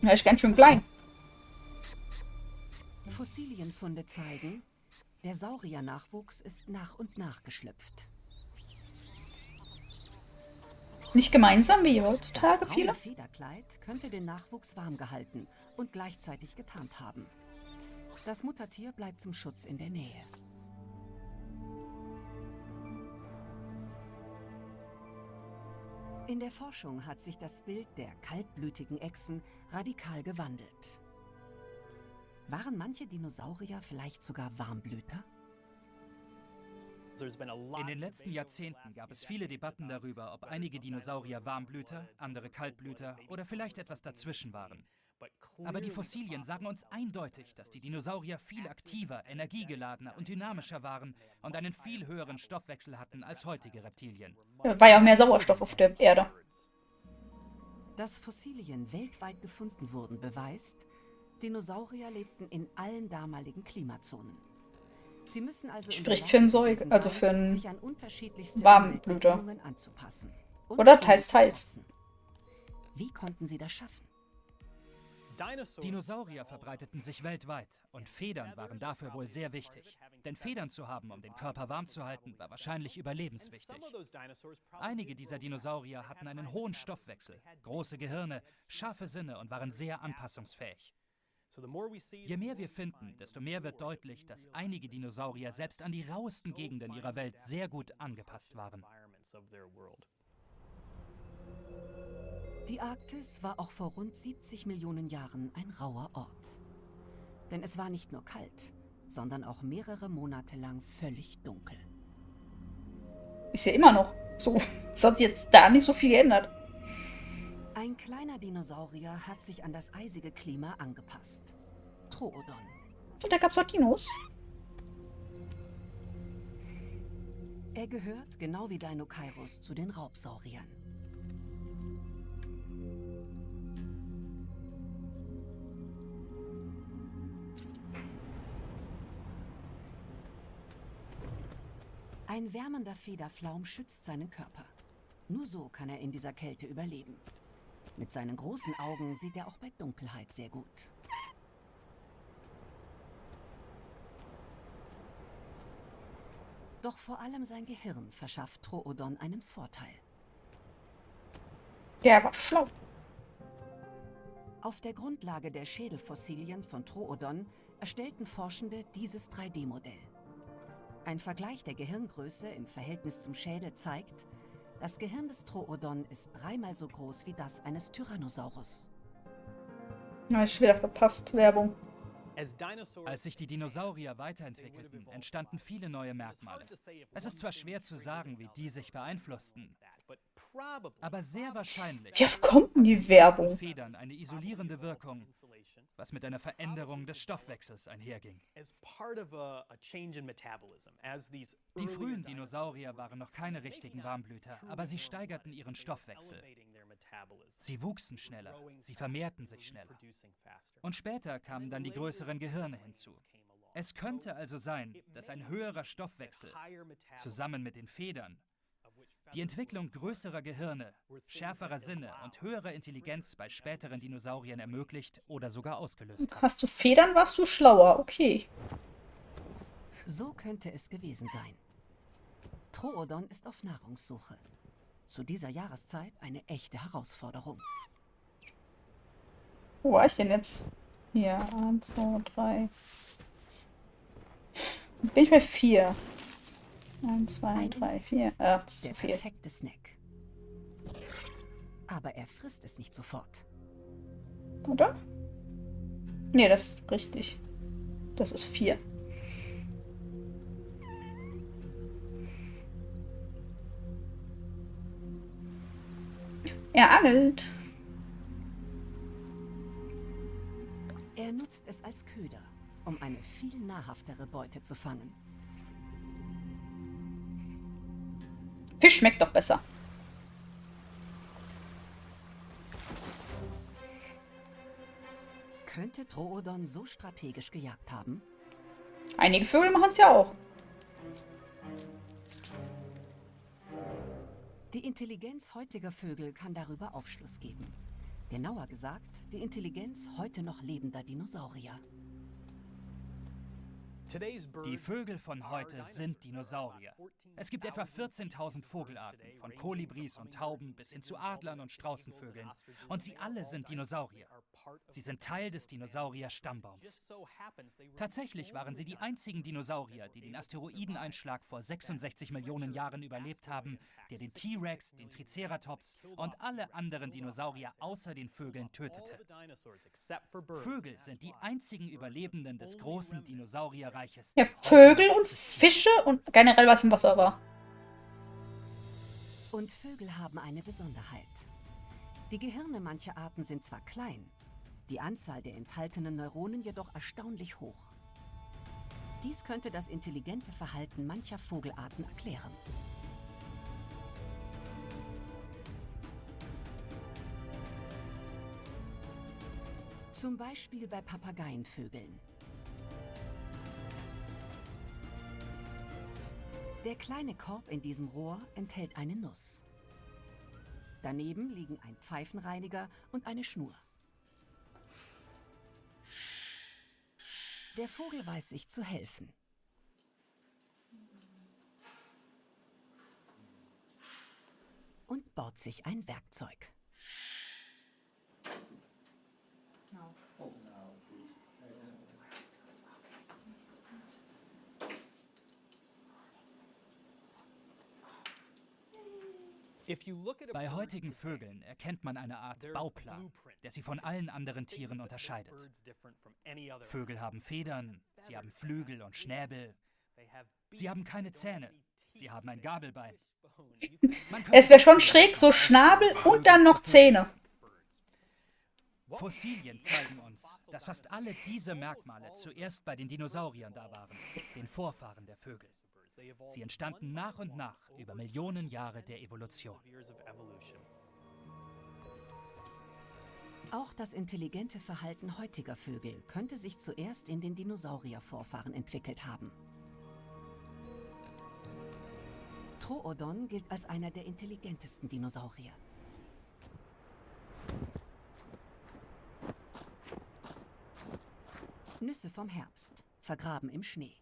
Er ist ganz schön klein. Fossilienfunde zeigen, der Sauriernachwuchs ist nach und nach geschlüpft. Nicht gemeinsam wie heutzutage Das viele. braune Federkleid könnte den Nachwuchs warm gehalten und gleichzeitig getarnt haben. Das Muttertier bleibt zum Schutz in der Nähe. In der Forschung hat sich das Bild der kaltblütigen Echsen radikal gewandelt. Waren manche Dinosaurier vielleicht sogar Warmblüter? In den letzten Jahrzehnten gab es viele Debatten darüber, ob einige Dinosaurier Warmblüter, andere Kaltblüter oder vielleicht etwas dazwischen waren. Aber die Fossilien sagen uns eindeutig, dass die Dinosaurier viel aktiver, energiegeladener und dynamischer waren und einen viel höheren Stoffwechsel hatten als heutige Reptilien. War ja auch mehr Sauerstoff auf der Erde. Dass Fossilien weltweit gefunden wurden, beweist, Dinosaurier lebten in allen damaligen Klimazonen. Sie müssen also Spricht für einen gewesen also sein, für einen sich an unterschiedlichste Warmblüter. Umweltbedingungen anzupassen. Und Oder ihnen teils, zu teils. trotzen. Wie konnten sie das schaffen? Dinosaurier verbreiteten sich weltweit und Federn waren dafür wohl sehr wichtig. Denn Federn zu haben, um den Körper warm zu halten, war wahrscheinlich überlebenswichtig. Einige dieser Dinosaurier hatten einen hohen Stoffwechsel, große Gehirne, scharfe Sinne und waren sehr anpassungsfähig. Je mehr wir finden, desto mehr wird deutlich, dass einige Dinosaurier selbst an die rauesten Gegenden ihrer Welt sehr gut angepasst waren. Die Arktis war auch vor rund 70 Millionen Jahren ein rauer Ort. Denn es war nicht nur kalt, sondern auch mehrere Monate lang völlig dunkel. Ist ja immer noch so. Es hat jetzt da nicht so viel geändert. Ein kleiner Dinosaurier hat sich an das eisige Klima angepasst. Troodon. Und da gab's auch Dinos. Er gehört, genau wie Deinocheirus, zu den Raubsauriern. Ein wärmender Federflaum schützt seinen Körper. Nur so kann er in dieser Kälte überleben. Mit seinen großen Augen sieht er auch bei Dunkelheit sehr gut. Doch vor allem sein Gehirn verschafft Troodon einen Vorteil. Der war schlau. Auf der Grundlage der Schädelfossilien von Troodon erstellten Forschende dieses 3D-Modell. Ein Vergleich der Gehirngröße im Verhältnis zum Schädel zeigt, das Gehirn des Troodon ist 3-mal so groß wie das eines Tyrannosaurus. Na, ich wieder verpasst. Werbung. Als sich die Dinosaurier weiterentwickelten, entstanden viele neue Merkmale. Es ist zwar schwer zu sagen, wie die sich beeinflussten, aber sehr wahrscheinlich Wie oft kommt denn die Werbung? Federn eine isolierende Wirkung, was mit einer Veränderung des Stoffwechsels einherging. Die frühen Dinosaurier waren noch keine richtigen Warmblüter, aber sie steigerten ihren Stoffwechsel. Sie wuchsen schneller, sie vermehrten sich schneller. Und später kamen dann die größeren Gehirne hinzu. Es könnte also sein, dass ein höherer Stoffwechsel zusammen mit den Federn die Entwicklung größerer Gehirne, schärferer Sinne und höherer Intelligenz bei späteren Dinosauriern ermöglicht oder sogar ausgelöst hat. Hast du Federn, warst du schlauer. Okay. So könnte es gewesen sein. Troodon ist auf Nahrungssuche. Zu dieser Jahreszeit eine echte Herausforderung. Wo war ich denn jetzt? Hier, 1, 2, 3. Bin ich bei 4. 1, 2, 3, 4. Ach, das ist Der zu viel. perfekte Snack. Aber er frisst es nicht sofort. Oder? Nee, das ist richtig. Das ist 4. Er angelt. Er nutzt es als Köder, um eine viel nahrhaftere Beute zu fangen. Fisch schmeckt doch besser. Könnte Troodon so strategisch gejagt haben? Einige Vögel machen es ja auch. Die Intelligenz heutiger Vögel kann darüber Aufschluss geben. Genauer gesagt, die Intelligenz heute noch lebender Dinosaurier. Die Vögel von heute sind Dinosaurier. Es gibt etwa 14.000 Vogelarten, von Kolibris und Tauben bis hin zu Adlern und Straußenvögeln. Und sie alle sind Dinosaurier. Sie sind Teil des Dinosaurier-Stammbaums. Tatsächlich waren sie die einzigen Dinosaurier, die den Asteroideneinschlag vor 66 Millionen Jahren überlebt haben, der den T-Rex, den Triceratops und alle anderen Dinosaurier außer den Vögeln tötete. Vögel sind die einzigen Überlebenden des großen Dinosaurierreiches. Ja, Vögel und Fische und generell was im Wasser war. Und Vögel haben eine Besonderheit. Die Gehirne mancher Arten sind zwar klein, die Anzahl der enthaltenen Neuronen jedoch erstaunlich hoch. Dies könnte das intelligente Verhalten mancher Vogelarten erklären. Zum Beispiel bei Papageienvögeln. Der kleine Korb in diesem Rohr enthält eine Nuss. Daneben liegen ein Pfeifenreiniger und eine Schnur. Der Vogel weiß sich zu helfen. Und baut sich ein Werkzeug. Bei heutigen Vögeln erkennt man eine Art Bauplan, der sie von allen anderen Tieren unterscheidet. Vögel haben Federn, sie haben Flügel und Schnäbel. Sie haben keine Zähne, sie haben ein Gabelbein. Es wäre schon schräg, so Schnabel und dann noch Zähne. Fossilien zeigen uns, dass fast alle diese Merkmale zuerst bei den Dinosauriern da waren, den Vorfahren der Vögel. Sie entstanden nach und nach über Millionen Jahre der Evolution. Auch das intelligente Verhalten heutiger Vögel könnte sich zuerst in den Dinosauriervorfahren entwickelt haben. Troodon gilt als einer der intelligentesten Dinosaurier. Nüsse vom Herbst, vergraben im Schnee.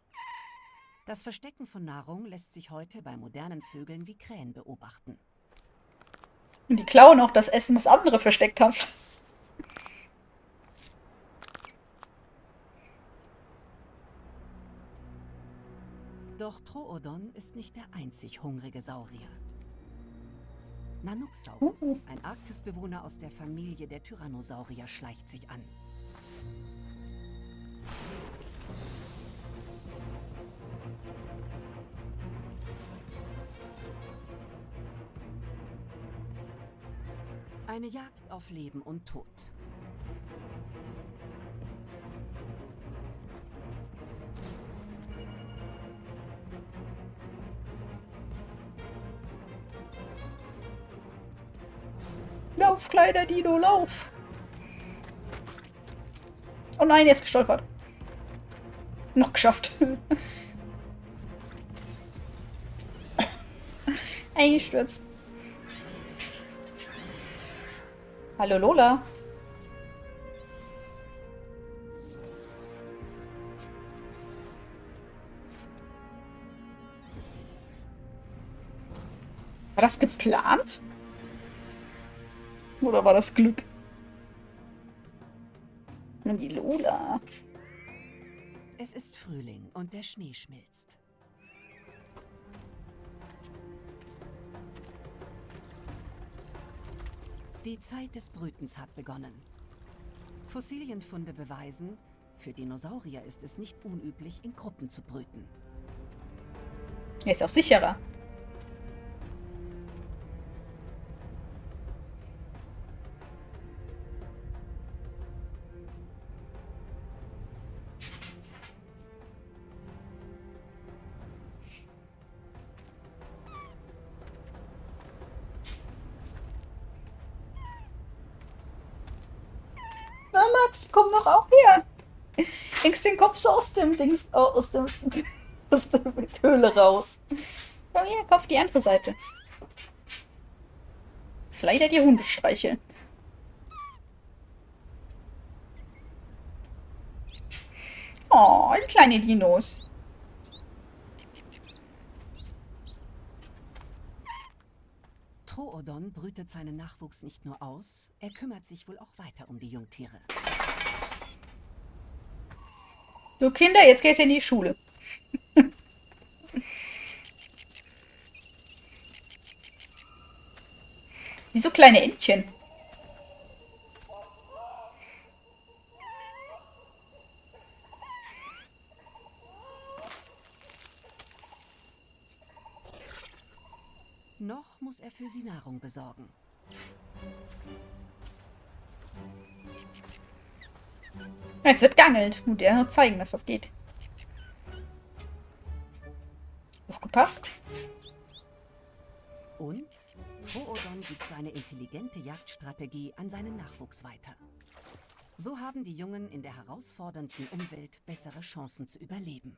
Das Verstecken von Nahrung lässt sich heute bei modernen Vögeln wie Krähen beobachten. Und die klauen auch das Essen, was andere versteckt haben. Doch Troodon ist nicht der einzig hungrige Saurier. Nanooksaurus, ein Arktisbewohner aus der Familie der Tyrannosaurier, schleicht sich an. Eine Jagd auf Leben und Tod. Lauf, kleiner Dino, lauf! Oh nein, er ist gestolpert. Noch geschafft. Eingestürzt. Hallo Lola. War das geplant? Oder war das Glück? Na, die Lola. Es ist Frühling und der Schnee schmilzt. Die Zeit des Brütens hat begonnen. Fossilienfunde beweisen, für Dinosaurier ist es nicht unüblich, in Gruppen zu brüten. Er ist auch sicherer. Na Max, komm doch auch her. Hängst den Kopf so aus dem Dings, aus der Höhle raus. Komm her, komm auf die andere Seite. Das ist leider die Hundestreiche. Oh, kleine Dinos. Troodon brütet seinen Nachwuchs nicht nur aus, er kümmert sich wohl auch weiter um die Jungtiere. So Kinder, jetzt geht's in die Schule. Wie so kleine Entchen. Noch muss er für sie Nahrung besorgen. Jetzt wird geangelt. Und der wird zeigen, dass das geht. Aufgepasst. Und Troodon gibt seine intelligente Jagdstrategie an seinen Nachwuchs weiter. So haben die Jungen in der herausfordernden Umwelt bessere Chancen zu überleben.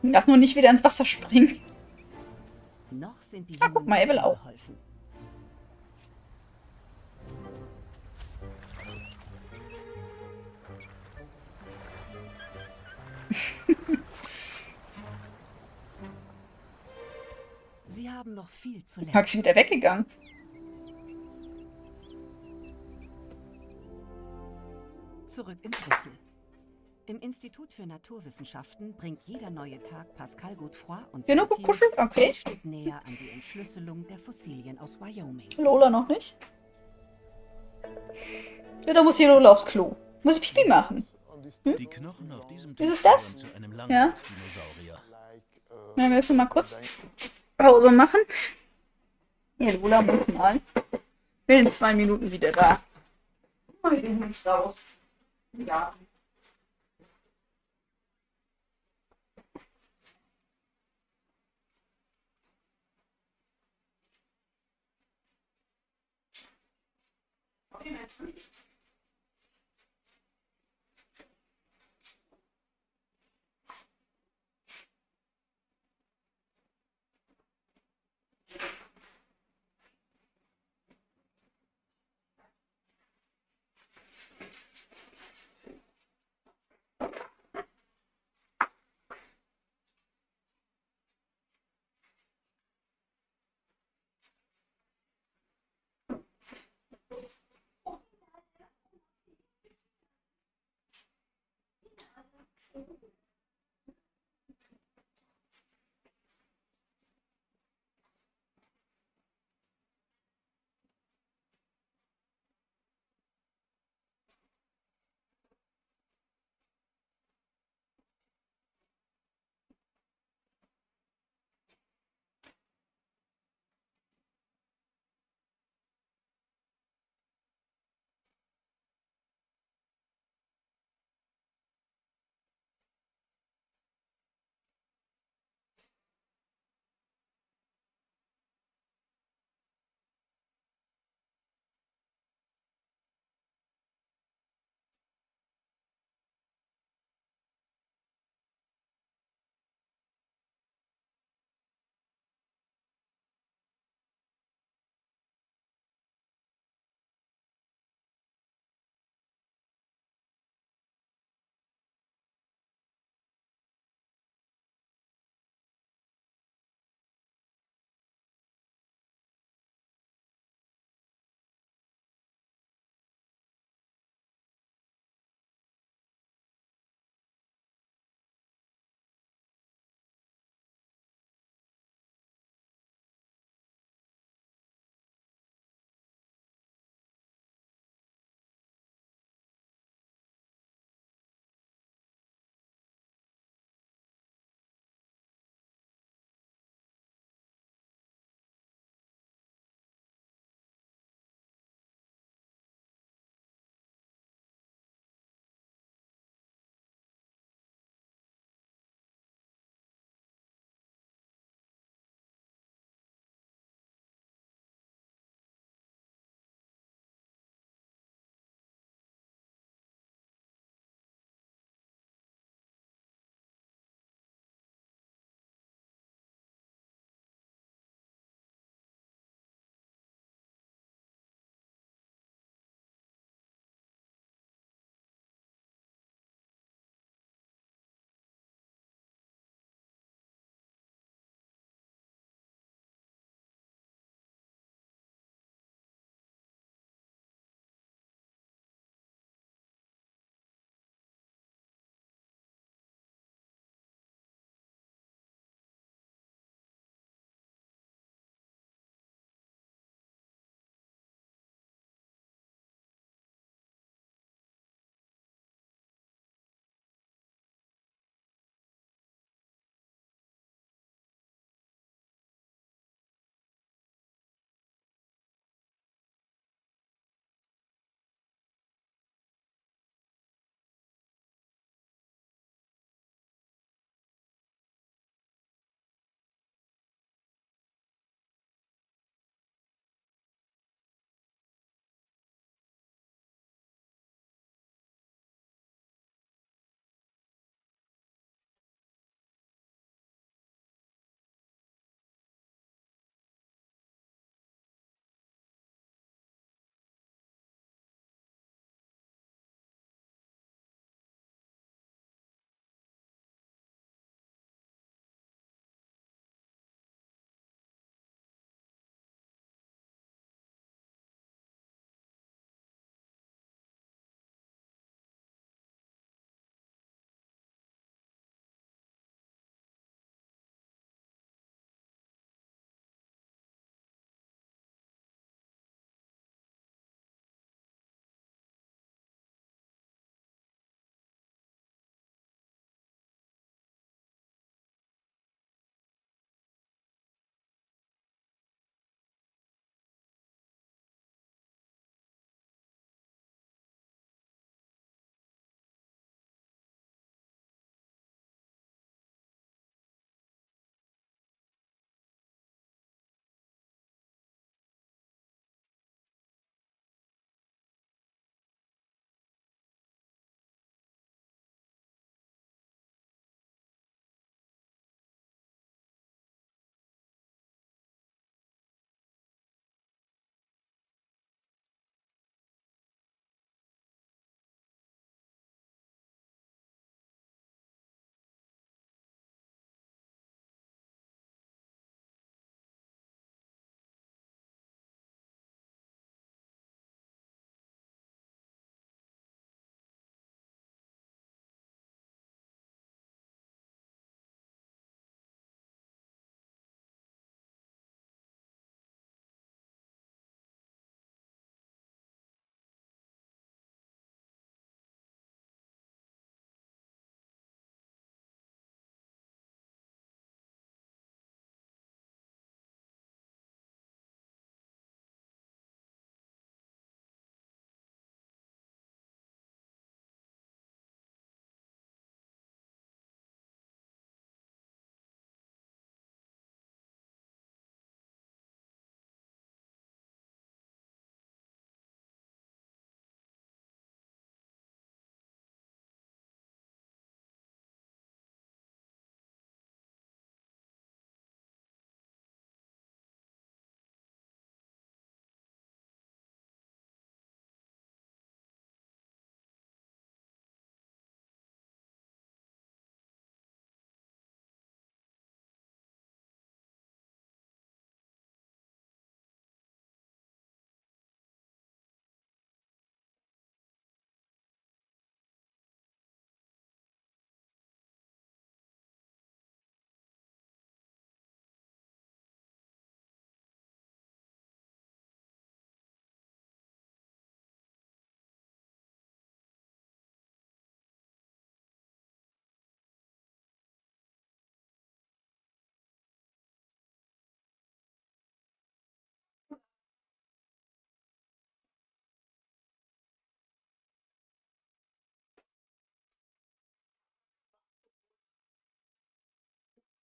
Lass nur nicht wieder ins Wasser springen. Noch sind die Jungen guck mal, er will auch. Geholfen. Sie haben noch viel zu lernen. Max ist wieder weggegangen. Zurück in Brüssel. Im Institut für Naturwissenschaften bringt jeder neue Tag Pascal Godefroy und sein Genug Team gekuschelt? Okay. ein Stück näher an die Entschlüsselung der Fossilien aus Wyoming. Lola noch nicht. Ja, da muss hier Lola aufs Klo. Muss ich Pipi machen? Die Knochen auf diesem Ist es Tisch das? gehören zu einem Ja. Langhalsdinosaurier. Dann müssen wir mal kurz Pause machen. Ja, Lola muss mal. Bin in 2 Minuten wieder da. Oh, wir gehen jetzt raus. Ja.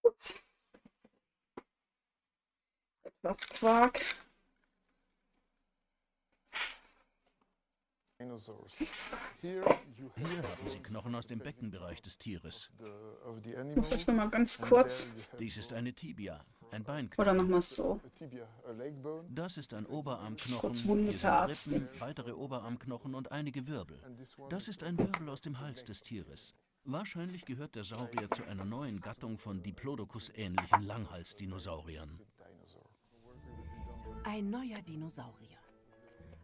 Gut. Etwas Quark. Hier haben Sie Knochen aus dem Beckenbereich des Tieres. Muss ich noch mal ganz kurz. Dies ist eine Tibia, ein Oder Beinknochen. machen wir es so. Das ist ein Oberarmknochen, Kurz Wunde hier sind verarzten. Rippen, weitere Oberarmknochen und einige Wirbel. Das ist ein Wirbel aus dem Hals des Tieres. Wahrscheinlich gehört der Saurier zu einer neuen Gattung von Diplodocus-ähnlichen Langhalsdinosauriern. Ein neuer Dinosaurier.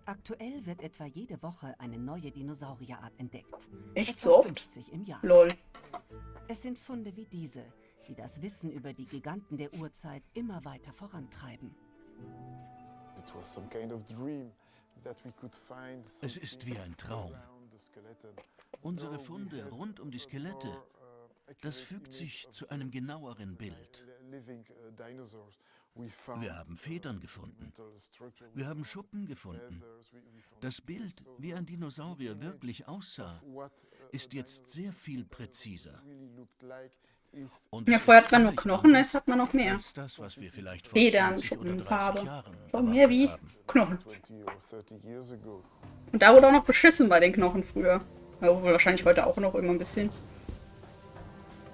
Aktuell wird etwa jede Woche eine neue Dinosaurierart entdeckt. Echt Etwa so oft? 50 im Jahr. Lol. Es sind Funde wie diese, die das Wissen über die Giganten der Urzeit immer weiter vorantreiben. Es ist wie ein Traum. Unsere Funde rund um die Skelette, das fügt sich zu einem genaueren Bild. Wir haben Federn gefunden. Wir haben Schuppen gefunden. Das Bild, wie ein Dinosaurier wirklich aussah, ist jetzt sehr viel präziser. Und Ja, es vorher ist hat man nur völlig Knochen, anders jetzt hat man noch mehr. als das, was wir vielleicht vor Federn, 20 oder Schuppen, 30 Farbe. Jahren So mehr wie erwartet haben. Knochen. Und da wurde auch noch beschissen bei den Knochen früher. Ja, obwohl wahrscheinlich heute auch noch immer ein bisschen.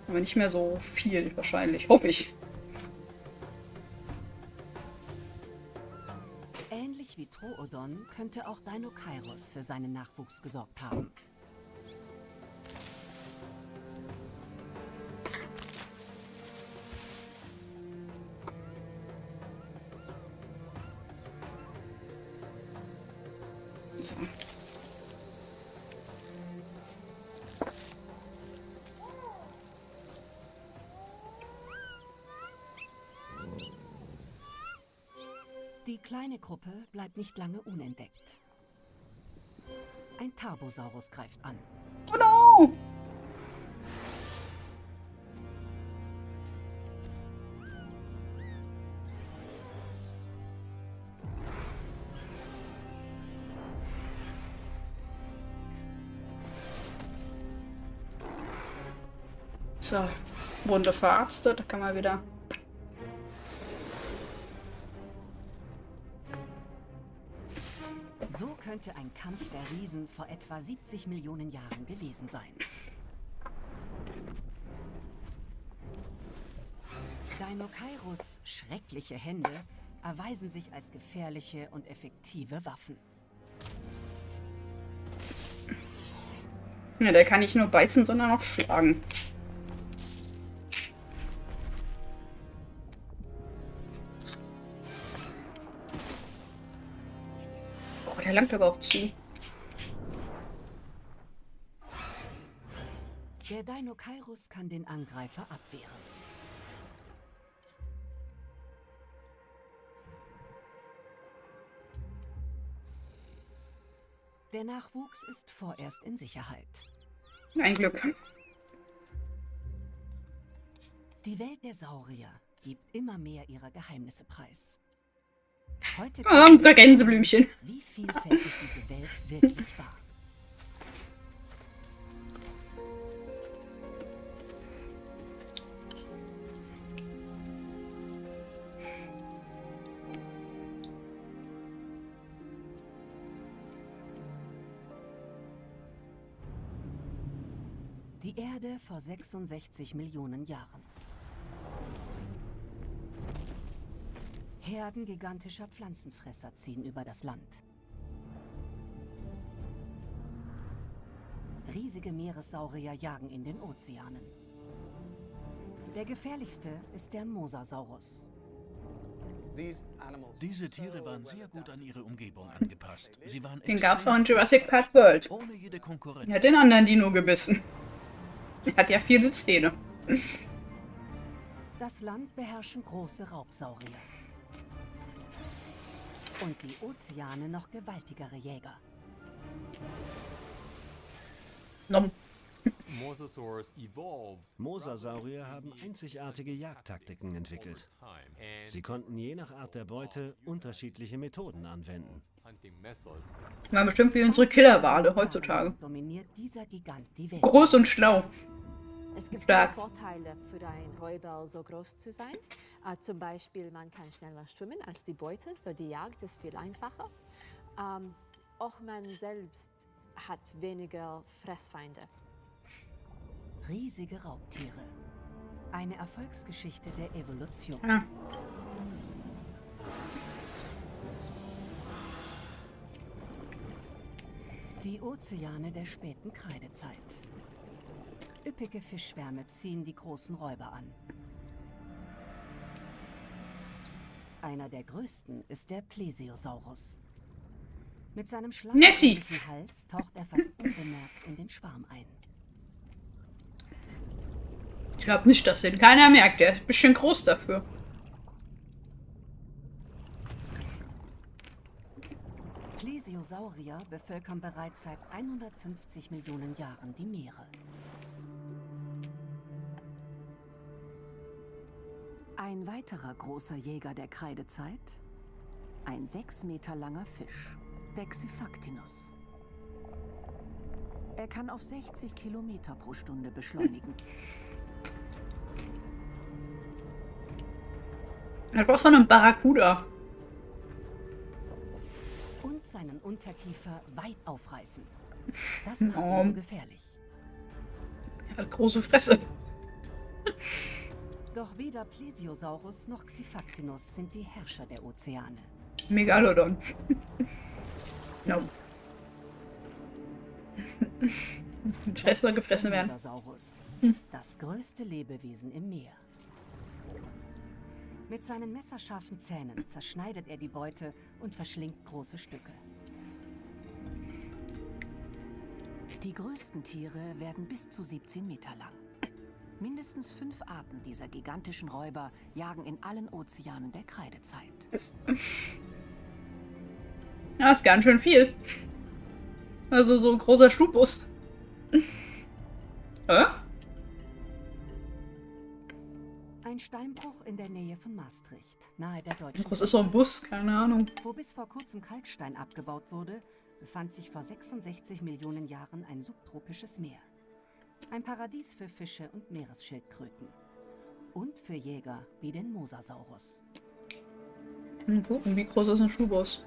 Aber nicht mehr so viel wahrscheinlich. Hoffe ich. Ähnlich wie Troodon könnte auch Deinocheirus für seinen Nachwuchs gesorgt haben. So. Die kleine Gruppe bleibt nicht lange unentdeckt. Ein Tarbosaurus greift an. Oh no! So, Wunde verarztet, da kann man wieder. So könnte ein Kampf der Riesen vor etwa 70 Millionen Jahren gewesen sein. Deinocheirus' schreckliche Hände erweisen sich als gefährliche und effektive Waffen. Ja, der kann nicht nur beißen, sondern auch schlagen. Oh, der langt aber auch zu. Der Deinocheirus kann den Angreifer abwehren. Der Nachwuchs ist vorerst in Sicherheit. Ein Glück. Die Welt der Saurier gibt immer mehr ihrer Geheimnisse preis. Heute Ein Gänseblümchen. wie vielfältig diese Welt wirklich war. Die Erde vor 66 Millionen Jahren. Herden gigantischer Pflanzenfresser ziehen über das Land. Riesige Meeressaurier jagen in den Ozeanen. Der gefährlichste ist der Mosasaurus. Diese Tiere waren sehr gut an ihre Umgebung angepasst. Sie waren Den gab's auch in extrem Jurassic Park World. ohne jede Konkurrenz. Er hat den anderen Dino gebissen. Er hat ja viele Zähne. Das Land beherrschen große Raubsaurier. Und die Ozeane noch gewaltigere Jäger. Nom. Mosasaurier haben einzigartige Jagdtaktiken entwickelt. Sie konnten je nach Art der Beute unterschiedliche Methoden anwenden. War bestimmt wie unsere Killerwale heutzutage. Dominiert dieser Gigant die Welt. Groß und schlau. Es gibt Stark. viele Vorteile für einen Räuber, so groß zu sein. Zum Beispiel, man kann schneller schwimmen als die Beute, so die Jagd ist viel einfacher. Auch man selbst hat weniger Fressfeinde. Riesige Raubtiere. Eine Erfolgsgeschichte der Evolution. Ah. Die Ozeane der späten Kreidezeit. Üppige Fischschwärme ziehen die großen Räuber an. Einer der größten ist der Plesiosaurus. Mit seinem schlangenähnlichen Hals taucht er fast unbemerkt in den Schwarm ein. Ich glaube nicht, dass den keiner merkt. Der ist ein bisschen groß dafür. Plesiosaurier bevölkern bereits seit 150 Millionen Jahren die Meere. Ein weiterer großer Jäger der Kreidezeit? Ein 6 Meter langer Fisch, der Xifactinus. Er kann auf 60 Kilometer pro Stunde beschleunigen. Er hat was von einem Barracuda. Und seinen Unterkiefer weit aufreißen. Das macht ihn so gefährlich. Er hat große Fresse. Doch weder Plesiosaurus noch Xifactinus sind die Herrscher der Ozeane. Megalodon. No. Fresser gefressen werden. Das größte Lebewesen im Meer. Mit seinen messerscharfen Zähnen zerschneidet er die Beute und verschlingt große Stücke. Die größten Tiere werden bis zu 17 Meter lang. Mindestens 5 Arten dieser gigantischen Räuber jagen in allen Ozeanen der Kreidezeit. Ja, ist ganz schön viel. Also so ein großer Stubus. Ein Steinbruch in der Nähe von Maastricht, nahe der deutschen Was ist so ein Bus? Keine Ahnung. Wo bis vor kurzem Kalkstein abgebaut wurde, befand sich vor 66 Millionen Jahren ein subtropisches Meer. Ein Paradies für Fische und Meeresschildkröten. Und für Jäger wie den Mosasaurus. Mal gucken, wie groß ist ein Stubus?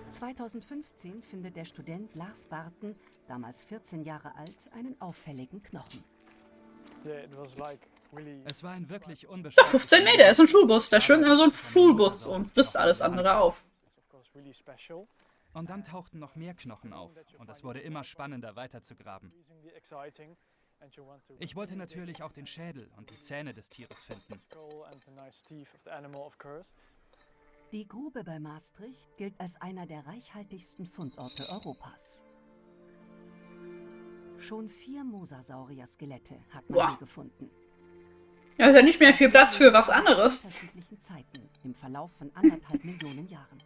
2015 findet der Student Lars Barten, damals 14 Jahre alt, einen auffälligen Knochen. Es war ein wirklich Ja, unbeschreibliches 15 Meter ist ein Schulbus. Da schwimmt so ein Schulbus und frisst alles andere auf. Und dann tauchten noch mehr Knochen auf und es wurde immer spannender weiterzugraben. Ich wollte natürlich auch den Schädel und die Zähne des Tieres finden. Die Grube bei Maastricht gilt als einer der reichhaltigsten Fundorte Europas. Schon 4 Mosasaurier-Skelette hat man hier gefunden. Ja, ist ja nicht mehr viel Platz für was anderes. In unterschiedlichen Zeiten im Verlauf von 1,5 Millionen Jahren.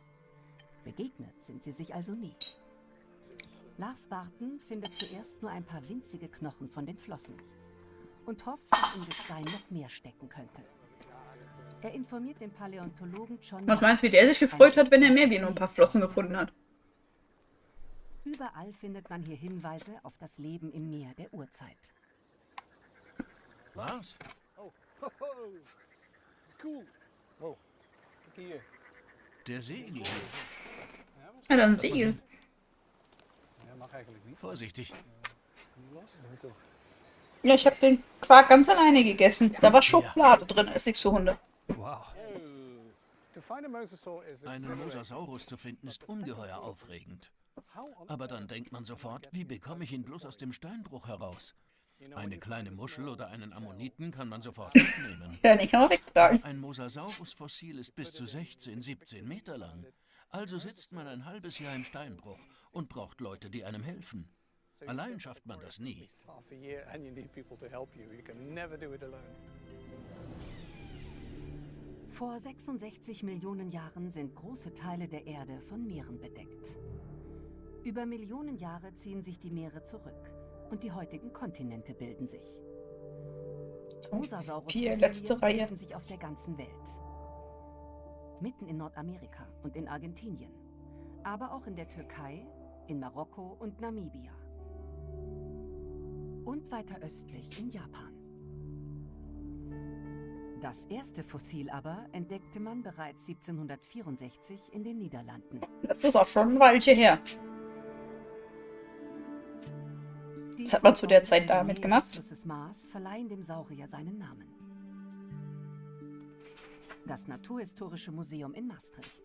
Begegnet sind sie sich also nie. Lars Barten findet zuerst nur ein paar winzige Knochen von den Flossen und hofft, dass im Gestein noch mehr stecken könnte. Er informiert den Paläontologen John. Was meinst du, wie der sich gefreut hat, wenn er mehr wie nur ein paar Flossen gefunden hat? Überall findet man hier Hinweise auf das Leben im Meer der Urzeit. Was? Cool. Oh, guck hier. Der Segel. Ja, dann ein Segel. Ja, mag eigenlijk niet. Vorsichtig. Ja, ich habe den Quark ganz alleine gegessen. Da war Schokolade drin, ist nichts für Hunde. Wow. Einen Mosasaurus zu finden ist ungeheuer aufregend. Aber dann denkt man sofort, wie bekomme ich ihn bloß aus dem Steinbruch heraus? Eine kleine Muschel oder einen Ammoniten kann man sofort mitnehmen. Ja, den kann man wegtragen. Ein Mosasaurus-Fossil ist bis zu 16, 17 Meter lang. Also sitzt man ein halbes Jahr im Steinbruch und braucht Leute, die einem helfen. Allein schafft man das nie. Vor 66 Millionen Jahren sind große Teile der Erde von Meeren bedeckt. Über Millionen Jahre ziehen sich die Meere zurück und die heutigen Kontinente bilden sich. Mosasaurus-Fossilien finden sich auf der ganzen Welt. Mitten in Nordamerika und in Argentinien, aber auch in der Türkei, in Marokko und Namibia. und weiter östlich in Japan. Das erste Fossil aber entdeckte man bereits 1764 in den Niederlanden. Das ist auch schon ein Weilchen her. Was hat man zu der Zeit damit gemacht? Die Flusses Maas verleihen dem Saurier seinen Namen. Das Naturhistorische Museum in Maastricht.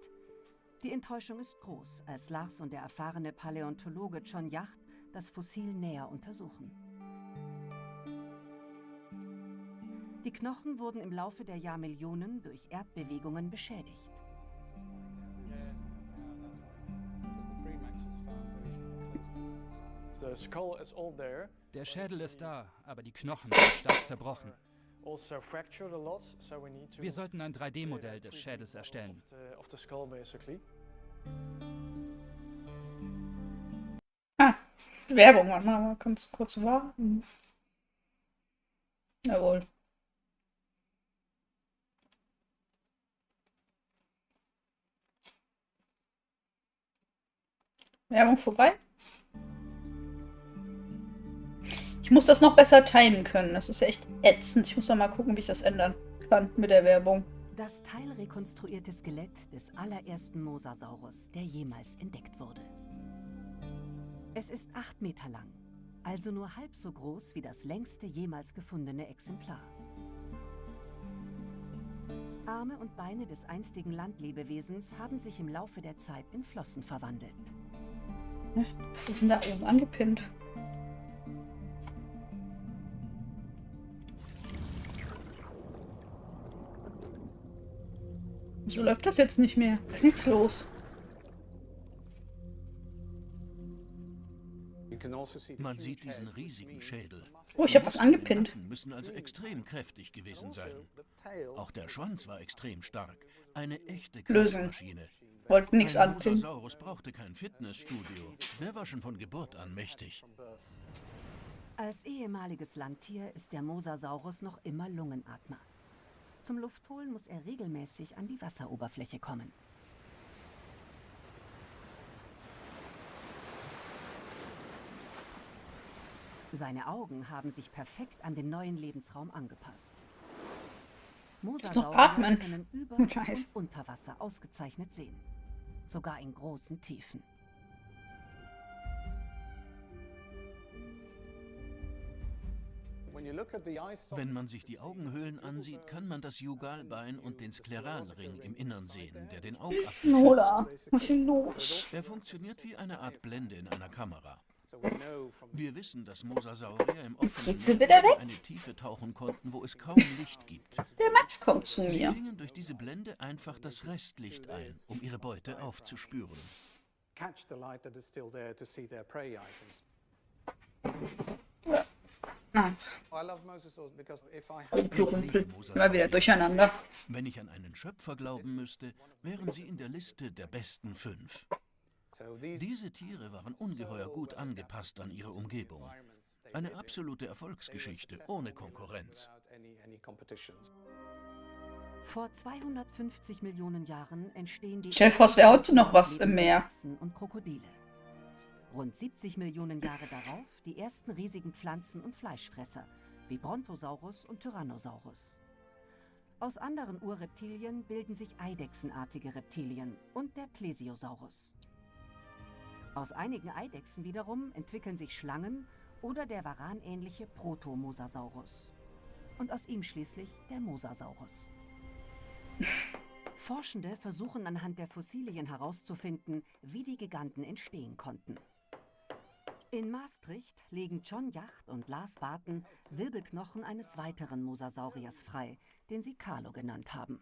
Die Enttäuschung ist groß, als Lars und der erfahrene Paläontologe John Yacht das Fossil näher untersuchen. Die Knochen wurden im Laufe der Jahrmillionen durch Erdbewegungen beschädigt. Der Schädel ist da, aber die Knochen sind stark zerbrochen. Wir sollten ein 3D-Modell des Schädels erstellen. Werbung, mal ganz kurz warten. Jawohl. Werbung vorbei. Ich muss das noch besser timen können. Das ist ja echt ätzend. Ich muss noch mal gucken, wie ich das ändern kann mit der Werbung. Das teilrekonstruierte Skelett des allerersten Mosasaurus, der jemals entdeckt wurde. Es ist 8 Meter lang, also nur halb so groß wie das längste jemals gefundene Exemplar. Arme und Beine des einstigen Landlebewesens haben sich im Laufe der Zeit in Flossen verwandelt. Was ist denn da oben angepinnt? Wieso läuft das jetzt nicht mehr? Was ist jetzt los? Man sieht diesen riesigen Schädel. Oh, ich habe was angepinnt. Die müssen also extrem kräftig gewesen sein. Auch der Schwanz war extrem stark. Eine echte Kampfmaschine. Wollten nichts anpinnen. Der Mosasaurus brauchte kein Fitnessstudio. Der war schon von Geburt an mächtig. Als ehemaliges Landtier ist der Mosasaurus noch immer Lungenatmer. Zum Luftholen muss er regelmäßig an die Wasseroberfläche kommen. Seine Augen haben sich perfekt an den neuen Lebensraum angepasst. Mosasaurier können über- und unter Wasser ausgezeichnet sehen. Sogar in großen Tiefen. Wenn man sich die Augenhöhlen ansieht, kann man das Jugalbein und den Skleralring im Innern sehen, der den Augapfel Lola, schützt. was ist denn los? Er funktioniert wie eine Art Blende in einer Kamera. Wir wissen, dass Mosasaurier im offenen Meer in eine Tiefe tauchen konnten, wo es kaum Licht gibt. Der Max kommt zu Sie mir. fingen durch diese Blende einfach das Restlicht ein, um ihre Beute aufzuspüren. Mal wieder durcheinander. Wenn ich an einen Schöpfer glauben müsste, wären sie in der Liste der besten 5. Diese Tiere waren ungeheuer gut angepasst an ihre Umgebung. Eine absolute Erfolgsgeschichte ohne Konkurrenz. Vor 250 Millionen Jahren entstehen die Stell dir vor, es wäre heute noch was im Meer. Echsen und Krokodile. Rund 70 Millionen Jahre darauf die ersten riesigen Pflanzen- und Fleischfresser, wie Brontosaurus und Tyrannosaurus. Aus anderen Urreptilien bilden sich eidechsenartige Reptilien und der Plesiosaurus. Aus einigen Eidechsen wiederum entwickeln sich Schlangen oder der varanähnliche Protomosasaurus. Und aus ihm schließlich der Mosasaurus. Forschende versuchen anhand der Fossilien herauszufinden, wie die Giganten entstehen konnten. In Maastricht legen John Yacht und Lars Barton Wirbelknochen eines weiteren Mosasauriers frei, den sie Carlo genannt haben.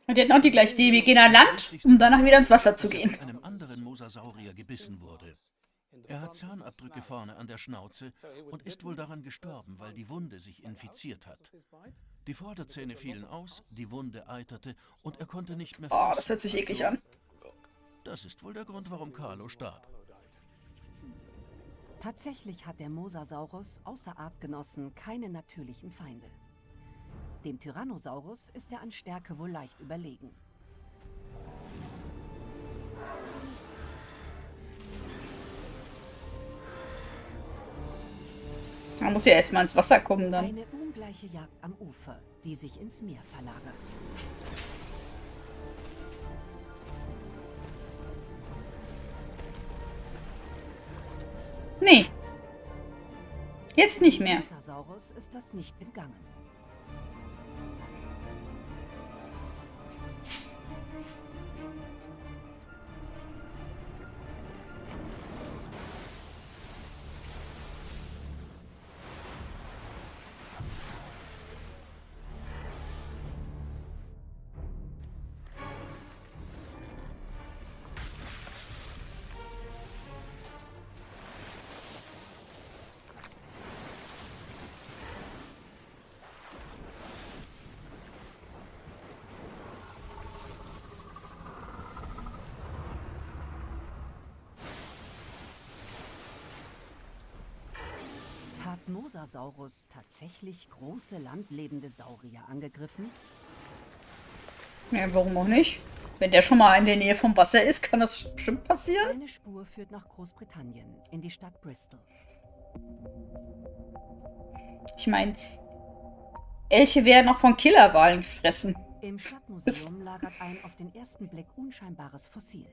Und die hatten auch die gleiche Idee. Wir gehen an Land, um danach wieder ins Wasser zu gehen. Von einem anderen Mosasaurier gebissen wurde. Er hat Zahnabdrücke vorne an der Schnauze und ist wohl daran gestorben, weil die Wunde sich infiziert hat. Die Vorderzähne fielen aus, die Wunde eiterte und er konnte nicht mehr fressen. Oh, das hört sich eklig an. Das ist wohl der Grund, warum Carlo starb. Tatsächlich hat der Mosasaurus außer Artgenossen keine natürlichen Feinde. Dem Tyrannosaurus ist er an Stärke wohl leicht überlegen. Man muss ja erstmal ins Wasser kommen dann. Eine ungleiche Jagd am Ufer, die sich ins Meer verlagert. Nee. Jetzt nicht mehr. Mosasaurus ist das nicht entgangen. Hat Mosasaurus tatsächlich große landlebende Saurier angegriffen? Ja, warum auch nicht? Wenn der schon mal in der Nähe vom Wasser ist, kann das bestimmt passieren. Eine Spur führt nach Großbritannien, in die Stadt Bristol. Ich meine, Elche werden auch von Killerwalen gefressen. Im Stadtmuseum lagert ein auf den ersten Blick unscheinbares Fossil.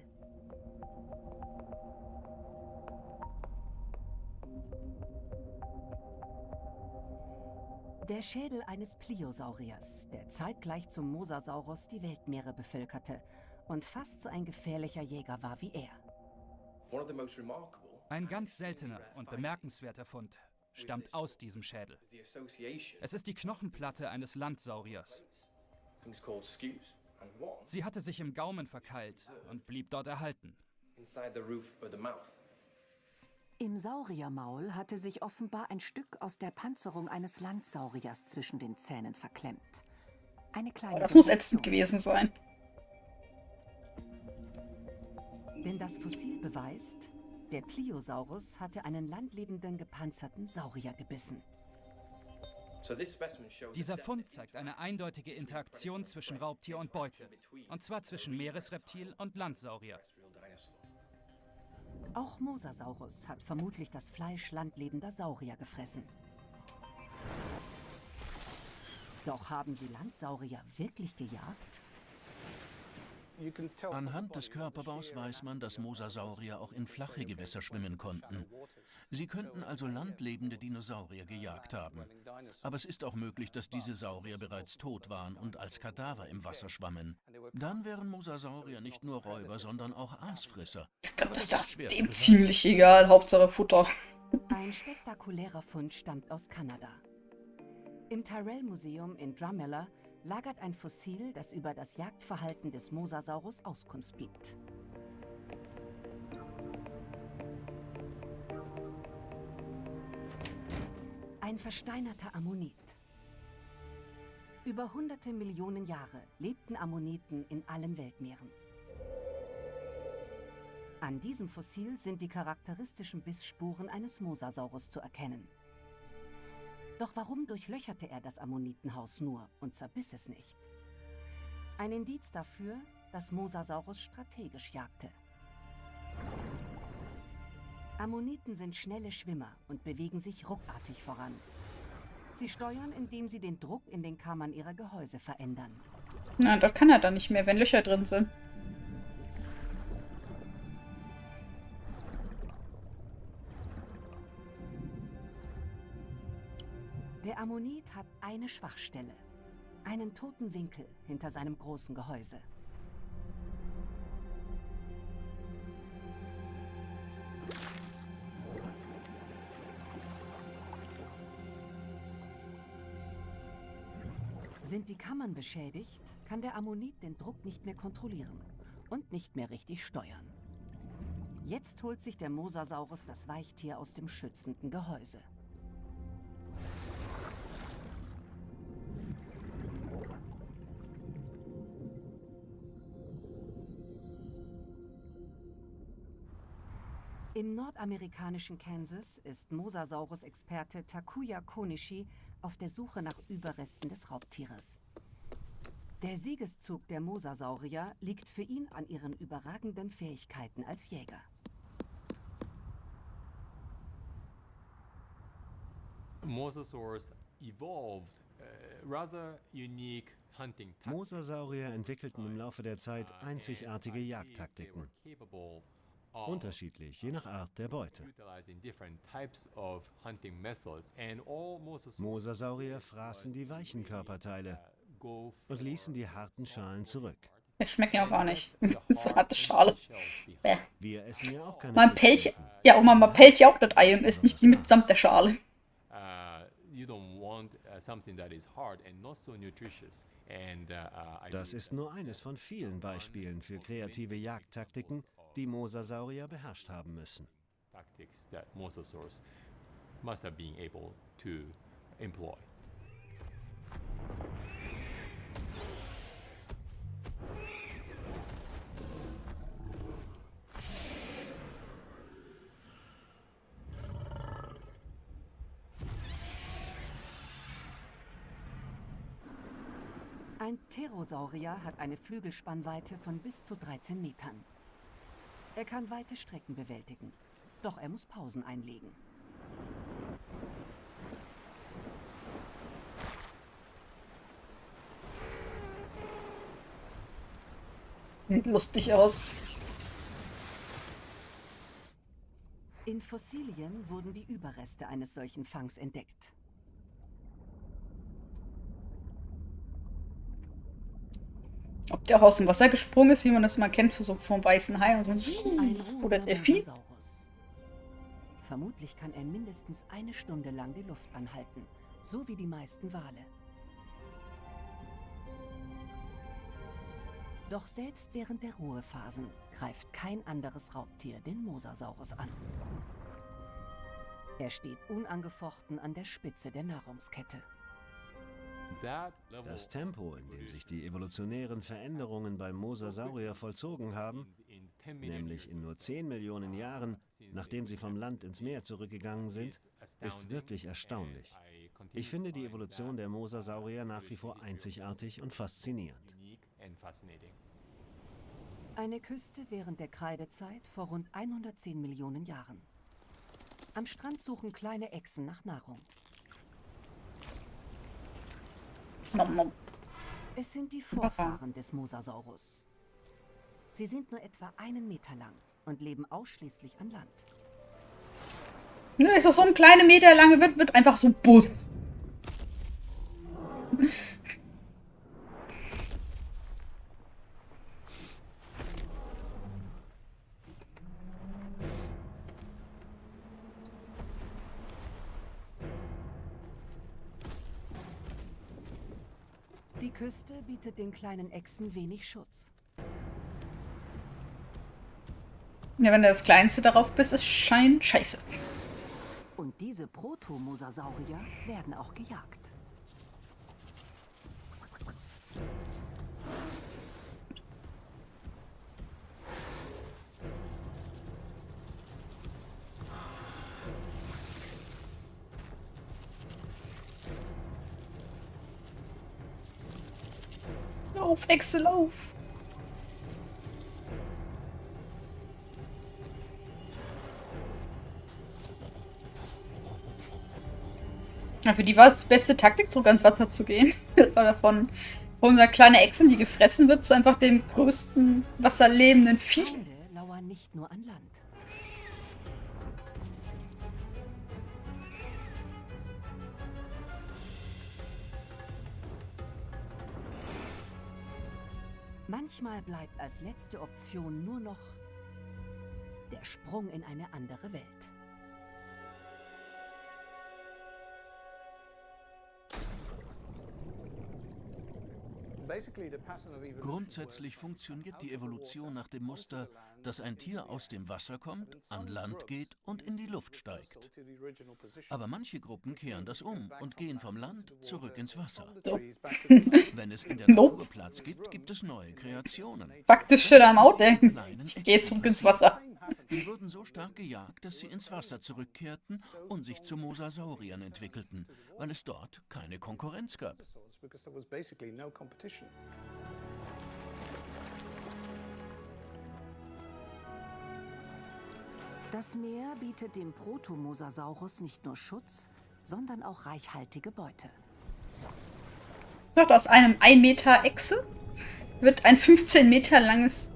Der Schädel eines Pliosauriers, der zeitgleich zum Mosasaurus die Weltmeere bevölkerte und fast so ein gefährlicher Jäger war wie er. Ein ganz seltener und bemerkenswerter Fund stammt aus diesem Schädel. Es ist die Knochenplatte eines Landsauriers. Sie hatte sich im Gaumen verkeilt und blieb dort erhalten. Im Sauriermaul hatte sich offenbar ein Stück aus der Panzerung eines Landsauriers zwischen den Zähnen verklemmt. Eine kleine Das muss Sensation. ätzend gewesen sein. Denn das Fossil beweist, der Pliosaurus hatte einen landlebenden gepanzerten Saurier gebissen. Dieser Fund zeigt eine eindeutige Interaktion zwischen Raubtier und Beute. Und zwar zwischen Meeresreptil und Landsaurier. Auch Mosasaurus hat vermutlich das Fleisch landlebender Saurier gefressen. Doch haben sie Landsaurier wirklich gejagt? Anhand des Körperbaus weiß man, dass Mosasaurier auch in flache Gewässer schwimmen konnten. Sie könnten also landlebende Dinosaurier gejagt haben. Aber es ist auch möglich, dass diese Saurier bereits tot waren und als Kadaver im Wasser schwammen. Dann wären Mosasaurier nicht nur Räuber, sondern auch Aasfresser. Ich glaube, das ist dem ziemlich egal. Hauptsache Futter. Ein spektakulärer Fund stammt aus Kanada. Im Tyrrell-Museum in Drumella lagert ein Fossil, das über das Jagdverhalten des Mosasaurus Auskunft gibt. Ein versteinerter Ammonit. Über hunderte Millionen Jahre lebten Ammoniten in allen Weltmeeren. An diesem Fossil sind die charakteristischen Bissspuren eines Mosasaurus zu erkennen. Doch warum durchlöcherte er das Ammonitenhaus nur und zerbiss es nicht? Ein Indiz dafür, dass Mosasaurus strategisch jagte. Ammoniten sind schnelle Schwimmer und bewegen sich ruckartig voran. Sie steuern, indem sie den Druck in den Kammern ihrer Gehäuse verändern. Na, das kann er dann nicht mehr, wenn Löcher drin sind. Der Ammonit hat eine Schwachstelle, einen toten Winkel hinter seinem großen Gehäuse. Sind die Kammern beschädigt, kann der Ammonit den Druck nicht mehr kontrollieren und nicht mehr richtig steuern. Jetzt holt sich der Mosasaurus das Weichtier aus dem schützenden Gehäuse. Im nordamerikanischen Kansas ist Mosasaurus-Experte Takuya Konishi auf der Suche nach Überresten des Raubtieres. Der Siegeszug der Mosasaurier liegt für ihn an ihren überragenden Fähigkeiten als Jäger. Mosasaurier entwickelten im Laufe der Zeit einzigartige Jagdtaktiken. Unterschiedlich, je nach Art der Beute. Mosasaurier fraßen die weichen Körperteile und ließen die harten Schalen zurück. Die schmecken ja auch gar nicht. So harte Schale. Bäh. Wir essen ja auch keine Man pellt ja, Oma, man pellt ja auch das Ei und isst nicht die mitsamt der Schale. Das ist nur eines von vielen Beispielen für kreative Jagdtaktiken, die Mosasaurier beherrscht haben müssen. Ein Pterosaurier hat eine Flügelspannweite von bis zu 13 Metern. Er kann weite Strecken bewältigen, doch er muss Pausen einlegen. Sieht lustig aus. In Fossilien wurden die Überreste eines solchen Fangs entdeckt. Ob der auch aus dem Wasser gesprungen ist, wie man das mal kennt, so vom weißen Hai und so. Oder der Vieh. Vermutlich kann er mindestens eine Stunde lang die Luft anhalten, so wie die meisten Wale. Doch selbst während der Ruhephasen greift kein anderes Raubtier den Mosasaurus an. Er steht unangefochten an der Spitze der Nahrungskette. Das Tempo, in dem sich die evolutionären Veränderungen beim Mosasaurier vollzogen haben, nämlich in nur 10 Millionen Jahren, nachdem sie vom Land ins Meer zurückgegangen sind, ist wirklich erstaunlich. Ich finde die Evolution der Mosasaurier nach wie vor einzigartig und faszinierend. Eine Küste während der Kreidezeit vor rund 110 Millionen Jahren. Am Strand suchen kleine Echsen nach Nahrung. Es sind die Vorfahren des Mosasaurus. Sie sind nur etwa 1 Meter lang und leben ausschließlich an Land. Ne, ist das so ein kleiner Meter lange wird einfach so ein Bus. Die Küste bietet den kleinen Echsen wenig Schutz. Ja, wenn du das Kleinste darauf bist, ist scheiße. Und diese Protomosasaurier werden auch gejagt. Lauf, Echse, lauf! Ja, für die war es die beste Taktik, zurück ans Wasser zu gehen. Jetzt aber von unserer kleinen Echsen, die gefressen wird, zu einfach dem größten wasserlebenden Vieh. Feinde lauern nicht nur an Land. Manchmal bleibt als letzte Option nur noch der Sprung in eine andere Welt. Grundsätzlich funktioniert die Evolution nach dem Muster, dass ein Tier aus dem Wasser kommt, an Land geht und in die Luft steigt. Aber manche Gruppen kehren das um und gehen vom Land zurück ins Wasser. Wenn es in der Natur Platz gibt, gibt es neue Kreationen. Faktisch shit am Out denken. Ich geh zurück ins Wasser. Die wurden so stark gejagt, dass sie ins Wasser zurückkehrten und sich zu Mosasauriern entwickelten, weil es dort keine Konkurrenz gab. Das Meer bietet dem Protomosasaurus nicht nur Schutz, sondern auch reichhaltige Beute. Aus einem 1 Meter Echse wird ein 15 Meter langes...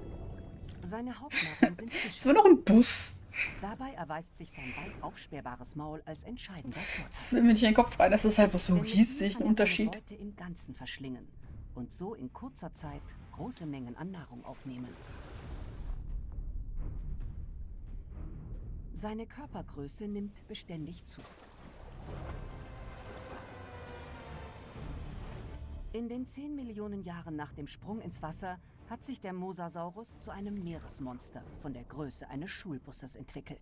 Seine Hauptnahrung sind Fische. Das war noch ein Bus. Dabei erweist sich sein weit aufsperrbares Maul als entscheidender Vorteil. Das will mir nicht in den Kopf rein. Das ist einfach so riesig, ein Unterschied. Beute im Ganzen verschlingen und so in kurzer Zeit große Mengen an Nahrung aufnehmen. Seine Körpergröße nimmt beständig zu. In den 10 Millionen Jahren nach dem Sprung ins Wasser hat sich der Mosasaurus zu einem Meeresmonster von der Größe eines Schulbusses entwickelt.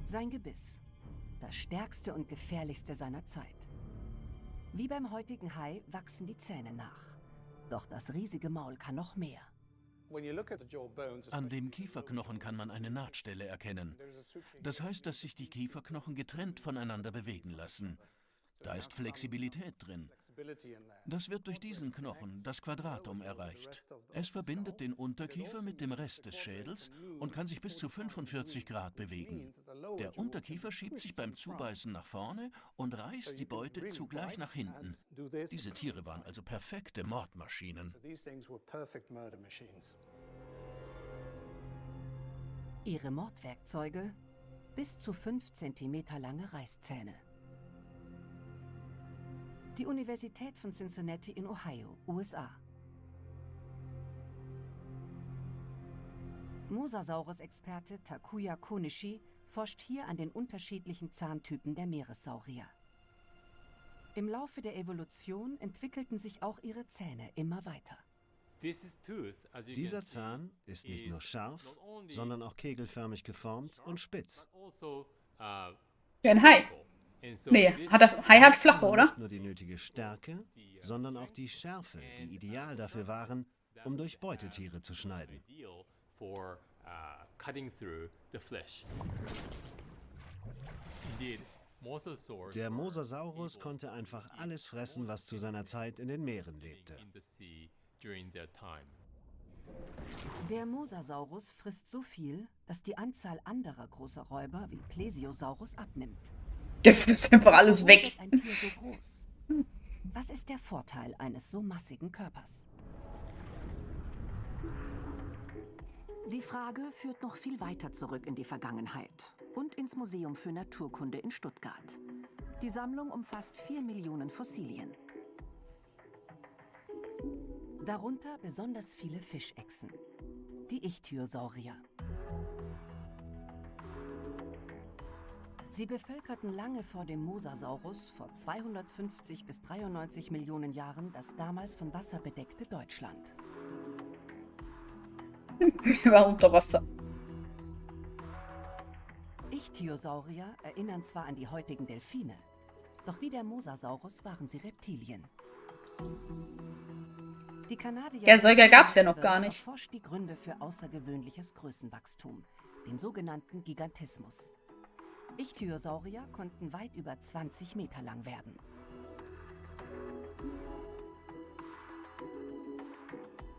Sein Gebiss, das stärkste und gefährlichste seiner Zeit. Wie beim heutigen Hai wachsen die Zähne nach. Doch das riesige Maul kann noch mehr. An dem Kieferknochen kann man eine Nahtstelle erkennen. Das heißt, dass sich die Kieferknochen getrennt voneinander bewegen lassen. Da ist Flexibilität drin. Das wird durch diesen Knochen, das Quadratum, erreicht. Es verbindet den Unterkiefer mit dem Rest des Schädels und kann sich bis zu 45 Grad bewegen. Der Unterkiefer schiebt sich beim Zubeißen nach vorne und reißt die Beute zugleich nach hinten. Diese Tiere waren also perfekte Mordmaschinen. Ihre Mordwerkzeuge? Bis zu 5 Zentimeter lange Reißzähne. Die Universität von Cincinnati in Ohio, USA. Mosasaurus-Experte Takuya Konishi forscht hier an den unterschiedlichen Zahntypen der Meeressaurier. Im Laufe der Evolution entwickelten sich auch ihre Zähne immer weiter. Dieser Zahn ist nicht nur scharf, sondern auch kegelförmig geformt und spitz. Wie ein Hai. Nee, Hai hat flache, oder? Nicht nur die nötige Stärke, sondern auch die Schärfe, die ideal dafür waren, um durch Beutetiere zu schneiden. Der Mosasaurus konnte einfach alles fressen, was zu seiner Zeit in den Meeren lebte. Der Mosasaurus frisst so viel, dass die Anzahl anderer großer Räuber wie Plesiosaurus abnimmt. Der frisst einfach alles weg. Warum wird ein Tier so groß? Was ist der Vorteil eines so massigen Körpers? Die Frage führt noch viel weiter zurück in die Vergangenheit und ins Museum für Naturkunde in Stuttgart. Die Sammlung umfasst 4 Millionen Fossilien. Darunter besonders viele Fischechsen, die Ichthyosaurier. Sie bevölkerten lange vor dem Mosasaurus vor 250 bis 93 Millionen Jahren das damals von Wasser bedeckte Deutschland. War unter Wasser. Ichthyosaurier erinnern zwar an die heutigen Delfine, doch wie der Mosasaurus waren sie Reptilien. Die Kanadier Ja, Säuger gab's ja noch gar nicht. Erforscht die Gründe für außergewöhnliches Größenwachstum, den sogenannten Gigantismus. Ichthyosaurier konnten weit über 20 Meter lang werden.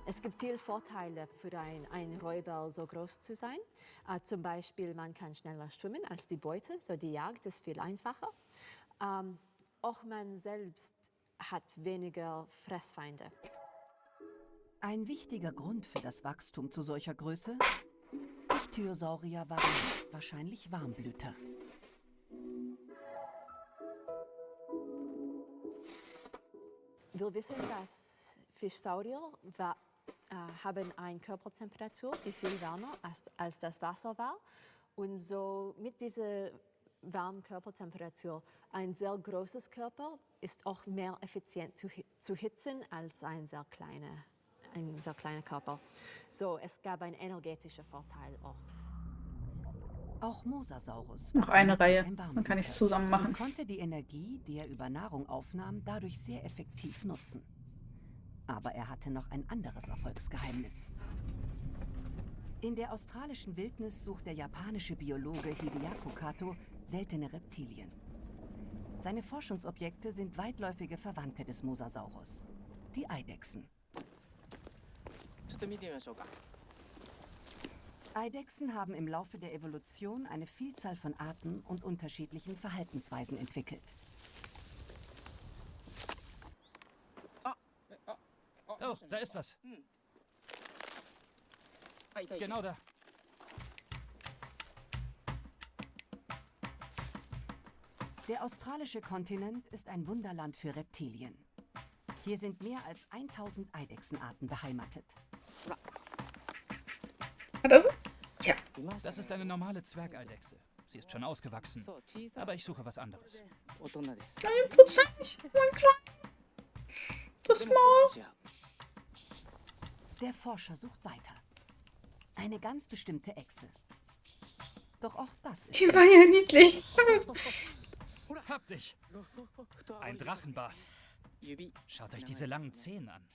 Es gibt viele Vorteile für ein Räuber, so groß zu sein. Zum Beispiel, man kann schneller schwimmen als die Beute, so die Jagd ist viel einfacher. Auch man selbst hat weniger Fressfeinde. Ein wichtiger Grund für das Wachstum zu solcher Größe? Ichthyosaurier waren wahrscheinlich Warmblüter. Wir wissen, dass Fischsaurier haben eine Körpertemperatur, die viel wärmer als das Wasser war. Und so mit dieser warmen Körpertemperatur, ein sehr großes Körper ist auch mehr effizient zu hitzen als ein sehr kleiner Körper. So, es gab einen energetischen Vorteil auch. Auch Mosasaurus noch eine Reihe, dann kann ich es zusammen machen. Und konnte die Energie, die er über Nahrung aufnahm, dadurch sehr effektiv nutzen. Aber er hatte noch ein anderes Erfolgsgeheimnis. In der australischen Wildnis sucht der japanische Biologe Hideaki Kato seltene Reptilien. Seine Forschungsobjekte sind weitläufige Verwandte des Mosasaurus, die Eidechsen. Eidechsen haben im Laufe der Evolution eine Vielzahl von Arten und unterschiedlichen Verhaltensweisen entwickelt. Oh, da ist was. Genau da. Der australische Kontinent ist ein Wunderland für Reptilien. Hier sind mehr als 1000 Eidechsenarten beheimatet. Ja. Das ist eine normale Zwergeidechse. Sie ist schon ausgewachsen. Aber ich suche was anderes. Nein, Prozent. Mein Kleiner. Das Maul. Der Forscher sucht weiter. Eine ganz bestimmte Echse. Doch auch das ist... Die war ja niedlich. Hab dich! Ein Drachenbart. Schaut euch diese langen Zähne an.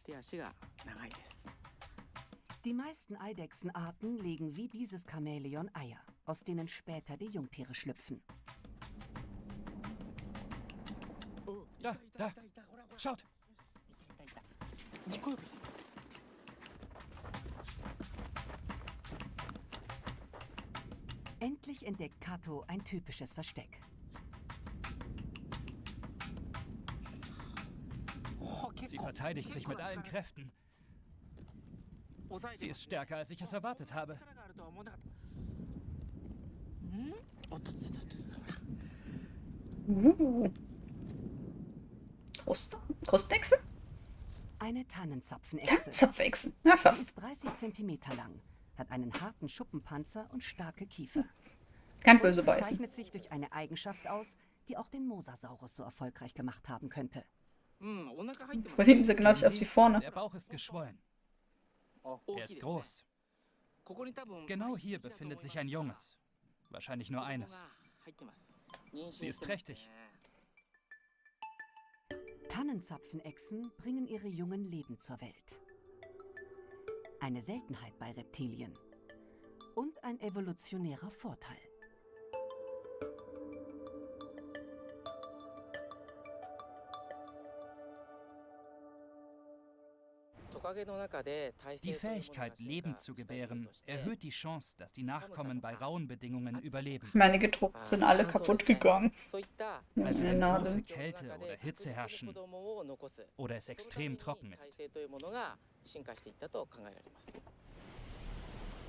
Die meisten Eidechsenarten legen wie dieses Chamäleon Eier, aus denen später die Jungtiere schlüpfen. Da! Schaut! Endlich entdeckt Kato ein typisches Versteck. Sie verteidigt sich mit allen Kräften. Sie ist stärker, als ich es erwartet habe. Brustechse? Eine Tannenzapfenechse. Tannenzapfenechse, ja fast. Sie ist 30 cm lang, hat einen harten Schuppenpanzer und starke Kiefer. Kann böse Sie beißen. zeichnet sich durch eine Eigenschaft aus, die auch den Mosasaurus so erfolgreich gemacht haben könnte. Von hinten sind gleich auf die vorne. Der Bauch ist geschwollen. Er ist groß. Genau hier befindet sich ein Junges. Wahrscheinlich nur eines. Sie ist trächtig. Tannenzapfenechsen bringen ihre Jungen lebend zur Welt. Eine Seltenheit bei Reptilien. Und ein evolutionärer Vorteil. Die Fähigkeit, Leben zu gebären, erhöht die Chance, dass die Nachkommen bei rauen Bedingungen überleben. Meine gedruckt sind alle kaputt gegangen. Also wenn Meine große Nadeln. Kälte oder Hitze herrschen oder es extrem trocken ist.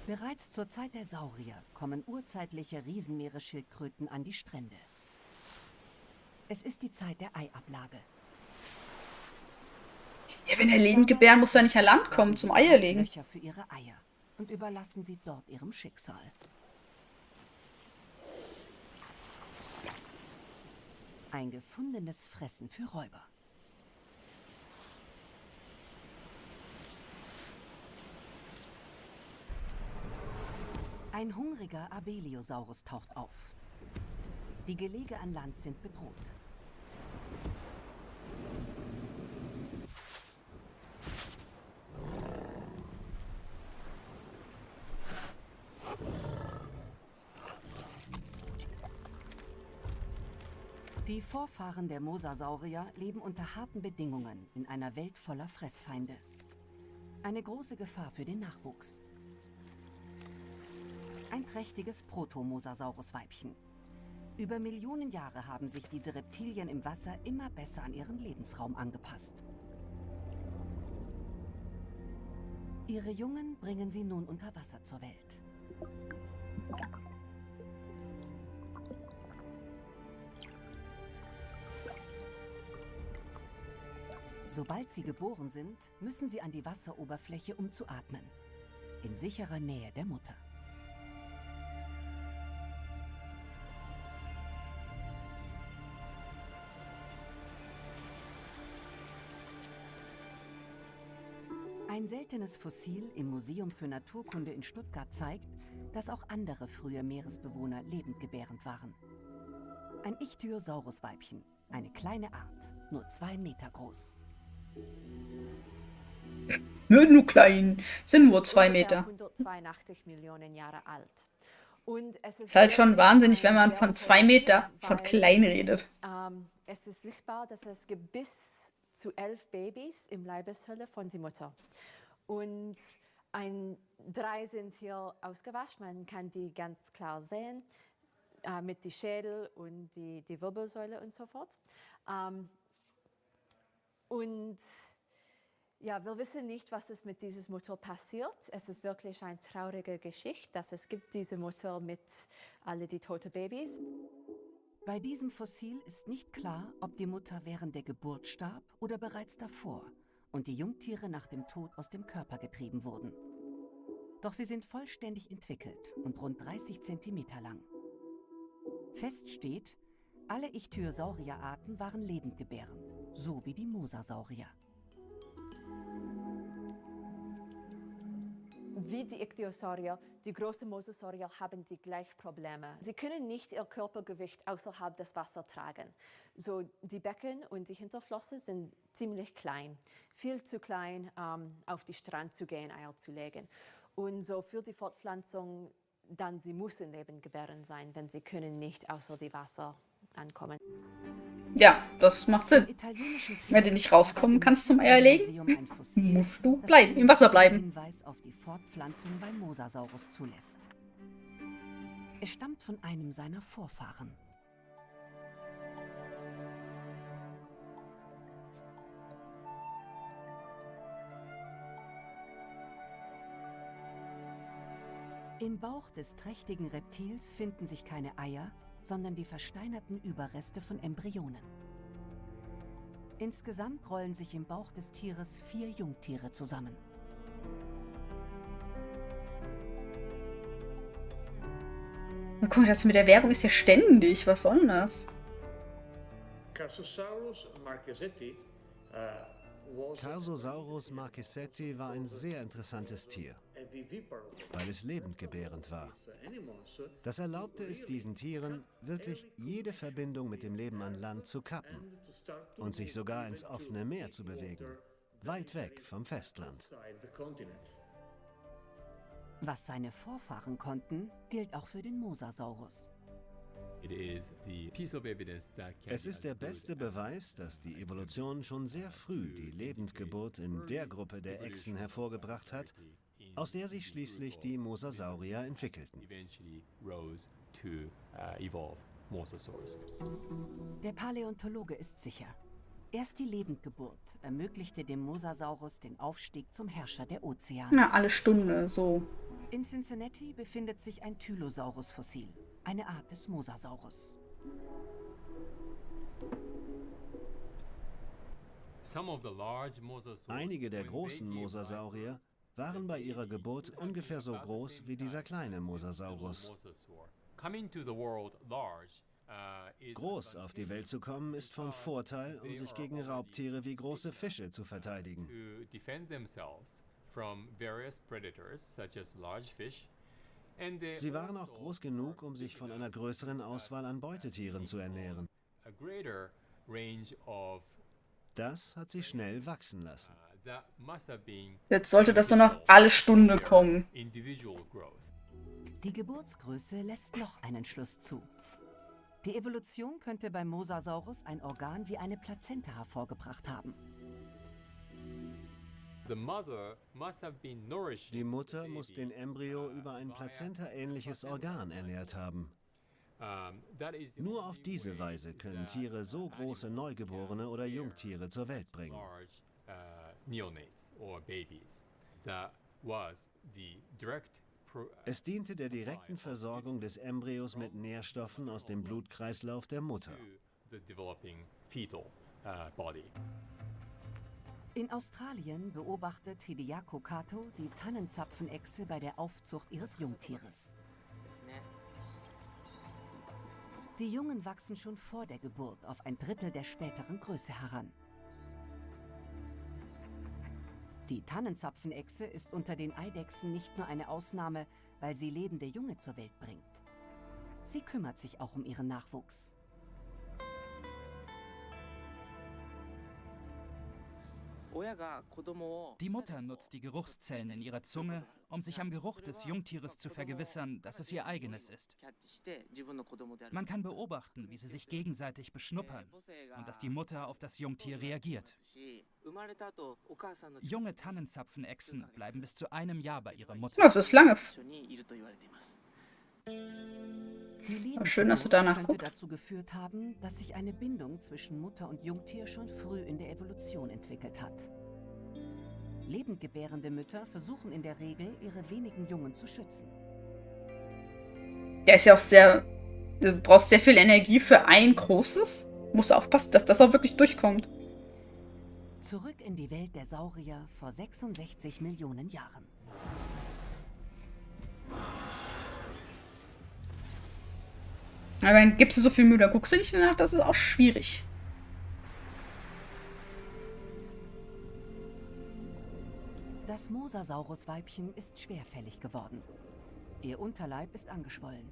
Bereits zur Zeit der Saurier kommen urzeitliche Riesenmeeresschildkröten an die Strände. Es ist die Zeit der Eiablage. Ja, wenn er lebend gebären, muss er nicht an Land kommen zum Eier legen. Löcher für ihre Eier und überlassen sie dort ihrem Schicksal. Ein gefundenes Fressen für Räuber. Ein hungriger Abeliosaurus taucht auf. Die Gelege an Land sind bedroht. Die Vorfahren der Mosasaurier leben unter harten Bedingungen in einer Welt voller Fressfeinde. Eine große Gefahr für den Nachwuchs. Ein trächtiges Proto-Mosasaurus-Weibchen. Über Millionen Jahre haben sich diese Reptilien im Wasser immer besser an ihren Lebensraum angepasst. Ihre Jungen bringen sie nun unter Wasser zur Welt. Sobald sie geboren sind, müssen sie an die Wasseroberfläche, um zu atmen. In sicherer Nähe der Mutter. Ein seltenes Fossil im Museum für Naturkunde in Stuttgart zeigt, dass auch andere frühe Meeresbewohner lebend gebärend waren. Ein Ichthyosaurus-Weibchen, eine kleine Art, nur 2 Meter groß. Nur klein, sind nur 2 Meter. 182 Millionen Jahre alt. Und es Ist halt schon wahnsinnig, wenn man von 2 Meter von klein redet. Es ist sichtbar, dass es gibt bis zu 11 Babys im Leibeshülle von der Mutter. Und 3 sind hier ausgewaschen, man kann die ganz klar sehen, mit die Schädel und die Wirbelsäule und so fort. Und ja, wir wissen nicht, was es mit dieser Mutter passiert. Es ist wirklich eine traurige Geschichte, dass es gibt diese Mutter mit alle die toten Babys. Bei diesem Fossil ist nicht klar, ob die Mutter während der Geburt starb oder bereits davor und die Jungtiere nach dem Tod aus dem Körper getrieben wurden. Doch sie sind vollständig entwickelt und rund 30 Zentimeter lang. Fest steht, alle Ichthyosaurierarten waren lebendgebärend, so wie die Mosasaurier. Wie die Ichthyosaurier, die großen Mosasaurier haben die gleichen Probleme. Sie können nicht ihr Körpergewicht außerhalb des Wassers tragen. So, die Becken und die Hinterflosse sind ziemlich klein. Viel zu klein, auf den Strand zu gehen, Eier zu legen. Und so für die Fortpflanzung, dann sie müssen lebendgebärend sein, denn sie können nicht außer die Wasser ankommen. Ja, das macht Sinn. Wenn du nicht rauskommen kannst zum Eierlegen, musst du bleiben, im Wasser bleiben. Hinweis auf die Fortpflanzung beim Mosasaurus zulässt. Es stammt von einem seiner Vorfahren. Im Bauch des trächtigen Reptils finden sich keine Eier, sondern die versteinerten Überreste von Embryonen. Insgesamt rollen sich im Bauch des Tieres 4 Jungtiere zusammen. Na, guck mal, das mit der Werbung ist ja ständig. Was soll denn das? Carsosaurus marquesetti war ein sehr interessantes Tier, weil es lebendgebärend war. Das erlaubte es diesen Tieren, wirklich jede Verbindung mit dem Leben an Land zu kappen und sich sogar ins offene Meer zu bewegen, weit weg vom Festland. Was seine Vorfahren konnten, gilt auch für den Mosasaurus. Es ist der beste Beweis, dass die Evolution schon sehr früh die Lebendgeburt in der Gruppe der Echsen hervorgebracht hat, aus der sich schließlich die Mosasaurier entwickelten. Der Paläontologe ist sicher. Erst die Lebendgeburt ermöglichte dem Mosasaurus den Aufstieg zum Herrscher der Ozeane. Na, alle Stunde, so. In Cincinnati befindet sich ein Tylosaurus-Fossil, eine Art des Mosasaurus. Einige der großen Mosasaurier waren bei ihrer Geburt ungefähr so groß wie dieser kleine Mosasaurus. Groß auf die Welt zu kommen ist von Vorteil, um sich gegen Raubtiere wie große Fische zu verteidigen. Sie waren auch groß genug, um sich von einer größeren Auswahl an Beutetieren zu ernähren. Das hat sie schnell wachsen lassen. Jetzt sollte das doch noch alle Stunde kommen. Die Geburtsgröße lässt noch einen Schluss zu. Die Evolution könnte beim Mosasaurus ein Organ wie eine Plazenta hervorgebracht haben. Die Mutter muss den Embryo über ein Plazenta-ähnliches Organ ernährt haben. Nur auf diese Weise können Tiere so große Neugeborene oder Jungtiere zur Welt bringen. Es diente der direkten Versorgung des Embryos mit Nährstoffen aus dem Blutkreislauf der Mutter. In Australien beobachtet Hideaki Kato die Tannenzapfenechse bei der Aufzucht ihres Jungtieres. Die Jungen wachsen schon vor der Geburt auf 1/3 der späteren Größe heran. Die Tannenzapfenechse ist unter den Eidechsen nicht nur eine Ausnahme, weil sie lebende Junge zur Welt bringt. Sie kümmert sich auch um ihren Nachwuchs. Die Mutter nutzt die Geruchszellen in ihrer Zunge, um sich am Geruch des Jungtieres zu vergewissern, dass es ihr eigenes ist. Man kann beobachten, wie sie sich gegenseitig beschnuppern und dass die Mutter auf das Jungtier reagiert. Junge Tannenzapfenechsen bleiben bis zu einem Jahr bei ihrer Mutter. Das ist lange. Die Schön, dass du danach könnte guckst. dazu geführt haben, dass sich eine Bindung zwischen Mutter und Jungtier schon früh in der Evolution entwickelt hat. Lebendgebärende Mütter versuchen in der Regel, ihre wenigen Jungen zu schützen. Ja, ist ja auch sehr... Du brauchst sehr viel Energie für ein großes. Musst aufpassen, dass das auch wirklich durchkommt. Zurück in die Welt der Saurier vor 66 Millionen Jahren. Aber dann gibst du so viel Mühe, dann guckst du nicht danach, das ist auch schwierig. Das Mosasaurus-Weibchen ist schwerfällig geworden. Ihr Unterleib ist angeschwollen.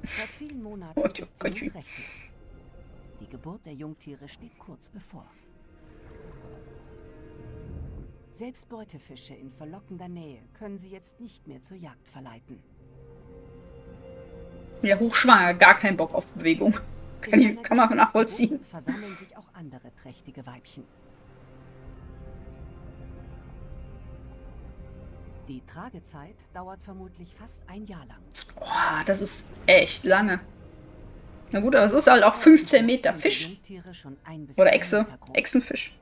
Seit vielen Monaten ist sie nun trächtig. Die Geburt der Jungtiere steht kurz bevor. Selbst Beutefische in verlockender Nähe können sie jetzt nicht mehr zur Jagd verleiten. Ja, hochschwanger, gar keinen Bock auf Bewegung. Kann man nachvollziehen. Versammeln sich auch andere trächtige Weibchen. Die Tragezeit dauert vermutlich fast ein Jahr lang. Boah, das ist echt lange. Na gut, aber es ist halt auch 15 Meter Fisch. Oder Echse. Echsenfisch.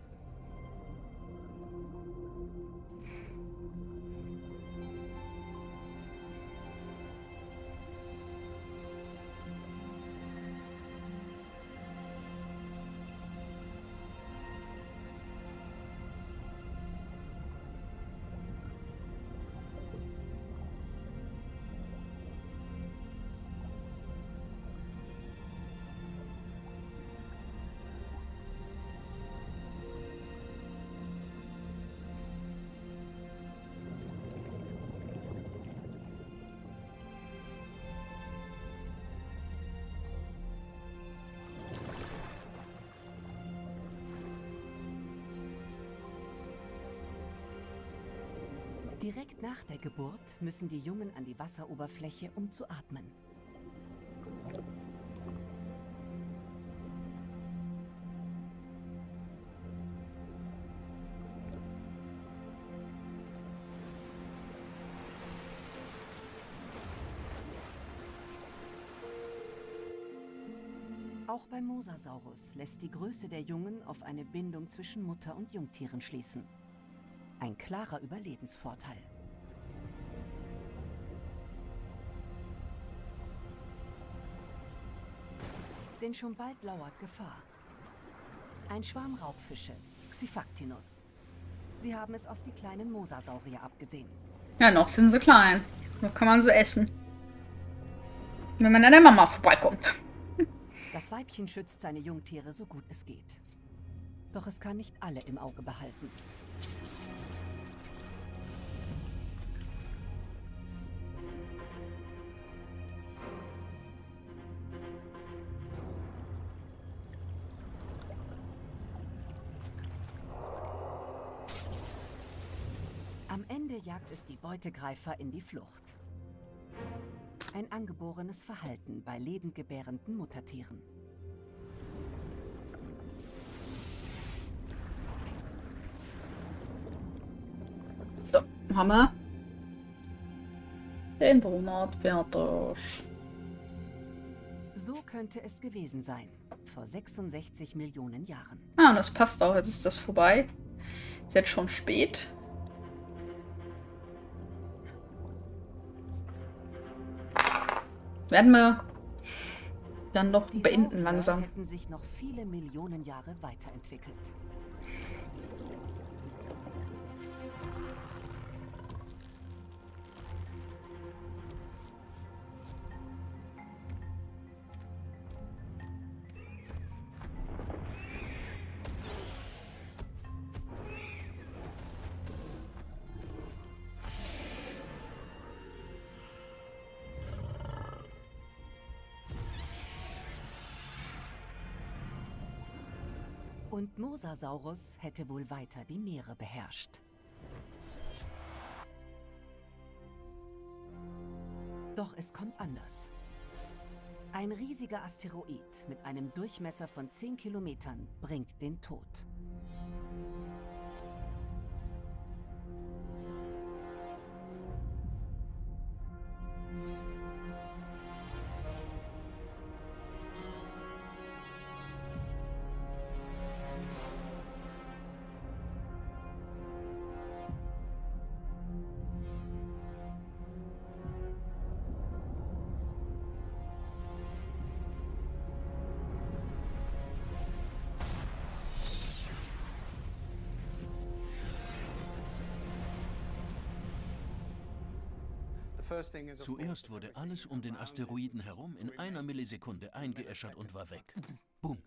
Direkt nach der Geburt müssen die Jungen an die Wasseroberfläche, um zu atmen. Auch beim Mosasaurus lässt die Größe der Jungen auf eine Bindung zwischen Mutter und Jungtieren schließen. Ein klarer Überlebensvorteil. Denn schon bald lauert Gefahr. Ein Schwarm Raubfische, Xifactinus. Sie haben es auf die kleinen Mosasaurier abgesehen. Ja, noch sind sie klein. Noch kann man sie essen. Wenn man an der Mama vorbeikommt. Das Weibchen schützt seine Jungtiere so gut es geht. Doch es kann nicht alle im Auge behalten. Am Ende jagt es die Beutegreifer in die Flucht. Ein angeborenes Verhalten bei lebendgebärenden Muttertieren. So, haben wir den Donut fertig. So könnte es gewesen sein, vor 66 Millionen Jahren. Ah, und das passt auch, jetzt ist das vorbei. Ist jetzt schon spät. Werden wir dann noch beenden langsam. Hätten sich noch viele Millionen Jahre weiterentwickelt. Und Mosasaurus hätte wohl weiter die Meere beherrscht. Doch es kommt anders. Ein riesiger Asteroid mit einem Durchmesser von 10 Kilometern bringt den Tod. Zuerst wurde alles um den Asteroiden herum in einer Millisekunde eingeäschert und war weg. Bumm.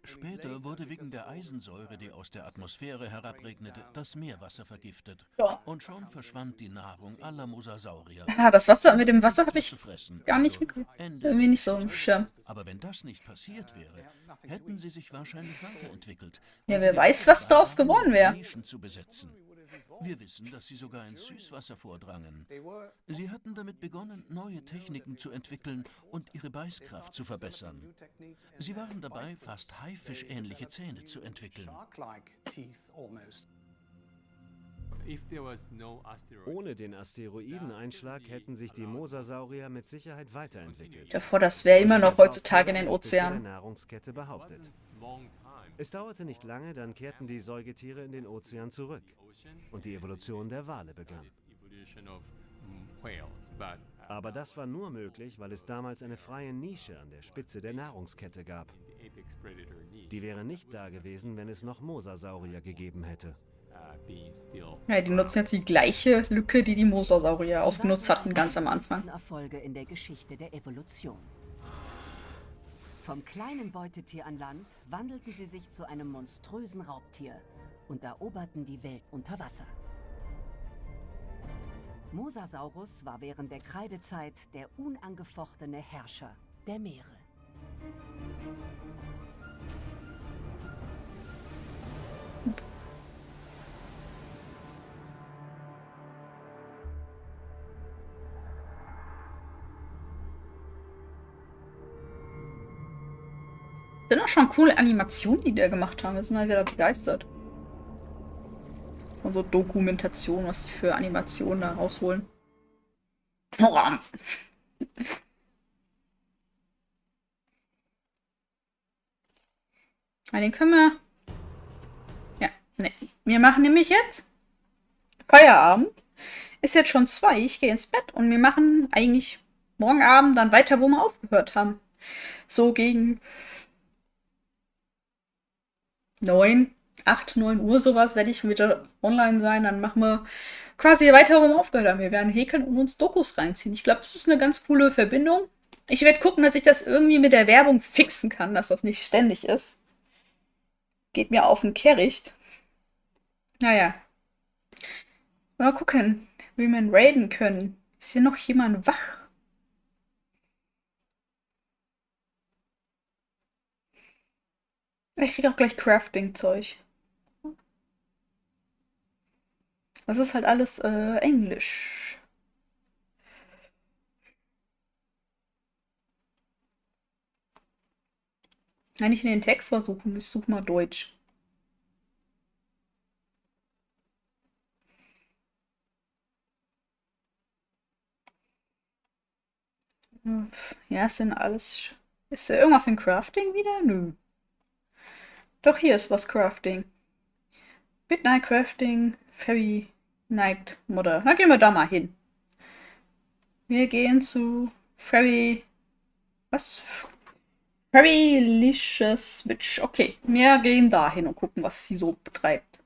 Später wurde wegen der Eisensäure, die aus der Atmosphäre herabregnete, das Meerwasser vergiftet. Ja. Und schon verschwand die Nahrung aller Mosasaurier. Ja, das Wasser mit dem Wasser habe ich Zu fressen. gar nicht Also, Ende irgendwie nicht der so im Schirm. Aber wenn das nicht passiert wäre, hätten sie sich wahrscheinlich weiterentwickelt. Ja, weil wer sie weiß, gerettet was daraus waren, geworden um wäre. Nischen zu besetzen. Wir wissen, dass sie sogar ins Süßwasser vordrangen. Sie hatten damit begonnen, neue Techniken zu entwickeln und ihre Beißkraft zu verbessern. Sie waren dabei, fast haifischähnliche Zähne zu entwickeln. Ohne den Asteroideneinschlag hätten sich die Mosasaurier mit Sicherheit weiterentwickelt. Davor, das wäre immer Und noch als auch heutzutage in den keine Spitze der Ozeanen. Nahrungskette behauptet. Es dauerte nicht lange, dann kehrten die Säugetiere in den Ozean zurück und die Evolution der Wale begann. Aber das war nur möglich, weil es damals eine freie Nische an der Spitze der Nahrungskette gab. Die wäre nicht da gewesen, wenn es noch Mosasaurier gegeben hätte. Ja, die nutzen jetzt die gleiche Lücke, die die Mosasaurier ausgenutzt Sie waren hatten, einer ganz der am Anfang. größten Erfolge in der Geschichte der Evolution. Vom kleinen Beutetier an Land wandelten sie sich zu einem monströsen Raubtier und eroberten die Welt unter Wasser. Mosasaurus war während der Kreidezeit der unangefochtene Herrscher der Meere. Sind auch schon coole Animationen, die da gemacht haben. Wir sind halt wieder begeistert. Von so Dokumentation, was die für Animationen da rausholen. Hurra! Ja, den können wir... Ja, ne. Wir machen nämlich jetzt Feierabend. Ist jetzt schon 2. Ich gehe ins Bett und wir machen eigentlich morgen Abend dann weiter, wo wir aufgehört haben. So gegen 8, 9 Uhr sowas werde ich wieder online sein. Dann machen wir quasi weiter, wo wir aufgehört haben. Wir werden häkeln und uns Dokus reinziehen. Ich glaube, das ist eine ganz coole Verbindung. Ich werde gucken, dass ich das irgendwie mit der Werbung fixen kann, dass das nicht ständig ist. Geht mir auf den Kehricht. Naja. Mal gucken, wie wir ihn raiden können. Ist hier noch jemand wach? Ich kriege auch gleich Crafting-Zeug. Das ist halt alles Englisch. Wenn ich in den Text versuchen, ich suche mal Deutsch. Ja, ist denn alles... Ist da irgendwas in Crafting wieder? Nö. Doch, hier ist was Crafting. Midnight Crafting, Fairy Night Modder. Na, gehen wir da mal hin. Wir gehen zu Fairy... Was? Fairylicious Switch. Okay, wir gehen da hin und gucken, was sie so betreibt.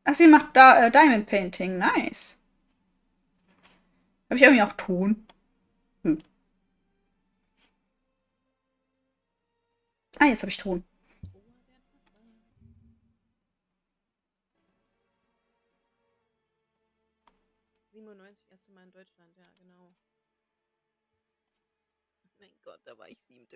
Ach, sie macht da Diamond Painting. Nice. Habe ich irgendwie auch Ton? Ah, jetzt habe ich Ton. Erste Mal in Deutschland, ja, genau. Mein Gott, da war ich 7.